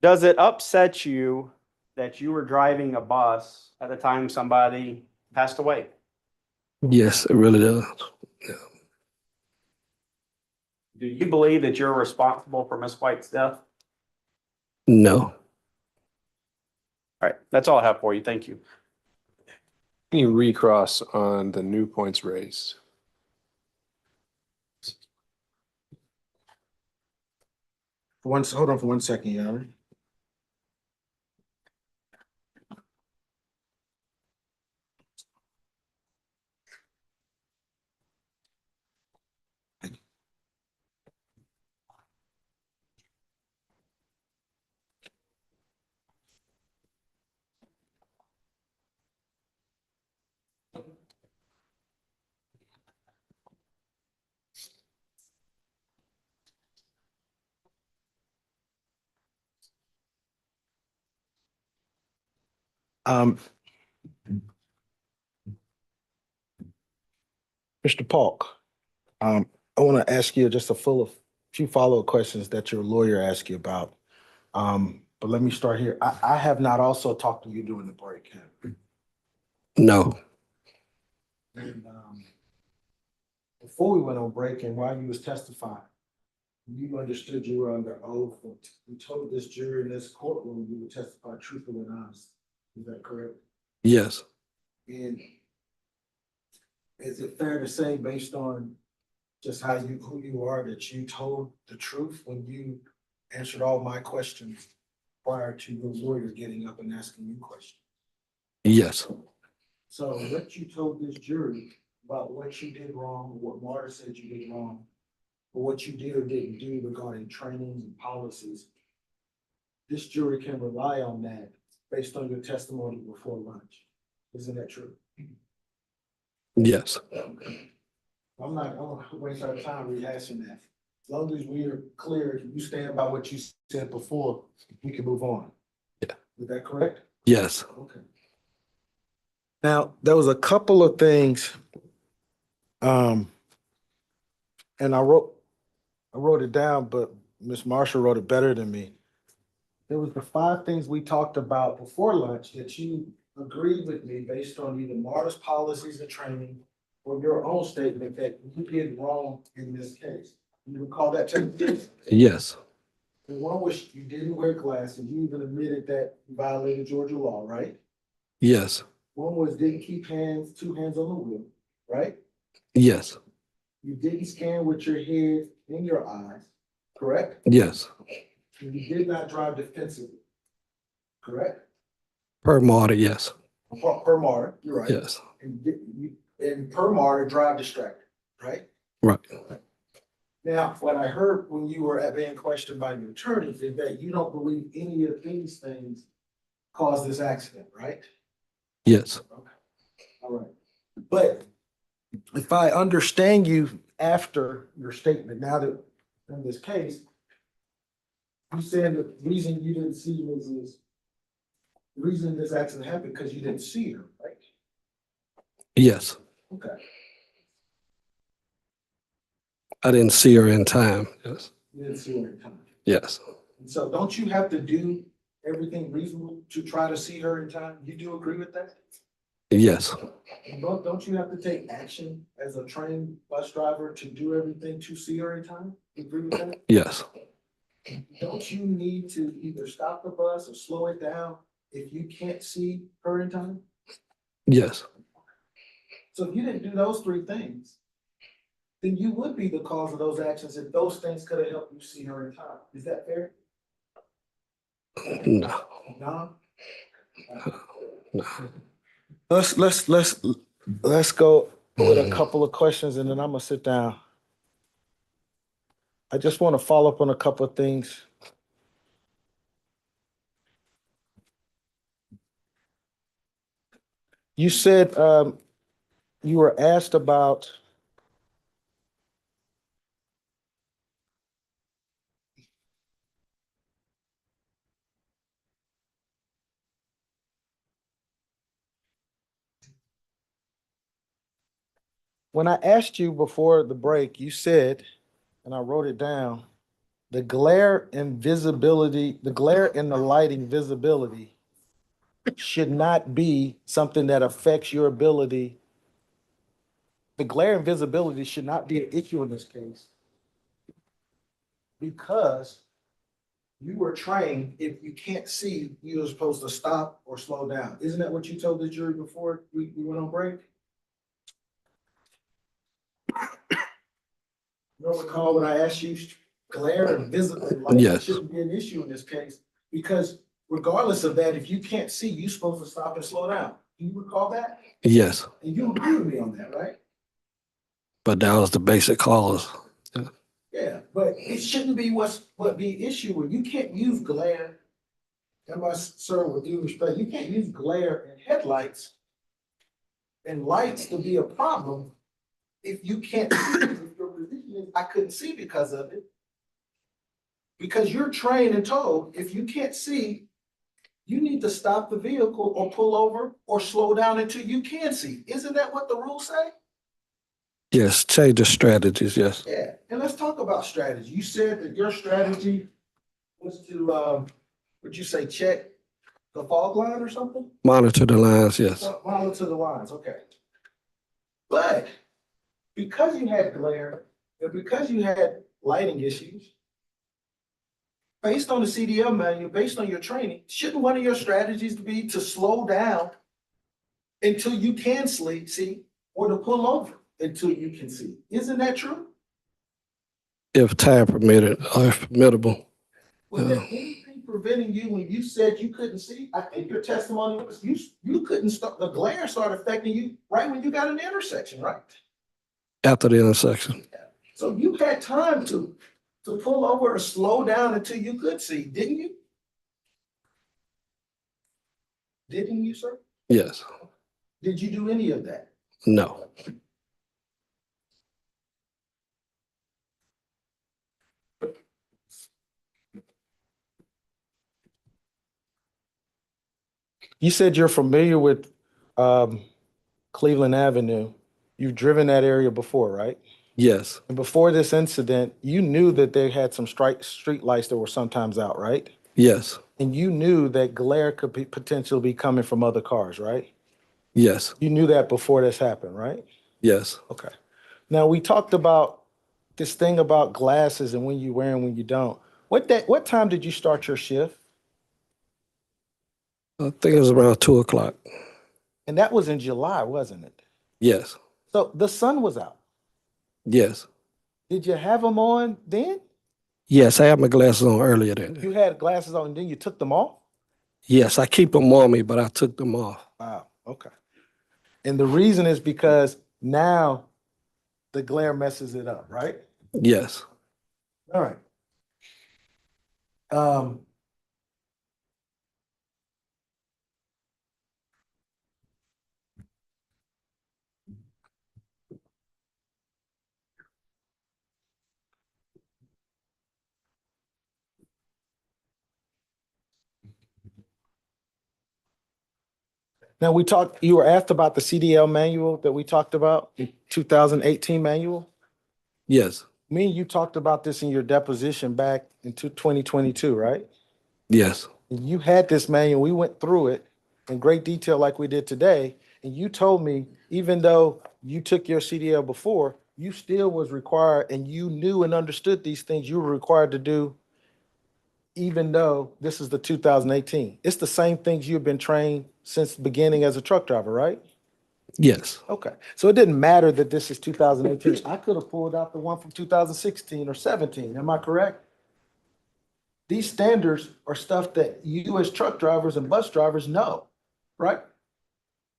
Does it upset you that you were driving a bus at the time somebody passed away? Yes, it really does. Yeah. Do you believe that you're responsible for Miss White's death? No. All right, that's all I have for you. Thank you. Can you recross on the new points raised? Hold on for 1 second, Your Honor. Mr. Polk, I want to ask you just few follow-up questions that your lawyer asked you about. But let me start here. I have not also talked to you during the break. No. And, before we went on break and while you was testifying, you understood you were under oath. You told this jury in this courtroom you would testify truthfully and honest. Is that correct? Yes, And is it fair to say, based on just who you are, that you told the truth when you answered all my questions prior to the lawyer getting up and asking you questions? yes, So what you told this jury about what you did wrong, what Marta said you did wrong, or what you did or didn't do regarding trainings and policies, this jury can rely on that based on your testimony before lunch. Isn't that true? yes, I'm not gonna waste our time rehashing that. As long as we are clear, you stand by what you said before, we can move on. Yeah. Is that correct? yes. Okay. Now, there was a couple of things, and I wrote it down, but Miss Marshall wrote it better than me. There was the 5 things we talked about before lunch that you agreed with me based on either Marta's policies and training or your own statement that you did wrong in this case. You recall that, Tim? Yes, And one was you didn't wear glasses. You even admitted that you violated Georgia law, right? yes, One was didn't keep 2 hands on the wheel, right? yes, You didn't scan with your head in your eyes, correct? yes. And you did not drive defensively, correct? Per Marta, yes, Per Marta, you're right. yes, And per Marta, drive distracted, right? right. Now, what I heard when you were being questioned by your attorney is that you don't believe any of these things caused this accident, right? Yes, All right. But if I understand you after your statement, now that in this case, you said the reason you didn't see Mrs. The reason this accident happened because you didn't see her, right? yes. Okay. I didn't see her in time. Yes, You didn't see her in time. yes, And so don't you have to do everything reasonable to try to see her in time? You do agree with that? yes, And don't you have to take action as a trained bus driver to do everything to see her in time? You agree with that? yes, Don't you need to either stop the bus or slow it down if you can't see her in time? yes, So if you didn't do those 3 things, then you would be the cause of those actions if those things could have helped you see her in time. Is that fair? no, No? no. Let's go with a couple of questions and then I'm gonna sit down. I just want to follow up on a couple of things. You said you were asked about when I asked you before the break, you said, and I wrote it down, the glare and visibility, the glare and the lighting visibility should not be something that affects your ability. The glare and visibility should not be an issue in this case because you were trained, if you can't see, you're supposed to stop or slow down. Isn't that what you told the jury before we went on break? You don't recall when I asked you glare and visible light Yes. shouldn't be an issue in this case because regardless of that, if you can't see, you're supposed to stop and slow down. Do you recall that? Yes, And you agree with me on that, right? but that was the basic clause. Yeah, but it shouldn't be what the issue when you can't use glare. And my sir, with due respect, you can't use glare and headlights and lights to be a problem if you can't see. If your position is, I couldn't see because of it. Because you're trained and told, if you can't see, you need to stop the vehicle or pull over or slow down until you can see. Isn't that what the rules say? Yes, change the strategies, yes. Yeah, and let's talk about strategy. You said that your strategy was to, would you say check the fog line or something? Monitor the lines, yes. Monitor the lines, okay. But because you had glare and because you had lighting issues, based on the CDL manual, based on your training, shouldn't one of your strategies be to slow down until you can see, or to pull over until you can see. Isn't that true? If time permitted, or if permittable. Was there anything preventing you when you said you couldn't see? I think your testimony was you couldn't start, the glare started affecting you right when you got in the intersection, right? After the intersection. So you had time to pull over or slow down until you could see, didn't you? Didn't you, sir? Yes. Did you do any of that? No. You said you're familiar with Cleveland Avenue. You've driven that area before, right? Yes. And before this incident, you knew that they had some street lights that were sometimes out, right? Yes. And you knew that glare could be potentially be coming from other cars, right? Yes. You knew that before this happened, right? Yes. Okay. Now we talked about this thing about glasses and when you wear them, when you don't. What time did you start your shift? I think it was around 2:00. And that was in July, wasn't it? Yes. So the sun was out. Yes. Did you have them on then? Yes, I had my glasses on earlier then. You had glasses on and then you took them off? Yes, I keep them on me, but I took them off. Wow, okay. And the reason is because now the glare messes it up, right? Yes. All right. Um, Now you were asked about the CDL manual that we talked about, the 2018 manual. Yes. Me and you talked about this in your deposition back into 2022, right? Yes. And you had this manual, we went through it in great detail like we did today. And you told me, even though you took your CDL before, you still was required and you knew and understood these things you were required to do, even though this is the 2018. It's the same things you've been trained since the beginning as a truck driver, right? Yes. Okay, so it didn't matter that this is 2018. I could have pulled out the one from 2016 or 17. Am I correct? These standards are stuff that you as truck drivers and bus drivers know, right?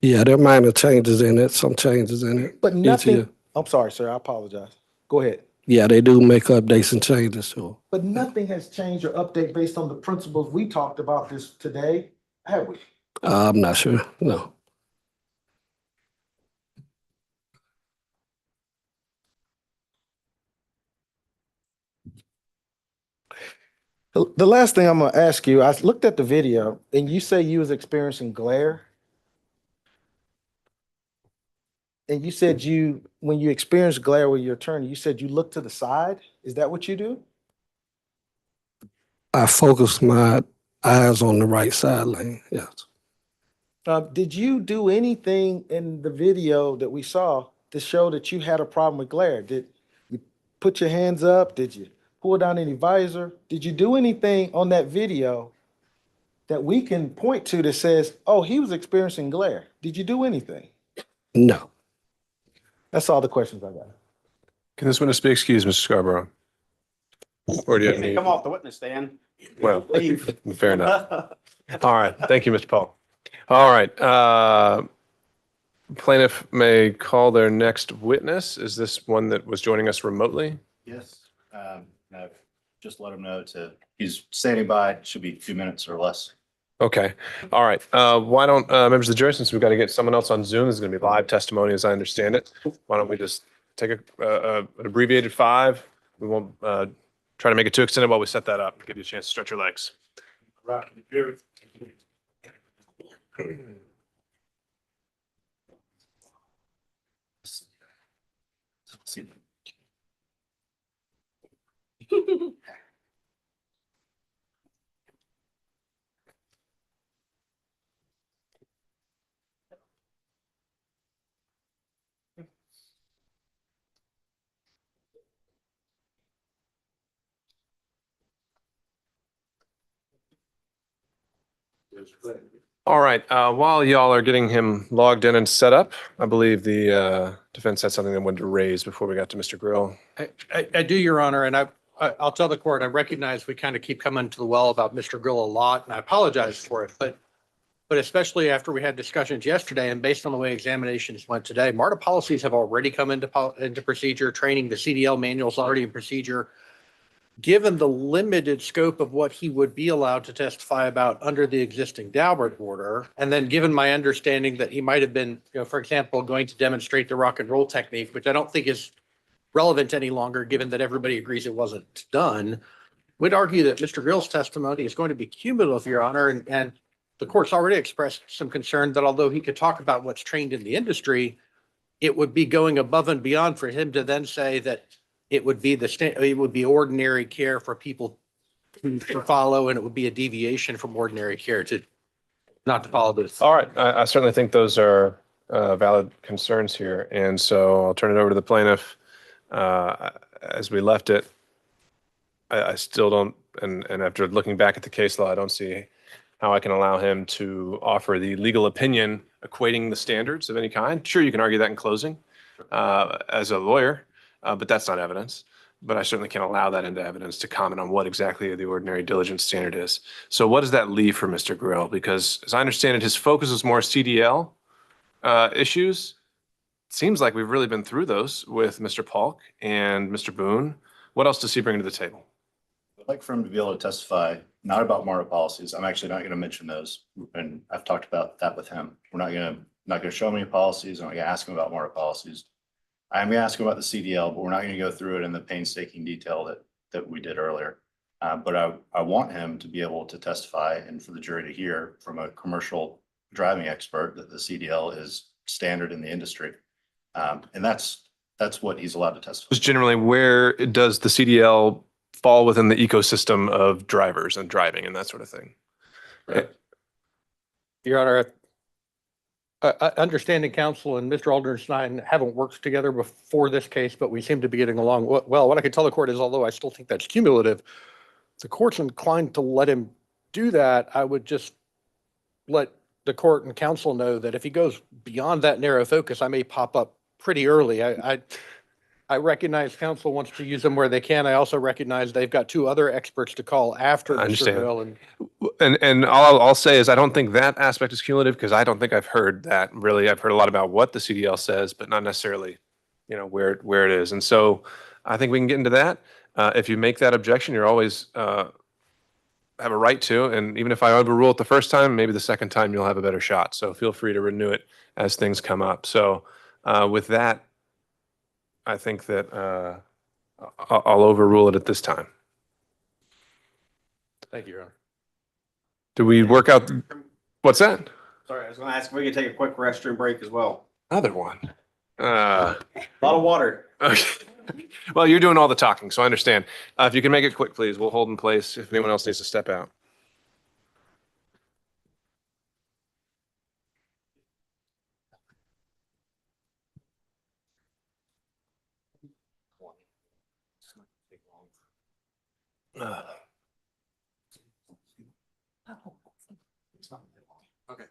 Yeah, there are minor changes in it, some changes in it. But each nothing, year. I'm sorry, sir, I apologize. Go ahead. Yeah, they do make updates and changes, so. But nothing has changed or update based on the principles we talked about this today, have we? I'm not sure, no. The last thing I'm gonna ask you, I looked at the video and you say you was experiencing glare. And you said when you experience glare with your attorney, you said you look to the side. Is that what you do? I focus my eyes on the right side lane, yes. Did you do anything in the video that we saw to show that you had a problem with glare? Did you put your hands up? Did you pull down any visor? Did you do anything on that video that we can point to that says, oh, he was experiencing glare? Did you do anything? No. That's all the questions I got. Can this witness be excused, Mr. Scarborough? Or do you have any? Come off the witness stand. Well, Leave. fair enough. All right. Thank you, Mr. Paul. All right. Plaintiff may call their next witness. Is this one that was joining us remotely? Yes, I've just let him know he's standing by, should be 2 minutes or less. Okay. All right. Why don't members of the jury, since we've got to get someone else on Zoom, this is going to be live testimony as I understand it. Why don't we just take an abbreviated 5? We won't try to make it too extended while we set that up. Give you a chance to stretch your legs. All right, while y'all are getting him logged in and set up, I believe the defense had something they wanted to raise before we got to Mr. Grill. I do, Your Honor, and I'll tell the court, I recognize we kind of keep coming to the well about Mr. Grill a lot, and I apologize for it, but especially after we had discussions yesterday and based on the way examinations went today, MARTA policies have already come into procedure, training, the CDL manual's already in procedure. Given the limited scope of what he would be allowed to testify about under the existing Daubert order, and then given my understanding that he might have been, for example, going to demonstrate the rock and roll technique, which I don't think is relevant any longer, given that everybody agrees it wasn't done, would argue that Mr. Grill's testimony is going to be cumulative, Your Honor, and the court's already expressed some concern that although he could talk about what's trained in the industry, it would be going above and beyond for him to then say that it would be it would be ordinary care for people to follow, and it would be a deviation from ordinary care to not to follow this. All right, I certainly think those are valid concerns here, and so I'll turn it over to the plaintiff. As we left it, I still don't, and after looking back at the case law, I don't see how I can allow him to offer the legal opinion equating the standards of any kind. Sure, you can argue that in closing as a lawyer, but that's not evidence. But I certainly can't allow that into evidence to comment on what exactly the ordinary diligence standard is. So what does that leave for Mr. Grill? Because as I understand it, his focus is more CDL issues. It seems like we've really been through those with Mr. Polk and Mr. Boone. What else does he bring to the table? I'd like for him to be able to testify, not about MARTA policies. I'm actually not going to mention those. And I've talked about that with him. We're not going to show him any policies. I'm not going to ask him about MARTA policies. I'm going to ask him about the CDL, but we're not going to go through it in the painstaking detail that we did earlier. But I want him to be able to testify and for the jury to hear from a commercial driving expert that the CDL is standard in the industry. And that's what he's allowed to testify. Just generally, where does the CDL fall within the ecosystem of drivers and driving and that sort of thing? Right. Your Honor, understanding counsel and Mr. Alderstein haven't worked together before this case, but we seem to be getting along well. What I can tell the court is, although I still think that's cumulative, if the court's inclined to let him do that, I would just let the court and counsel know that if he goes beyond that narrow focus, I may pop up pretty early. I recognize counsel wants to use them where they can. I also recognize they've got two other experts to call after Mr. Grill. And all I'll say is I don't think that aspect is cumulative because I don't think I've heard that really. I've heard a lot about what the CDL says, but not necessarily, where it is. And so I think we can get into that. If you make that objection, you're always have a right to. And even if I overrule it the first time, maybe the second time you'll have a better shot. So feel free to renew it as things come up. So with that, I think that I'll overrule it at this time. Thank you, Your Honor. Do we work out? What's that? Sorry, I was going to ask if we could take a quick restroom break as well. Another one. A lot of water. Okay. Well, you're doing all the talking, so I understand. If you can make it quick, please. We'll hold in place if anyone else needs to step out. Okay.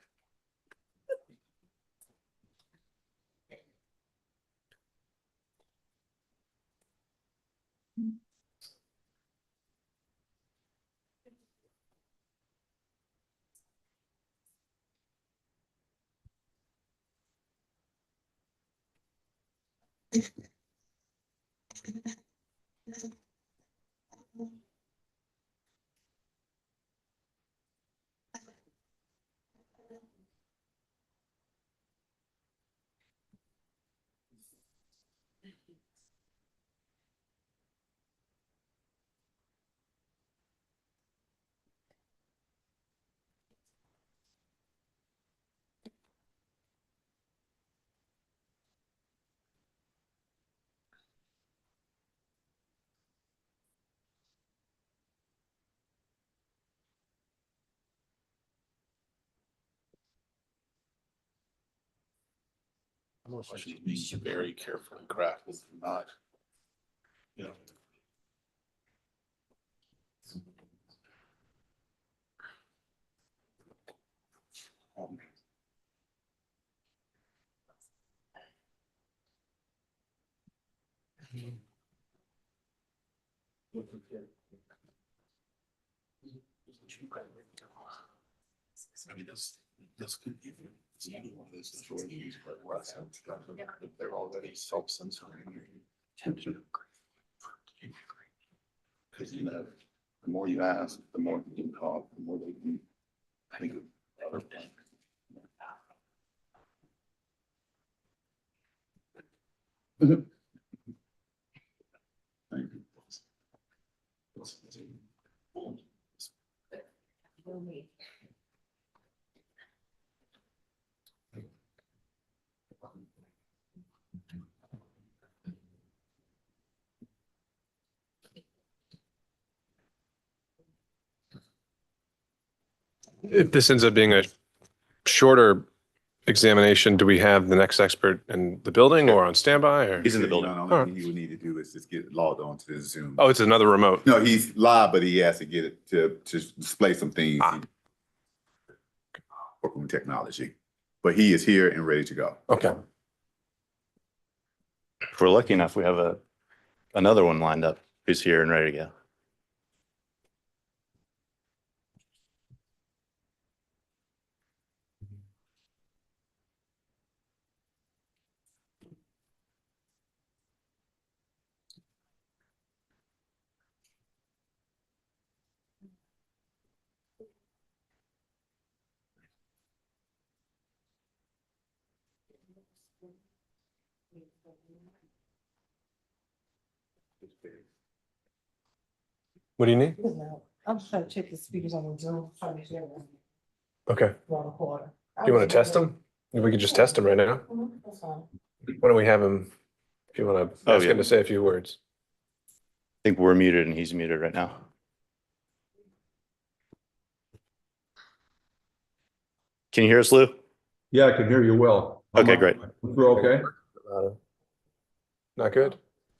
I should be very careful and crafted, not, They're already self-censoring. Because you know, the more you ask, the more you can talk, the more they can. I think. If this ends up being a shorter examination, do we have the next expert in the building or on standby or? He's in the building. All Only right. thing he would need to do is just get logged on to the Zoom. Oh, it's another remote. No, he's live, but he has to get it to display some things. From technology, but he is here and ready to go. Okay. If we're lucky enough, we have another one lined up who's here and ready to go. What do you need? I'm just trying to check the speakers on the Zoom. Trying to hear them. Okay. Recorder. You want to test them? We could just test them right now. That's fine. Why don't we have him, if you want to Oh, ask yeah. him to say a few words. I think we're muted and he's muted right now. Can you hear us, Lou? Yeah, I can hear you well. Okay, great. We're okay. Not good?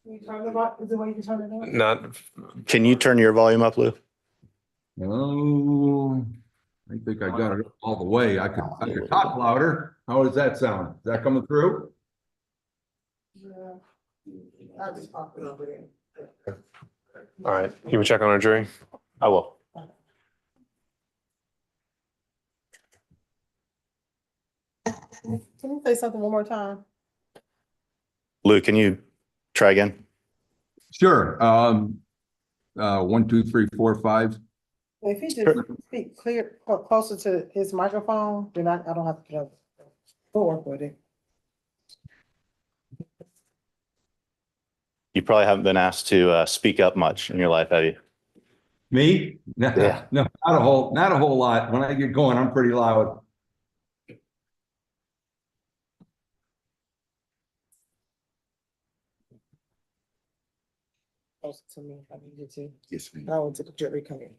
You turn it up? Is the way you turn it up? Not, Can you turn your volume up, Lou? Oh, I think I got it all the way. I could talk louder. How does that sound? Is that coming through? Yeah. I just pop it over there. all right. You would check on our jury? I will. Can you say something one more time? Lou, can you try again? Sure. 1, 2, 3, 4, 5. If he just speak clear, closer to his microphone, then I don't have to get up. Work with it. You probably haven't been asked to speak up much in your life, have you? Me? Yeah. No, not a whole lot. When I get going, I'm pretty loud. Closer to me, if I needed to. Yes, ma'am. I went to the jury committee.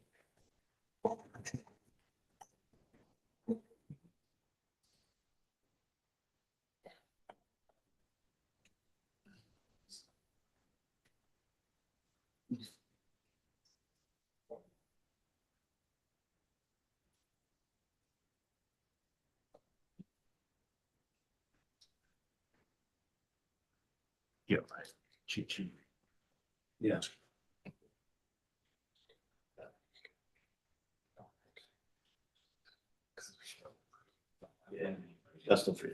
Yeah. Cheat sheet. Yeah. Yeah. That's the free.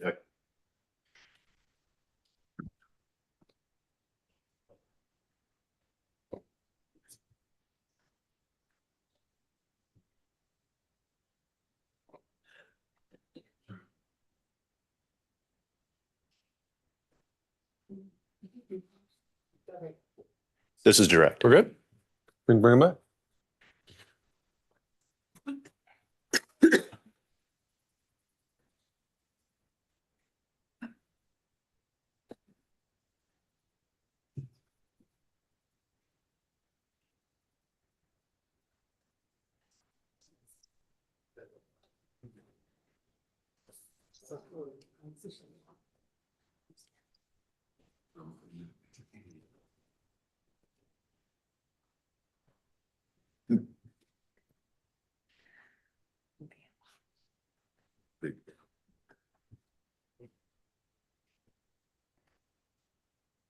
This is direct. We're good? We can bring him back?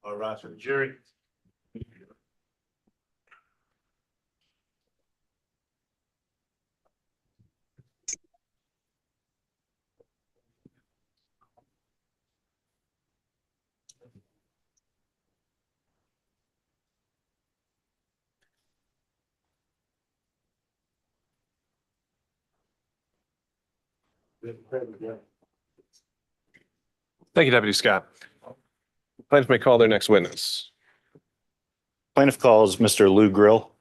All right, so the jury. Thank you, Deputy Scott. Plaintiff may call their next witness. Plaintiff calls Mr. Lou Grill.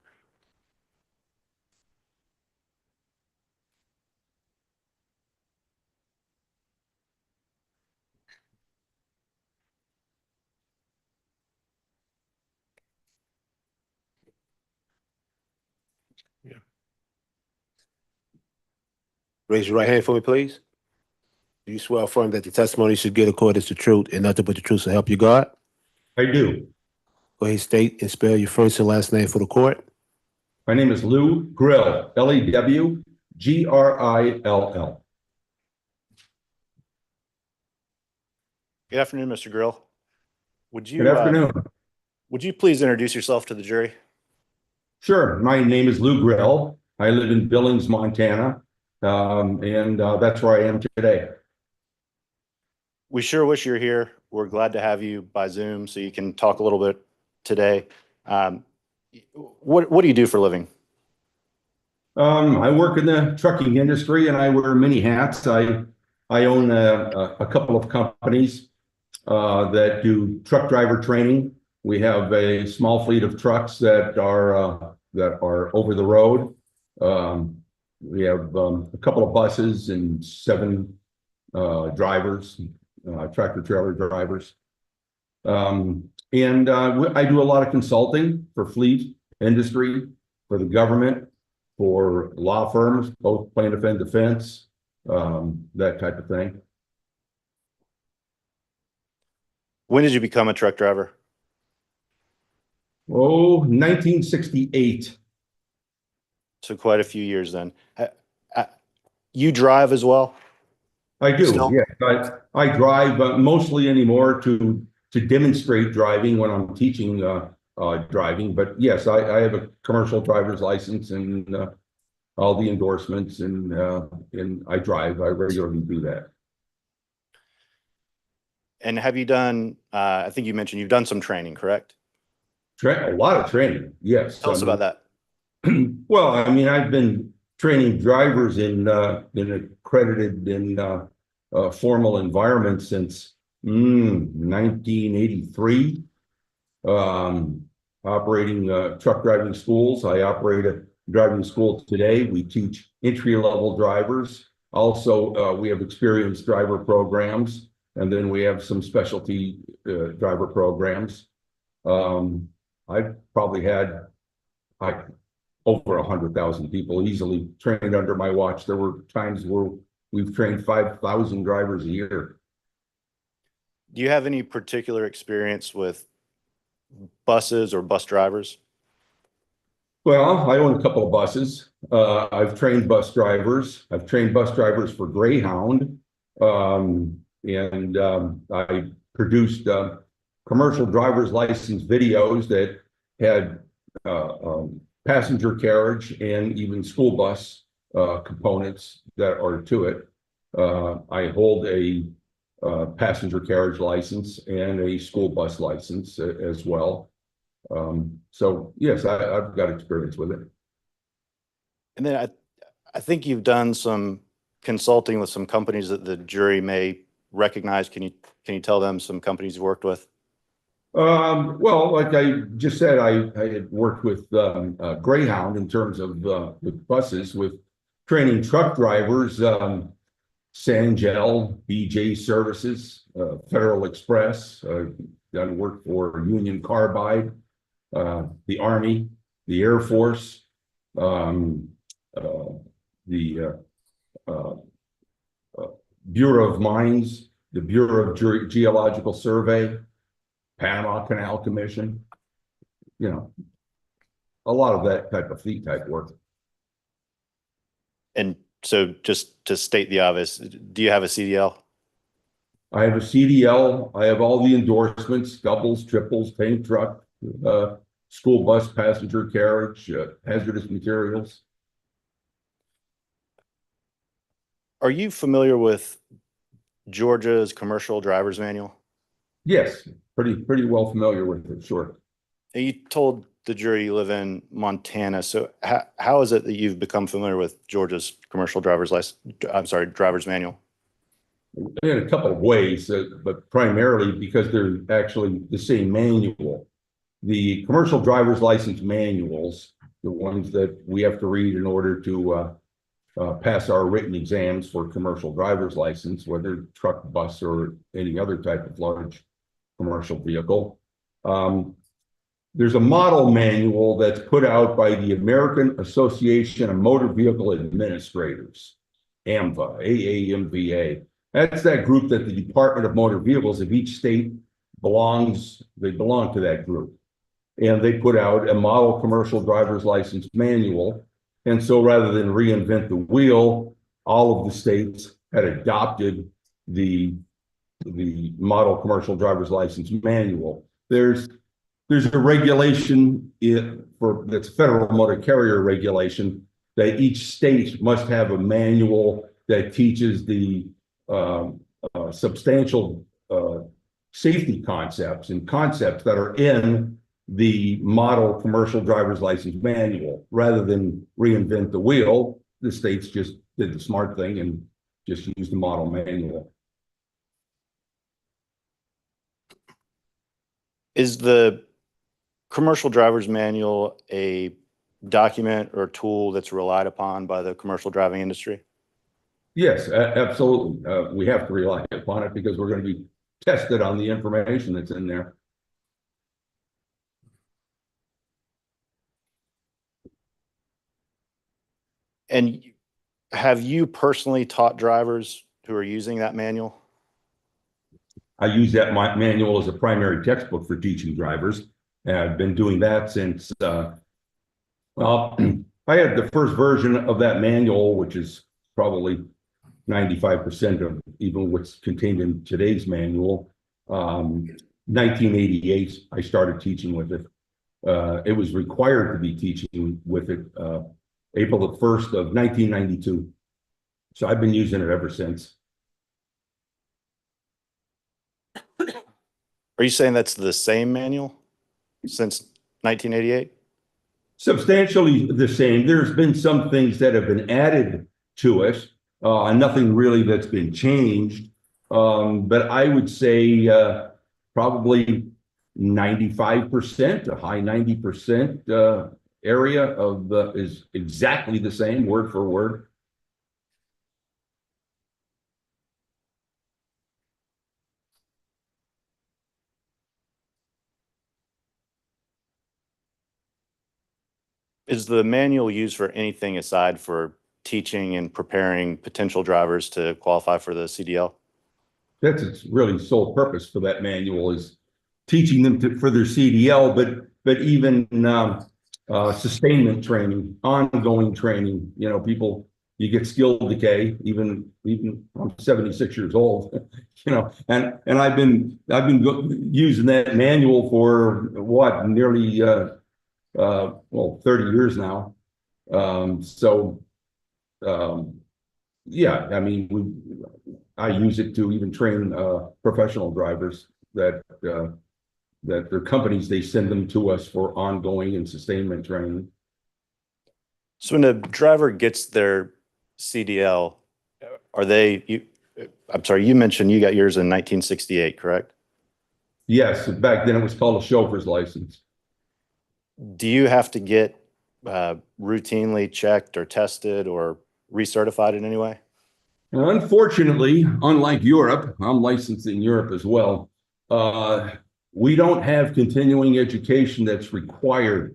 Raise your right hand for me, please. Do you swear or affirm that the testimony should give the court is the truth and nothing but the truth to help you God? I do. Go ahead, state and spell your first and last name for the court. My name is Lou Grill, Lewgrill. Good afternoon, Mr. Grill. Would you, Good afternoon. Would you please introduce yourself to the jury? Sure. My name is Lou Grill. I live in Billings, Montana, and that's where I am today. We sure wish you're here. We're glad to have you by Zoom so you can talk a little bit today. What do you do for a living? I work in the trucking industry and I wear many hats. I own a couple of companies that do truck driver training. We have a small fleet of trucks that are over the road. We have a couple of buses and 7 drivers, tractor trailer drivers. I do a lot of consulting for fleet industry, for the government, for law firms, both plaintiff and defense, that type of thing. When did you become a truck driver? Oh, 1968. So quite a few years then. You drive as well? I do, Still? yeah. I drive mostly anymore to demonstrate driving when I'm teaching driving. But yes, I have a commercial driver's license and all the endorsements, and I drive. I regularly do that. And have you done, I think you mentioned you've done some training, correct? A lot of training, yes. Tell us about that. Well, I mean, I've been training drivers in accredited and formal environments since 1983. Operating truck driving schools. I operate a driving school today. We teach entry-level drivers. Also, we have experienced driver programs, and then we have some specialty driver programs. I've probably had over 100,000 people easily trained under my watch. There were times where we've trained 5,000 drivers a year. Do you have any particular experience with buses or bus drivers? Well, I own a couple of buses. I've trained bus drivers. I've trained bus drivers for Greyhound. I produced commercial driver's license videos that had passenger carriage and even school bus components that are to it. I hold a passenger carriage license and a school bus license as well. So yes, I've got experience with it. And then I think you've done some consulting with some companies that the jury may recognize. Can you tell them some companies you've worked with? Well, like I just said, I had worked with Greyhound in terms of with buses, with training truck drivers, Sangel, BJ Services, Federal Express, done work for Union Carbide, the Army, the Air Force, the Bureau of Mines, the Bureau of Geological Survey, Panama Canal Commission, you know, a lot of that type of fleet type work. And so just to state the obvious, do you have a CDL? I have a CDL. I have all the endorsements, doubles, triples, tank truck, school bus, passenger carriage, hazardous materials. Are you familiar with Georgia's commercial driver's manual? Yes, pretty well familiar with it, sure. And you told the jury, you live in Montana. So how is it that you've become familiar with Georgia's commercial driver's license? I'm sorry, driver's manual? In a couple of ways, but primarily because they're actually the same manual. The commercial driver's license manuals, the ones that we have to read in order to pass our written exams for commercial driver's license, whether truck, bus, or any other type of large commercial vehicle. There's a model manual that's put out by the American Association of Motor Vehicle Administrators, AMVA, AAMVA. That's that group that the Department of Motor Vehicles of each state belong to that group. And they put out a model commercial driver's license manual. And so rather than reinvent the wheel, all of the states had adopted the model commercial driver's license manual. There's a regulation that's federal motor carrier regulation that each state must have a manual that teaches the substantial safety concepts and concepts that are in the model commercial driver's license manual. Rather than reinvent the wheel, the states just did the smart thing and just used the model manual. Is the commercial driver's manual a document or tool that's relied upon by the commercial driving industry? Yes, absolutely. We have to rely upon it because we're going to be tested on the information that's in there. And have you personally taught drivers who are using that manual? I use that manual as a primary textbook for teaching drivers. And I've been doing that since, well, I had the first version of that manual, which is probably 95% of even what's contained in today's manual. 1988, I started teaching with it. It was required to be teaching with it April the 1st of 1992. So I've been using it ever since. Are you saying that's the same manual since 1988? Substantially the same. There's been some things that have been added to it, and nothing really that's been changed. But I would say probably 95%, a high 90% area of is exactly the same word for word. Is the manual used for anything aside for teaching and preparing potential drivers to qualify for the CDL? That's its really sole purpose for that manual, is teaching them for their CDL, but even sustainment training, ongoing training. You know, people, you get skill decay. Even I'm 76 years old, you know, and I've been using that manual for what, nearly 30 years now. Yeah, I mean, I use it to even train professional drivers that their companies, they send them to us for ongoing and sustainment training. So when a driver gets their CDL, I'm sorry, you mentioned you got yours in 1968, correct? Yes, back then it was called a chauffeur's license. Do you have to get routinely checked or tested or recertified in any way? Unfortunately, unlike Europe, I'm licensed in Europe as well. We don't have continuing education that's required.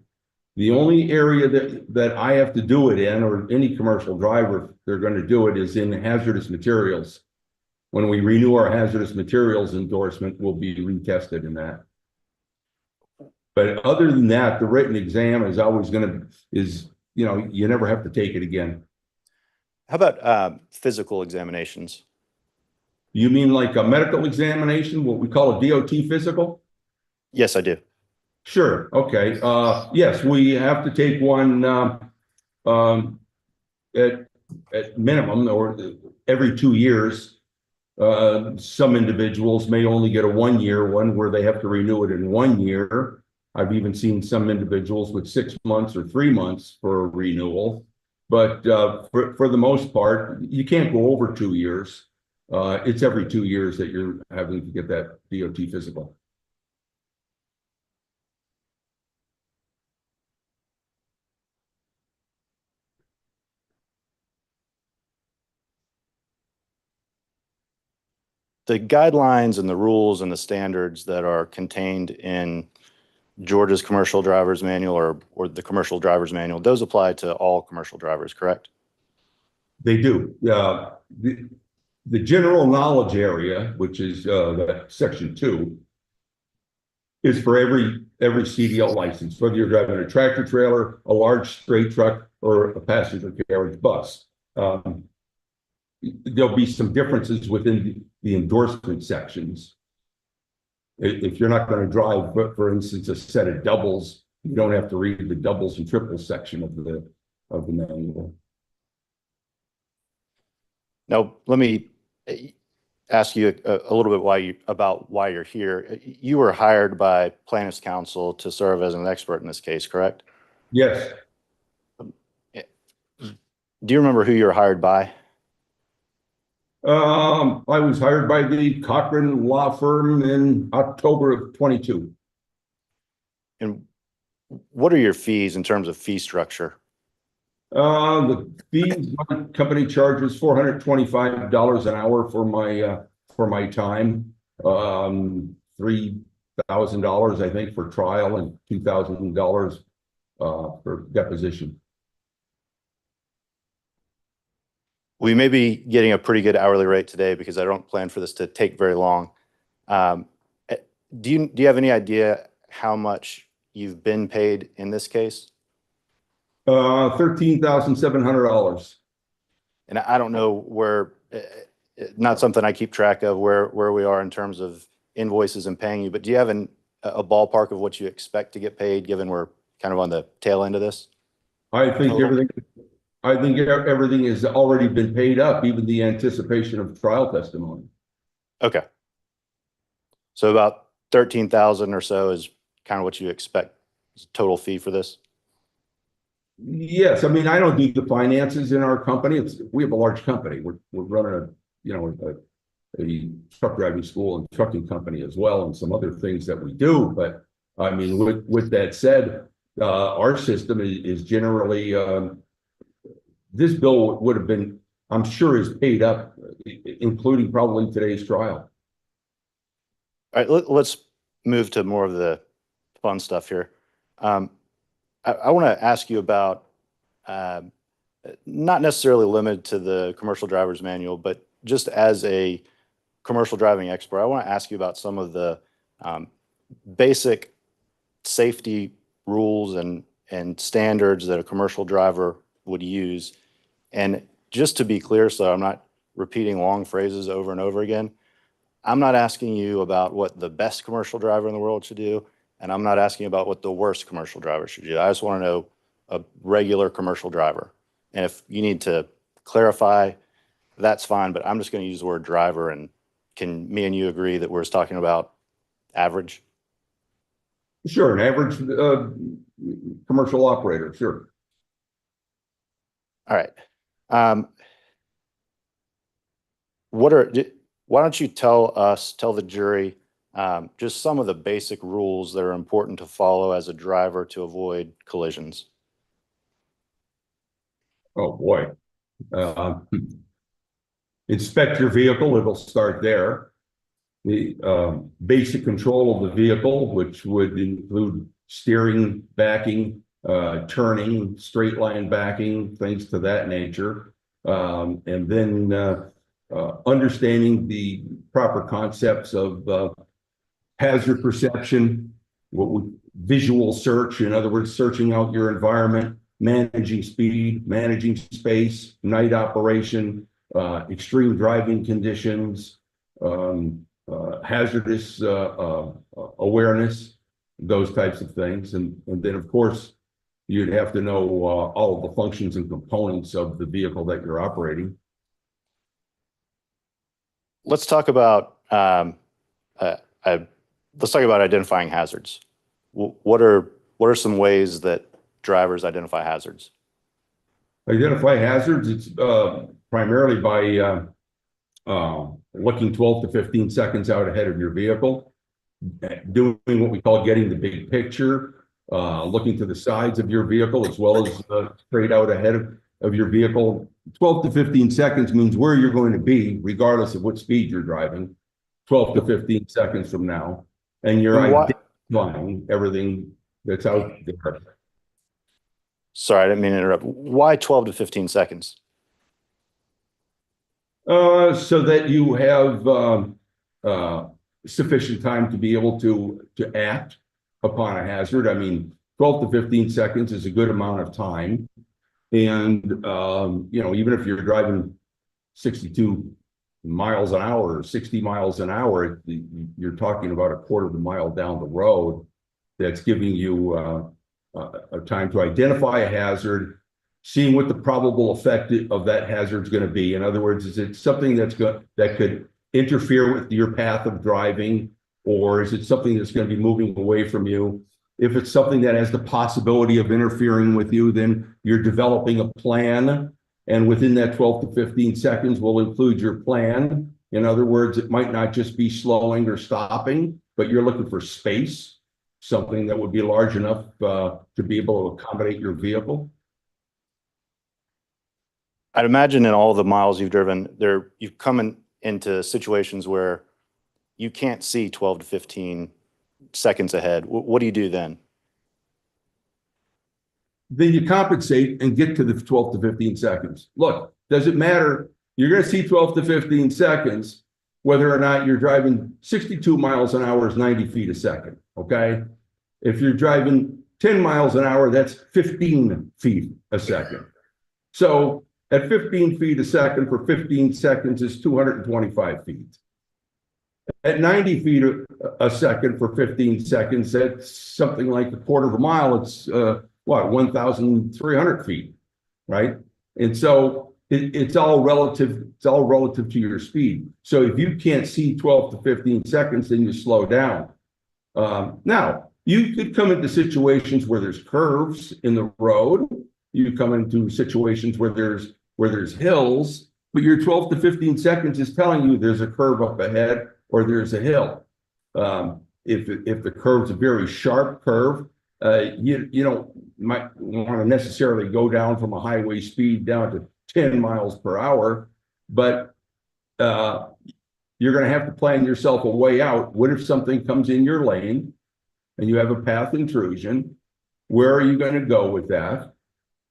The only area that I have to do it in, or any commercial driver, they're going to do it, is in hazardous materials. When we renew our hazardous materials endorsement, we'll be retested in that. But other than that, the written exam is always you know, you never have to take it again. How about physical examinations? You mean like a medical examination, what we call a DOT physical? Yes, I do. Sure. Okay. Yes, we have to take one at minimum, or every 2 years. Some individuals may only get a 1-year one where they have to renew it in 1 year. I've even seen some individuals with 6 months or 3 months for a renewal. But for the most part, you can't go over 2 years. It's every 2 years that you're having to get that DOT physical. The guidelines and the rules and the standards that are contained in Georgia's commercial driver's manual or the commercial driver's manual, those apply to all commercial drivers, correct? They do. The general knowledge area, which is section 2, is for every CDL license, whether you're driving a tractor trailer, a large straight truck, or a passenger carriage bus. There'll be some differences within the endorsement sections. If you're not going to drive, for instance, a set of doubles, you don't have to read the doubles and triples section of the manual. Now, let me ask you a little bit about why you're here. You were hired by plaintiff's counsel to serve as an expert in this case, correct? Yes. Do you remember who you were hired by? I was hired by the Cochran Law Firm in October of 22. And what are your fees in terms of fee structure? The fees, my company charges $425 an hour for my time. $3,000, I think, for trial and $2,000 for deposition. We may be getting a pretty good hourly rate today because I don't plan for this to take very long. Do you have any idea how much you've been paid in this case? $13,700. And I don't know where, not something I keep track of where we are in terms of invoices and paying you, but do you have a ballpark of what you expect to get paid given we're kind of on the tail end of this? I think everything has already been paid up, even the anticipation of trial testimony. Okay. So about 13,000 or so is kind of what you expect total fee for this? Yes, I mean, I don't do the finances in our company. We have a large company. We're running a truck driving school and trucking company as well, and some other things that we do. But I mean, with that said, our system is generally this bill would have been, I'm sure, is paid up, including probably today's trial. All right, let's move to more of the fun stuff here. I want to ask you about, not necessarily limited to the commercial driver's manual, but just as a commercial driving expert, I want to ask you about some of the basic safety rules and standards that a commercial driver would use. And just to be clear, so I'm not repeating long phrases over and over again, I'm not asking you about what the best commercial driver in the world should do, and I'm not asking about what the worst commercial driver should do. I just want to know a regular commercial driver. And if you need to clarify, that's fine, but I'm just going to use the word driver. And can me and you agree that we're just talking about average? Sure, an average commercial operator, sure. All right. Why don't you tell the jury just some of the basic rules that are important to follow as a driver to avoid collisions? Oh, boy. Inspect your vehicle, it'll start there. The basic control of the vehicle, which would include steering, backing, turning, straight line backing, things to that nature. And then understanding the proper concepts of hazard perception, visual search, in other words, searching out your environment, managing speed, managing space, night operation, extreme driving conditions, hazardous awareness, those types of things. And then, of course, you'd have to know all of the functions and components of the vehicle that you're operating. Let's talk about identifying hazards. What are some ways that drivers identify hazards? Identify hazards, it's primarily by looking 12 to 15 seconds out ahead of your vehicle, doing what we call getting the big picture, looking to the sides of your vehicle as well as straight out ahead of your vehicle. 12 to 15 seconds means where you're going to be, regardless of what speed you're driving, 12 to 15 seconds from now. And you're identifying everything that's out there. Sorry, I didn't mean to interrupt. Why 12 to 15 seconds? So that you have sufficient time to be able to act upon a hazard. I mean, 12 to 15 seconds is a good amount of time. And, you know, even if you're driving 62 miles an hour or 60 miles an hour, you're talking about a quarter of a mile down the road that's giving you a time to identify a hazard, seeing what the probable effect of that hazard is going to be. In other words, is it something that could interfere with your path of driving, or is it something that's going to be moving away from you? If it's something that has the possibility of interfering with you, then you're developing a plan. And within that 12 to 15 seconds will include your plan. In other words, it might not just be slowing or stopping, but you're looking for space, something that would be large enough to be able to accommodate your vehicle. I'd imagine in all the miles you've driven, you've come into situations where you can't see 12 to 15 seconds ahead. What do you do then? Then you compensate and get to the 12 to 15 seconds. Look, does it matter? You're going to see 12 to 15 seconds, whether or not you're driving 62 miles an hour is 90 feet a second, okay? If you're driving 10 miles an hour, that's 15 feet a second. So at 15 feet a second for 15 seconds is 225 feet. At 90 feet a second for 15 seconds, that's something like a quarter of a mile. It's 1,300 feet, right? And so it's all relative. It's all relative to your speed. So if you can't see 12 to 15 seconds, then you slow down. Now you could come into situations where there's curves in the road. You come into situations where there's hills, but your 12 to 15 seconds is telling you there's a curve up ahead or there's a hill. If the curve's a very sharp curve, you might want to necessarily go down from a highway speed down to 10 miles per hour, but you're going to have to plan yourself a way out. What if something comes in your lane and you have a path intrusion? Where are you going to go with that?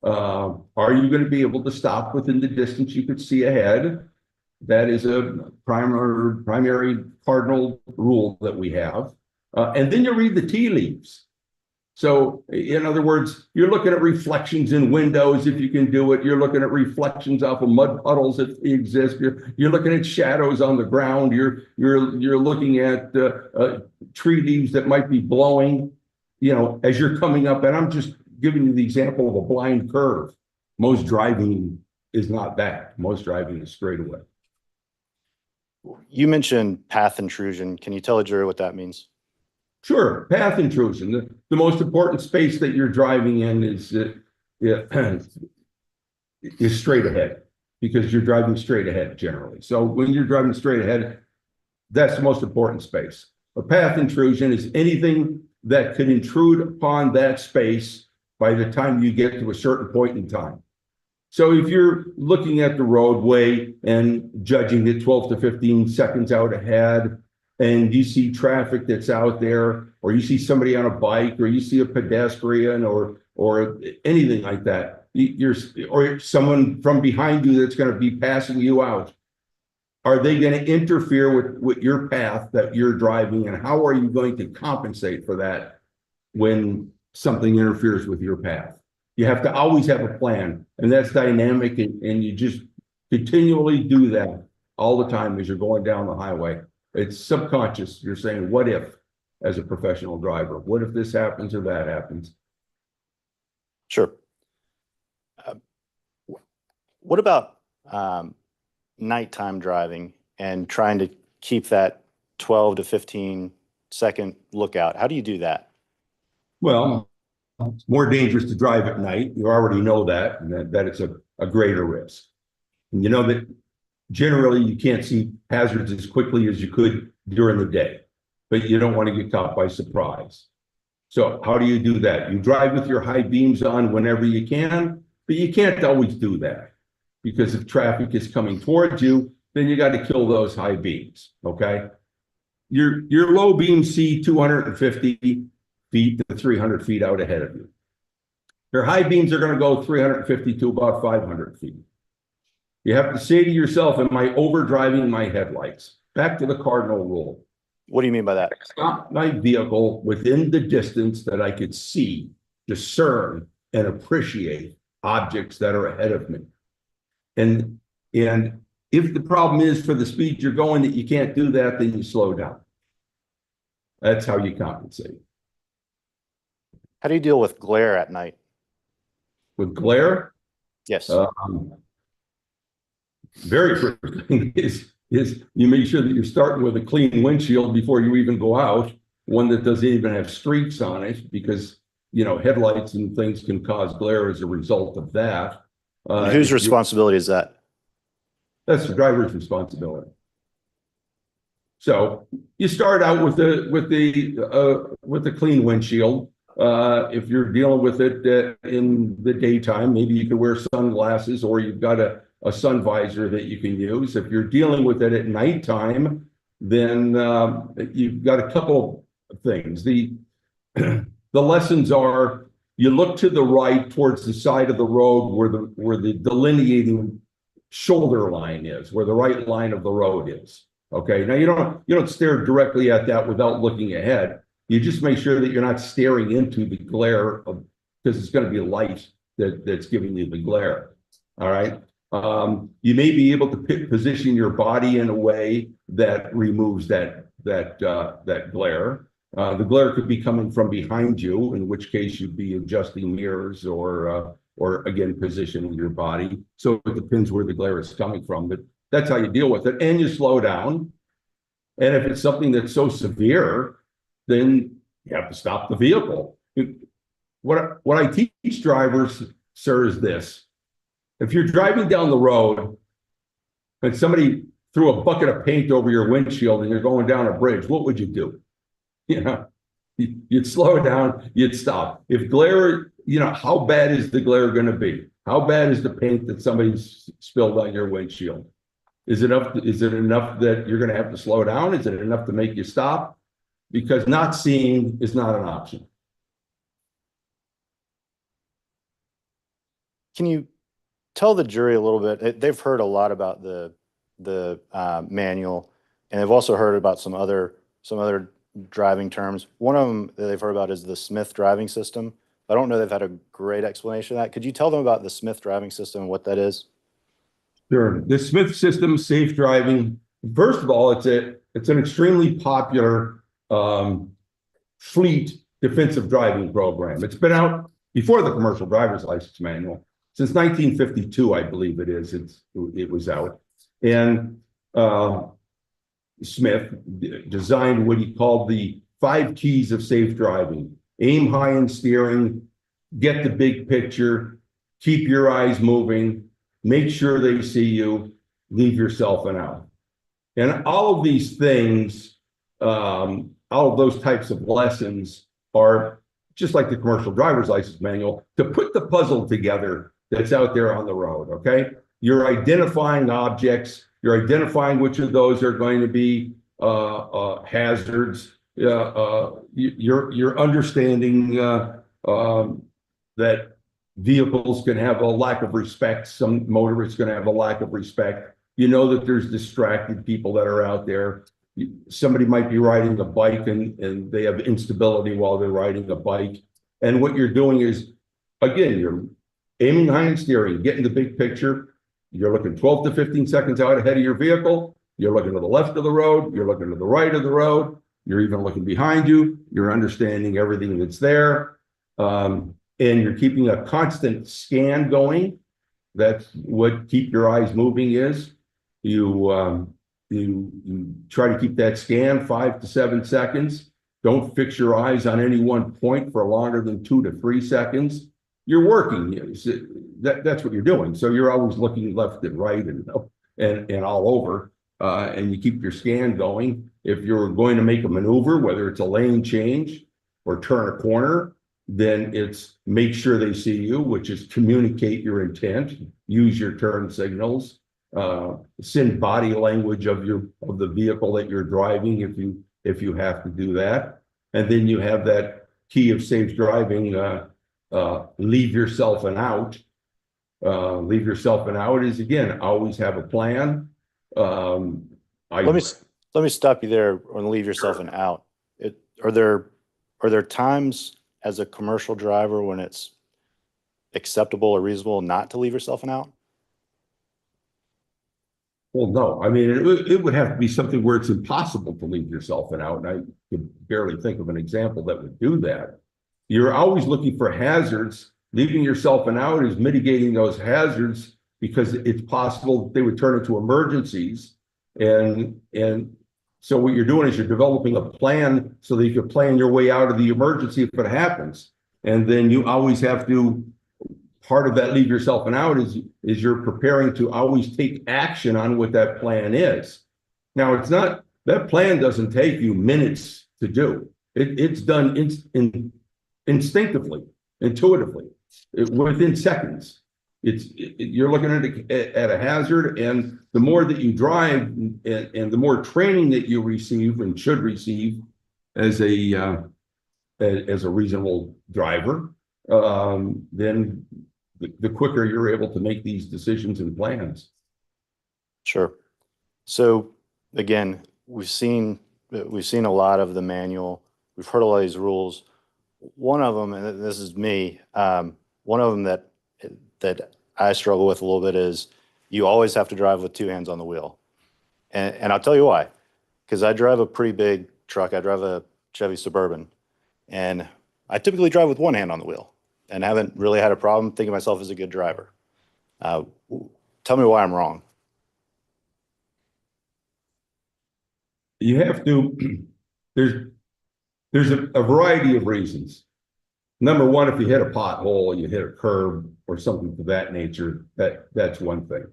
Are you going to be able to stop within the distance you could see ahead? That is a primary cardinal rule that we have. And then you read the tea leaves. So in other words, you're looking at reflections in windows if you can do it. You're looking at reflections off of mud puddles if they exist. You're looking at shadows on the ground. You're looking at tree leaves that might be blowing, as you're coming up. And I'm just giving you the example of a blind curve. Most driving is not that. Most driving is straightaway. You mentioned path intrusion. Can you tell a jury what that means? Sure. Path intrusion. The most important space that you're driving in is straight ahead, because you're driving straight ahead generally. So when you're driving straight ahead, that's the most important space. A path intrusion is anything that could intrude upon that space by the time you get to a certain point in time. So if you're looking at the roadway and judging it 12 to 15 seconds out ahead, and you see traffic that's out there, or you see somebody on a bike, or you see a pedestrian, or anything like that, or someone from behind you that's going to be passing you out, are they going to interfere with your path that you're driving, and how are you going to compensate for that when something interferes with your path? You have to always have a plan, and that's dynamic, and you just continually do that all the time as you're going down the highway. It's subconscious. You're saying, what if, as a professional driver? What if this happens or that happens? Sure. What about nighttime driving and trying to keep that 12 to 15 second lookout? How do you do that? Well, it's more dangerous to drive at night. You already know that, and that it's a greater risk. And you know that generally you can't see hazards as quickly as you could during the day, but you don't want to get caught by surprise. So how do you do that? You drive with your high beams on whenever you can, but you can't always do that because if traffic is coming towards you, then you got to kill those high beams, okay? Your low beams see 250 feet to 300 feet out ahead of you. Your high beams are going to go 350 to about 500 feet. You have to say to yourself, am I overdriving my headlights? Back to the cardinal rule. What do you mean by that? Stop my vehicle within the distance that I could see, discern, and appreciate objects that are ahead of me. And if the problem is for the speed you're going that you can't do that, then you slow down. That's how you compensate. How do you deal with glare at night? With glare? Yes. Very first thing is you make sure that you're starting with a clean windshield before you even go out, one that doesn't even have streaks on it, because you know headlights and things can cause glare as a result of that. Whose responsibility is that? That's the driver's responsibility. So you start out with the clean windshield. If you're dealing with it in the daytime, maybe you could wear sunglasses, or you've got a sun visor that you can use. If you're dealing with it at nighttime, then you've got a couple of things. The lessons are you look to the right towards the side of the road where the delineating shoulder line is, where the right line of the road is. Okay, now you don't stare directly at that without looking ahead. You just make sure that you're not staring into the glare because it's going to be light that's giving you the glare. All right. You may be able to position your body in a way that removes that glare. The glare could be coming from behind you, in which case you'd be adjusting mirrors or again positioning your body. So it depends where the glare is coming from, but that's how you deal with it. And you slow down. And if it's something that's so severe, then you have to stop the vehicle. What I teach drivers, sir, is this. If you're driving down the road and somebody threw a bucket of paint over your windshield and you're going down a bridge, what would you do? You know, you'd slow down, you'd stop. If glare, you know, how bad is the glare going to be? How bad is the paint that somebody's spilled on your windshield? Is it enough that you're going to have to slow down? Is it enough to make you stop? Because not seeing is not an option. Can you tell the jury a little bit? They've heard a lot about the manual, and they've also heard about some other driving terms. One of them that they've heard about is the Smith driving system. I don't know they've had a great explanation of that. Could you tell them about the Smith driving system and what that is? Sure. The Smith system, safe driving. First of all, it's an extremely popular fleet defensive driving program. It's been out before the commercial driver's license manual. Since 1952, I believe it is. It was out. And Smith designed what he called the 5 keys of safe driving. Aim high in steering, get the big picture, keep your eyes moving, make sure they see you, leave yourself an out. And all of these things, all of those types of lessons are just like the commercial driver's license manual to put the puzzle together that's out there on the road, okay? You're identifying objects, you're identifying which of those are going to be hazards. You're understanding that vehicles can have a lack of respect. Some motorists can have a lack of respect. You know that there's distracted people that are out there. Somebody might be riding a bike and they have instability while they're riding a bike. And what you're doing is, again, you're aiming high and steering, getting the big picture. You're looking 12 to 15 seconds out ahead of your vehicle. You're looking to the left of the road. You're looking to the right of the road. You're even looking behind you. You're understanding everything that's there. And you're keeping a constant scan going. That's what keep your eyes moving is. You try to keep that scan 5 to 7 seconds. Don't fix your eyes on any one point for longer than 2 to 3 seconds. You're working. That's what you're doing. So you're always looking left and right and all over, and you keep your scan going. If you're going to make a maneuver, whether it's a lane change or turn a corner, then it's make sure they see you, which is communicate your intent, use your turn signals, send body language of the vehicle that you're driving if you have to do that. And then you have that key of safe driving, leave yourself an out. Leave yourself an out is, again, always have a plan. Let me stop you there on leave yourself an out. Are there times as a commercial driver when it's acceptable or reasonable not to leave yourself an out? Well, no, I mean, it would have to be something where it's impossible to leave yourself an out. And I could barely think of an example that would do that. You're always looking for hazards. Leaving yourself an out is mitigating those hazards because it's possible that they would turn into emergencies. And so what you're doing is you're developing a plan so that you can plan your way out of the emergency if it happens. And then you always have to, part of that leave yourself an out is you're preparing to always take action on what that plan is. Now, it's not, that plan doesn't take you minutes to do. It's done instinctively, intuitively, within seconds. You're looking at a hazard, and the more that you drive and the more training that you receive and should receive as a reasonable driver, then the quicker you're able to make these decisions and plans. Sure. So again, we've seen a lot of the manual. We've heard a lot of these rules. One of them, and this is me, one of them that I struggle with a little bit is you always have to drive with 2 hands on the wheel. And I'll tell you why. Because I drive a pretty big truck. I drive a Chevy Suburban. And I typically drive with 1 hand on the wheel and haven't really had a problem thinking of myself as a good driver. Tell me why I'm wrong. You have to, there's a variety of reasons. Number one, if you hit a pothole, you hit a curb or something of that nature, that's one thing.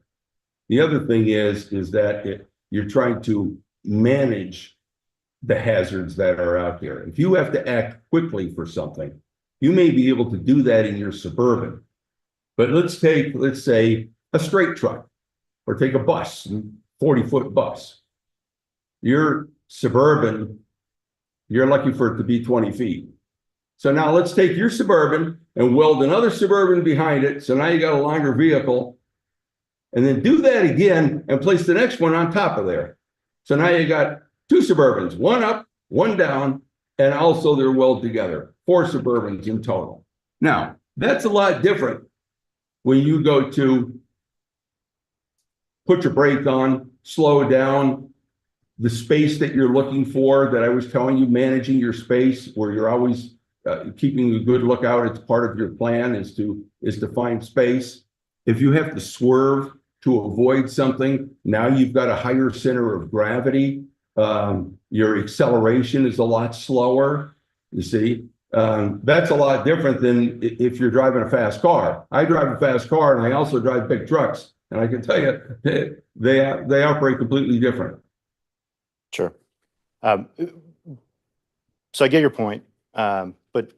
The other thing is that you're trying to manage the hazards that are out there. If you have to act quickly for something, you may be able to do that in your Suburban. But let's say a straight truck, or take a bus, 40-foot bus. Your Suburban, you're lucky for it to be 20 feet. So now let's take your Suburban and weld another Suburban behind it. So now you got a longer vehicle, and then do that again and place the next one on top of there. So now you got 2 Suburbans, 1 up, 1 down, and also they're welded together, 4 Suburbans in total. Now, that's a lot different when you go to put your brake on, slow down, the space that you're looking for that I was telling you, managing your space where you're always keeping a good lookout. It's part of your plan is to find space. If you have to swerve to avoid something, now you've got a higher center of gravity. Your acceleration is a lot slower. You see, that's a lot different than if you're driving a fast car. I drive a fast car and I also drive big trucks. And I can tell you, they operate completely different. Sure. So I get your point, but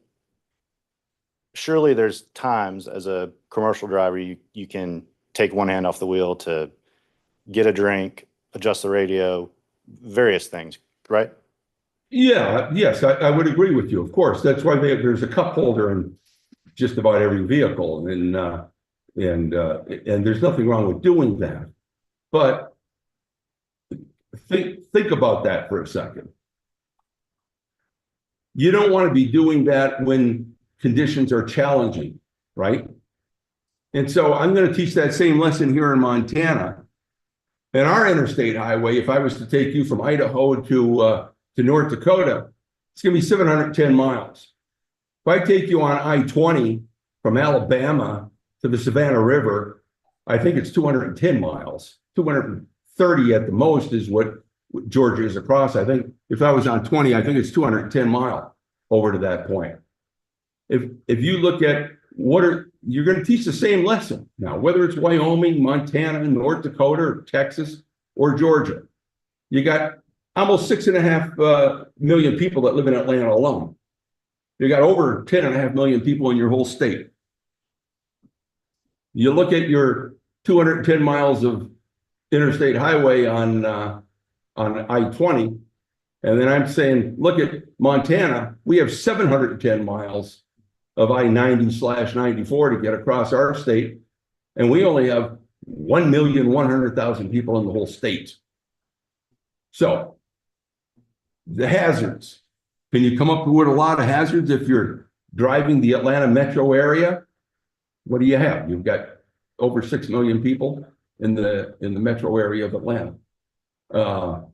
surely there's times as a commercial driver, you can take 1 hand off the wheel to get a drink, adjust the radio, various things, right? Yeah, yes, I would agree with you. Of course, that's why there's a cup holder in just about every vehicle, and there's nothing wrong with doing that. But think about that for a second. You don't want to be doing that when conditions are challenging, right? And so I'm going to teach that same lesson here in Montana. And our interstate highway, if I was to take you from Idaho to North Dakota, it's going to be 710 miles. If I take you on I-20 from Alabama to the Savannah River, I think it's 210 miles. 230 at the most is what Georgia is across. I think if I was on 20, I think it's 210 mile over to that point. If you look at you're going to teach the same lesson now, whether it's Wyoming, Montana, North Dakota, or Texas, or Georgia. You got almost 6.5 million people that live in Atlanta alone. You got over 10.5 million people in your whole state. You look at your 210 miles of interstate highway on I-20, and then I'm saying, look at Montana, we have 710 miles of I-90/94 to get across our state, and we only have 1,100,000 people in the whole state. So the hazards, can you come up with a lot of hazards if you're driving the Atlanta metro area? What do you have? You've got over 6 million people in the metro area of Atlanta. Can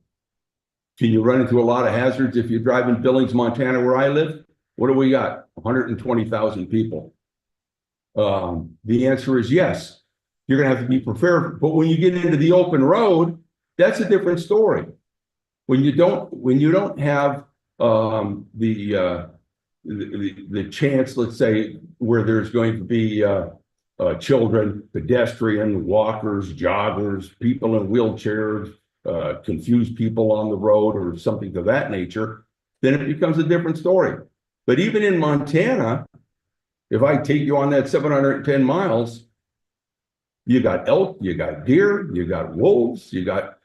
you run into a lot of hazards if you're driving Billings, Montana, where I live? What do we got? 120,000 people. The answer is yes. You're going to have to be prepared. But when you get into the open road, that's a different story. When you don't have the chance, let's say, where there's going to be children, pedestrian, walkers, joggers, people in wheelchairs, confused people on the road or something to that nature, then it becomes a different story. But even in Montana, if I take you on that 710 miles, you got elk, you got deer, you got wolves, you got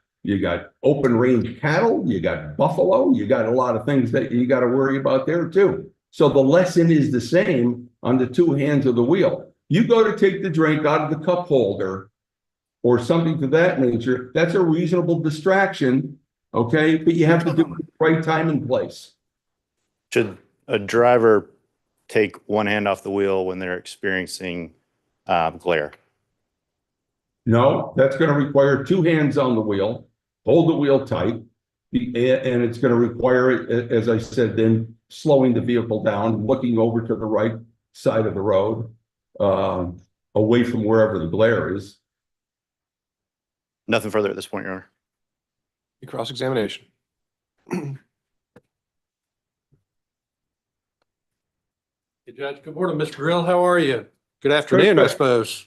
open range cattle, you got buffalo, you got a lot of things that you got to worry about there too. So the lesson is the same on the two hands of the wheel. You go to take the drink out of the cup holder or something to that nature, that's a reasonable distraction, okay? But you have to do it at the right time and place. Should a driver take one hand off the wheel when they're experiencing glare? No, that's going to require two hands on the wheel, hold the wheel tight, and it's going to require, as I said, then slowing the vehicle down, looking over to the right side of the road, away from wherever the glare is. Nothing further at this point, Your Honor. Cross-examination. Hey, Judge, good morning, Mr. Grill. How are you? Good afternoon, I suppose.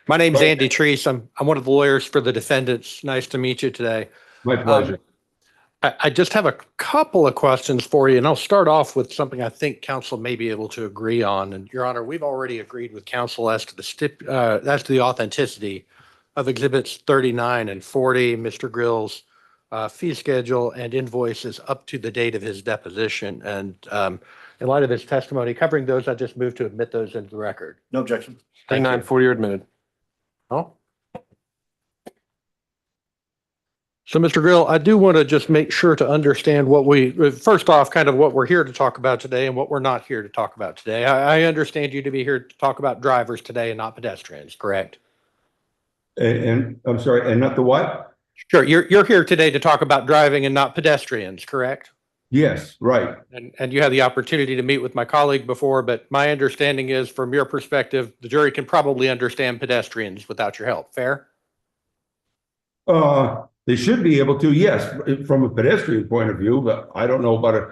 My name's Andy Treese. I'm one of the lawyers for the defendants. Nice to meet you today. My pleasure. I just have a couple of questions for you, and I'll start off with something I think counsel may be able to agree on. And Your Honor, we've already agreed with counsel as to the authenticity of exhibits 39 and 40, Mr. Grill's fee schedule and invoices up to the date of his deposition. And in light of his testimony covering those, I just moved to admit those into the record. No objection. 39, 40 are admitted. Oh. So, Mr. Grill, I do want to just make sure to understand first off, kind of what we're here to talk about today and what we're not here to talk about today. I understand you to be here to talk about drivers today and not pedestrians, correct? And I'm sorry, and not the what? Sure. You're here today to talk about driving and not pedestrians, correct? Yes, right. And you had the opportunity to meet with my colleague before, but my understanding is from your perspective, the jury can probably understand pedestrians without your help. Fair? They should be able to, yes, from a pedestrian point of view, but I don't know about it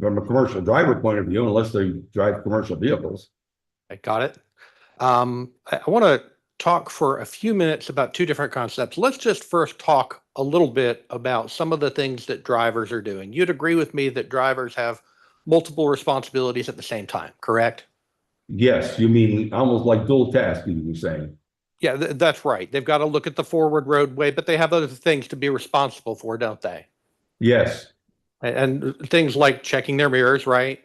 from a commercial driver point of view, unless they drive commercial vehicles. I got it. I want to talk for a few minutes about two different concepts. Let's just first talk a little bit about some of the things that drivers are doing. You'd agree with me that drivers have multiple responsibilities at the same time, correct? Yes, you mean almost like dual tasking, you're saying. Yeah, that's right. They've got to look at the forward roadway, but they have other things to be responsible for, don't they? Yes. And things like checking their mirrors, right?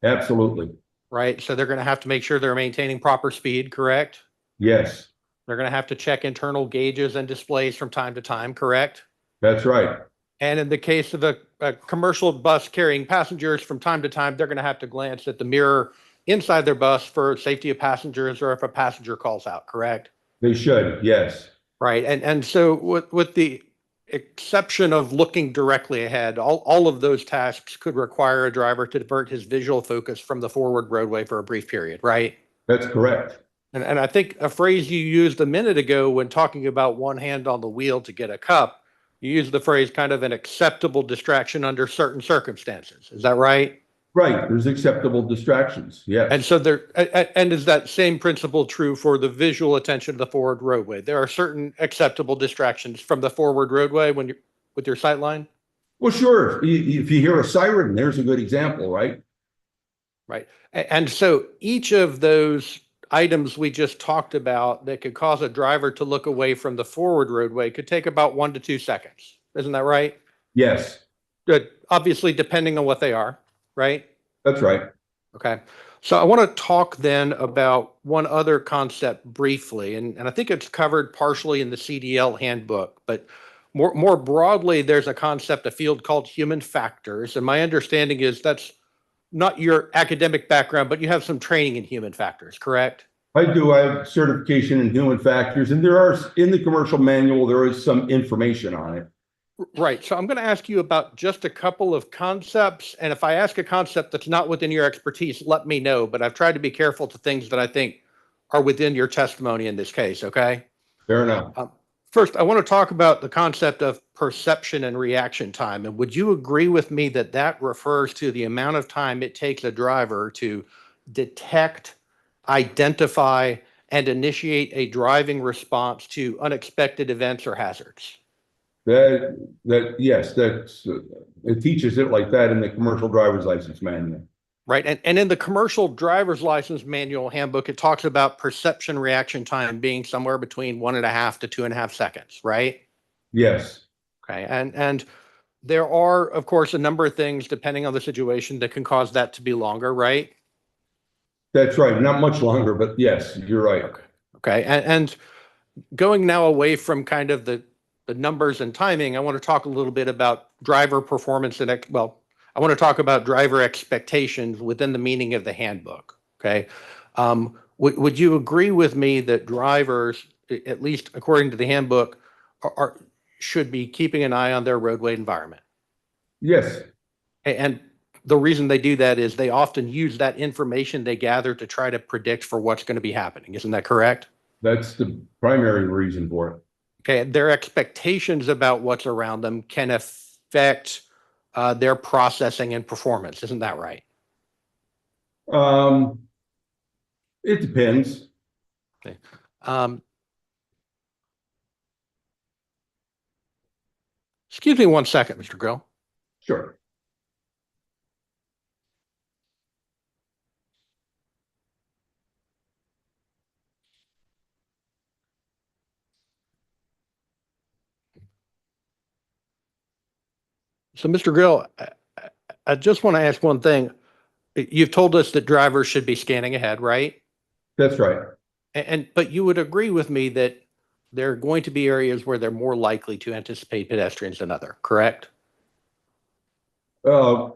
Absolutely. Right. So they're going to have to make sure they're maintaining proper speed, correct? Yes. They're going to have to check internal gauges and displays from time to time, correct? That's right. And in the case of a commercial bus carrying passengers, from time to time, they're going to have to glance at the mirror inside their bus for safety of passengers or if a passenger calls out, correct? They should, yes. Right. And so with the exception of looking directly ahead, all of those tasks could require a driver to divert his visual focus from the forward roadway for a brief period, right? That's correct. And I think a phrase you used a minute ago when talking about one hand on the wheel to get a cup You use the phrase kind of an acceptable distraction under certain circumstances. Is that right? Right, there's acceptable distractions, yes. And so and is that same principle true for the visual attention to the forward roadway? There are certain acceptable distractions from the forward roadway when you're with your sight line? Well, sure, if you hear a siren, there's a good example, right? Right. And so each of those items we just talked about that could cause a driver to look away from the forward roadway could take about 1 to 2 seconds. Isn't that right? Yes. Good. Obviously, depending on what they are, right? That's right. Okay. So I want to talk then about one other concept briefly, and I think it's covered partially in the CDL handbook, but more broadly, there's a concept, a field called human factors. And my understanding is that's not your academic background, but you have some training in human factors, correct? I do. I have certification in human factors, and there are, in the commercial manual, there is some information on it. Right. So I'm going to ask you about just a couple of concepts. And if I ask a concept that's not within your expertise, let me know. But I've tried to be careful to things that I think are within your testimony in this case. Okay. Fair enough. First, I want to talk about the concept of perception and reaction time. And would you agree with me that that refers to the amount of time it takes a driver to detect, identify, and initiate a driving response to unexpected events or hazards? Yes, it teaches it like that in the commercial driver's license manual. Right. And in the commercial driver's license manual handbook, it talks about perception reaction time being somewhere between 1.5 to 2.5 seconds, right? Yes. Okay. And there are, of course, a number of things depending on the situation that can cause that to be longer, right? That's right. Not much longer, but yes, you're right. Okay. And going now away from kind of the numbers and timing, I want to talk a little bit about driver performance and, well, I want to talk about driver expectations within the meaning of the handbook. Okay. Would you agree with me that drivers, at least according to the handbook, should be keeping an eye on their roadway environment? Yes. And the reason they do that is they often use that information they gather to try to predict for what's going to be happening. Isn't that correct? That's the primary reason for it. Okay. Their expectations about what's around them can affect their processing and performance. Isn't that right? It depends. Okay. Excuse me 1 second, Mr. Grill. Sure. So, Mr. Grill, I just want to ask one thing. You've told us that drivers should be scanning ahead, right? That's right. But you would agree with me that there are going to be areas where they're more likely to anticipate pedestrians than other, correct? Right.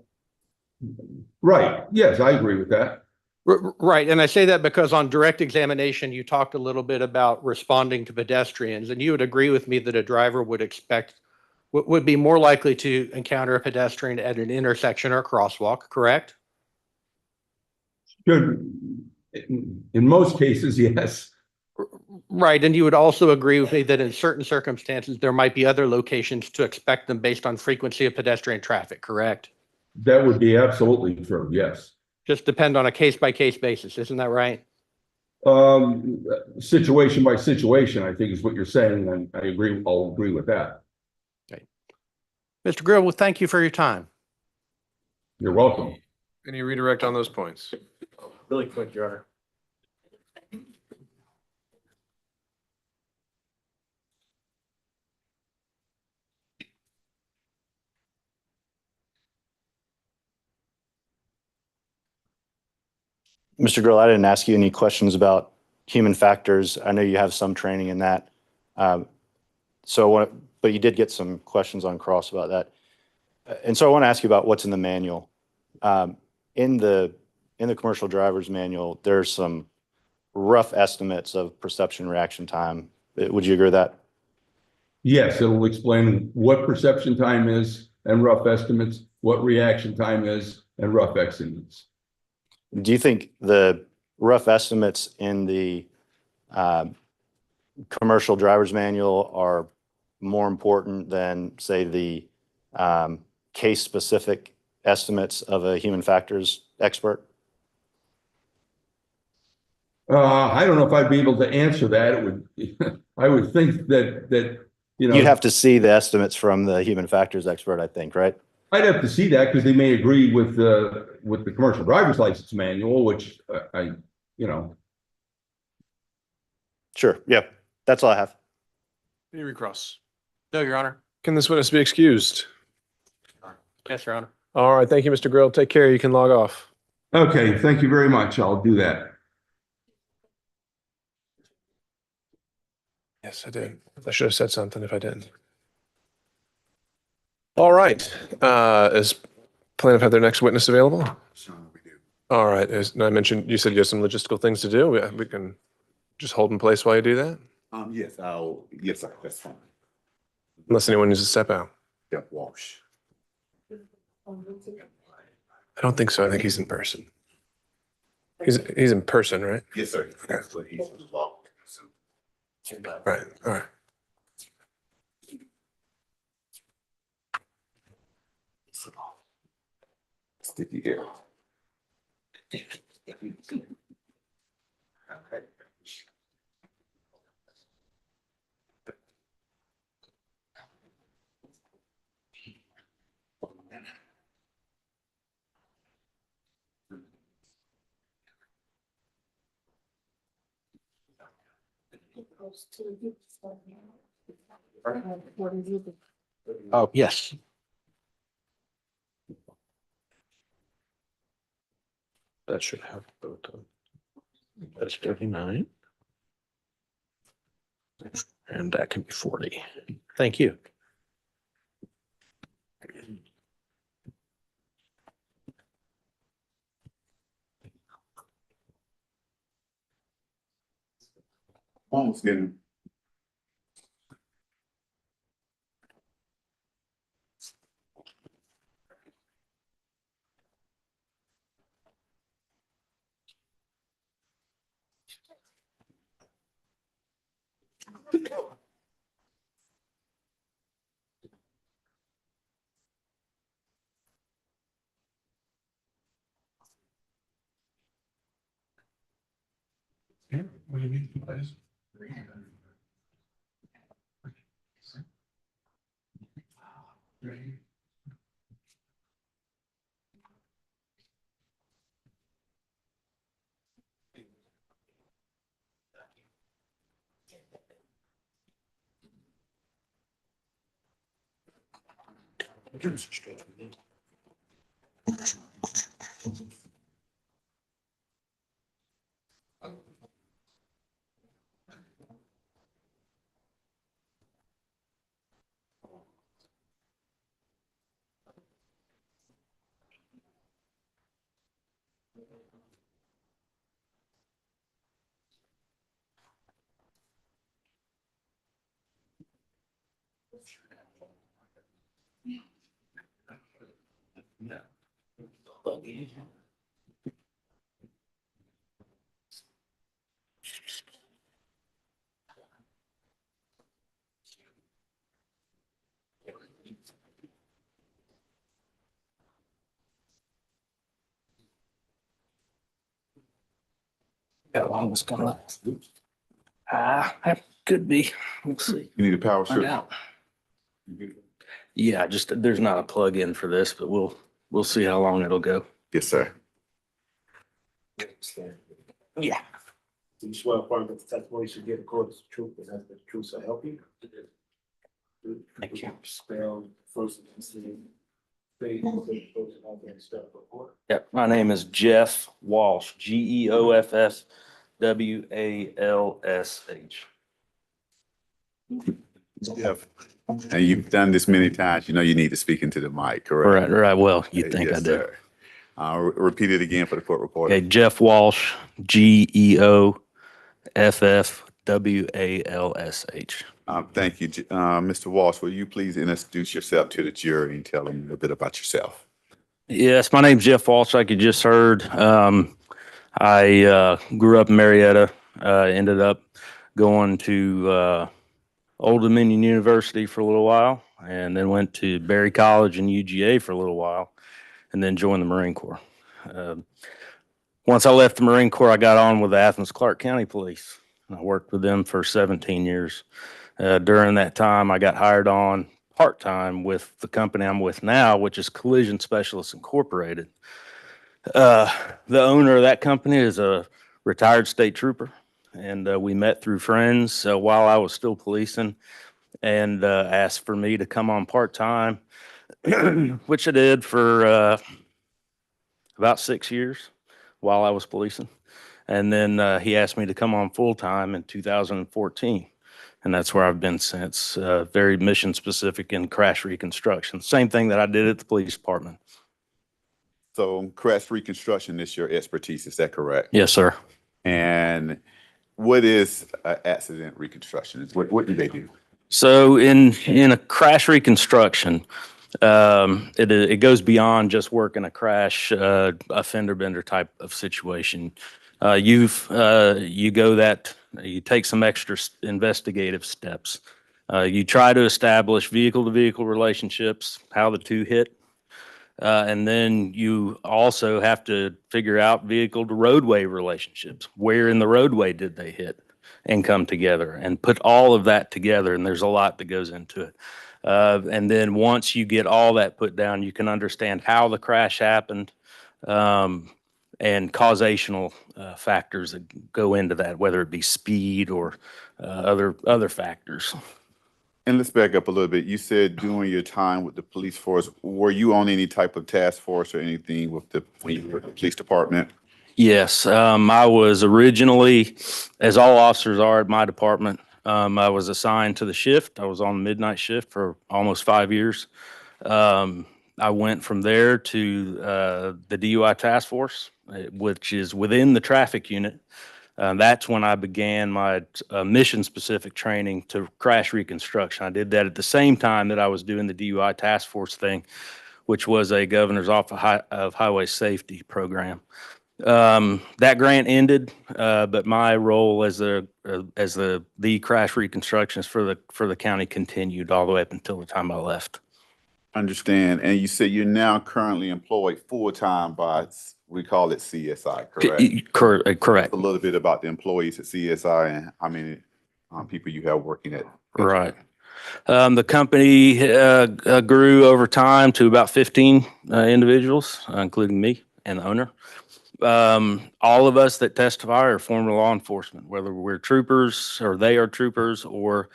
Yes, I agree with that. Right. And I say that because on direct examination, you talked a little bit about responding to pedestrians, and you would agree with me that a driver would be more likely to encounter a pedestrian at an intersection or crosswalk, correct? Good. In most cases, yes. Right. And you would also agree with me that in certain circumstances, there might be other locations to expect them based on frequency of pedestrian traffic, correct? That would be absolutely true, yes. Just depend on a case-by-case basis, isn't that right? Situation by situation, I think is what you're saying, and I agree. I'll agree with that. Okay. Mr. Grill, well, thank you for your time. You're welcome. Any redirect on those points? Really quick, Your Honor. Mr. Grill, I didn't ask you any questions about human factors. I know you have some training in that. But you did get some questions on Cross about that. And so I want to ask you about what's in the manual. In the commercial driver's manual, there's some rough estimates of perception reaction time. Would you agree with that? Yes, it'll explain what perception time is and rough estimates, what reaction time is and rough estimates. Do you think the rough estimates in the commercial driver's manual are more important than, say, the case-specific estimates of a human factors expert? I don't know if I'd be able to answer that. It would, I would think you know. You'd have to see the estimates from the human factors expert, I think, right? I'd have to see that because they may agree with the commercial driver's license manual, which you know. Sure. Yeah, that's all I have. Can you recross? No, Your Honor. Can this witness be excused? Yes, Your Honor. All right, thank you, Mr. Grill. Take care. You can log off. Okay, thank you very much. I'll do that. Yes, I did. I should have said something if I didn't. All right. Is plaintiff have their next witness available? All right. I mentioned, you said you have some logistical things to do. We can just hold in place while you do that? Yes, yes, sir, that's fine. Unless anyone needs to step out. Yeah, Walsh. I don't think so. I think he's in person. He's in person, right? Yes, sir. That's what he's involved. Right. All right. Sticky here. Oh, yes. That should have both of them. That's 39. And that can be 40. Thank you. Almost getting. What do you mean, please? How long was gonna last? That could be. We'll see. You need a power Find strip? out. Yeah, just there's not a plug in for this, but we'll see how long it'll go. Yes, sir. Yeah. Do you swear affirm that the testimony should give according to truth and that the truth shall help you? Thank you. Spell first name. Yep, my name is Jeff Walsh, GeoffWalsh. Jeff, and you've done this many times, you know you need to speak into the mic, correct? Right, well, you think I Yes, do. sir. Repeat it again for the court recording. Okay, Jeff Walsh, GeoffWalsh. Thank you. Mr. Walsh, will you please introduce yourself to the jury and tell them a bit about yourself? Yes, my name's Jeff Walsh, like you just heard. I grew up in Marietta, ended up going to Old Dominion University for a little while, and then went to Berry College and UGA for a little while, and then joined the Marine Corps. Once I left the Marine Corps, I got on with the Athens Clarke County Police. I worked with them for 17 years. During that time, I got hired on part-time with the company I'm with now, which is Collision Specialists Incorporated. The owner of that company is a retired state trooper, and we met through friends while I was still policing, and asked for me to come on part-time, which I did for about 6 years while I was policing. And then he asked me to come on full-time in 2014. And that's where I've been since, very mission specific in crash reconstruction. Same thing that I did at the police department. So crash reconstruction is your expertise, is that correct? Yes, sir. And what is accident reconstruction? What do they do? So in a crash reconstruction, it goes beyond just working a crash, a fender bender type of situation. You take some extra investigative steps. You try to establish vehicle to vehicle relationships, how the two hit. And then you also have to figure out vehicle to roadway relationships. Where in the roadway did they hit and come together, and put all of that together? And there's a lot that goes into it. And then once you get all that put down, you can understand how the crash happened, and causational factors that go into that, whether it be speed or other factors. And let's back up a little bit. You said during your time with the police force, were you on any type of task force or anything with the police department? Yes, I was originally, as all officers are at my department, I was assigned to the shift. I was on the midnight shift for almost 5 years. I went from there to the DUI task force, which is within the traffic unit. That's when I began my mission-specific training to crash reconstruction. I did that at the same time that I was doing the DUI task force thing, which was a governor's office of highway safety program. That grant ended, but my role as the crash reconstructionist for the county continued all the way up until the time I left. Understand. And you said you're now currently employed full-time by, we call it CSI, correct? Correct. A little bit about the employees at CSI and how many people you have working at. Right. The company grew over time to about 15 individuals, including me and the owner. All of us that testify are former law enforcement, whether we're troopers or they are troopers or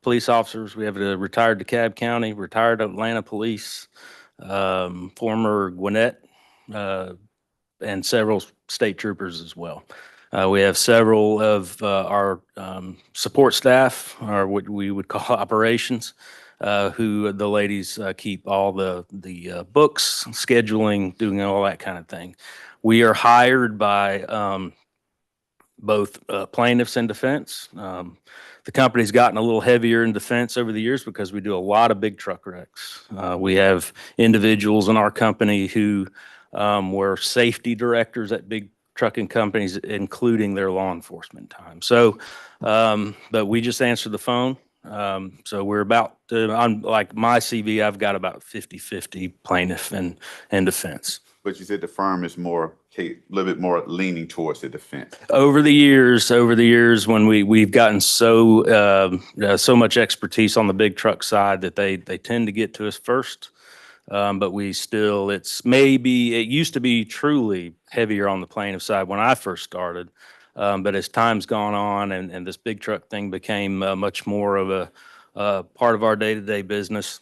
police officers. We have a retired DeKalb County, retired Atlanta police, former Gwinnett, and several state troopers as well. We have several of our support staff, or what we would call operations, who the ladies keep all the books, scheduling, doing all that kind of thing. We are hired by both plaintiffs and defense. The company's gotten a little heavier in defense over the years because we do a lot of big truck wrecks. We have individuals in our company who were safety directors at big trucking companies, including their law enforcement time. So, but we just answer the phone. So we're about on like my CV, I've got about 50-50 plaintiff and defense. But you said the firm is a little bit more leaning towards the defense. Over the years, when we've gotten so much expertise on the big truck side that they tend to get to us first. But we still, it used to be truly heavier on the plaintiff side when I first started. But as time's gone on and this big truck thing became much more of a part of our day-to-day business,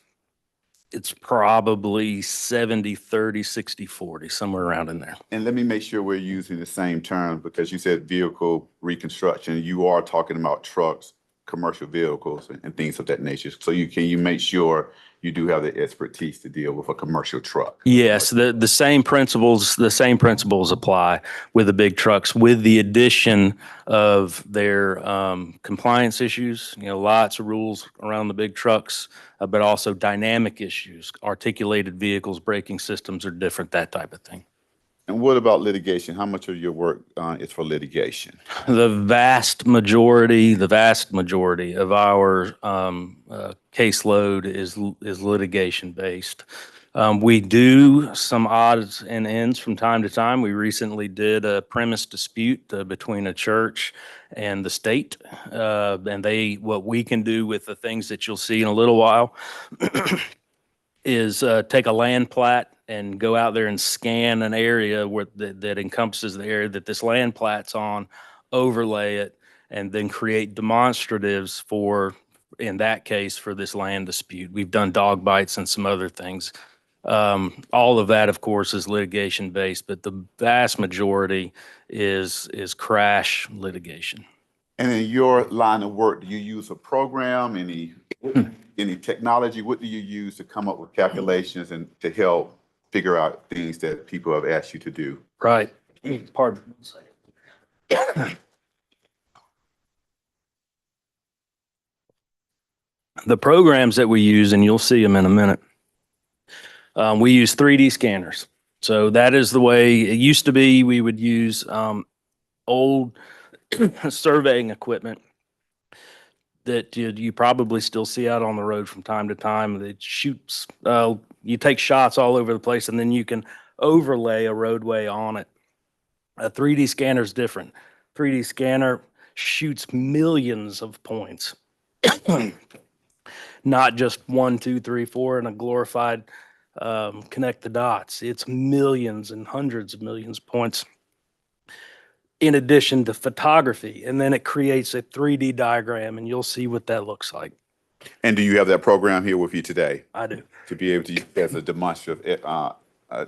it's probably 70-30, 60-40, somewhere around in there. And let me make sure we're using the same term, because you said vehicle reconstruction. You are talking about trucks, commercial vehicles, and things of that nature. So can you make sure you do have the expertise to deal with a commercial truck? Yes, the same principles apply with the big trucks, with the addition of their compliance issues. You know, lots of rules around the big trucks, but also dynamic issues. Articulated vehicles, braking systems are different, that type of thing. And what about litigation? How much of your work is for litigation? The vast majority of our caseload is litigation based. We do some odds and ends from time to time. We recently did a premise dispute between a church and the state. And what we can do with the things that you'll see in a little while is take a land plat and go out there and scan an area that encompasses the area that this land plat's on, overlay it, and then create demonstratives for, in that case, for this land dispute. We've done dog bites and some other things. All of that, of course, is litigation based, but the vast majority is crash litigation. And in your line of work, do you use a program, any technology? What do you use to come up with calculations and to help figure out things that people have asked you to do? Right. Pardon. The programs that we use, and you'll see them in a minute, we use 3D scanners. So that is the way it used to be. We would use old surveying equipment that you probably still see out on the road from time to time. That shoots, you take shots all over the place, and then you can overlay a roadway on it. A 3D scanner is different. 3D scanner shoots millions of points, not just 1, 2, 3, 4 in a glorified connect the dots. It's millions and hundreds of millions of points in addition to photography. And then it creates a 3D diagram, and you'll see what that looks like. And do you have that program here with you today? I do. To be able to use as a demonstrative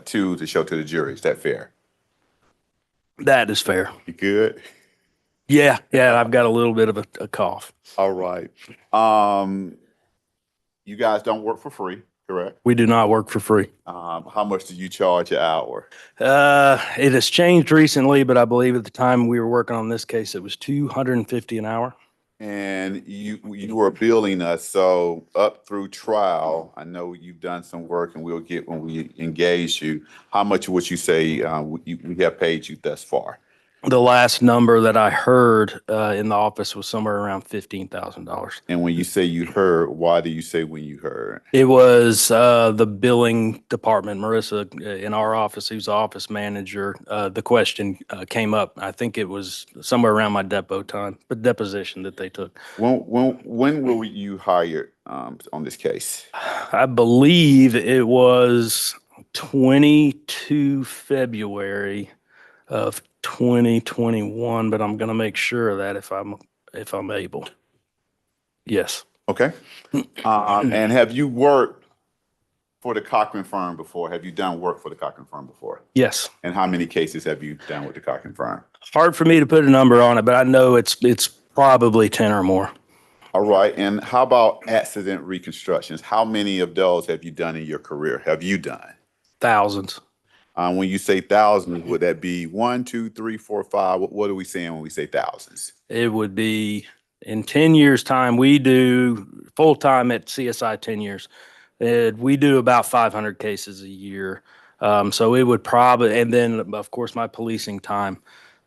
tool to show to the jury. Is that fair? That is fair. You good? Yeah, I've got a little bit of a cough. All right. You guys don't work for free, correct? We do not work for free. How much do you charge an hour? It has changed recently, but I believe at the time we were working on this case, it was $250 an hour. And you were billing us, so up through trial, I know you've done some work, and we'll get when we engage you. How much would you say we have paid you thus far? The last number that I heard in the office was somewhere around $15,000. And when you say you heard, why do you say when you heard? It was the billing department, Marissa, in our office, who's the office manager. The question came up. I think it was somewhere around my deposition that they took. When were you hired on this case? I believe it was 22 February of 2021, but I'm going to make sure of that if I'm able. Yes. Okay. And have you worked for the Cochran firm before? Have you done work for the Cochran firm before? Yes. And how many cases have you done with the Cochran firm? Hard for me to put a number on it, but I know it's probably 10 or more. All right. And how about accident reconstructions? How many of those have you done in your career? Have you done? Thousands. When you say thousands, would that be 1, 2, 3, 4, 5? What are we saying when we say thousands? It would be in 10 years' time. We do full time at CSI 10 years. We do about 500 cases a year. So it would probably, and then of course my policing time,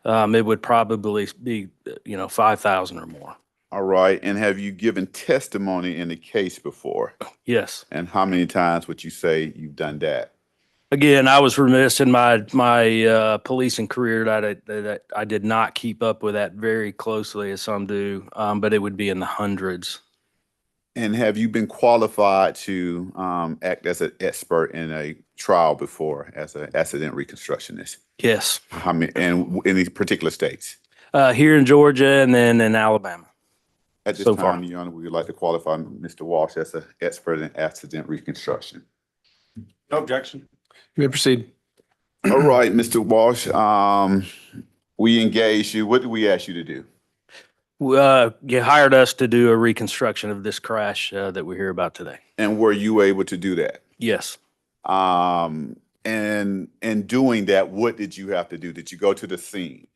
it would probably be 5,000 or more. All right. And have you given testimony in the case before? Yes. And how many times would you say you've done that? Again, I was remiss in my policing career that I did not keep up with that very closely as some do, but it would be in the hundreds. And have you been qualified to act as an expert in a trial before as an accident reconstructionist? Yes. How many, and in these particular states? Here in Georgia and then in Alabama. At this time, Your Honor, we would like to qualify Mr. Walsh as an expert in accident reconstruction. No objection. You may proceed. All right, Mr. Walsh, we engaged you. What did we ask you to do? You hired us to do a reconstruction of this crash that we hear about today. And were you able to do that? Yes. And in doing that, what did you have to do? Did you go to the scene?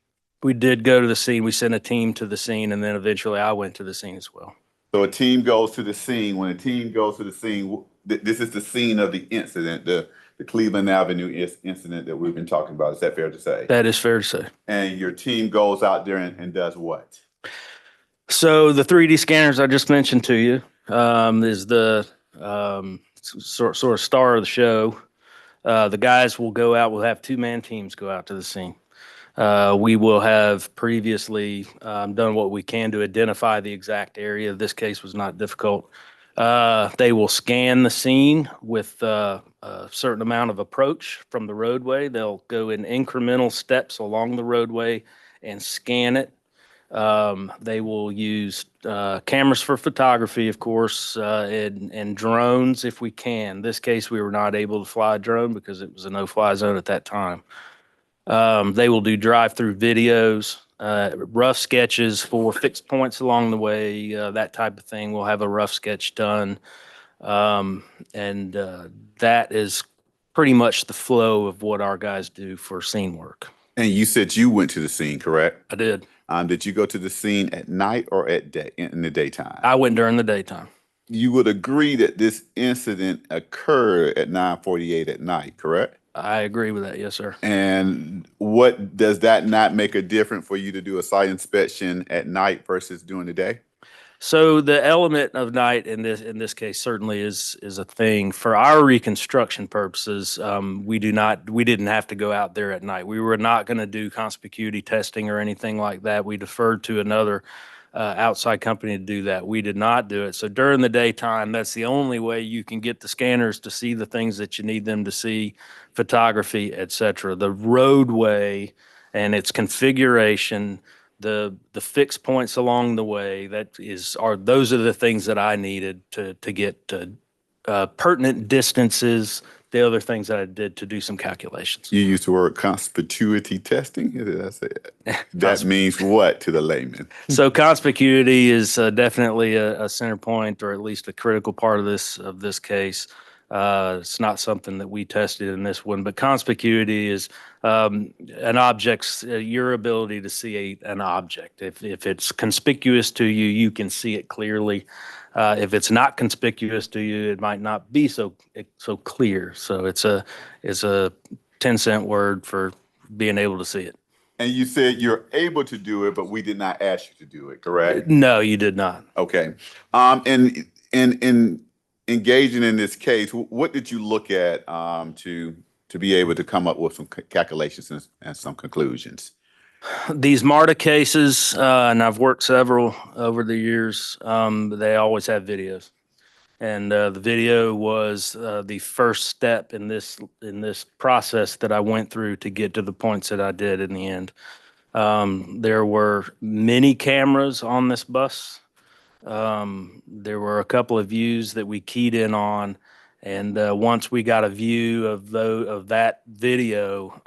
We did go to the scene. We sent a team to the scene, and then eventually I went to the scene as well. So a team goes to the scene. When a team goes to the scene, this is the scene of the incident. the Cleveland Avenue incident that we've been talking about. Is that fair to say? That is fair to say. And your team goes out there and does what? So the 3D scanners I just mentioned to you is the sort of star of the show. The guys will go out. We'll have two-man teams go out to the scene. We will have previously done what we can to identify the exact area. This case was not difficult. They will scan the scene with a certain amount of approach from the roadway. They'll go in incremental steps along the roadway and scan it. They will use cameras for photography, of course, and drones if we can. This case, we were not able to fly a drone because it was a no-fly zone at that time. They will do drive-through videos, rough sketches for fixed points along the way, that type of thing. We'll have a rough sketch done. And that is pretty much the flow of what our guys do for scene work. And you said you went to the scene, correct? I did. Did you go to the scene at night or at day in the daytime? I went during the daytime. You would agree that this incident occurred at 9:48 at night, correct? I agree with that. Yes, sir. And what does that not make a difference for you to do a site inspection at night versus during the day? So the element of night in this case certainly is a thing for our reconstruction purposes. We didn't have to go out there at night. We were not going to do conspicuity testing or anything like that. We deferred to another outside company to do that. We did not do it. So during the daytime, that's the only way you can get the scanners to see the things that you need them to see, photography, etc. The roadway and its configuration, the fixed points along the way, those are the things that I needed to get pertinent distances. The other things that I did to do some calculations. You used the word conspicuity testing. Did I say that? That means what to the layman? So conspicuity is definitely a center point, or at least a critical part of this case. It's not something that we tested in this one, but conspicuity is an object's your ability to see an object. If it's conspicuous to you, you can see it clearly. If it's not conspicuous to you, it might not be so clear. So it's a 10-cent word for being able to see it. And you said you're able to do it, but we did not ask you to do it, correct? No, you did not. Okay. And in engaging in this case, what did you look at to be able to come up with some calculations and some conclusions? These Marta cases, and I've worked several over the years, they always have videos. And the video was the first step in this process that I went through to get to the points that I did in the end. There were many cameras on this bus. There were a couple of views that we keyed in on, and once we got a view of that video,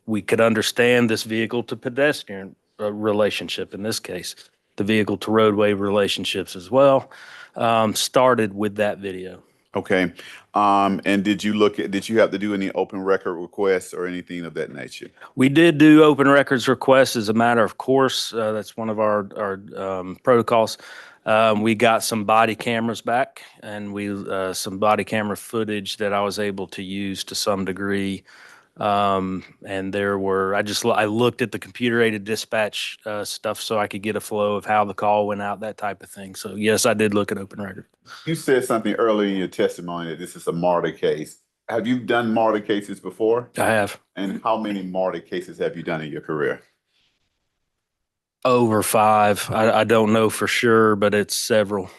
we could understand this vehicle to pedestrian relationship. In this case, the vehicle to roadway relationships as well, started with that video. Okay. And did you have to do any open record requests or anything of that nature? We did do open records requests as a matter of course. That's one of our protocols. We got some body cameras back, and some body camera footage that I was able to use to some degree. And I looked at the computer-aided dispatch stuff so I could get a flow of how the call went out, that type of thing. So yes, I did look at open record. You said something earlier in your testimony that this is a Marta case. Have you done Marta cases before? I have. And how many Marta cases have you done in your career? Over 5. I don't know for sure, but it's several.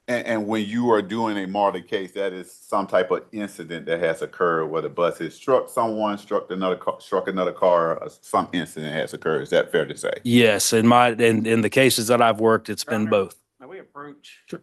And when you are doing a Marta case, that is some type of incident that has occurred where the bus has struck someone, struck another car, or some incident has occurred. Is that fair to say? Yes, in the cases that I've worked, it's been both. Now we approach. Sure.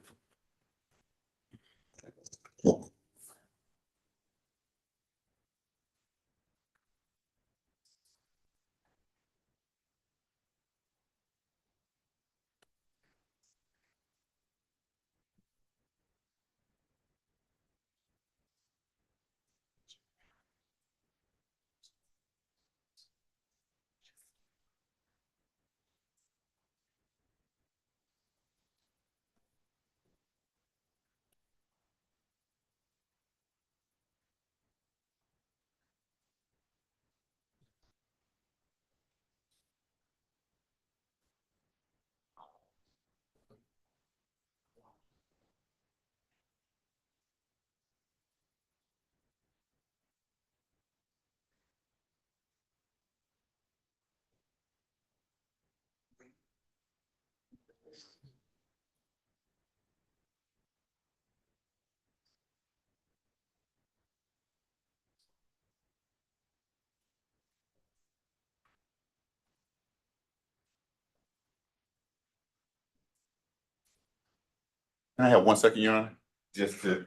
Can I have 1 second, Your Honor? Just to.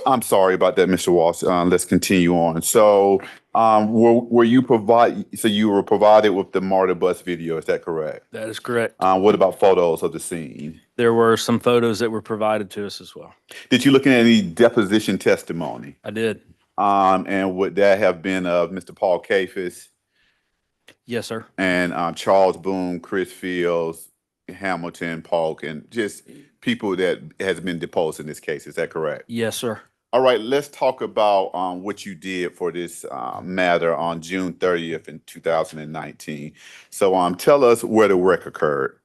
I'm sorry about that, Mr. Walsh. Let's continue on. So, were you so you were provided with the Marta bus video, is that correct? That is correct. What about photos of the scene? There were some photos that were provided to us as well. Did you look at any deposition testimony? I did. And would that have been of Mr. Paul Kafis Yes, sir. and Charles Boone, Chris Fields, Hamilton, Polk, and just people that has been deposed in this case? Is that correct? Yes, sir. All right, let's talk about what you did for this matter on June 30th in 2019. So tell us where the wreck occurred.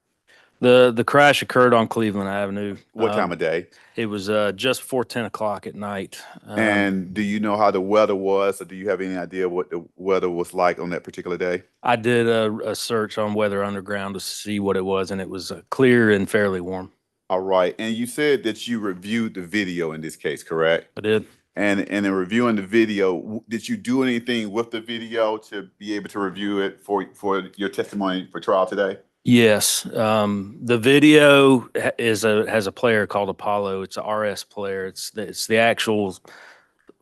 The crash occurred on Cleveland Avenue. What time of day? It was just before 10 o'clock at night. And do you know how the weather was, or do you have any idea what the weather was like on that particular day? I did a search on Weather Underground to see what it was, and it was clear and fairly warm. All right, and you said that you reviewed the video in this case, correct? I did. And in reviewing the video, did you do anything with the video to be able to review it for your testimony for trial today? Yes. The video has a player called Apollo. It's a RS player. It's the actual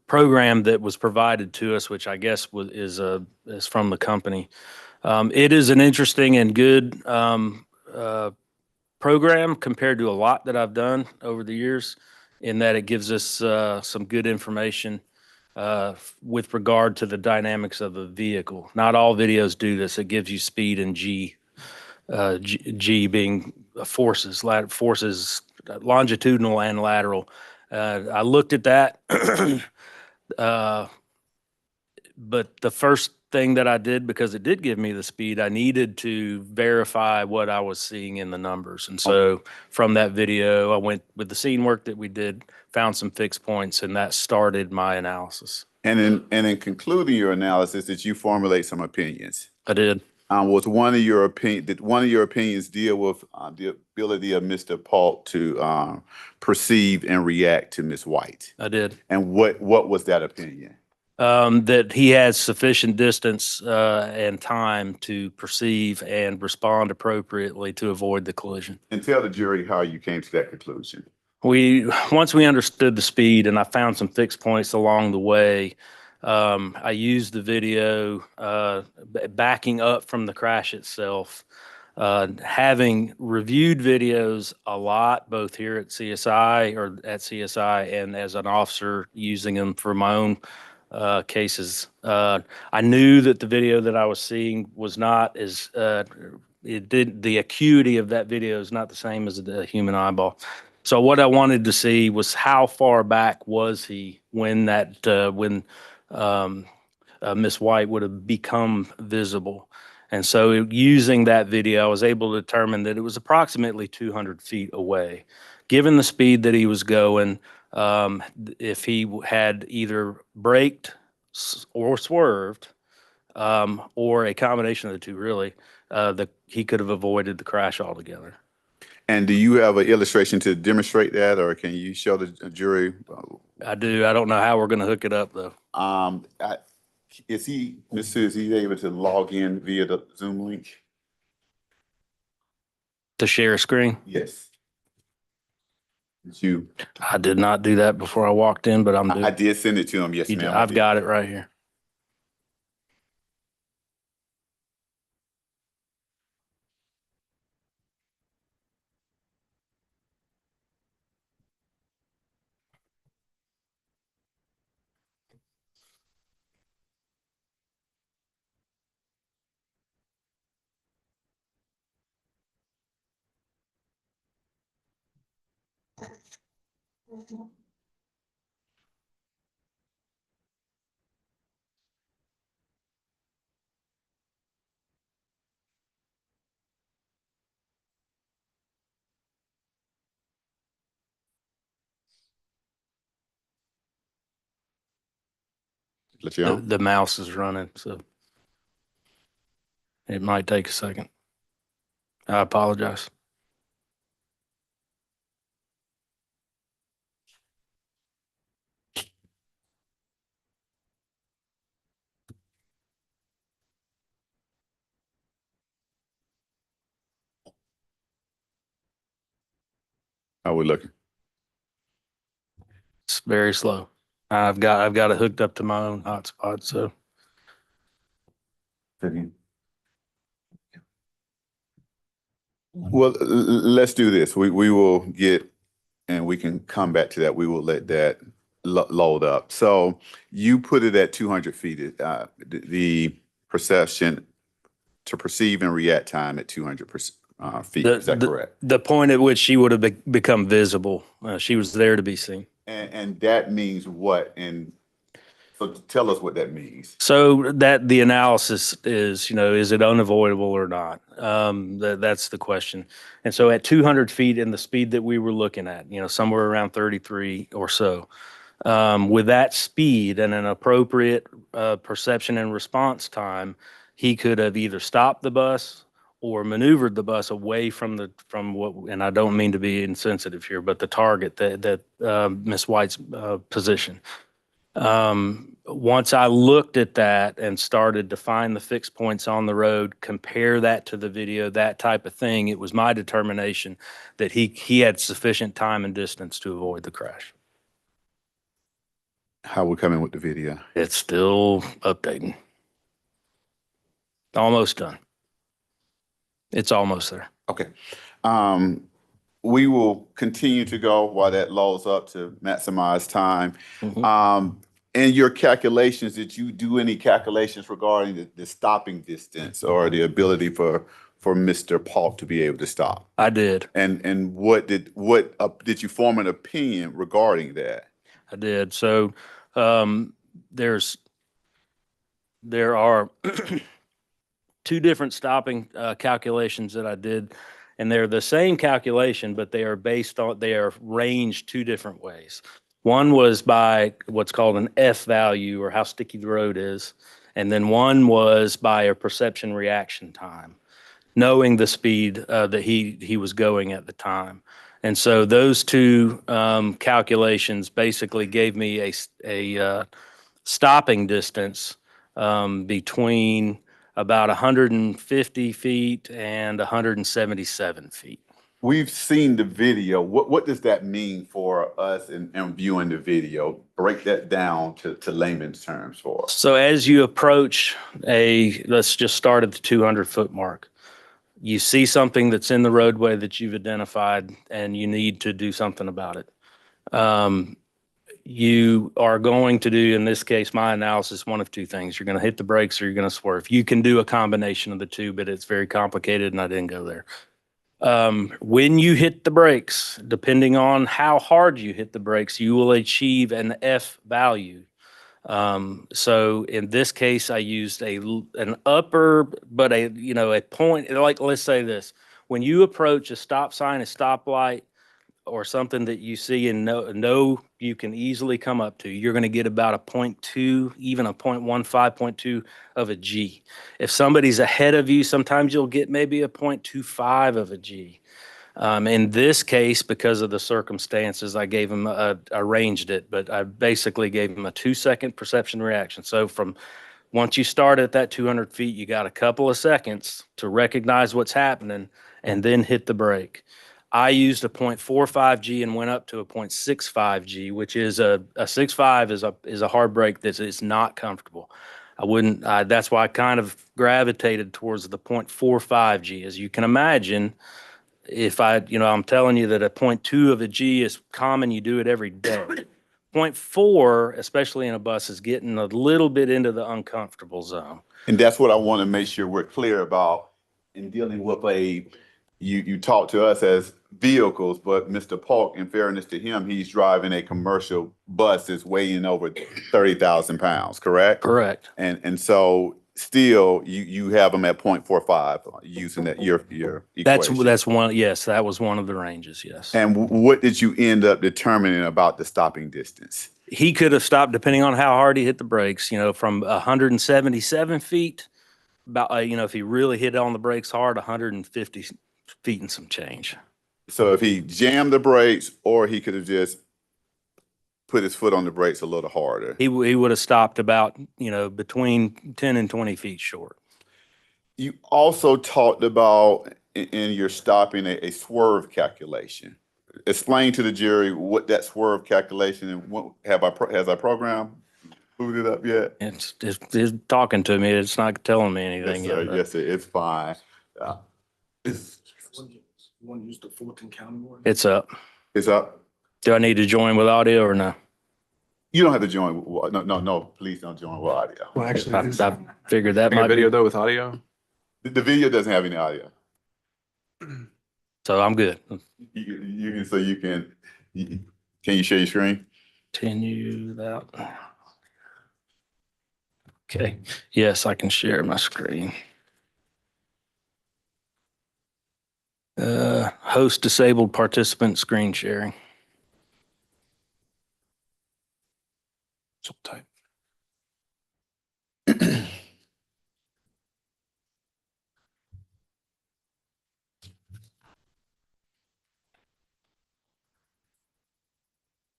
program that was provided to us, which I guess is from the company. It is an interesting and good program compared to a lot that I've done over the years, in that it gives us some good information with regard to the dynamics of a vehicle. Not all videos do this. It gives you speed and G. G being forces longitudinal and lateral. I looked at that, but the first thing that I did, because it did give me the speed, I needed to verify what I was seeing in the numbers. And so from that video, I went with the scene work that we did, found some fixed points, and that started my analysis. And in concluding your analysis, did you formulate some opinions? I did. Did one of your opinions deal with the ability of Mr. Paul to perceive and react to Ms. White? I did. And what was that opinion? That he has sufficient distance and time to perceive and respond appropriately to avoid the collision. And tell the jury how you came to that conclusion. Once we understood the speed and I found some fixed points along the way, I used the video backing up from the crash itself. Having reviewed videos a lot, both here at CSI and as an officer using them for my own cases, I knew that the video that I was seeing was not as the acuity of that video is not the same as the human eyeball. So what I wanted to see was how far back was he when Miss White would have become visible. And so using that video, I was able to determine that it was approximately 200 feet away. Given the speed that he was going, if he had either braked or swerved, or a combination of the two, really, he could have avoided the crash altogether. And do you have an illustration to demonstrate that, or can you show the jury? I do. I don't know how we're going to hook it up, though. Is he able to log in via the Zoom link? To share a screen? Yes. I did not do that before I walked in, but I did send it to him. Yes, ma'am. I've got it right here. The mouse is running, so it might take a second. I apologize. How we looking? It's very slow. I've got it hooked up to my own hotspot, so. Well, let's do this. We will get, and we can come back to that. We will let that load up. So you put it at 200 feet, the perception to perceive and react time at 200 feet. Is that correct? The point at which she would have become visible. She was there to be seen. And that means what? And so tell us what that means. So that the analysis is, is it unavoidable or not? That's the question. And so at 200 feet in the speed that we were looking at, somewhere around 33 or so, with that speed and an appropriate perception and response time, he could have either stopped the bus or maneuvered the bus away from what, and I don't mean to be insensitive here, but the target that Miss White's position. Once I looked at that and started to find the fixed points on the road, compare that to the video, that type of thing, it was my determination that he had sufficient time and distance to avoid the crash. How we coming with the video? It's still updating. Almost done. It's almost there. Okay. We will continue to go while that loads up to maximize time. In your calculations, did you do any calculations regarding the stopping distance or the ability for Mr. Paul to be able to stop? I did. And what did you form an opinion regarding that? I did. So there are two different stopping calculations that I did, and they're the same calculation, but they are ranged two different ways. One was by what's called an F value, or how sticky the road is, and then one was by a perception reaction time, knowing the speed that he was going at the time. And so those two calculations basically gave me a stopping distance between about 150 feet and 177 feet. We've seen the video. What does that mean for us in viewing the video? Break that down to layman's terms for us. So as you approach let's just start at the 200-foot mark. You see something that's in the roadway that you've identified and you need to do something about it. You are going to do, in this case, my analysis, one of two things. You're going to hit the brakes or you're going to swerve. You can do a combination of the two, but it's very complicated and I didn't go there. When you hit the brakes, depending on how hard you hit the brakes, you will achieve an F value. So in this case, I used an upper, but a point, like, let's say this, when you approach a stop sign, a stoplight, or something that you see and know you can easily come up to, you're going to get about a 0.2, even a 0.15, 0.2 of a G. If somebody's ahead of you, sometimes you'll get maybe a 0.25 of a G. In this case, because of the circumstances, I gave him, arranged it, but I basically gave him a 2-second perception reaction. So once you start at that 200 feet, you got a couple of seconds to recognize what's happening and then hit the brake. I used a 0.45 G and went up to a 0.65 G, which is a 6.5 is a hard brake that is not comfortable. That's why I kind of gravitated towards the 0.45 G. As you can imagine, if I'm telling you that a 0.2 of a G is common, you do it every day. 0.4, especially in a bus, is getting a little bit into the uncomfortable zone. And that's what I want to make sure we're clear about in dealing with you talk to us as vehicles, but Mr. Polk, in fairness to him, he's driving a commercial bus that's weighing over 30,000 pounds, correct? Correct. And so still you have them at 0.45 using that your equation. That's one. Yes, that was one of the ranges. Yes. And what did you end up determining about the stopping distance? He could have stopped depending on how hard he hit the brakes. From 177 feet, about if he really hit on the brakes hard, 150 feet and some change. So if he jammed the brakes, or he could have just put his foot on the brakes a little harder. He would have stopped about, between 10 and 20 feet short. You also talked about in your stopping a swerve calculation. explain to the jury what that swerve calculation and what has our program moved it up yet? It's talking to me. It's not telling me Yes, anything sir. yet. Yes, sir. It's fine. It's, Want to use the Fulton County one? It's up. it's up. Do I need to join with audio or no? You don't have to join. No, please don't join with audio. Well, actually, I figured that Bring a might video be, though with audio. The video doesn't have any audio. so I'm good. You can, so you can, can you share your screen? Continue that. Okay. Yes, I can share my screen. Host disabled participant screen sharing. So type.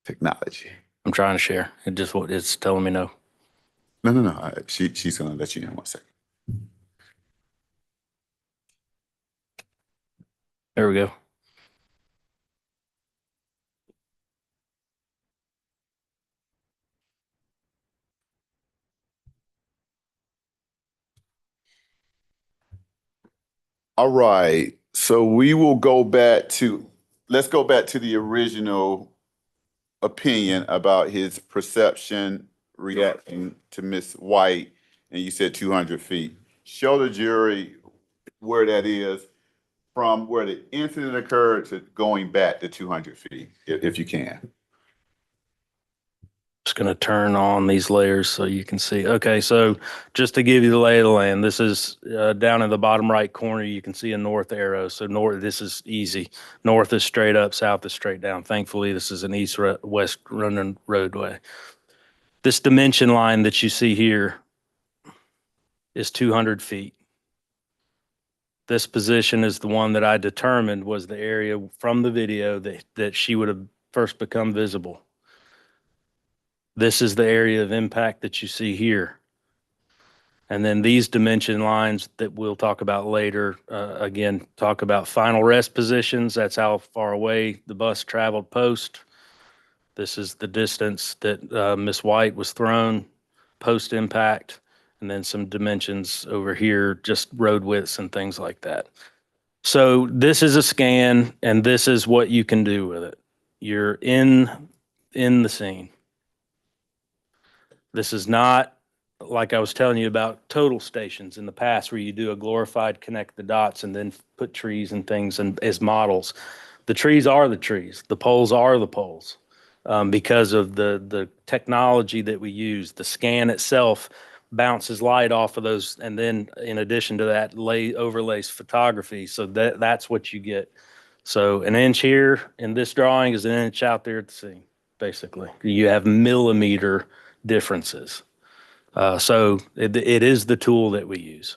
Technology. I'm trying to share. It's telling me no. No. She's gonna let you in 1 second. There we go. All right. So we will go back to, let's go back to the original opinion about his perception reacting to Miss White, and you said 200 feet. Show the jury where that is from where the incident occurred to going back to 200 feet, if you can. Just going to turn on these layers so you can see. Okay, so just to give you the lay of the land, this is down in the bottom right corner. You can see a north arrow. So north, this is easy. North is straight up, south is straight down. Thankfully, this is an east-west running roadway. This dimension line that you see here is 200 feet. This position is the one that I determined was the area from the video that she would have first become visible. This is the area of impact that you see here. And then these dimension lines that we'll talk about later, again, talk about final rest positions. That's how far away the bus traveled post. This is the distance that Miss White was thrown post impact. And then some dimensions over here, just road widths and things like that. So this is a scan, and this is what you can do with it. You're in the scene. This is not like I was telling you about total stations in the past where you do a glorified connect the dots and then put trees and things as models. The trees are the trees. The poles are the poles because of the technology that we use. The scan itself bounces light off of those, and then in addition to that, overlays photography. So that's what you get. So an inch here in this drawing is an inch out there at the scene, basically. You have millimeter differences. So it is the tool that we use.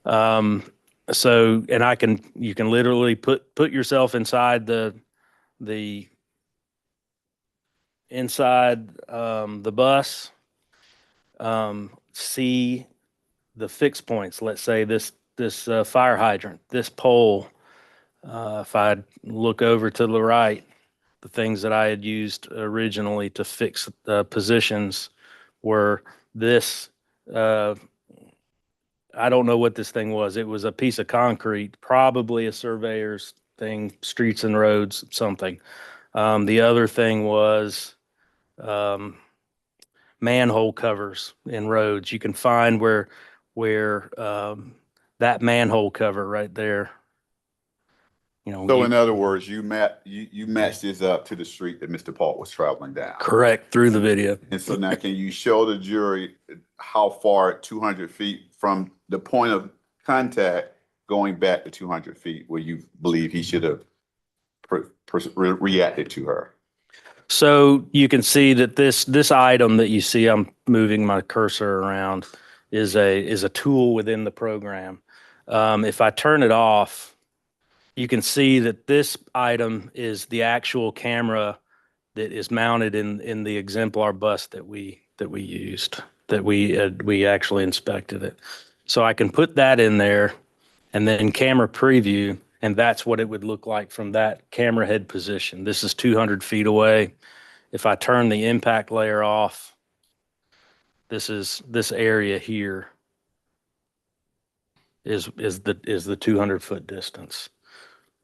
So, and you can literally put yourself inside the bus, see the fixed points. Let's say this fire hydrant, this pole. If I look over to the right, the things that I had used originally to fix positions were this. I don't know what this thing was. It was a piece of concrete, probably a surveyor's thing, streets and roads, something. The other thing was manhole covers in roads. You can find where that manhole cover right there. So in other words, you matched this up to the street that Mr. Paul was traveling down. Correct, through the video. And so now can you show the jury how far 200 feet from the point of contact going back to 200 feet where you believe he should have reacted to her? So you can see that this item that you see, I'm moving my cursor around, is a tool within the program. If I turn it off, you can see that this item is the actual camera that is mounted in the exemplar bus that we used, that we actually inspected it. So I can put that in there and then camera preview And that's what it would look like from that camera head position. This is 200 feet away. If I turn the impact layer off, this area here is the 200-foot distance.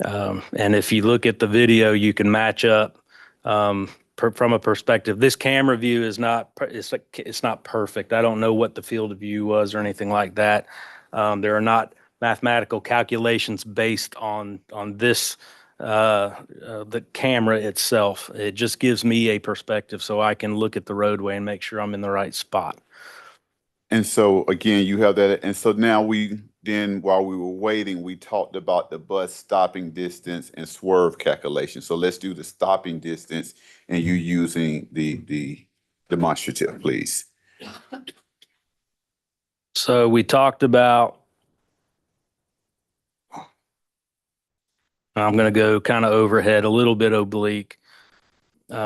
And if you look at the video, you can match up from a perspective. This camera view is not it's not perfect. I don't know what the field of view was or anything like that. There are not mathematical calculations based on this the camera itself. It just gives me a perspective so I can look at the roadway and make sure I'm in the right spot. And so again, you have that. And so now while we were waiting, we talked about the bus stopping distance and swerve calculation. So let's do the stopping distance and you using the demonstrative, please. So we talked about, I'm going to go kind of overhead, a little bit oblique,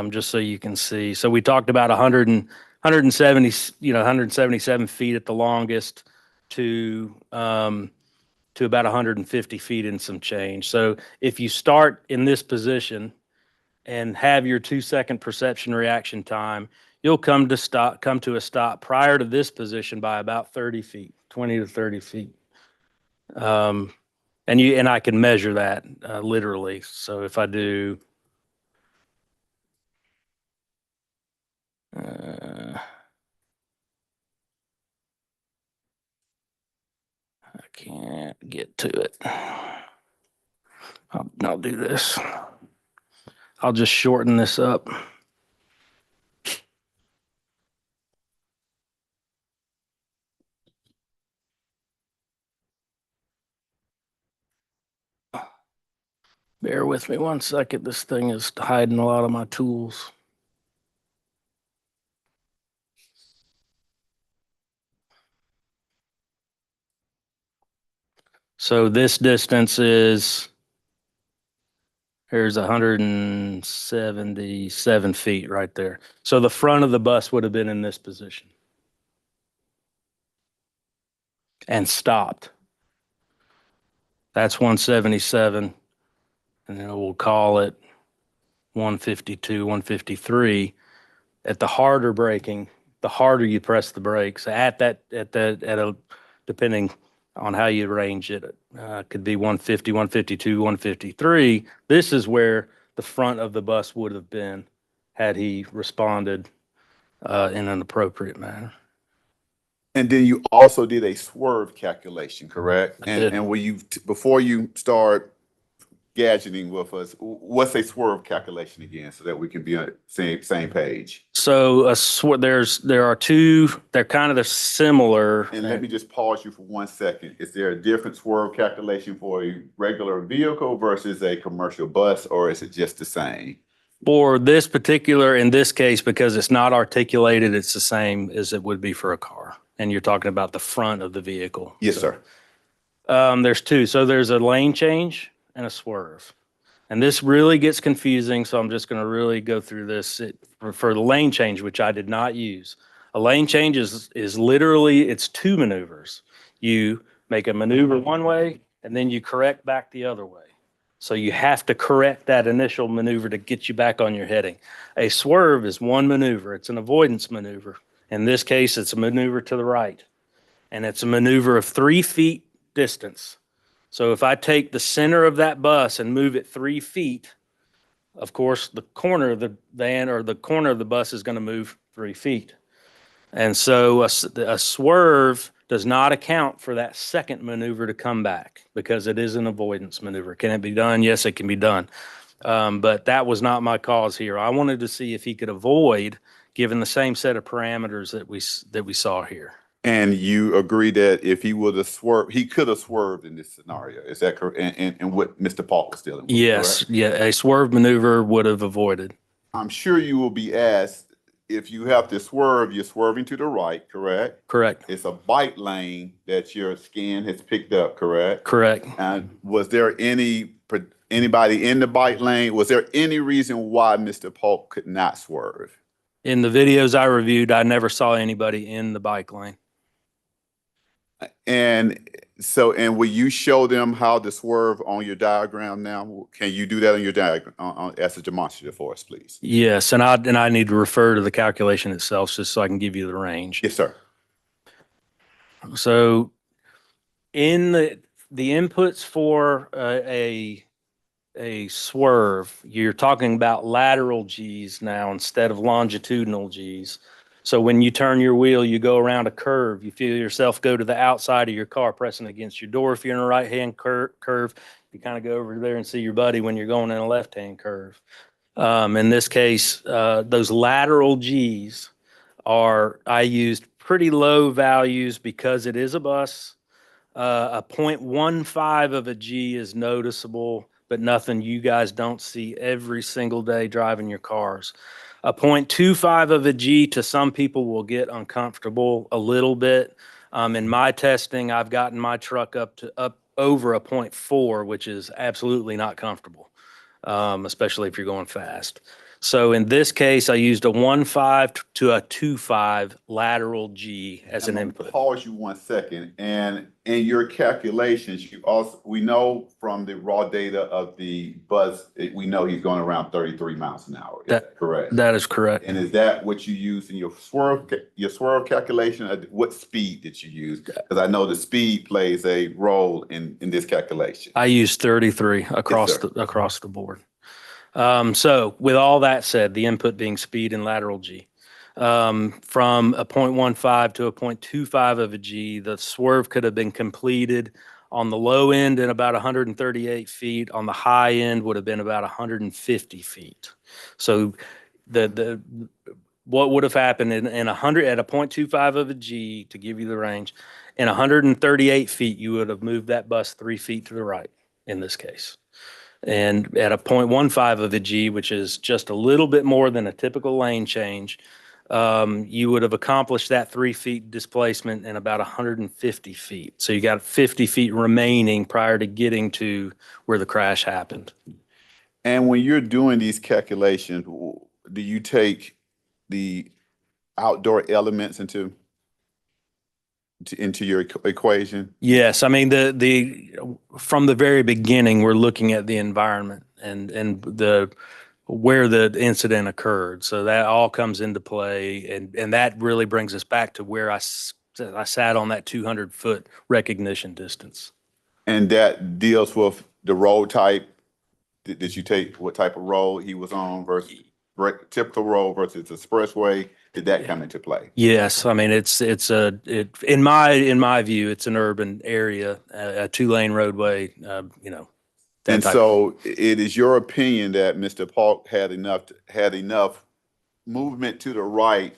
just so you can see. So we talked about 170, 177 feet at the longest to about 150 feet and some change. So if you start in this position and have your 2-second perception reaction time, you'll come to a stop prior to this position by about 30 feet, 20 to 30 feet. And I can measure that literally. So if I do, I can't get to it. I'll do this. I'll just shorten this up. Bear with me 1 second. This thing is hiding a lot of my tools. So this distance is, here's 177 feet right there. So the front of the bus would have been in this position and stopped. That's 177. And then we'll call it 152, 153. At the harder braking, the harder you press the brakes depending on how you arrange it, could be 150, 152, 153. This is where the front of the bus would have been had he responded in an appropriate manner. And then you also did a swerve calculation, correct? And will you, before you start gadgeting with us, what's a swerve calculation again, so that we can be on the same page? So there are two, they're kind of similar. And let me just pause you for 1 second. Is there a different swerve calculation for a regular vehicle versus a commercial bus, or is it just the same? For this particular, in this case, because it's not articulated, it's the same as it would be for a car. And you're talking about the front of the vehicle. Yes, sir. There's two. So there's a lane change and a swerve. And this really gets confusing, so I'm just going to really go through this. For the lane change, which I did not use, a lane change is literally, it's two maneuvers. You make a maneuver one way, and then you correct back the other way. So you have to correct that initial maneuver to get you back on your heading. A swerve is one maneuver. It's an avoidance maneuver. In this case, it's a maneuver to the right, and it's a maneuver of 3 feet distance. So if I take the center of that bus and move it 3 feet, of course, the corner of the van or the corner of the bus is going to move 3 feet. And so a swerve does not account for that second maneuver to come back because it is an avoidance maneuver. Can it be done? Yes, it can be done. But that was not my cause here. I wanted to see if he could avoid given the same set of parameters that we saw here. And you agree that if he would have swerved, he could have swerved in this scenario. Is that correct? And what Mr. Paul was dealing with? Yes. Correct? Yeah. A swerve maneuver would have avoided. I'm sure you will be asked, if you have to swerve, you're swerving to the right, correct? Correct. It's a bike lane that your scan has picked up, correct? Correct. And was there anybody in the bike lane? Was there any reason why Mr. Polk could not swerve? In the videos I reviewed, I never saw anybody in the bike lane. And So, and will you show them how to swerve on your diagram now? Can you do that on your diagram, as a demonstrative for us, please? Yes, and I need to refer to the calculation itself just so I can give you the range. Yes, sir. So in the inputs for a swerve, you're talking about lateral G's now instead of longitudinal G's. So when you turn your wheel, you go around a curve, you feel yourself go to the outside of your car, pressing against your door. If you're in a right-hand curve, you kind of go over there and see your buddy when you're going in a left-hand curve. In this case, those lateral G's I used pretty low values because it is a bus. A 0.15 of a G is noticeable, but nothing you guys don't see every single day driving your cars. A 0.25 of a G to some people will get uncomfortable a little bit. In my testing, I've gotten my truck up over a 0.4, which is absolutely not comfortable, especially if you're going fast. So in this case, I used a 1.5 to a 2.5 lateral G as an input. Pause you 1 second. And in your calculations, we know from the raw data of the bus, we know he's going around 33 miles an hour. Is that correct? That is correct. And is that what you used in your swerve calculation? What speed did you use? Because I know the speed plays a role in this calculation. I used 33 across the board. So with all that said, the input being speed and lateral G, from a 0.15 to a 0.25 of a G, the swerve could have been completed on the low end in about 138 feet. On the high end would have been about 150 feet. So what would have happened in 100 at a 0.25 of a G, to give you the range, in 138 feet, you would have moved that bus 3 feet to the right in this case. And at a 0.15 of a G, which is just a little bit more than a typical lane change, you would have accomplished that 3 feet displacement in about 150 feet. So you got 50 feet remaining prior to getting to where the crash happened. And when you're doing these calculations, do you take the outdoor elements into your equation? Yes, I mean from the very beginning, we're looking at the environment and where the incident occurred. So that all comes into play, and that really brings us back to where I sat on that 200-foot recognition distance. And that deals with the road type. Did you take what type of road he was on versus typical road versus expressway? Did that come into play? Yes, I mean in my view, it's an urban area, a 2-lane roadway. And so it is your opinion that Mr. Polk had enough movement to the right.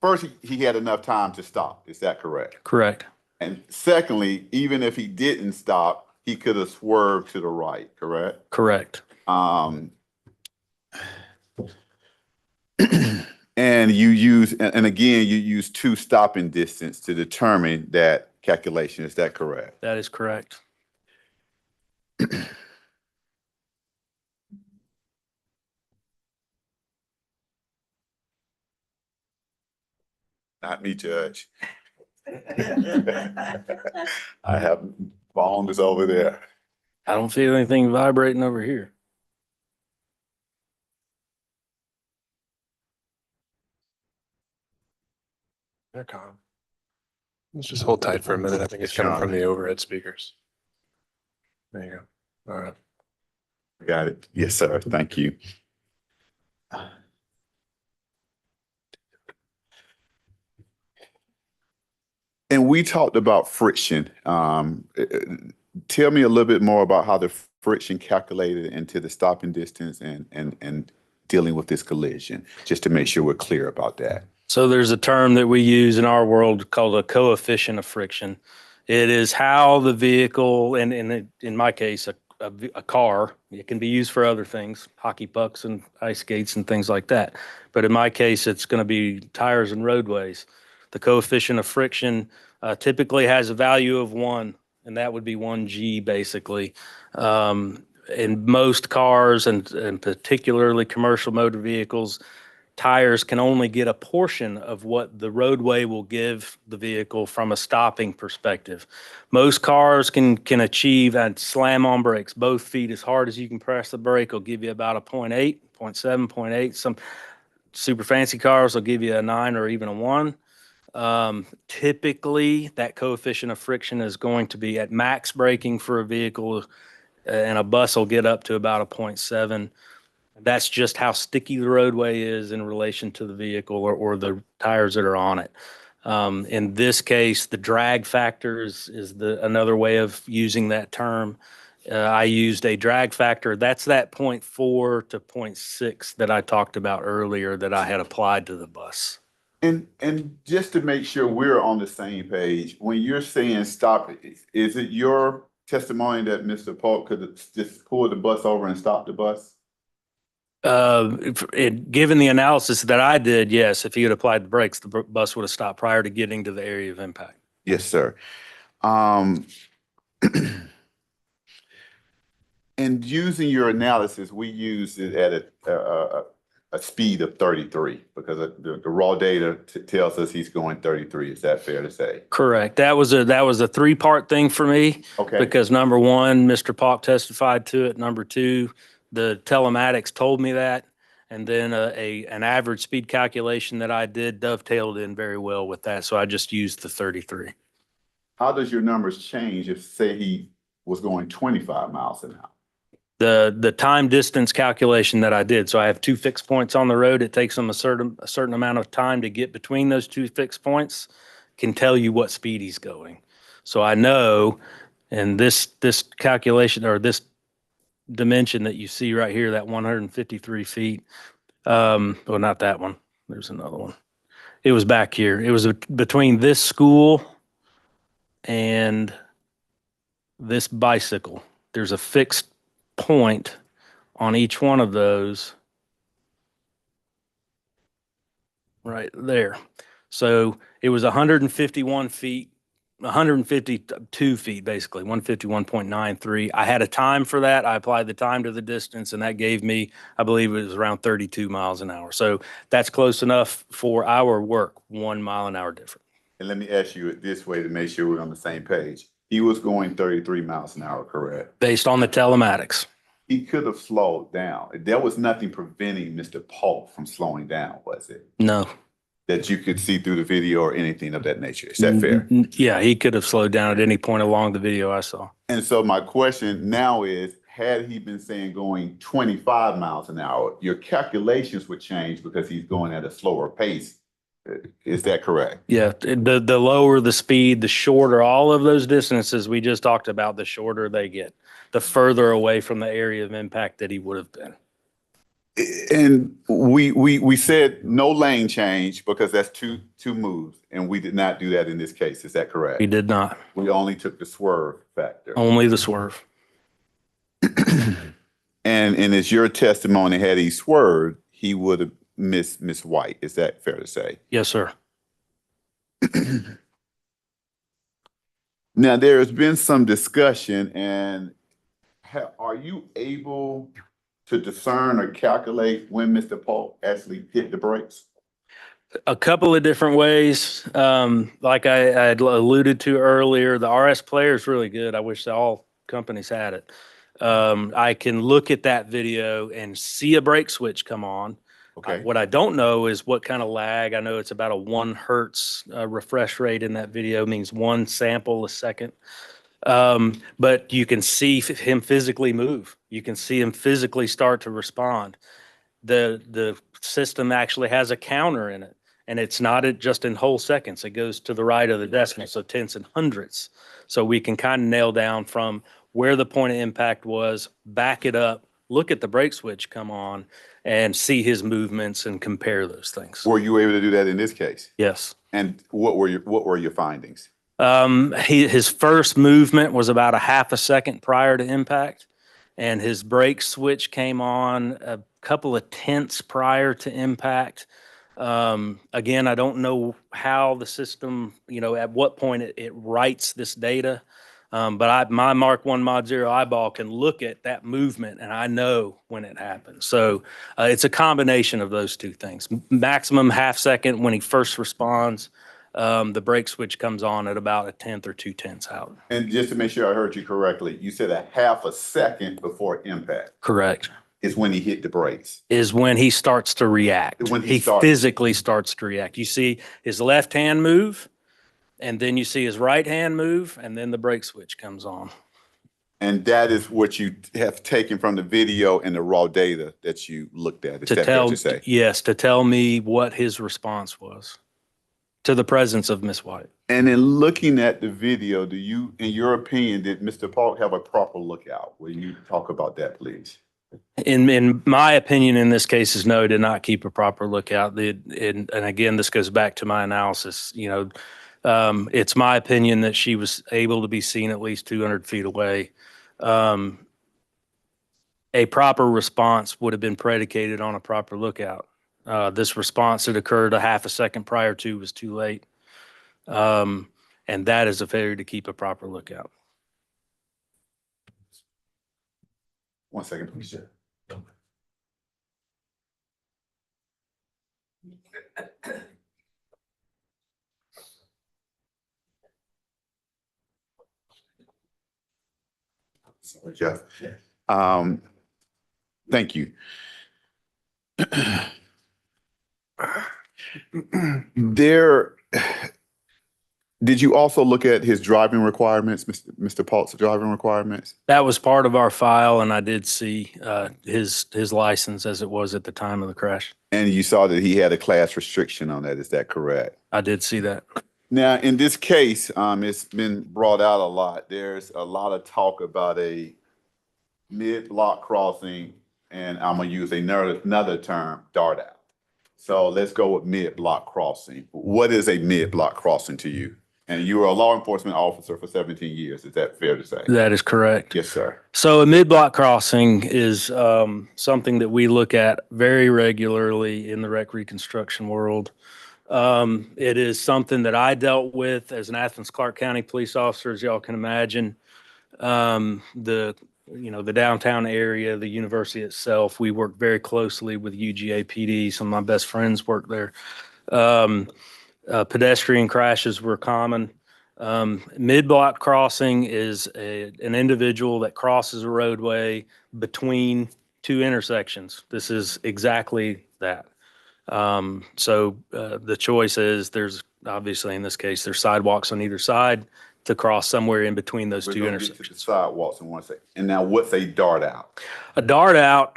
First, he had enough time to stop. Is that correct? Correct. And secondly, even if he didn't stop, he could have swerved to the right. Correct. Correct. And you use 2 stopping distance to determine that calculation. Is that correct? That is correct. Not me, Judge. I have phones over there. I don't feel anything vibrating over here. They're calm. Let's just hold tight for a minute. I think it's coming from the overhead speakers. There you go. All right. Got it. Yes, sir. Thank you. And we talked about friction. Tell me a little bit more about how the friction calculated into the stopping distance and dealing with this collision, just to make sure we're clear about that. So there's a term that we use in our world called a coefficient of friction. It is how the vehicle, and in my case, a car, it can be used for other things, hockey pucks and ice skates and things like that. But in my case, it's going to be tires and roadways. The coefficient of friction typically has a value of 1, and that would be 1G basically. In most cars and particularly commercial motor vehicles, tires can only get a portion of what the roadway will give the vehicle from a stopping perspective. Most cars can achieve and slam on brakes, both feet as hard as you can press the brake will give you about a 0.8, 0.7, 0.8. Some super fancy cars will give you a 9 or even a 1. Typically, that coefficient of friction is going to be at max braking for a vehicle, and a bus will get up to about a 0.7. That's just how sticky the roadway is in relation to the vehicle or the tires that are on it. In this case, the drag factor is another way of using that term. I used a drag factor. That's that 0.4 to 0.6 that I talked about earlier that I had applied to the bus. And just to make sure we're on the same page, when you're saying stop it, is it your testimony that Mr. Polk could just pull the bus over and stop the bus? Given the analysis that I did, yes, if he had applied the brakes, the bus would have stopped prior to getting to the area of impact. Yes, sir. And using your analysis, we used it at a speed of 33 because the raw data tells us he's going 33. Is that fair to say? Correct. That was a 3-part thing for me. Okay. Because number one, Mr. Polk testified to it. Number two, the telematics told me that. And then an average speed calculation that I did dovetailed in very well with that. So I just used the 33. How does your numbers change if, say, he was going 25 miles an hour? The time distance calculation that I did. So I have 2 fixed points on the road. It takes them a certain amount of time to get between those 2 fixed points, can tell you what speed he's going. So I know, and this calculation or this dimension that you see right here, that 153 feet, well, not that one. There's another one. It was back here. It was between this school and this bicycle. There's a fixed point on each one of those right there. So it was 151 feet, 152 feet, basically 151.93. I had a time for that. I applied the time to the distance, and that gave me, I believe it was around 32 miles an hour. So that's close enough for our work, 1 mile an hour difference. And let me ask you it this way to make sure we're on the same page. He was going 33 miles an hour, correct? Based on the telematics. He could have slowed down. There was nothing preventing Mr. Polk from slowing down, was it? No. That you could see through the video or anything of that nature. Is that fair? Yeah, he could have slowed down at any point along the video I saw. And so my question now is, had he been saying going 25 miles an hour, your calculations would change because he's going at a slower pace. Is that correct? Yeah, the lower the speed, the shorter all of those distances we just talked about, the shorter they get, the further away from the area of impact that he would have been. And we said no lane change because that's two moves, and we did not do that in this case. Is that correct? We did not. We only took the swerve factor. Only the swerve. And it's your testimony, had he swerved, he would have missed Miss White. Is that fair to say? Yes, sir. Now, there has been some discussion, and are you able to discern or calculate when Mr. Polk actually hit the brakes? A couple of different ways. Like I had alluded to earlier, the RS player is really good. I wish all companies had it. I can look at that video and see a brake switch come on. Okay. What I don't know is what kind of lag. I know it's about a 1 hertz refresh rate in that video, means 1 sample a second. But you can see him physically move. You can see him physically start to respond. The system actually has a counter in it, and it's not just in whole seconds. It goes to the right of the decimal, so tenths and hundredths. So we can kind of nail down from where the point of impact was, back it up, look at the brake switch come on, and see his movements and compare those things. Were you able to do that in this case? Yes. And what were your findings? His first movement was about a half a second prior to impact, and his brake switch came on a couple of tenths prior to impact. Again, I don't know how the system, at what point it writes this data. But my Mark 1 Mod 0 eyeball can look at that movement and I know when it happens. So it's a combination of those two things. Maximum half second when he first responds. The brake switch comes on at about a 1/10 or 2/10 out. And just to make sure I heard you correctly, you said a half a second before impact Correct. is when he hit the brakes. Is when he starts to react. When he physically starts to react. You see his left hand move, and then you see his right hand move, and then the brake switch comes on. And that is what you have taken from the video and the raw data that you looked at. Is that fair to say? Yes, to tell me what his response was to the presence of Miss White. And in looking at the video, do you, in your opinion, did Mr. Paul have a proper lookout? Will you talk about that, please? In my opinion, in this case, is no, did not keep a proper lookout. And again, this goes back to my analysis. It's my opinion that she was able to be seen at least 200 feet away. A proper response would have been predicated on a proper lookout. This response that occurred a half a second prior to was too late. And that is a failure to keep a proper lookout. 1 second, please, sir. Sorry, Jeff. Thank you. Did you also look at his driving requirements, Mr. Paul's driving requirements? That was part of our file, and I did see his license as it was at the time of the crash. And you saw that he had a class restriction on that. Is that correct? I did see that. Now, in this case, it's been brought out a lot. There's a lot of talk about a mid-block crossing, and I'm gonna use another term, dart out. So let's go with mid-block crossing. What is a mid-block crossing to you? And you were a law enforcement officer for 17 years. Is that fair to say? That is correct. Yes, sir. So a mid-block crossing is something that we look at very regularly in the Reconstruction world. It is something that I dealt with as an Athens Clarke County police officer, as y'all can imagine. The downtown area, the university itself, we work very closely with UGA PD. Some of my best friends work there. Pedestrian crashes were common. Mid-block crossing is an individual that crosses a roadway between two intersections. This is exactly that. So the choice is there's obviously in this case, there's sidewalks on either side to cross somewhere in between those two intersections. Get to the sidewalks in 1 second. And now what's a dart out? A dart out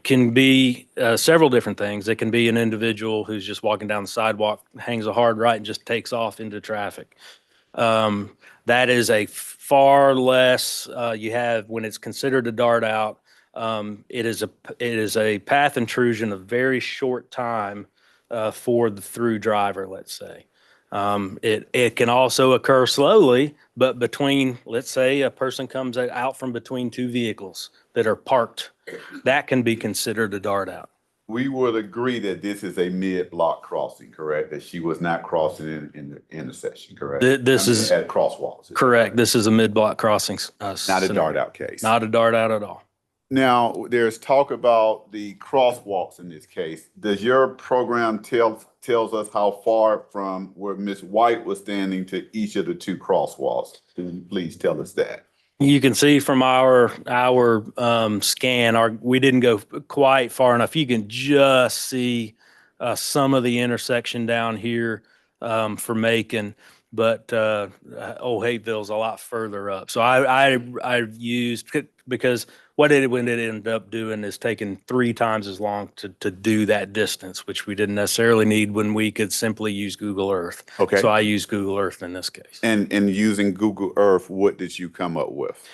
can be several different things. It can be an individual who's just walking down the sidewalk, hangs a hard right and just takes off into traffic. That is a far less, you have when it's considered a dart out, it is a path intrusion of very short time for the through driver, let's say. It can also occur slowly, but between, let's say a person comes out from between two vehicles that are parked, that can be considered a dart out. We would agree that this is a mid-block crossing, correct? That she was not crossing in the intersection, correct? This is at crosswalks. Correct. This is a mid-block crossing. Not a dart out case. Not a dart out at all. Now, there's talk about the crosswalks in this case. Does your program tells us how far from where Miss White was standing to each of the two crosswalks? Can you please tell us that? You can see from our scan, we didn't go quite far enough. You can just see some of the intersection down here for Macon, but Old Hateville's a lot further up. So I used, because what it ended up doing is taking 3 times as long to do that distance, which we didn't necessarily need when we could simply use Google Earth. Okay. So I used Google Earth in this case. And using Google Earth, what did you come up with?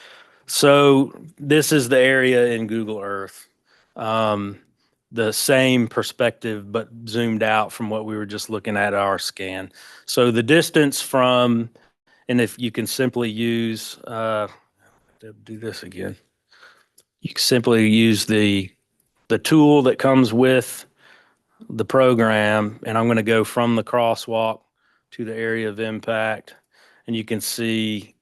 So this is the area in Google Earth. The same perspective, but zoomed out from what we were just looking at our scan. So the distance from, and if you can simply use, do this again. You can simply use the tool that comes with the program, and I'm going to go from the crosswalk to the area of impact, and you can see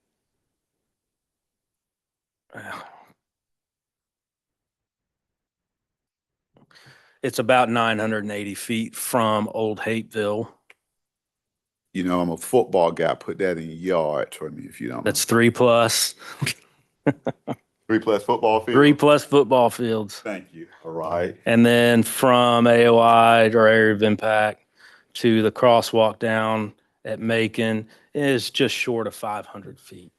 It's about 980 feet from Old Hateville. You know, I'm a football guy. Put that in yards for me if you don't. That's 3+. 3+ football field. 3+ football fields. Thank you. All right. And then from AOI or area of impact to the crosswalk down at Macon is just short of 500 feet.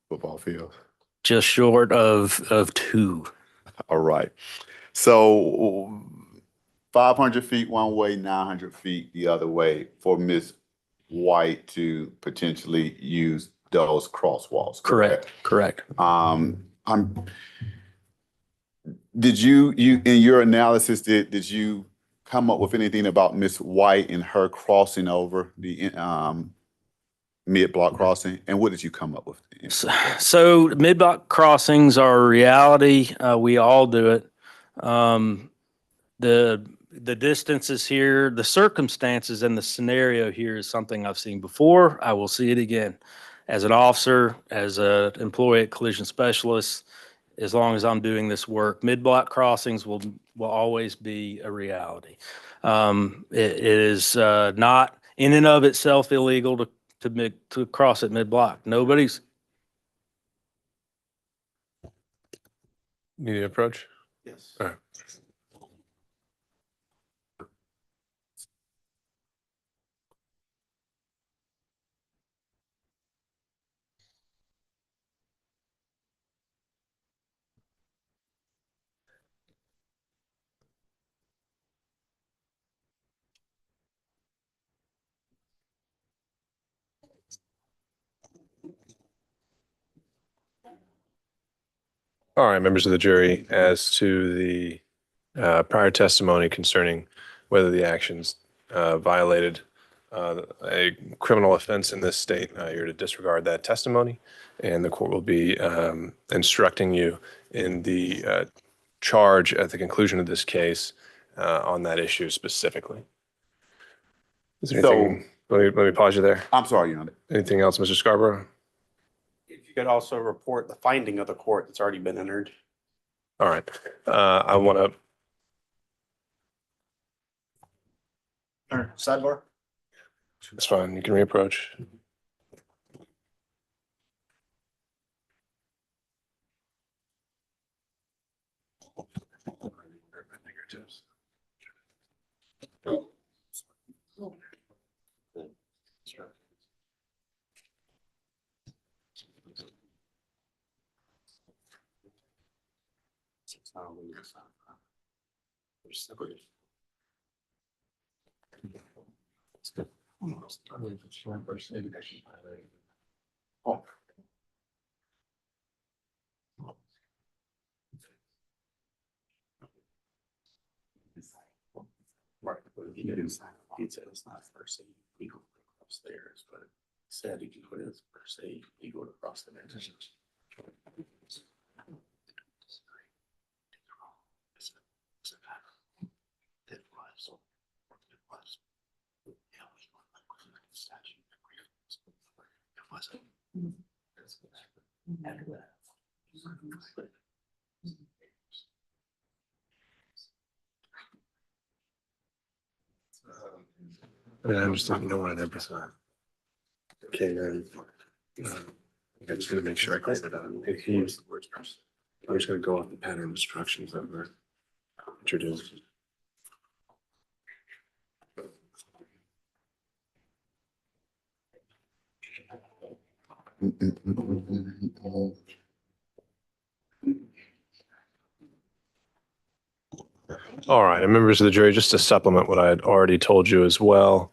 Football field. Just short of 2. All right. So 500 feet one way, 900 feet the other way for Miss White to potentially use those crosswalks. Correct. Did you in your analysis did you come up with anything about Miss White and her crossing over the mid-block crossing, and what did you come up with? So mid-block crossings are a reality. We all do it. The distances here, the circumstances and the scenario here is something I've seen before. I will see it again. As an officer, as an employee at Collision Specialists, as long as I'm doing this work, mid-block crossings will always be a reality. It is not in and of itself illegal to cross at mid-block. Nobody's. Need an approach? Yes. All right. All right, members of the jury, as to the prior testimony concerning whether the actions violated a criminal offense in this state, you're to disregard that testimony, and the court will be instructing you in the charge at the conclusion of this case on that issue specifically. Is there anything? Let me pause you there. I'm sorry, Your Honor. Anything else, Mr. Scarborough? If you could also report the finding of the court that's already been entered. All right. I want to. Sidebar. It's fine. You can reapproach. Right, but if you didn't sign it, he said it's not per se legal upstairs, but said he can put it as per se legal across the next. I'm just not knowing everything. Okay, then. I'm just gonna make sure I clear it out. If he used the words first, I'm just gonna go off the pattern instructions that were introduced. All right, and members of the jury, just to supplement what I had already told you as well,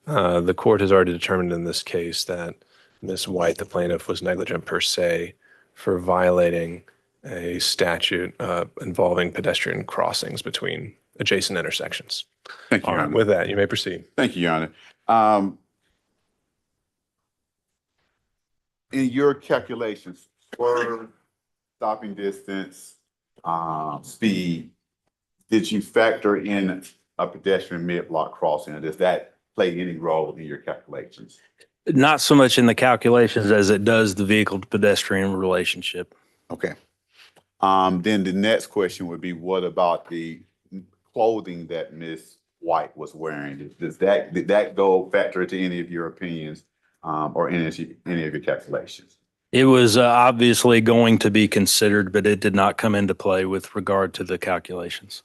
the court has already determined in this case that Ms. White, the plaintiff, was negligent per se for violating a statute involving pedestrian crossings between adjacent intersections. Thank you, All Your right, Honor. with that, you may proceed. Thank you, Your Honor. In your calculations for stopping distance, speed, did you factor in a pedestrian mid-block crossing, or does that play any role in your calculations? Not so much in the calculations as it does the vehicle to pedestrian relationship. Okay. Then the next question would be, what about the clothing that Miss White was wearing? Did that go factor into any of your opinions, or any of your calculations? It was obviously going to be considered, but it did not come into play with regard to the calculations.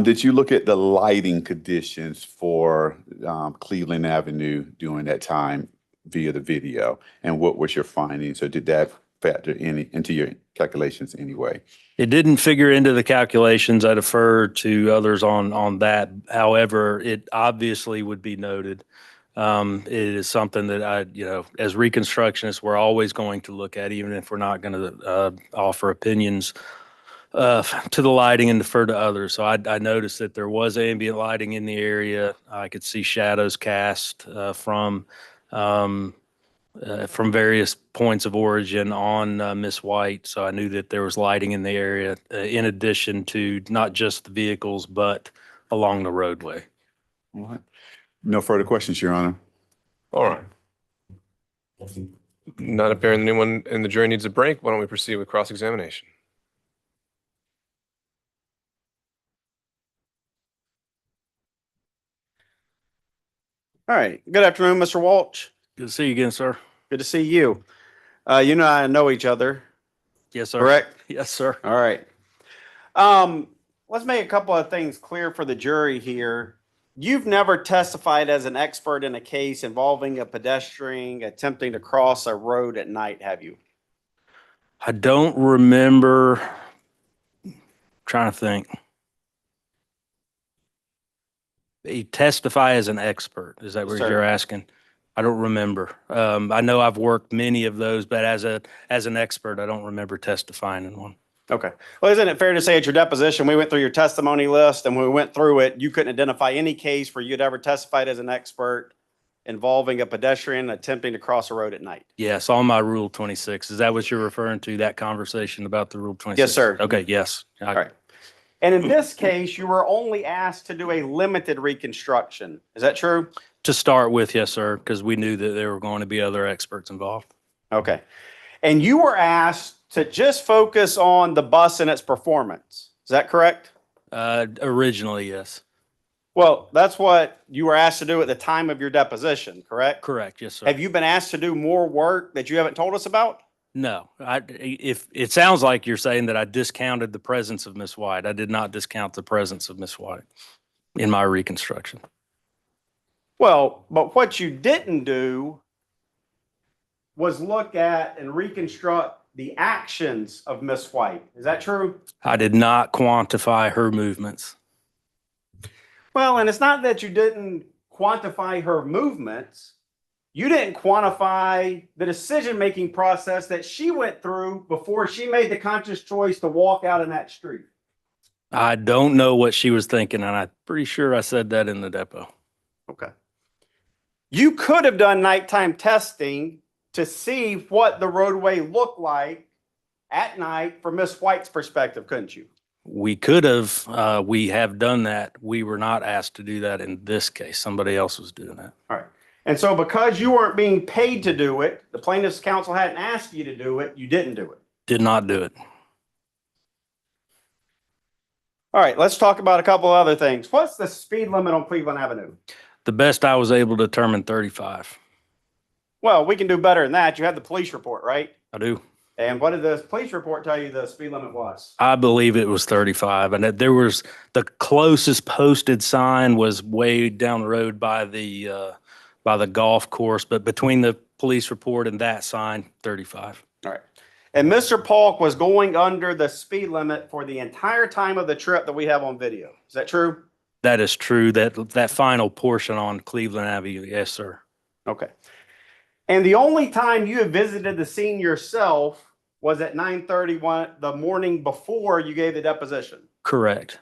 Did you look at the lighting conditions for Cleveland Avenue during that time via the video? And what was your findings? Or did that factor into your calculations anyway? It didn't figure into the calculations. I defer to others on that. However, it obviously would be noted. It is something that as reconstructionists, we're always going to look at, even if we're not going to offer opinions to the lighting and defer to others. So I noticed that there was ambient lighting in the area. I could see shadows cast from various points of origin on Miss White. So I knew that there was lighting in the area, in addition to not just the vehicles, but along the roadway. All right. No further questions, Your Honor. All right. Not appearing that anyone in the jury needs a break. Why don't we proceed with cross-examination? All right. Good afternoon, Mr. Walsh. Good to see you again, sir. Good to see you. You and I know each other. Yes, sir. Correct? Yes, sir. All right. Let's make a couple of things clear for the jury here. You've never testified as an expert in a case involving a pedestrian attempting to cross a road at night, have you? I don't remember. Trying to think. You testify as an expert. Is that what you're asking? I don't remember. I know I've worked many of those, but as an expert, I don't remember testifying in one. Okay. Well, isn't it fair to say at your deposition, we went through your testimony list, and when we went through it, you couldn't identify any case where you'd ever testified as an expert involving a pedestrian attempting to cross a road at night? Yes, on my Rule 26. Is that what you're referring to, that conversation about the Rule 26? Yes, sir. Okay, yes. All right. And in this case, you were only asked to do a limited reconstruction. Is that true? To start with, yes, sir, because we knew that there were going to be other experts involved. Okay. And you were asked to just focus on the bus and its performance. Is that correct? Originally, yes. Well, that's what you were asked to do at the time of your deposition, correct? Correct, yes, sir. Have you been asked to do more work that you haven't told us about? No, if it sounds like you're saying that I discounted the presence of Miss White. I did not discount the presence of Miss White in my reconstruction. Well, but what you didn't do was look at and reconstruct the actions of Miss White. Is that true? I did not quantify her movements. Well, and it's not that you didn't quantify her movements. You didn't quantify the decision-making process that she went through before she made the conscious choice to walk out in that street. I don't know what she was thinking, and I'm pretty sure I said that in the depot. Okay. You could have done nighttime testing to see what the roadway looked like at night from Miss White's perspective, couldn't you? We could have. We have done that. We were not asked to do that in this case. Somebody else was doing that. All right. And so because you weren't being paid to do it, the plaintiff's counsel hadn't asked you to do it, you didn't do it. Did not do it. All right, let's talk about a couple of other things. What's the speed limit on Cleveland Avenue? The best I was able to determine, 35. Well, we can do better than that. You had the police report, right? I do. And what did the police report tell you the speed limit was? I believe it was 35, and that there was the closest posted sign was way down the road by the golf course, but between the police report and that sign, 35. All right. And Mr. Polk was going under the speed limit for the entire time of the trip that we have on video. Is that true? That is true. That final portion on Cleveland Avenue, yes, sir. Okay. And the only time you have visited the scene yourself was at 9:31 the morning before you gave the deposition. Correct.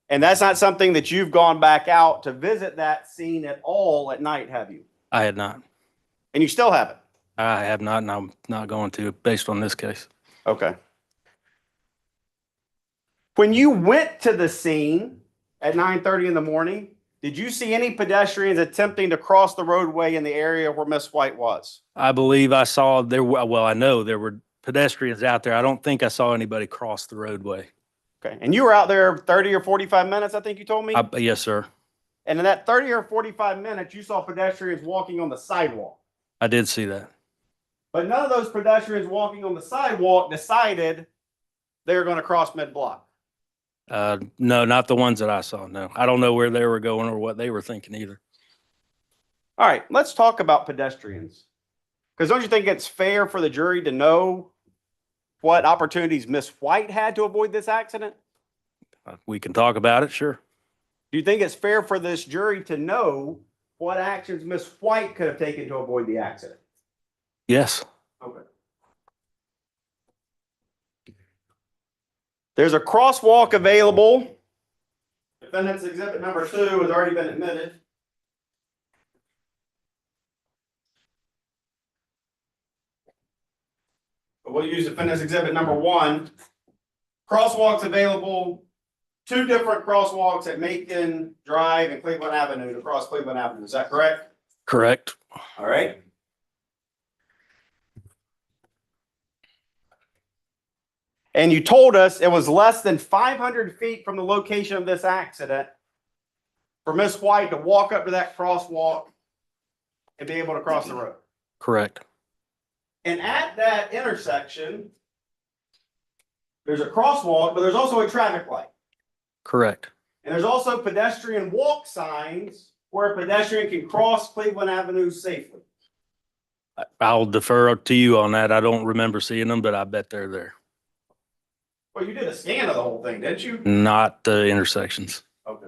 And that's not something that you've gone back out to visit that scene at all at night, have you? I had not. And you still haven't? I have not, and I'm not going to, based on this case. Okay. When you went to the scene, at 9:30 in the morning, did you see any pedestrians attempting to cross the roadway in the area where Miss White was? I believe I saw there, well, I know there were pedestrians out there. I don't think I saw anybody cross the roadway. Okay, and you were out there 30 or 45 minutes, I think you told me? Yes, sir. And in that 30 or 45 minutes, you saw pedestrians walking on the sidewalk. I did see that. But none of those pedestrians walking on the sidewalk decided they were going to cross mid-block. No, not the ones that I saw. No, I don't know where they were going or what they were thinking either. All right, let's talk about pedestrians. Because don't you think it's fair for the jury to know what opportunities Miss White had to avoid this accident? We can talk about it, sure. Do you think it's fair for this jury to know what actions Miss White could have taken to avoid the accident? Yes. Okay. There's a crosswalk available. Defendant's exhibit number 2 has already been admitted. But we'll use defendant's exhibit number 1. Crosswalks available. 2 different crosswalks at Macon Drive and Cleveland Avenue to cross Cleveland Avenue. Is that correct? Correct. All right. And you told us it was less than 500 feet from the location of this accident for Miss White to walk up to that crosswalk and be able to cross the road. Correct. And at that intersection, there's a crosswalk, but there's also a traffic light. Correct. And there's also pedestrian walk signs where a pedestrian can cross Cleveland Avenue safely. I'll defer to you on that. I don't remember seeing them, but I bet they're there. Well, you did a scan of the whole thing, didn't you? Not the intersections. Okay.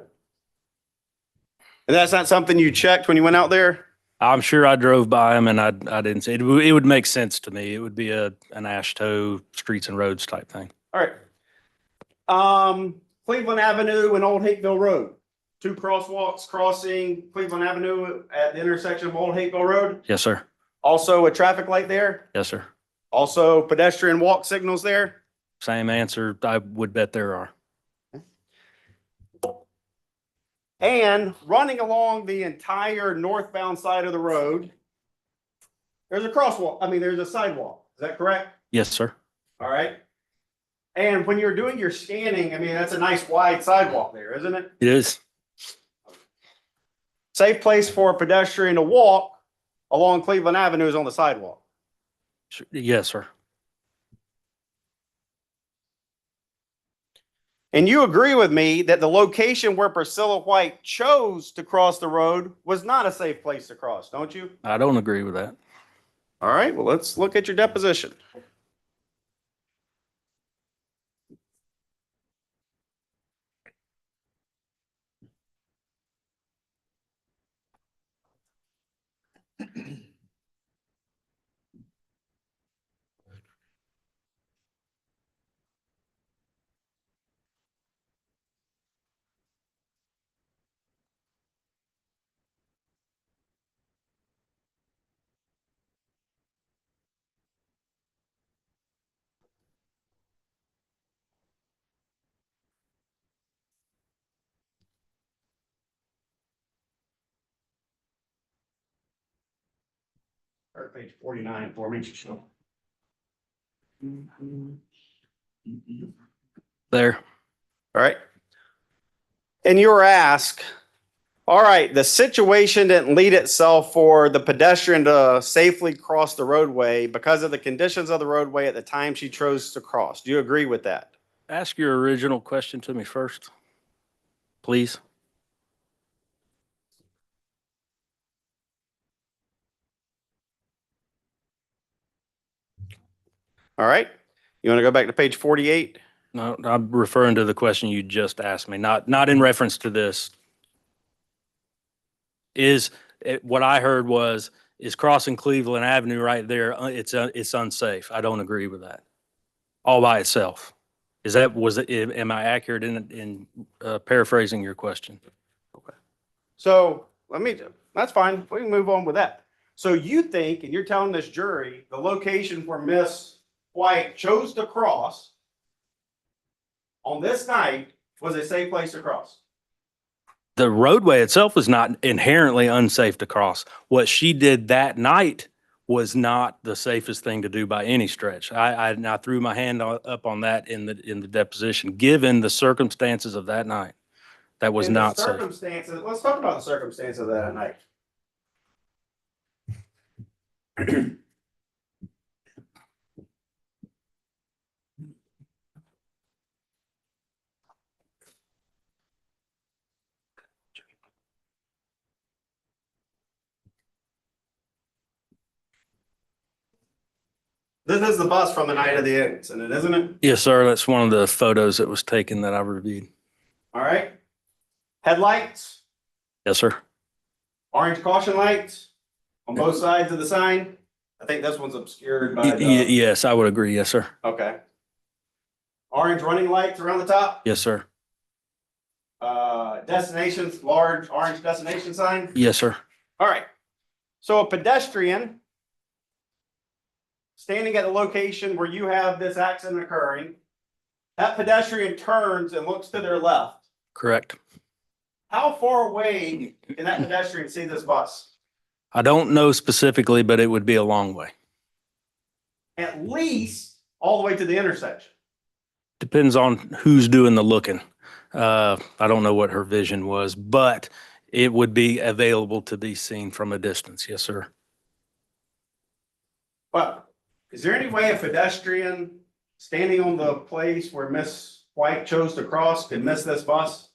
And that's not something you checked when you went out there? I'm sure I drove by them and I didn't see it. It would make sense to me. It would be an AASHTO streets and roads type thing. All right. Cleveland Avenue and Old Hateville Road. 2 crosswalks crossing Cleveland Avenue at the intersection of Old Hateville Road. Yes, sir. Also a traffic light there. Yes, sir. Also pedestrian walk signals there. Same answer. I would bet there are. And running along the entire northbound side of the road, there's a crosswalk. I mean, there's a sidewalk. Is that correct? Yes, sir. All right. And when you're doing your scanning, I mean, that's a nice wide sidewalk there, isn't it? It is. Safe place for a pedestrian to walk along Cleveland Avenue is on the sidewalk. Yes, sir. And you agree with me that the location where Priscilla White chose to cross the road was not a safe place to cross, don't you? I don't agree with that. All right, well, let's look at your deposition. Or page 49 for me. There. All right. And you were asked, all right, the situation didn't lead itself for the pedestrian to safely cross the roadway because of the conditions of the roadway at the time she chose to cross. Do you agree with that? Ask your original question to me first, please. All right. You want to go back to page 48? No, I'm referring to the question you just asked me, not in reference to this. What I heard was, is crossing Cleveland Avenue right there, it's unsafe. I don't agree with that. All by itself. Am I accurate in paraphrasing your question? Okay. So that's fine. We can move on with that. So you think, and you're telling this jury, the location where Miss White chose to cross on this night was a safe place to cross? The roadway itself was not inherently unsafe to cross. What she did that night was not the safest thing to do by any stretch. I threw my hand up on that in the deposition, given the circumstances of that night. That was In the not safe. circumstances, let's talk about the circumstances of that night. This is the bus from the night of the incident, isn't it? Yes, sir. That's one of the photos that was taken that I reviewed. All right. Headlights, Yes, sir. orange caution lights on both sides of the sign. I think this one's obscured by the, Yes, I would agree. Yes, sir. okay. Orange running lights around the top. Yes, sir. Destinations, large orange destination sign. Yes, sir. All right. So a pedestrian standing at the location where you have this accident occurring, that pedestrian turns and looks to their left. Correct. How far away can that pedestrian see this bus? I don't know specifically, but it would be a long way. At least all the way to the intersection. Depends on who's doing the looking. I don't know what her vision was, but it would be available to be seen from a distance. Yes, sir. But is there any way a pedestrian standing on the place where Miss White chose to cross could miss this bus?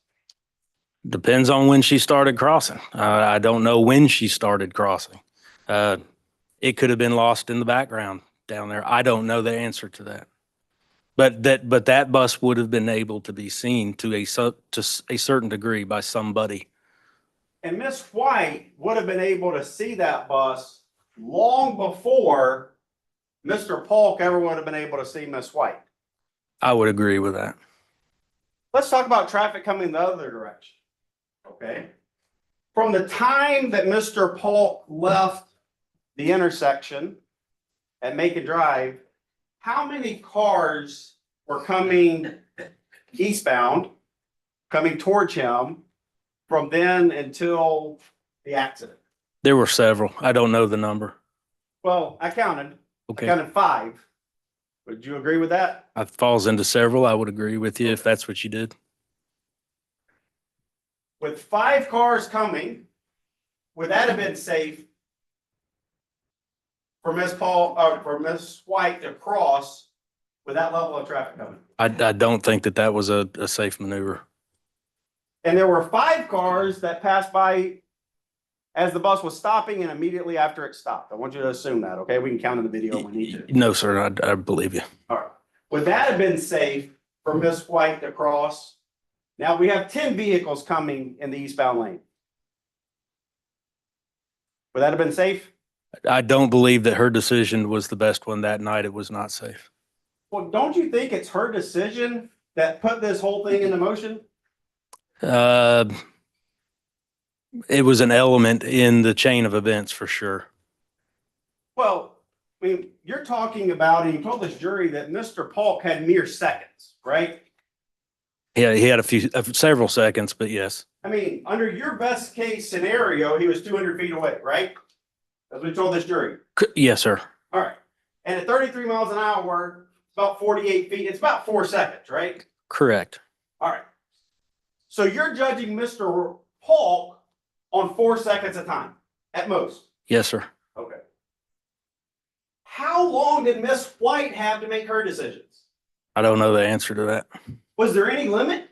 Depends on when she started crossing. I don't know when she started crossing. It could have been lost in the background down there. I don't know the answer to that. But that bus would have been able to be seen to a certain degree by somebody. And Miss White would have been able to see that bus long before Mr. Polk ever would have been able to see Miss White. I would agree with that. Let's talk about traffic coming the other direction. Okay. From the time that Mr. Polk left the intersection at Macon Drive, how many cars were coming eastbound, coming towards him from then until the accident? There were several. I don't know the number. Well, I counted. Okay. I counted 5. Would you agree with that? It falls into several. I would agree with you if that's what you did. With 5 cars coming, would that have been safe for Miss White to cross with that level of traffic coming? I don't think that was a safe maneuver. And there were 5 cars that passed by as the bus was stopping and immediately after it stopped. I want you to assume that, okay? We can count in the video if we need to. No, sir. I believe you. All right. Would that have been safe for Miss White to cross? Now we have 10 vehicles coming in the eastbound lane. Would that have been safe? I don't believe that her decision was the best one that night. It was not safe. Well, don't you think it's her decision that put this whole thing into motion? It was an element in the chain of events for sure. Well, I mean, you're talking about, and you told this jury that Mr. Polk had mere seconds, right? Yeah, he had several seconds, but yes. I mean, under your best case scenario, he was 200 feet away, right? As we told this jury. Yes, sir. All right. And at 33 miles an hour, about 48 feet, it's about 4 seconds, right? Correct. All right. So you're judging Mr. Polk on 4 seconds of time, at most. Yes, sir. Okay. How long did Miss White have to make her decisions? I don't know the answer to that. Was there any limit?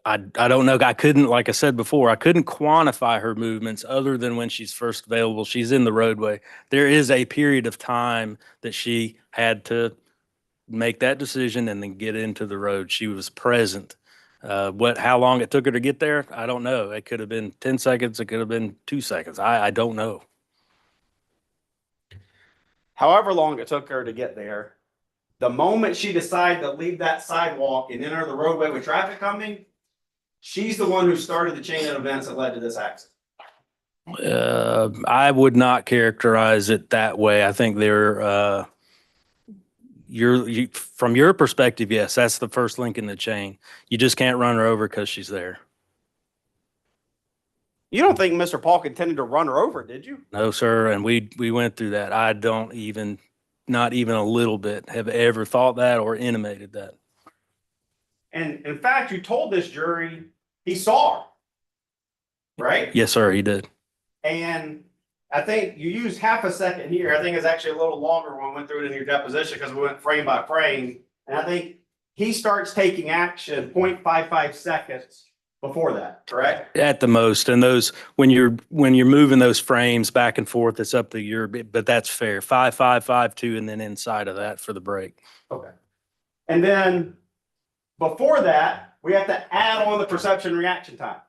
I don't know. I couldn't, like I said before, I couldn't quantify her movements other than when she's first available. She's in the roadway. There is a period of time that she had to make that decision and then get into the road. She was present. How long it took her to get there, I don't know. It could have been 10 seconds. It could have been 2 seconds. I don't know. However long it took her to get there, the moment she decided to leave that sidewalk and enter the roadway with traffic coming, she's the one who started the chain of events that led to this accident. I would not characterize it that way. I think from your perspective, yes, that's the first link in the chain. You just can't run her over because she's there. You don't think Mr. Paul intended to run her over, did you? No, sir. And we went through that. I don't even, not even a little bit, have ever thought that or intimated that. And in fact, you told this jury he saw her, right? Yes, sir, he did. And I think you used half a second here. I think it's actually a little longer when we went through it in your deposition because we went frame by frame. And I think he starts taking action 0.55 seconds before that, correct? At the most. And those, when you're moving those frames back and forth, it's up to your, but that's fair. 5, 5, 5, 2, and then inside of that for the break. Okay. And then before that, we have to add on the perception reaction time.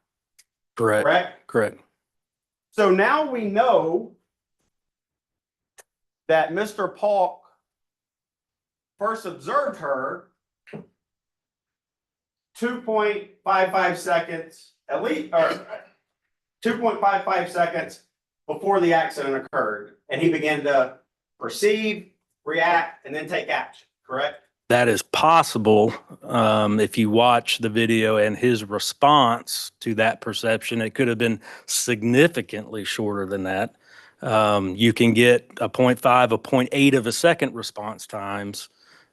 Correct. Correct? Correct. So now we know that Mr. Paul first observed her 2.55 seconds, at least, or 2.55 seconds before the accident occurred. And he began to perceive, react, and then take action, correct? That is possible. If you watch the video and his response to that perception, it could have been significantly shorter than that. You can get a 0.5, a 0.8 of a second response times,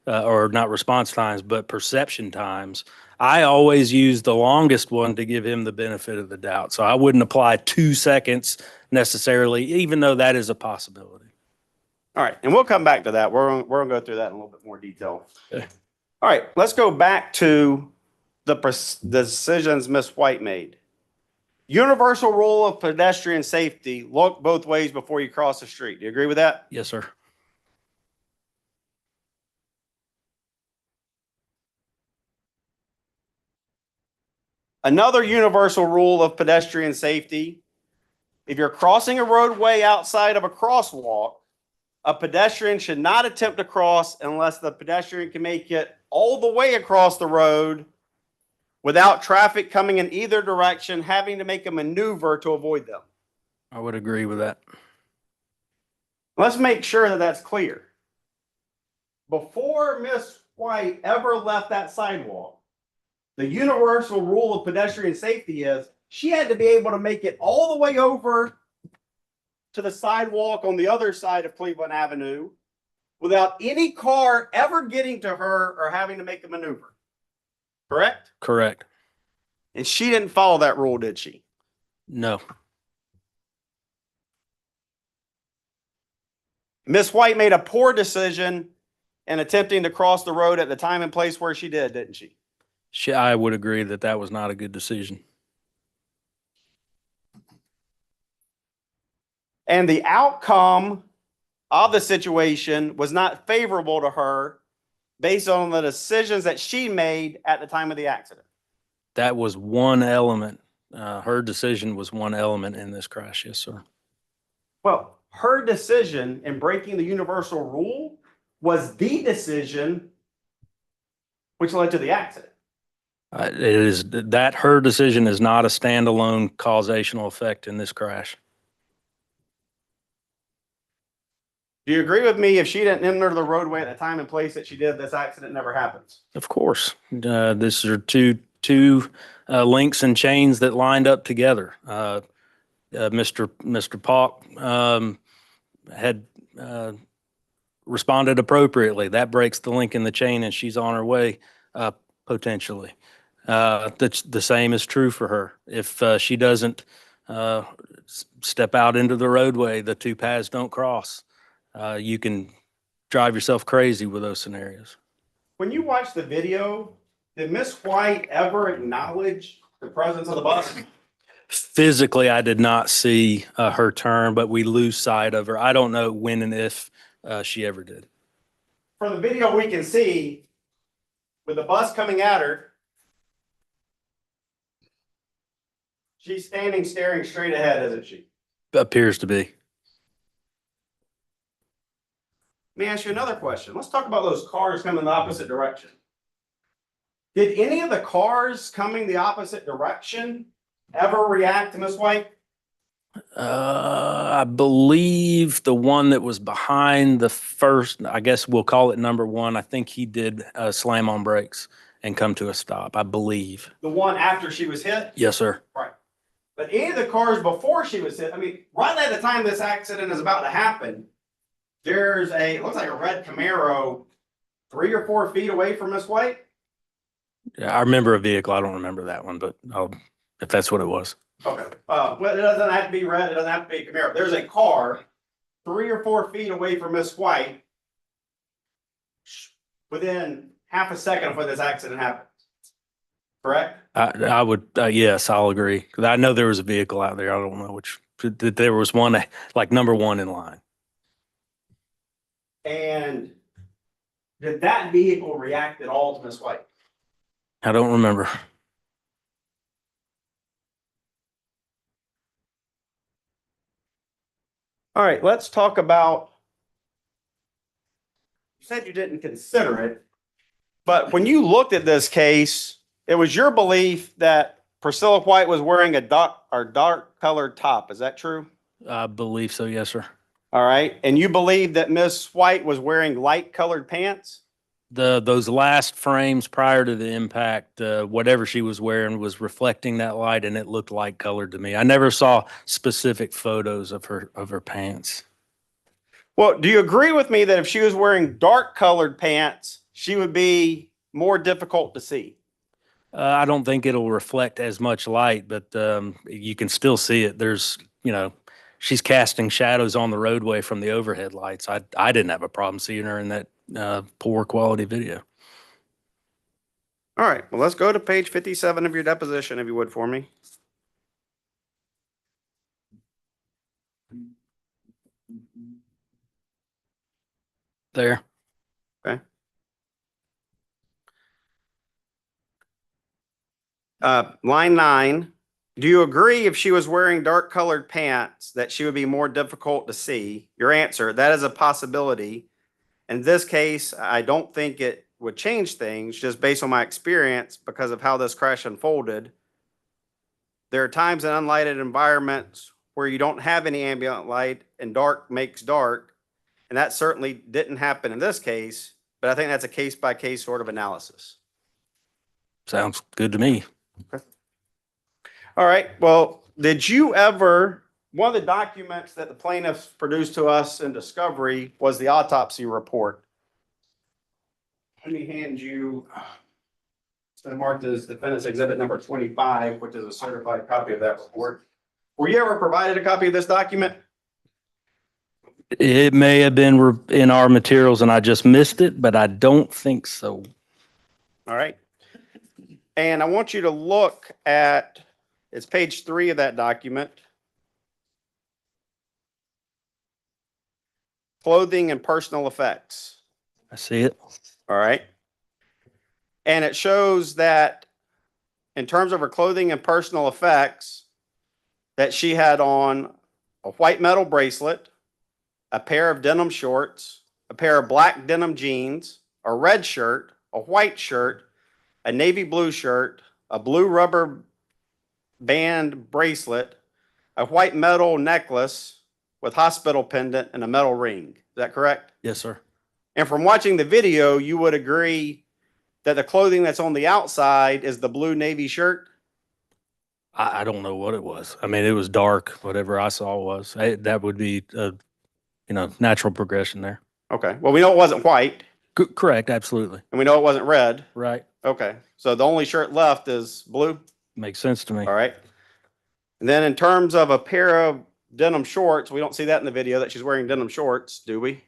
or not response times, but perception times. I always use the longest one to give him the benefit of the doubt. So I wouldn't apply 2 seconds necessarily, even though that is a possibility. All right, and we'll come back to that. We're gonna go through that in a little bit more detail. All right, let's go back to the decisions Ms. White made. Universal rule of pedestrian safety: look both ways before you cross the street. Do you agree with that? Yes, sir. Another universal rule of pedestrian safety: if you're crossing a roadway outside of a crosswalk, a pedestrian should not attempt to cross unless the pedestrian can make it all the way across the road without traffic coming in either direction, having to make a maneuver to avoid them. I would agree with that. Let's make sure that that's clear. Before Miss White ever left that sidewalk, the universal rule of pedestrian safety is she had to be able to make it all the way over to the sidewalk on the other side of Cleveland Avenue without any car ever getting to her or having to make a maneuver. Correct? Correct. And she didn't follow that rule, did she? No. Miss White made a poor decision in attempting to cross the road at the time and place where she did, didn't she? I would agree that that was not a good decision. And the outcome of the situation was not favorable to her based on the decisions that she made at the time of the accident. That was one element. Her decision was one element in this crash. Yes, sir. Well, her decision in breaking the universal rule was the decision which led to the accident. It is that her decision is not a standalone causational effect in this crash. Do you agree with me? If she didn't enter the roadway at the time and place that she did, this accident never happens? Of course. These are two links and chains that lined up together. Mr. Pauk had responded appropriately. That breaks the link in the chain, and she's on her way potentially. The same is true for her. If she doesn't step out into the roadway, the two paths don't cross. You can drive yourself crazy with those scenarios. When you watch the video, did Miss White ever acknowledge the presence of the bus? Physically, I did not see her turn, but we lose sight of her. I don't know when and if she ever did. From the video, we can see with the bus coming at her, she's standing staring straight ahead, isn't she? Appears to be. Let me ask you another question. Let's talk about those cars coming the opposite direction. Did any of the cars coming the opposite direction ever react to Miss White? I believe the one that was behind the first, I guess we'll call it number one. I think he did slam on brakes and come to a stop, I believe. The one after she was hit? Yes, sir. Right. But any of the cars before she was hit, I mean, right at the time this accident is about to happen, there's it looks like a red Camaro 3 or 4 feet away from Miss White. Yeah, I remember a vehicle. I don't remember that one, but if that's what it was. Okay. Well, it doesn't have to be red. It doesn't have to be a Camaro. There's a car 3 or 4 feet away from Miss White within half a second of when this accident happened. Correct? I would, yes, I'll agree. 'Cause I know there was a vehicle out there. I don't know which, that there was one like number one in line. And did that vehicle react at all to Miss White? I don't remember. All right, let's talk about, you said you didn't consider it, but when you looked at this case, it was your belief that Priscilla White was wearing a dark colored top. Is that true? I believe so. Yes, sir. All right. And you believe that Miss White was wearing light colored pants? Those last frames prior to the impact, whatever she was wearing was reflecting that light, and it looked light colored to me. I never saw specific photos of her pants. Well, do you agree with me that if she was wearing dark colored pants, she would be more difficult to see? I don't think it'll reflect as much light, but you can still see it. There's, she's casting shadows on the roadway from the overhead lights. I didn't have a problem seeing her in that poor quality video. All right. Well, let's go to page 57 of your deposition, if you would, for me. There. Okay. Line 9. Do you agree if she was wearing dark colored pants that she would be more difficult to see? Your answer, that is a possibility. In this case, I don't think it would change things just based on my experience because of how this crash unfolded. There are times in unlighted environments where you don't have any ambient light and dark makes dark. And that certainly didn't happen in this case, but I think that's a case by case sort of analysis. Sounds good to me. Okay. All right. Well, did you ever, one of the documents that the plaintiffs produced to us in discovery was the autopsy report. Let me hand you, it's been marked as defendant's exhibit number 25, which is a certified copy of that report. Were you ever provided a copy of this document? It may have been in our materials and I just missed it, but I don't think so. All right. And I want you to look at, it's page 3 of that document. Clothing and personal effects. I see it. All right. And it shows that in terms of her clothing and personal effects, that she had on a white metal bracelet, a pair of denim shorts, a pair of black denim jeans, a red shirt, a white shirt, a navy blue shirt, a blue rubber band bracelet, a white metal necklace with hospital pendant and a metal ring. Is that correct? Yes, sir. And from watching the video, you would agree that the clothing that's on the outside is the blue navy shirt? I don't know what it was. I mean, it was dark. Whatever I saw was. That would be a natural progression there. Okay. Well, we know it wasn't white. Correct. Absolutely. And we know it wasn't red. Right. Okay. So the only shirt left is blue? Makes sense to me. All right. And then in terms of a pair of denim shorts, we don't see that in the video that she's wearing denim shorts, do we?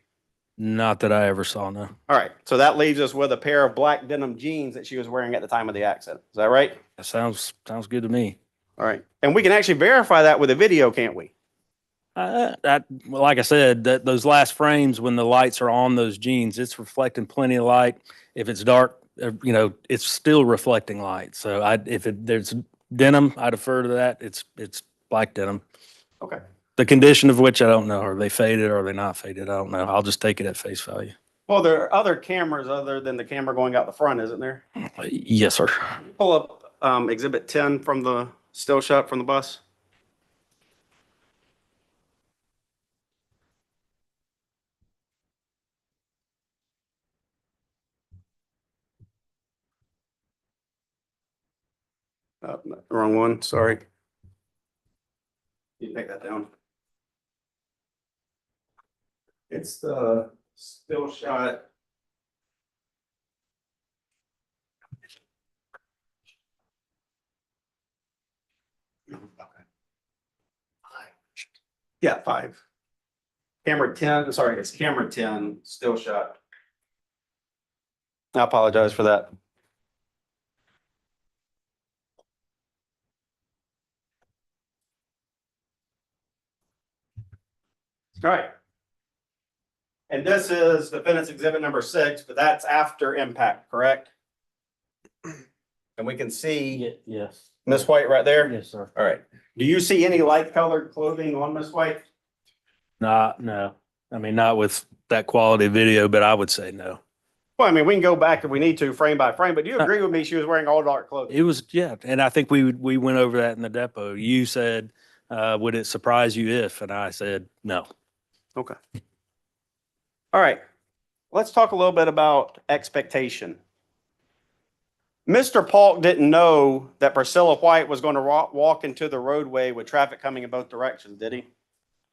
Not that I ever saw, no. All right. So that leaves us with a pair of black denim jeans that she was wearing at the time of the accident. Is that right? That sounds good to me. All right. And we can actually verify that with a video, can't we? Like I said, those last frames when the lights are on those jeans, it's reflecting plenty of light. If it's dark, it's still reflecting light. So if there's denim, I defer to that. It's black denim. Okay. The condition of which I don't know. Are they faded or are they not faded? I don't know. I'll just take it at face value. Well, there are other cameras other than the camera going out the front, isn't there? Yes, sir. Pull up exhibit 10 from the still shot from the bus. Wrong one, sorry. You take that down. It's the still shot. Yeah, 5. Camera 10, sorry, it's camera 10, still shot. I apologize for that. All right. And this is defendant's exhibit number 6, but that's after impact, correct? And we can see Yes. Miss White right there? Yes, sir. All right. Do you see any light colored clothing on Miss White? No. I mean, not with that quality video, but I would say no. Well, I mean, we can go back if we need to frame by frame, but do you agree with me? She was wearing all dark clothing. It was, yeah. And I think we went over that in the depot. You said, would it surprise you if? And I said, no. Okay. All right. Let's talk a little bit about expectation. Mr. Paulk didn't know that Priscilla White was going to walk into the roadway with traffic coming in both directions, did he?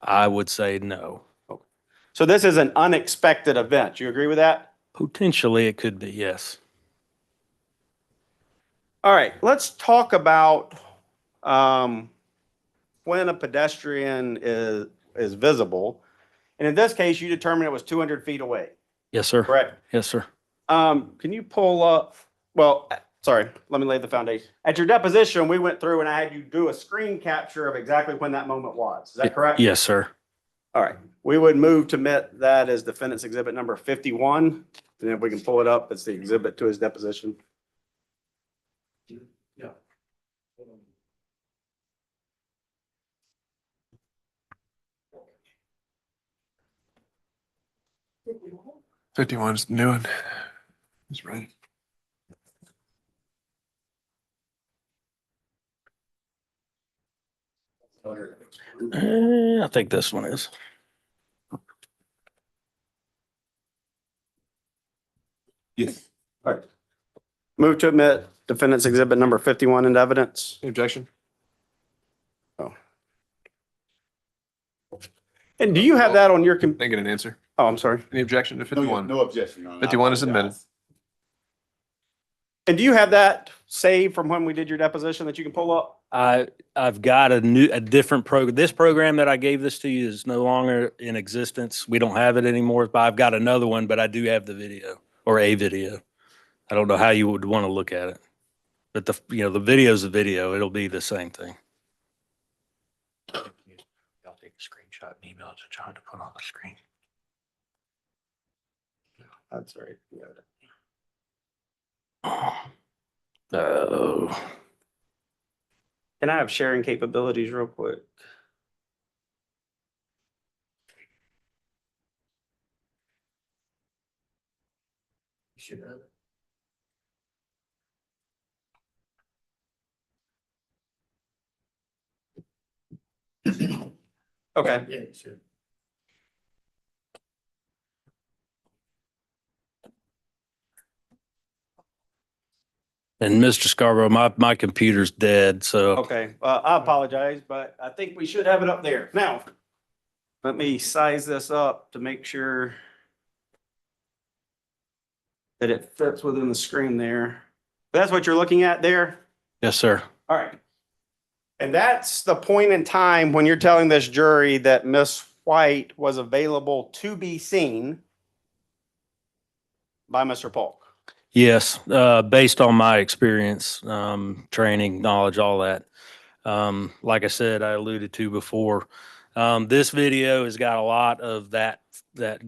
I would say no. Okay. So this is an unexpected event. You agree with that? Potentially it could be, yes. All right. Let's talk about when a pedestrian is visible. And in this case, you determined it was 200 feet away. Yes, sir. Correct. Yes, sir. Can you pull up, well, sorry, let me lay the foundation. At your deposition, we went through and I had you do a screen capture of exactly when that moment was. Is that correct? Yes, sir. All right. We would move to admit that as defendant's exhibit number 51. And if we can pull it up, it's the exhibit to his deposition. Yeah. 51 is the new one. That's right. I think this one is. Yes. All right. Move to admit defendant's exhibit number 51 into evidence. Any objection? Oh. And do you have that on your Didn't get an answer. Oh, I'm sorry. Any objection to 51? No objection, Your Honor. 51 is admitted. And do you have that saved from when we did your deposition that you can pull up? I've got a different program. This program that I gave this to you is no longer in existence. We don't have it anymore, but I've got another one, but I do have the video or a video. I don't know how you would want to look at it, but the video is a video. It'll be the same thing. I'll take a screenshot and email it to John to put on the screen. That's right. Yeah. Oh. Can I have sharing capabilities real quick? You should have it. Okay. Yeah, you should. And Mr. Scarborough, my computer's dead, so Okay, I apologize, but I think we should have it up there. Now, let me size this up to make sure that it fits within the screen there. That's what you're looking at there? yes, sir. All right. And that's the point in time when you're telling this jury that Miss White was available to be seen by Mr. Polk. Yes, based on my experience, training, knowledge, all that. Like I said, I alluded to before, this video has got a lot of that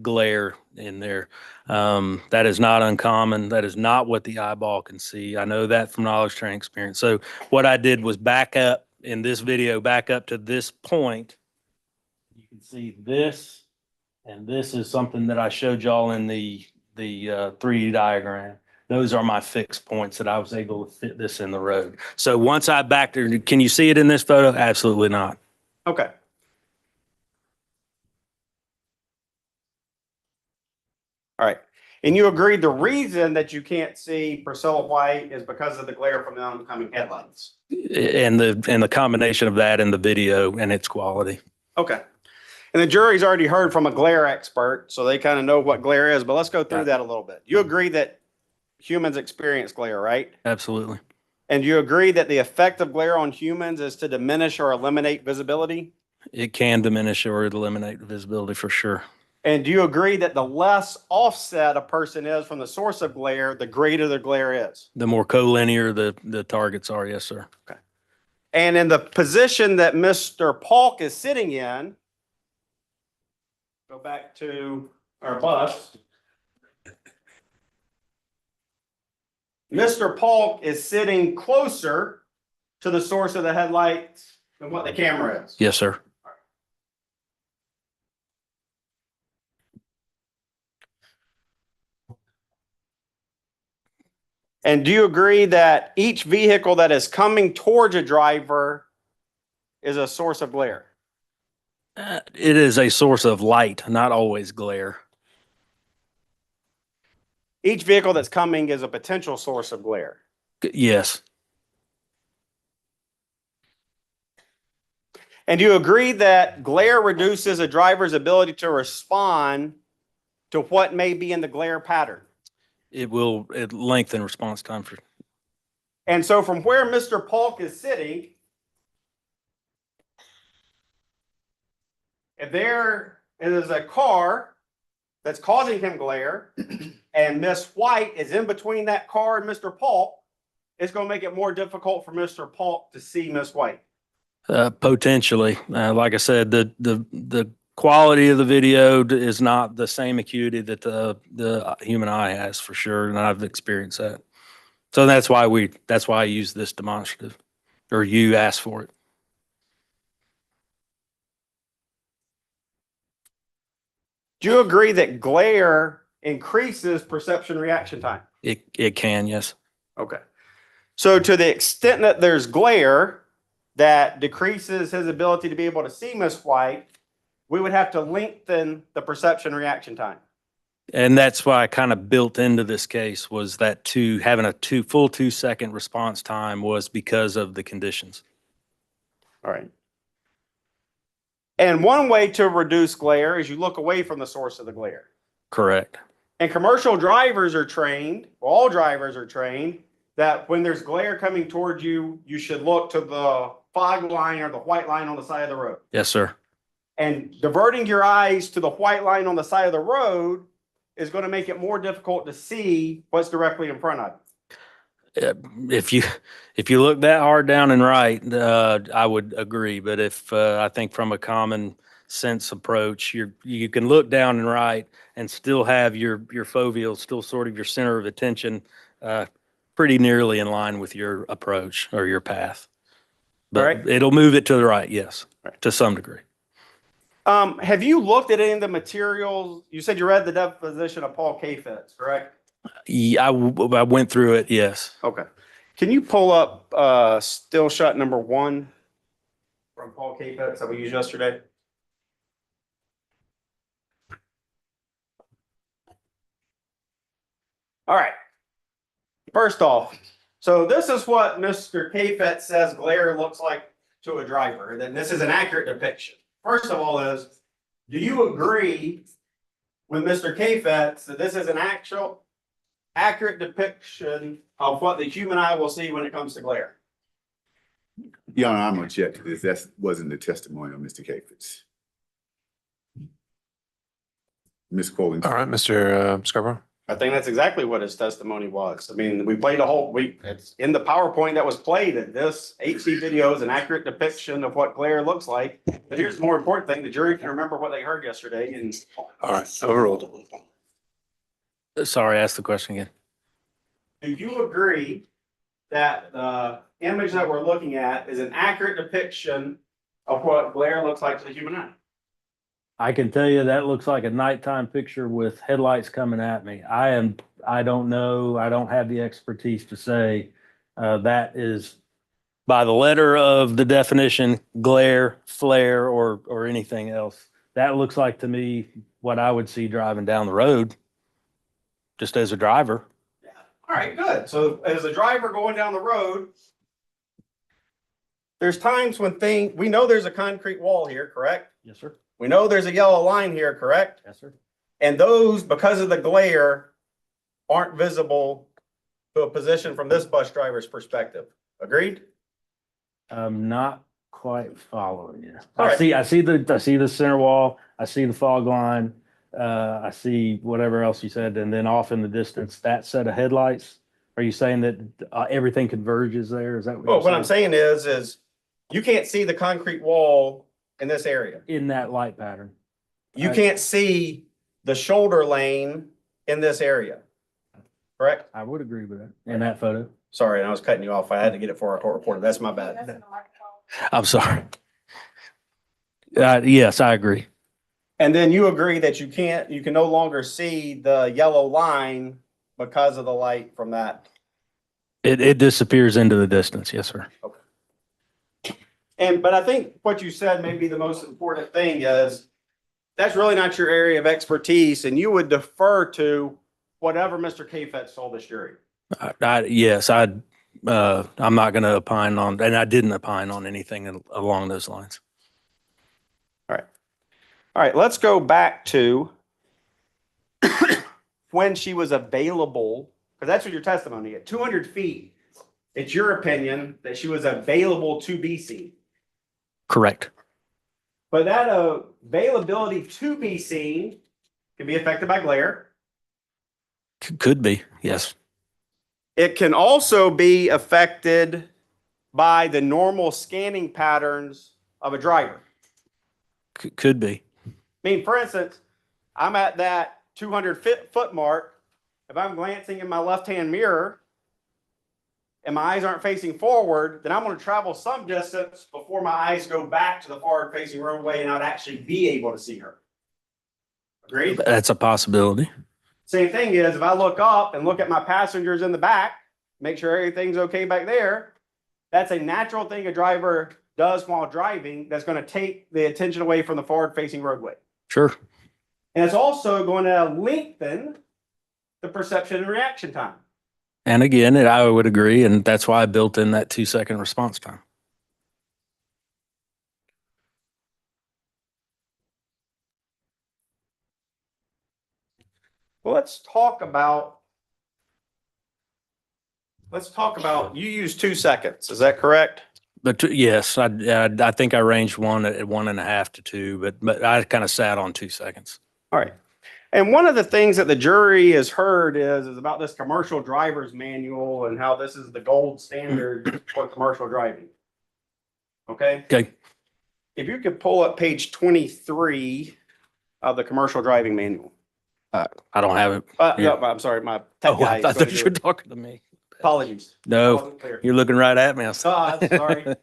glare in there. That is not uncommon. That is not what the eyeball can see. I know that from knowledge, training, experience. So what I did was back up in this video, back up to this point. You can see this, and this is something that I showed y'all in the 3D diagram. Those are my fixed points that I was able to fit this in the road. So once I backed her, can you see it in this photo? Absolutely not. Okay. All right. And you agreed the reason that you can't see Priscilla White is because of the glare from the oncoming headlights. And the combination of that and the video and its quality. Okay. And the jury's already heard from a glare expert, so they kind of know what glare is, but let's go through that a little bit. You agree that humans experience glare, right? Absolutely. And you agree that the effect of glare on humans is to diminish or eliminate visibility? It can diminish or eliminate visibility for sure. And do you agree that the less offset a person is from the source of glare, the greater the glare is? The more collinear the targets are, yes, sir. Okay. And in the position that Mr. Polk is sitting in, go back to our bus. Mr. Polk is sitting closer to the source of the headlights than what the camera is. Yes, sir. And do you agree that each vehicle that is coming towards a driver is a source of glare? It is a source of light, not always glare. Each vehicle that's coming is a potential source of glare. Yes. And do you agree that glare reduces a driver's ability to respond to what may be in the glare pattern? It will lengthen response time for. And so from where Mr. Polk is sitting, if there is a car that's causing him glare and Miss White is in between that car and Mr. Polk, it's going to make it more difficult for Mr. Polk to see Miss White. Potentially, like I said, the quality of the video is not the same acuity that the human eye has for sure, and I've experienced that. So that's why I use this demonstrative, or you asked for it. Do you agree that glare increases perception reaction time? It can, yes. Okay. So to the extent that there's glare that decreases his ability to be able to see Miss White, we would have to lengthen the perception reaction time. And that's why I kind of built into this case was that having a full 2 second response time was because of the conditions. All right. And one way to reduce glare is you look away from the source of the glare. Correct. And commercial drivers are trained, all drivers are trained, that when there's glare coming towards you, you should look to the fog line or the white line on the side of the road. Yes, sir. And diverting your eyes to the white line on the side of the road is going to make it more difficult to see what's directly in front of you. If you look that hard down and right, I would agree. But if I think from a common sense approach, you can look down and right and still have your foveal still sort of your center of attention pretty nearly in line with your approach or your path. But it'll move it to the right, yes, to some degree. Have you looked at any of the materials? You said you read the deposition of Paul Kafetz, correct? Yeah, I went through it, yes. Okay. Can you pull up still shot number 1 from Paul Kafetz that we used yesterday? All right. First off, so this is what Mr. Kafetz says glare looks like to a driver. Then this is an accurate depiction. First of all do you agree with Mr. Kafetz that this is an accurate depiction of what the human eye will see when it comes to glare? Your Honor, I'm gonna check this. That wasn't the testimony of Mr. Kafetz. Misquoting. All right, Mr. Scarborough. I think that's exactly what his testimony was. I mean, we played it's in the PowerPoint that was played, that this HD video is an accurate depiction of what glare looks like. But here's the more important thing, the jury can remember what they heard yesterday. And all right, overruled. Sorry, ask the question again. do you agree that the image that we're looking at is an accurate depiction of what glare looks like to the human eye? I can tell you that looks like a nighttime picture with headlights coming at me. I don't know. I don't have the expertise to say that is by the letter of the definition, glare, flare, or anything else. That looks like to me what I would see driving down the road. just as a driver. All right, good. So as a driver going down the road, there's times when we know there's a concrete wall here, correct? Yes, sir. We know there's a yellow line here, correct? Yes, sir. And those, because of the glare, aren't visible to a position from this bus driver's perspective. Agreed? I'm not quite following you. All right. I see the center wall. I see the fog line. I see whatever else you said, and then off in the distance, that set of headlights. Are you saying that everything converges there? Is that what Well, you're what I'm saying is you can't see the concrete wall in this area. in that light pattern? You can't see the shoulder lane in this area. Correct? I would agree with that in that photo. Sorry, I was cutting you off. I had to get it for our court reporter. That's my bad. I'm sorry. Yes, I agree. And then you agree that you can no longer see the yellow line because of the light from that. It disappears into the distance. Yes, sir. But I think what you said may be the most important thing is that's really not your area of expertise, and you would defer to whatever Mr. Kafetz told this jury. I'm not going to opine on, and I didn't opine on anything along those lines. All right, let's go back to when she was available, because that's what your testimony at 200 feet. It's your opinion that she was available to be seen. Correct. But that availability to be seen can be affected by glare. Could be, yes. It can also be affected by the normal scanning patterns of a driver. Could be. I mean, for instance, I'm at that 200 foot mark. If I'm glancing in my left-hand mirror and my eyes aren't facing forward, then I'm going to travel some distance before my eyes go back to the forward-facing roadway and I'd actually be able to see her. Agreed? That's a possibility. Same thing is if I look up and look at my passengers in the back, make sure everything's okay back there, that's a natural thing a driver does while driving that's going to take the attention away from the forward-facing roadway. Sure. And it's also going to lengthen the perception and reaction time. And again, I would agree, and that's why I built in that 2-second response time. Well, let's talk about, you use 2 seconds. Is that correct? But yes, I think I ranged one at 1.5 to 2, but I kind of sat on 2 seconds. All right. And one of the things that the jury has heard is about this commercial driver's manual and how this is the gold standard for commercial driving. Okay? Okay. If you could pull up page 23 of the commercial driving manual. I don't have it. No, I'm sorry. My tech guy I is going thought to you do were it. talking to me. Apologies. No, you're looking right at me. I'm sorry. Are you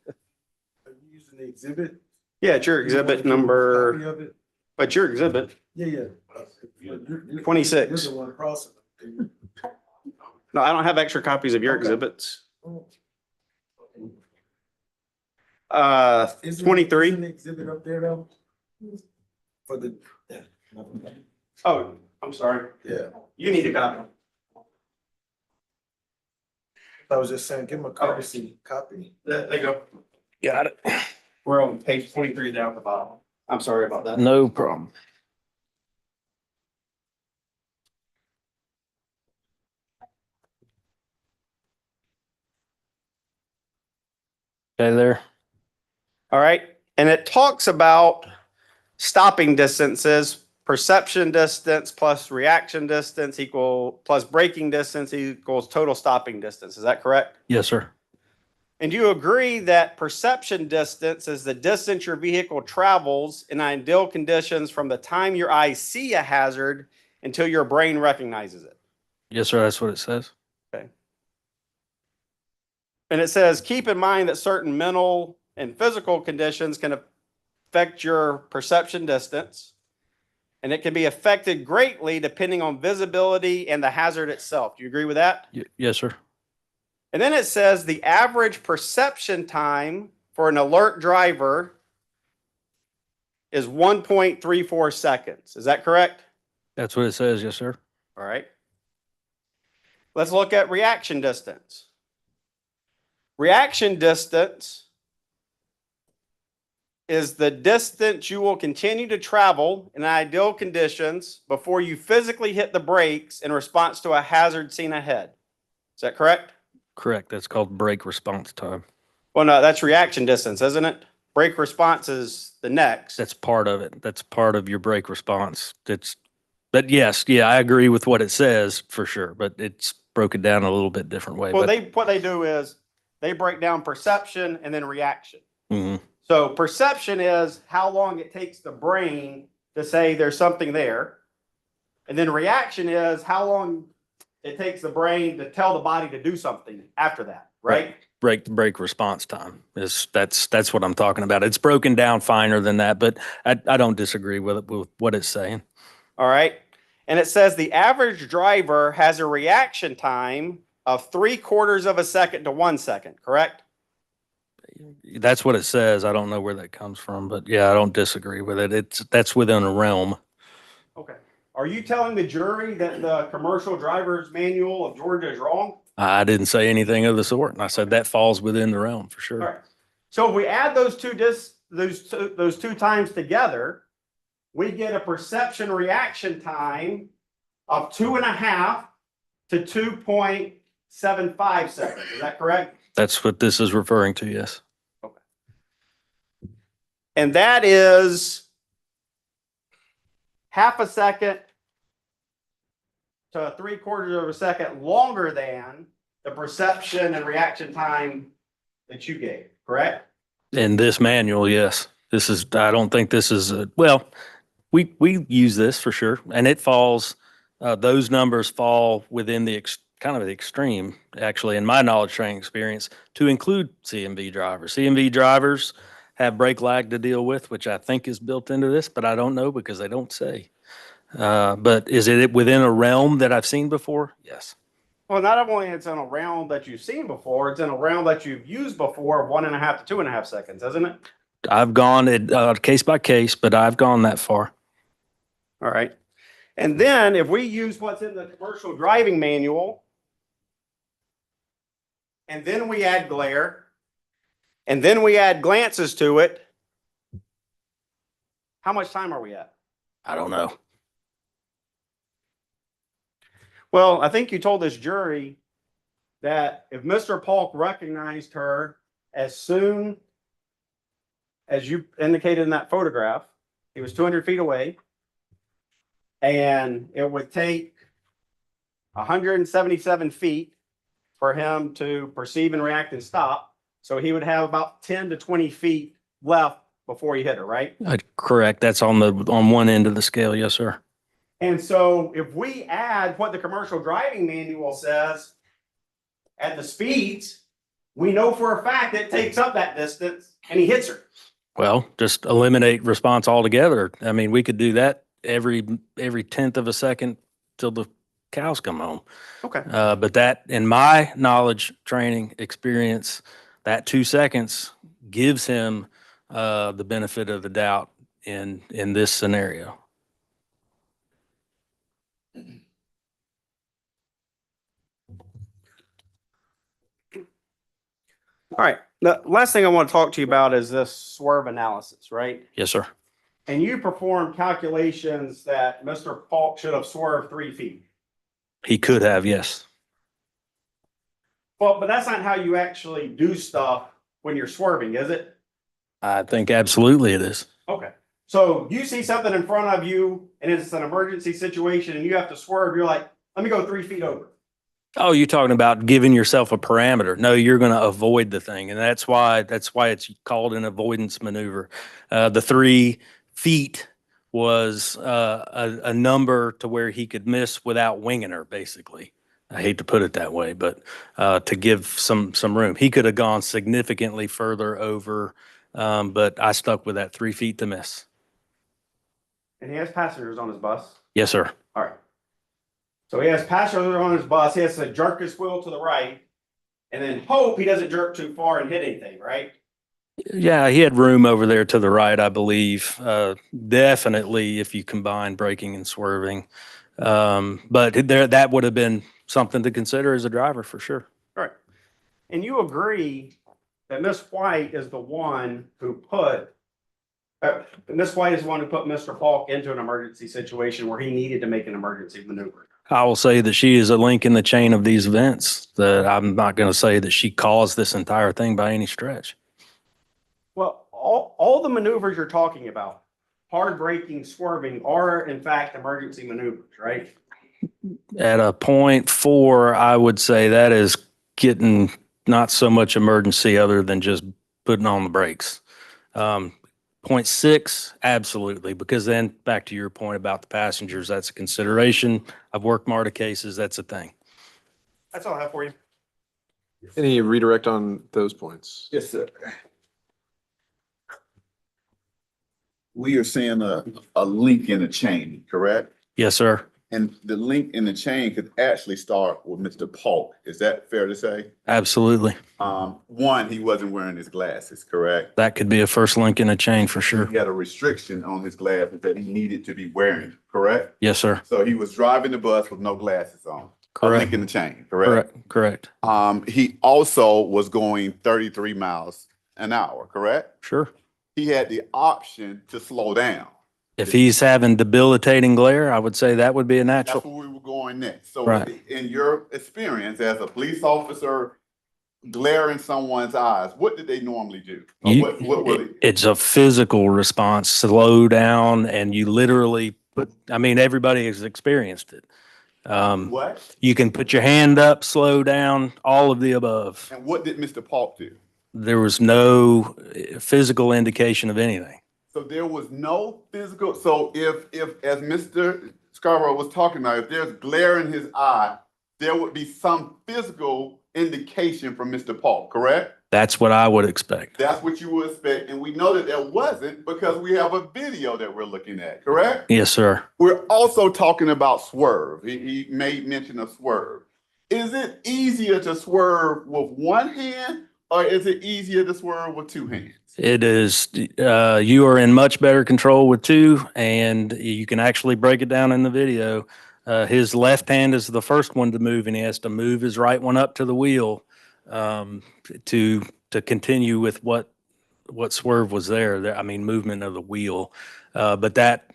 using the exhibit? Yeah, it's your exhibit Copy number, of it? but your exhibit, Yeah. 26. You're the one crossing. No, I don't have extra copies of your exhibits. Isn't 23. the exhibit up there though? For the. Oh, I'm sorry. Yeah. You need a copy. I was just saying, give him a courtesy copy. There you go. Got it. We're on page 23 down at the bottom. I'm sorry about that. No problem. Okay, there. All right. And it talks about stopping distances, perception distance plus reaction distance plus braking distance equals total stopping distance. Is that correct? Yes, sir. And do you agree that perception distance is the distance your vehicle travels in ideal conditions from the time your eyes see a hazard until your brain recognizes it? Yes, sir. That's what it says. Okay. And it says, keep in mind that certain mental and physical conditions can affect your perception distance, and it can be affected greatly depending on visibility and the hazard itself. Do you agree with that? Yes, sir. And then it says the average perception time for an alert driver is 1.34 seconds. Is that correct? That's what it says. Yes, sir. All right. Let's look at reaction distance. Reaction distance is the distance you will continue to travel in ideal conditions before you physically hit the brakes in response to a hazard seen ahead. Is that correct? Correct. That's called brake response time. Well, no, that's reaction distance, isn't it? Brake response is the next. That's part of it. That's part of your brake response. But yes, yeah, I agree with what it says for sure, but it's broken down a little bit different way. Well, But what they do is they break down perception and then reaction. mhm. So perception is how long it takes the brain to say there's something there. And then reaction is how long it takes the brain to tell the body to do something after that, right? Brake response time that's what I'm talking about. It's broken down finer than that, but I don't disagree with what it's saying. All right. And it says the average driver has a reaction time of 3/4 of a second to 1 second, correct? That's what it says. I don't know where that comes from, but yeah, I don't disagree with it. That's within a realm. Okay. Are you telling the jury that the commercial driver's manual of Georgia is wrong? I didn't say anything of the sort, and I said that falls within the realm for sure. All right. So if we add those two times together, we get a perception reaction time of 2.5 to 2.75 seconds. Is that correct? That's what this is referring to, yes. Okay. And that is half a second to 3/4 of a second longer than the perception and reaction time that you gave, correct? In this manual, yes. I don't think this is, well, we use this for sure, and it falls, those numbers fall within the kind of the extreme, actually, in my knowledge training experience, to include CMV drivers. CMV drivers have brake lag to deal with, which I think is built into this, but I don't know because they don't say. But is it within a realm that I've seen before? Yes. Well, not only it's in a realm that you've seen before, it's in a realm that you've used before of 1.5 to 2.5 seconds, isn't it? I've gone case by case, but I've gone that far. All right. And then if we use what's in the commercial driving manual, and then we add glare, and then we add glances to it, how much time are we at? I don't know. Well, I think you told this jury that if Mr. Polk recognized her as soon as you indicated in that photograph, he was 200 feet away, and it would take 177 feet for him to perceive and react and stop. So he would have about 10 to 20 feet left before he hit her, right? Correct. That's on one end of the scale. Yes, sir. And so if we add what the commercial driving manual says at the speeds, we know for a fact it takes up that distance and he hits her. Well, just eliminate response altogether. I mean, we could do that every 1/10 of a second till the cows come home. Okay. But that, in my knowledge, training, experience, that 2 seconds gives him the benefit of the doubt in this scenario. All right. The last thing I want to talk to you about is this swerve analysis, right? Yes, sir. And you performed calculations that Mr. Polk should have swerved 3 feet. He could have, yes. Well, but that's not how you actually do stuff when you're swerving, is it? I think absolutely it is. Okay. So you see something in front of you and it's an emergency situation and you have to swerve. You're like, let me go 3 feet over. Oh, you're talking about giving yourself a parameter. No, you're going to avoid the thing. And that's why it's called an avoidance maneuver. The 3 feet was a number to where he could miss without winging her, basically. I hate to put it that way, but to give some room. He could have gone significantly further over, but I stuck with that 3 feet to miss. And he has passengers on his bus. Yes, sir. All right. So he has passengers on his bus. He has to jerk his wheel to the right and then hope he doesn't jerk too far and hit anything, right? Yeah, he had room over there to the right, I believe. Definitely if you combine braking and swerving. But that would have been something to consider as a driver for sure. Right. And you agree that Miss White is the one who put, Miss White is the one who put Mr. Falk into an emergency situation where he needed to make an emergency maneuver. I will say that she is a link in the chain of these events. That I'm not going to say that she caused this entire thing by any stretch. Well, all the maneuvers you're talking about, hard braking, swerving, are in fact emergency maneuvers, right? At a 0.4, I would say that is getting not so much emergency other than just putting on the brakes. 0.6, absolutely, because then back to your point about the passengers, that's a consideration. I've worked MARTA cases, that's a thing. That's all I have for you. Any redirect on those points? Yes, sir. We are seeing a link in the chain, correct? Yes, sir. And the link in the chain could actually start with Mr. Polk. Is that fair to say? Absolutely. One, he wasn't wearing his glasses, correct? That could be a first link in a chain for sure. He had a restriction on his glasses that he needed to be wearing, correct? Yes, sir. So he was driving the bus with no glasses on. Correct. A link in the chain, correct? Correct. He also was going 33 miles an hour, correct? Sure. He had the option to slow down. If he's having debilitating glare, I would say that would be a natural. That's where we were going next. So Right. in your experience as a police officer, glare in someone's eyes, what did they normally do? Or what were they? It's a physical response, slow down, and you literally put, I mean, everybody has experienced it. What? You can put your hand up, slow down, all of the above. And what did Mr. Polk do? There was no physical indication of anything. So there was no physical. So if as Mr. Scarborough was talking about, if there's glare in his eye, there would be some physical indication from Mr. Polk, correct? That's what I would expect. That's what you would expect. And we know that there wasn't because we have a video that we're looking at, correct? Yes, sir. We're also talking about swerve. He made mention of swerve. Is it easier to swerve with one hand or is it easier to swerve with two hands? It is, you are in much better control with two, and you can actually break it down in the video. His left hand is the first one to move, and he has to move his right one up to the wheel to continue with what swerve was there. I mean, movement of the wheel. But that,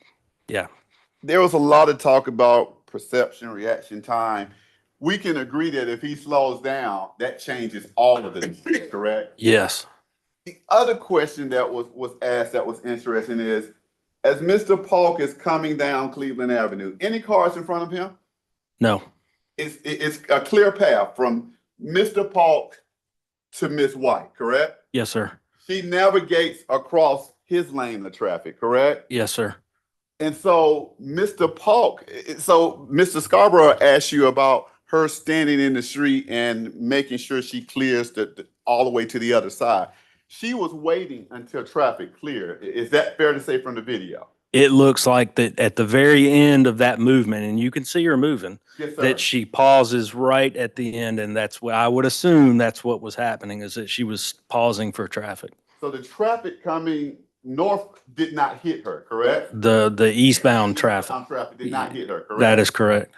yeah. There was a lot of talk about perception, reaction time. We can agree that if he slows down, that changes all of this, correct? Yes. The other question that was asked that was interesting is, as Mr. Polk is coming down Cleveland Avenue, any cars in front of him? No. It's a clear path from Mr. Polk to Miss White, correct? Yes, sir. She navigates across his lane of traffic, correct? Yes, sir. And so Mr. Polk, so Mr. Scarborough asked you about her standing in the street and making sure she clears all the way to the other side. She was waiting until traffic cleared. Is that fair to say from the video? It looks like that at the very end of that movement, and you can see her moving, Yes, sir. that she pauses right at the end. And that's what I would assume that's what was happening, is that she was pausing for traffic. So the traffic coming north did not hit her, correct? The eastbound traffic. Traffic did not hit her, correct? That is correct.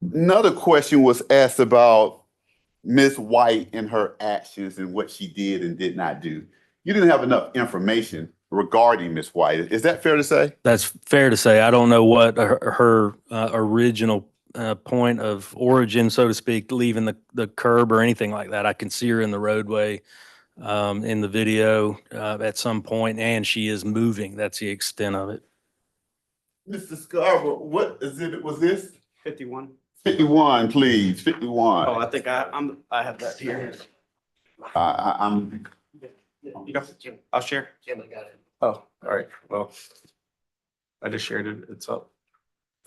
Another question was asked about Miss White and her actions and what she did and did not do. You didn't have enough information regarding Miss White. Is that fair to say? That's fair to say. I don't know what her original point of origin, so to speak, leaving the curb or anything like that. I can see her in the roadway in the video at some point, and she is moving. That's the extent of it. Mr. Scarborough, what is it? Was this 51. 51, please? 51. Oh, I think I have that here. I'm. I'll share. Oh, all right. Well, I just shared it. It's up.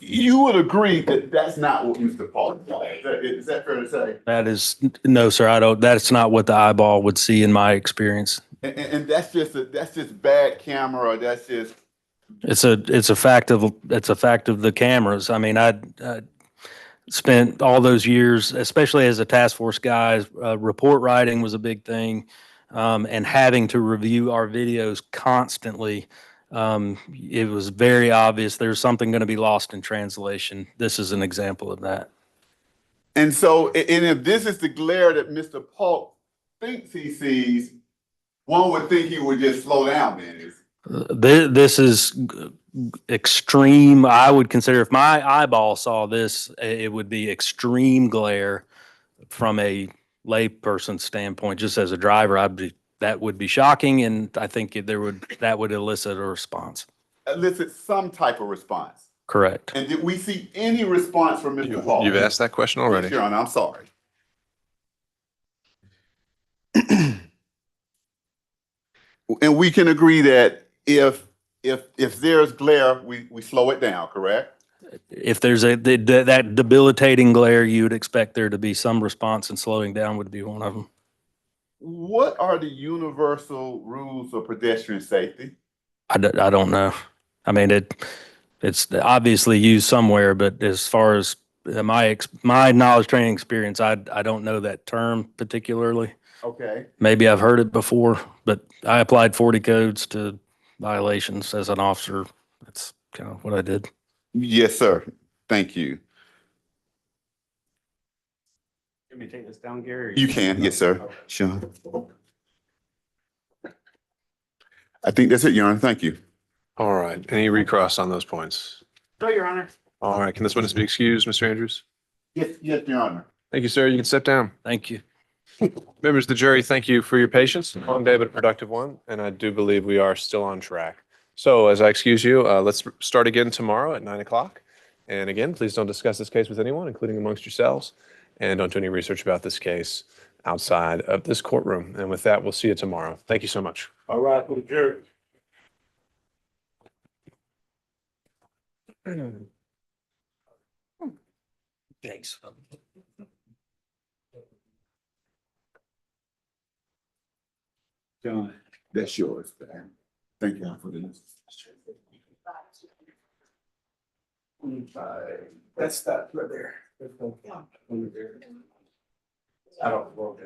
You would agree that that's not what Mr. Paul said. Is that fair to say? That is, no, sir. I don't. That's not what the eyeball would see in my experience. And that's just bad camera. That's just. It's a fact of the cameras. I mean, spent all those years, especially as a task force guy, report writing was a big thing, and having to review our videos constantly. It was very obvious there's something going to be lost in translation. This is an example of that. And so, and if this is the glare that Mr. Polk thinks he sees, one would think he would just slow down then. This is extreme. I would consider, if my eyeball saw this, it would be extreme glare from a layperson standpoint. Just as a driver, that would be shocking, and I think that would elicit a response. Elicit some type of response. Correct. And did we see any response from Mr. Polk? You've asked that question already. Yes, Your Honor, I'm sorry. And we can agree that if there's glare, we slow it down, correct? If there's that debilitating glare, you would expect there to be some response, and slowing down would be one of them. What are the universal rules of pedestrian safety? I don't know. I mean, it's obviously used somewhere, but as far as my knowledge, training, experience, I don't know that term particularly. Okay. Maybe I've heard it before, but I applied 40 codes to violations as an officer. That's kind of what I did. Yes, sir. Thank you. Can we take this down, Gary? You can, yes, sir. Sean. I think that's it, Your Honor. Thank you. All right. Any recross on those points? No, Your Honor. All right. Can this witness be excused, Mr. Andrews? Yes, Your Honor. Thank you, sir. You can step down. Thank you. Members of the jury, thank you for your patience. Long day, but a productive one. And I do believe we are still on track. So as I excuse you, let's start again tomorrow at 9 o'clock. And again, please don't discuss this case with anyone, including amongst yourselves. And don't do any research about this case outside of this courtroom. And with that, we'll see you tomorrow. Thank you so much. All right, for the jury. Thanks. John, that's yours, man. Thank you for this. That's that right there. I don't know.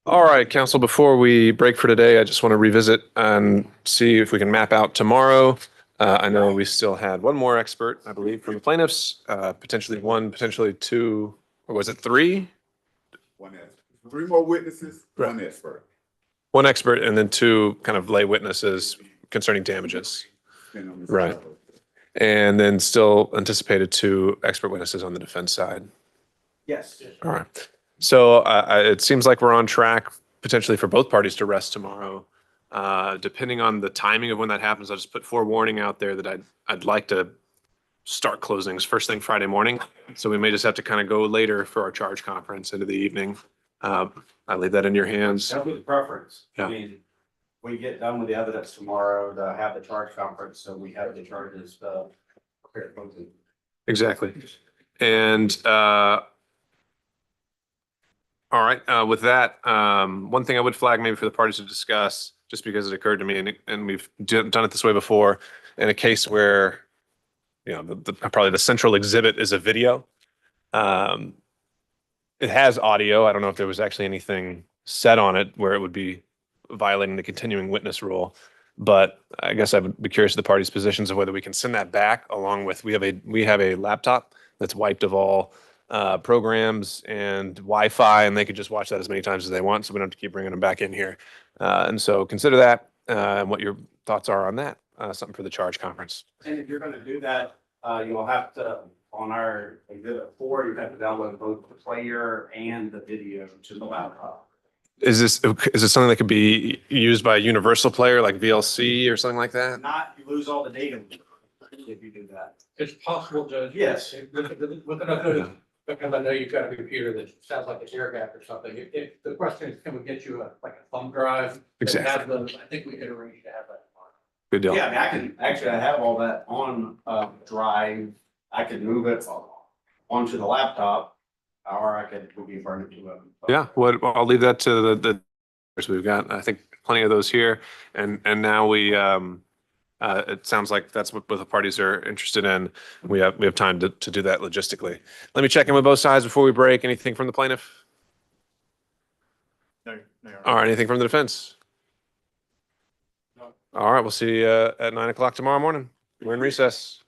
All right, counsel, before we break for today, I just want to revisit and see if we can map out tomorrow. I know we still had one more expert, I believe, from the plaintiffs, potentially one, potentially two, or was it three? One expert. 3 more witnesses, one expert. One expert and then 2 kind of lay witnesses concerning damages. Right. And then still anticipated 2 expert witnesses on the defense side. Yes. All right. So it seems like we're on track potentially for both parties to rest tomorrow. Depending on the timing of when that happens, I'll just put forewarning out there that I'd like to start closings first thing Friday morning. So we may just have to kind of go later for our charge conference into the evening. I leave that in your hands. That'll be the preference. Yeah. I mean, we get done with the evidence tomorrow to have the charge conference, so we have the charges, prepared. Exactly. And all right, with that, one thing I would flag maybe for the parties to discuss, just because it occurred to me, and we've done it this way before, in a case where, you know, probably the central exhibit is a video. It has audio. I don't know if there was actually anything said on it where it would be violating the continuing witness rule, but I guess I would be curious of the parties' positions of whether we can send that back along with, we have a laptop that's wiped of all programs and Wi-Fi, and they could just watch that as many times as they want, so we don't have to keep bringing them back in here. And so consider that and what your thoughts are on that. Something for the charge conference. And if you're gonna do that, you'll have to, on our exhibit 4, you have to download both the player and the video to the laptop. Is this something that could be used by a universal player like VLC or something like that? Not, you lose all the data if you do that. It's possible, Judge. Yes. With another, because I know you've got a computer that sounds like a air gap or something. If the question is, can we get you like a thumb drive? Exactly. Have those, I think we could arrange to have that. Good deal. Yeah, I mean, I have all that on a drive. I could move it onto the laptop, or I could burn it to a. Yeah, I'll leave that to the we've got, I think, plenty of those here. And now we It sounds like that's what both the parties are interested in. We have time to do that logistically. Let me check in with both sides before we break. Anything from the plaintiff? No, no, Your Honor. All right, anything from the defense? All right, we'll see you at 9 o'clock tomorrow morning. We're in recess.